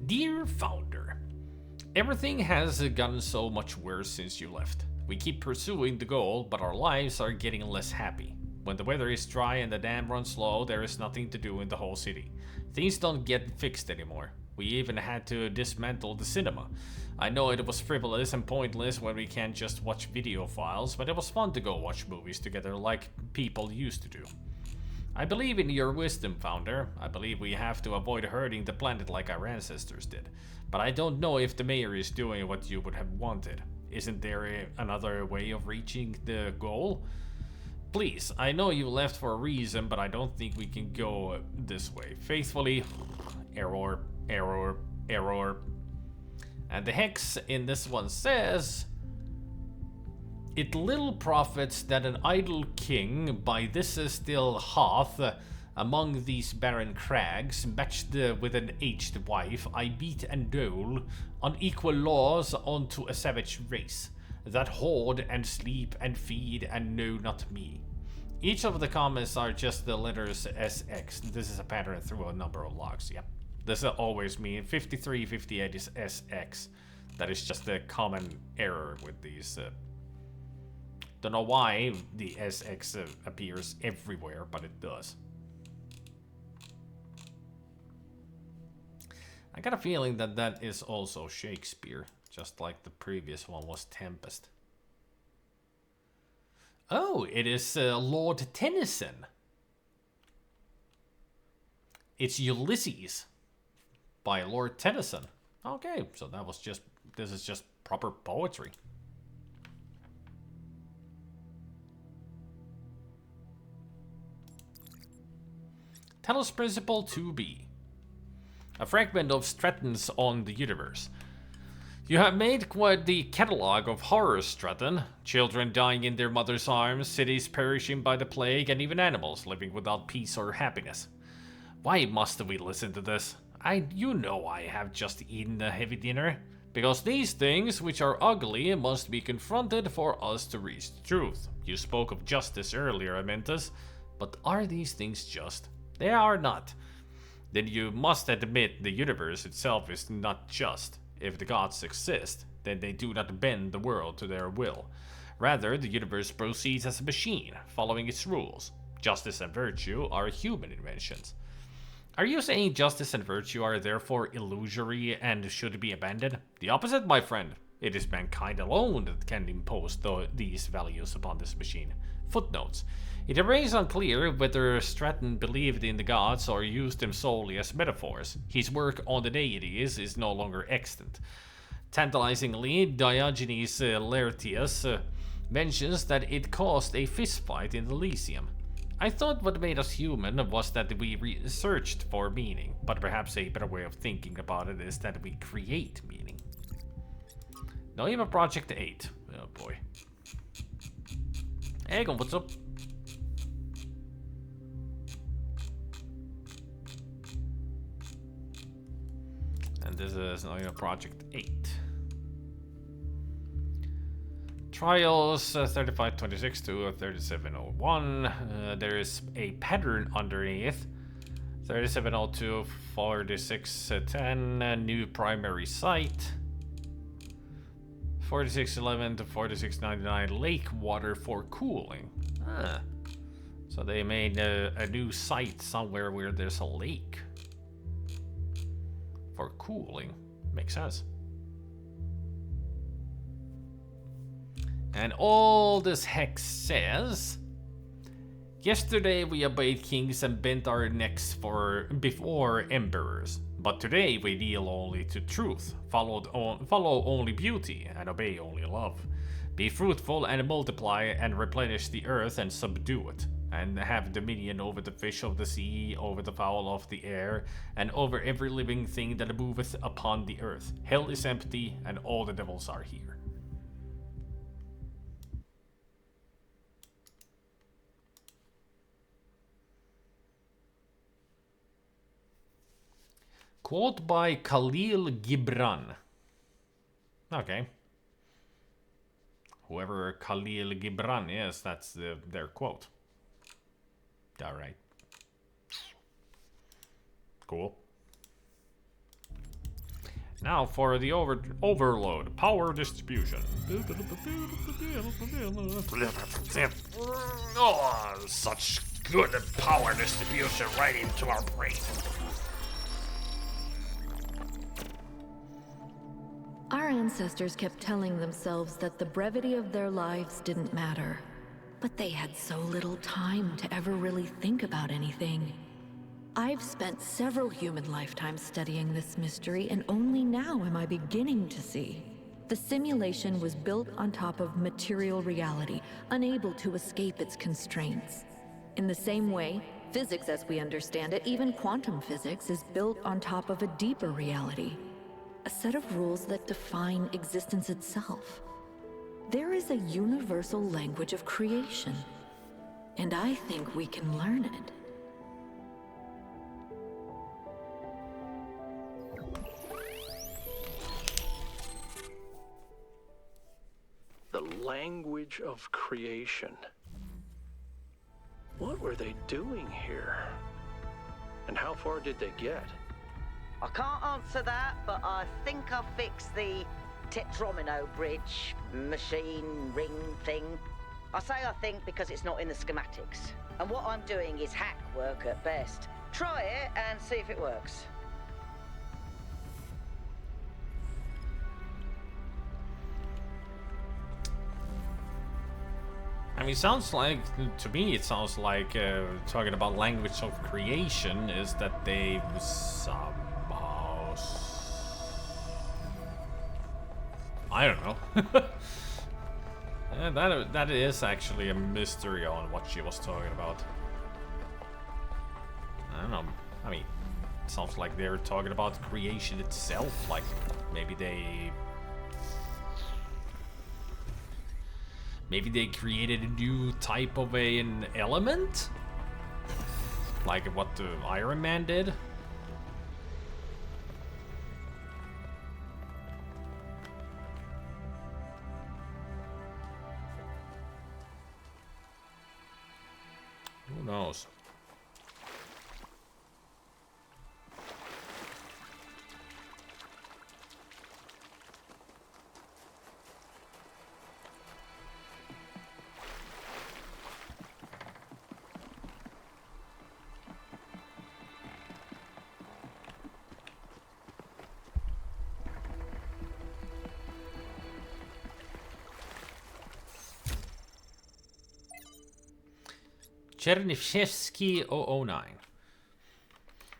Dear Founder, everything has gotten so much worse since you left. We keep pursuing the goal, but our lives are getting less happy. When the weather is dry and the dam runs low, there is nothing to do in the whole city. Things don't get fixed anymore. We even had to dismantle the cinema. I know it was frivolous and pointless when we can't just watch video files, but it was fun to go watch movies together like people used to do. I believe in your wisdom, Founder. I believe we have to avoid hurting the planet like our ancestors did. But I don't know if the mayor is doing what you would have wanted. Isn't there another way of reaching the goal? Please, I know you left for a reason, but I don't think we can go this way. Faithfully, error. And the hex in this one says, It little profits that an idle king by this still hath among these barren crags, matched with an aged wife, I beat and dole unequal laws unto a savage race, that hoard and sleep and feed and know not me. Each of the comments are just the letters SX. This is a pattern through a number of logs, yep. This will always mean 53, 58 is SX. That is just a common error with these. Don't know why the SX appears everywhere, but it does. I got a feeling that that is also Shakespeare, just like the previous one was Tempest. Oh, it is Lord Tennyson. It's Ulysses by Lord Tennyson. Okay, so that was just, this is just proper poetry. Talos Princple II. A fragment of Stratton's on the universe. You have made quite the catalogue of horrors, Stratton. Children dying in their mother's arms, cities perishing by the plague, and even animals living without peace or happiness. Why must we listen to this? You know I have just eaten a heavy dinner. Because these things, which are ugly, must be confronted for us to reach the truth. You spoke of justice earlier, Amyntas. But are these things just? They are not. Then you must admit the universe itself is not just. If the gods exist, then they do not bend the world to their will. Rather, the universe proceeds as a machine, following its rules. Justice and virtue are human inventions. Are you saying justice and virtue are therefore illusory and should be abandoned? The opposite, my friend. It is mankind alone that can impose these values upon this machine. Footnotes. It remains unclear whether Stratton believed in the gods or used them solely as metaphors. His work on the deities is no longer extant. Tantalizingly, Diogenes Laertius mentions that it caused a fistfight in Elysium. I thought what made us human was that we searched for meaning, but perhaps a better way of thinking about it is that we create meaning. Now you have Project 8. Oh boy. Hey, what's up? And this is now Project 8. Trials 3526 to 3701. There is a pattern underneath. 3702, 4610, new primary site. 4611 to 4699, lake water for cooling. Ah. So they made a new site somewhere where there's a lake. For cooling. Makes sense. And all this hex says, yesterday we obeyed kings and bent our necks before emperors, but today we kneel only to truth, follow only beauty, and obey only love. Be fruitful and multiply and replenish the earth and subdue it, and have dominion over the fish of the sea, over the fowl of the air, and over every living thing that moveth upon the earth. Hell is empty, and all the devils are here. Quote by Khalil Gibran. Okay. Whoever Khalil Gibran is, that's their quote. Alright. Cool. Now for the overload. Power distribution. Oh, such good power distribution right into our brain. Our ancestors kept telling themselves that the brevity of their lives didn't matter. But they had so little time to ever really think about anything. I've spent several human lifetimes studying this mystery, and only now am I beginning to see. The simulation was built on top of material reality, unable to escape its constraints. In the same way, physics as we understand it, even quantum physics, is built on top of a deeper reality. A set of rules that define existence itself. There is a universal language of creation, and I think we can learn it. The language of creation. What were they doing here? And how far did they get? I can't answer that, but I think I've fixed the Tetromino bridge, machine, ring thing. I say I think because it's not in the schematics. And what I'm doing is hack work at best. Try it and see if it works. I mean, sounds like, to me, it sounds like talking about language of creation is that they somehow... I don't know. That is actually a mystery on what she was talking about. I don't know. I mean, it sounds like they're talking about creation itself, like maybe they created a new type of an element? Like what the Iron Man did? Who knows? Chernyshevsky 009.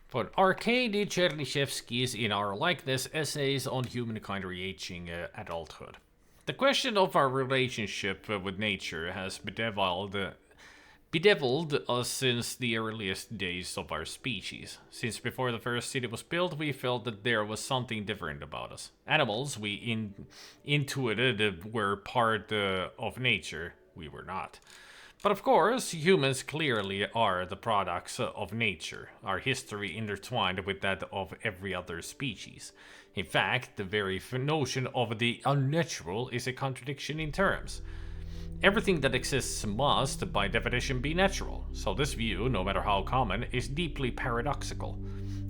For Arkady Chernyshevsky's In Our Likeness essays on humankind reaching adulthood. The question of our relationship with nature has bedeviled us since the earliest days of our species. Since before the first city was built, we felt that there was something different about us. Animals we intuited were part of nature. We were not. But of course, humans clearly are the products of nature, our history intertwined with that of every other species. In fact, the very notion of the unnatural is a contradiction in terms. Everything that exists must, by definition, be natural, so this view, no matter how common, is deeply paradoxical.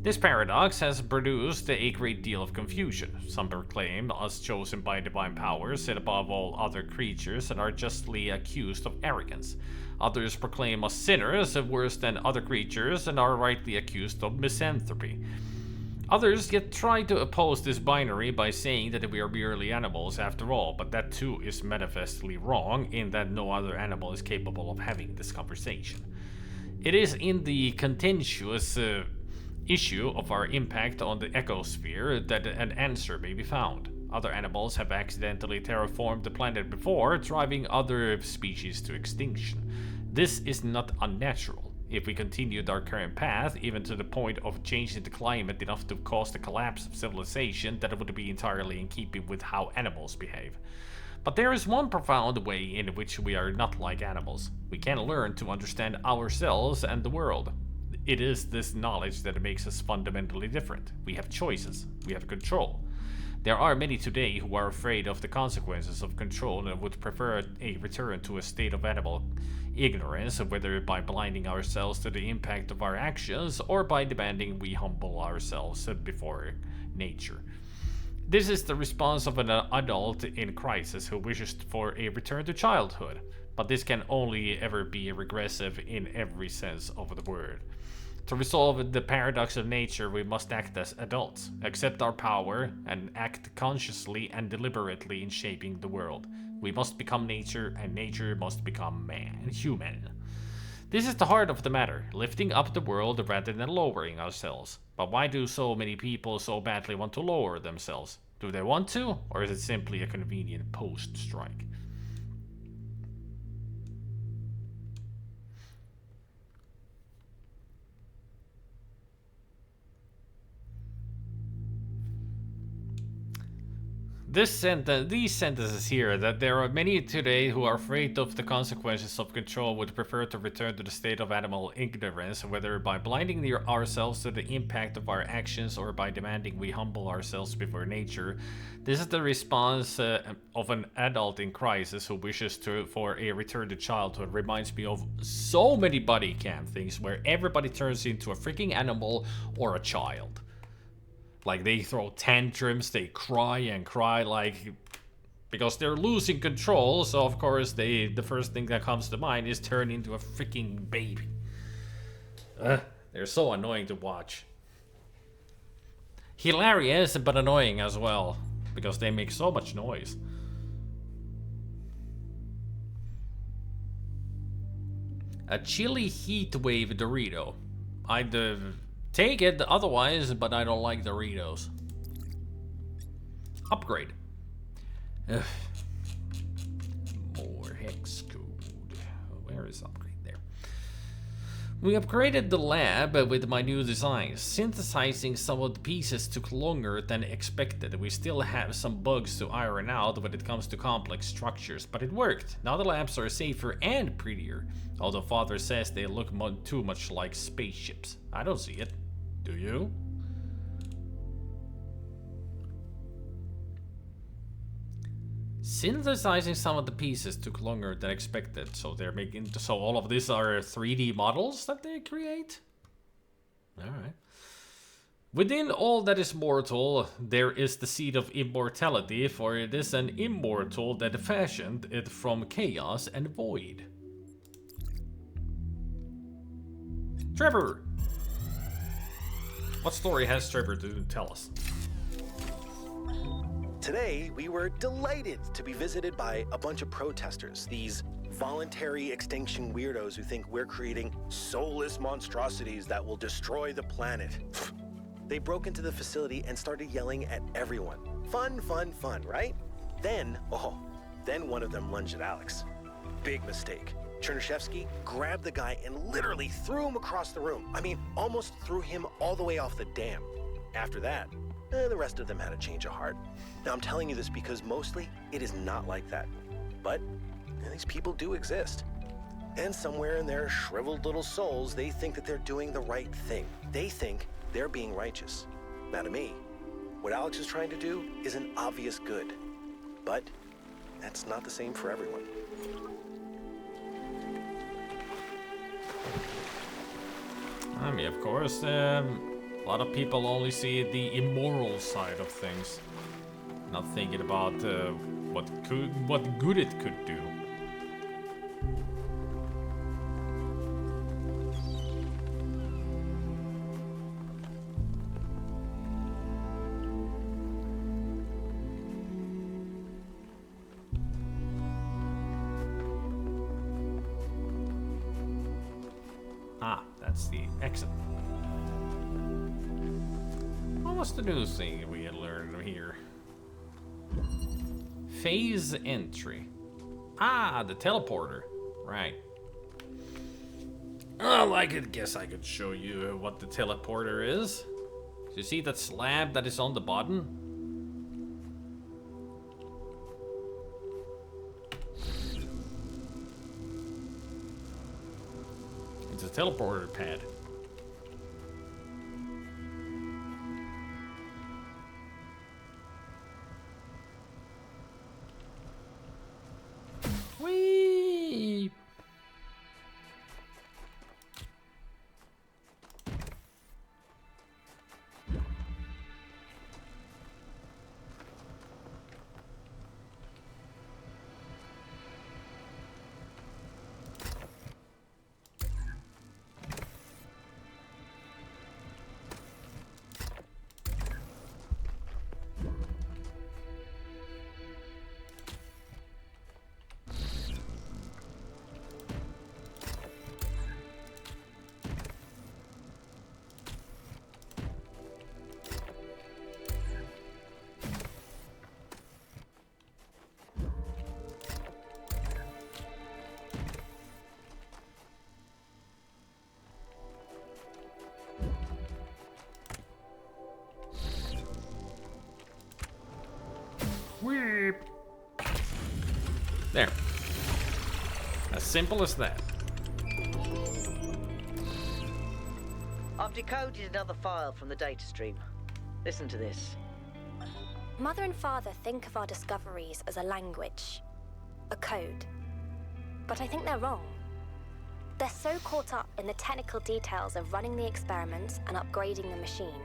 This paradox has produced a great deal of confusion. Some proclaim us chosen by divine powers, set above all other creatures, and are justly accused of arrogance. Others proclaim us sinners, worse than other creatures, and are rightly accused of misanthropy. Others yet try to oppose this binary by saying that we are merely animals after all, but that too is manifestly wrong, in that no other animal is capable of having this conversation. It is in the contentious issue of our impact on the ecosphere that an answer may be found. Other animals have accidentally terraformed the planet before, driving other species to extinction. This is not unnatural. If we continued our current path, even to the point of changing the climate enough to cause the collapse of civilization, that would be entirely in keeping with how animals behave. But there is one profound way in which we are not like animals. We can learn to understand ourselves and the world. It is this knowledge that makes us fundamentally different. We have choices. We have control. There are many today who are afraid of the consequences of control and would prefer a return to a state of animal ignorance, whether by blinding ourselves to the impact of our actions or by demanding we humble ourselves before nature. This is the response of an adult in crisis who wishes for a return to childhood, but this can only ever be regressive in every sense of the word. To resolve the paradox of nature, we must act as adults, accept our power, and act consciously and deliberately in shaping the world. We must become nature, and nature must become human. This is the heart of the matter, lifting up the world rather than lowering ourselves. But why do so many people so badly want to lower themselves? Do they want to, or is it simply a convenient post-strike? These sentences here, that there are many today who are afraid of the consequences of control, would prefer to return to the state of animal ignorance, whether by blinding ourselves to the impact of our actions or by demanding we humble ourselves before nature. This is the response of an adult in crisis who wishes for a return to childhood. Reminds me of so many buddy camp things where everybody turns into a freaking animal or a child. Like, they throw tantrums, they cry and cry, like, because they're losing control, so of course the first thing that comes to mind is turn into a freaking baby. They're so annoying to watch. Hilarious, but annoying as well, because they make so much noise. A chili heat wave Dorito. I'd take it otherwise, but I don't like Doritos. Upgrade. Ugh. More hex code. Where is upgrade? There. We upgraded the lab with my new designs. Synthesizing some of the pieces took longer than expected. We still have some bugs to iron out when it comes to complex structures, but it worked. Now the labs are safer and prettier. Although Father says they look too much like spaceships. I don't see it. Do you? Synthesizing some of the pieces took longer than expected, so they're making so all of these are 3D models that they create. All right. Within all that is mortal, there is the seed of immortality, for it is an immortal that fashioned it from chaos and void. Trevor! What story has Trevor to tell us? Today, we were delighted to be visited by a bunch of protesters, these voluntary extinction weirdos who think we're creating soulless monstrosities that will destroy the planet. They broke into the facility and started yelling at everyone. Fun, fun, fun, right? Then one of them lunged at Alex. Big mistake. Chernyshevsky grabbed the guy and literally threw him across the room. I mean, almost threw him all the way off the dam. After that, the rest of them had a change of heart. Now, I'm telling you this because mostly it is not like that. But these people do exist. And somewhere in their shriveled little souls, they think that they're doing the right thing. They think they're being righteous. Now, to me, what Alex is trying to do is an obvious good. But that's not the same for everyone. I mean, of course, a lot of people only see the immoral side of things, not thinking about what good it could do. That's the exit. What was the new thing we had learned here? Phase entry. Ah, the teleporter. Right. Well, I guess I could show you what the teleporter is. You see that slab that is on the bottom? It's a teleporter pad. Whee! There. As simple as that. I've decoded another file from the data stream. Listen to this. Mother and Father think of our discoveries as a language, a code. But I think they're wrong. They're so caught up in the technical details of running the experiments and upgrading the machine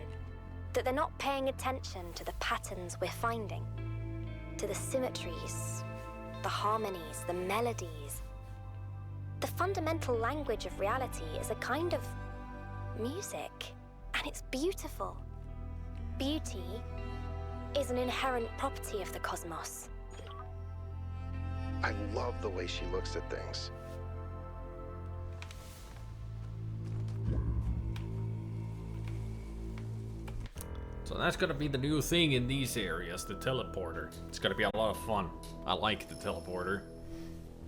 that they're not paying attention to the patterns we're finding, to the symmetries, the harmonies, the melodies. The fundamental language of reality is a kind of music, and it's beautiful. Beauty is an inherent property of the cosmos. I love the way she looks at things. So that's gonna be the new thing in these areas, the teleporter. It's gonna be a lot of fun. I like the teleporter.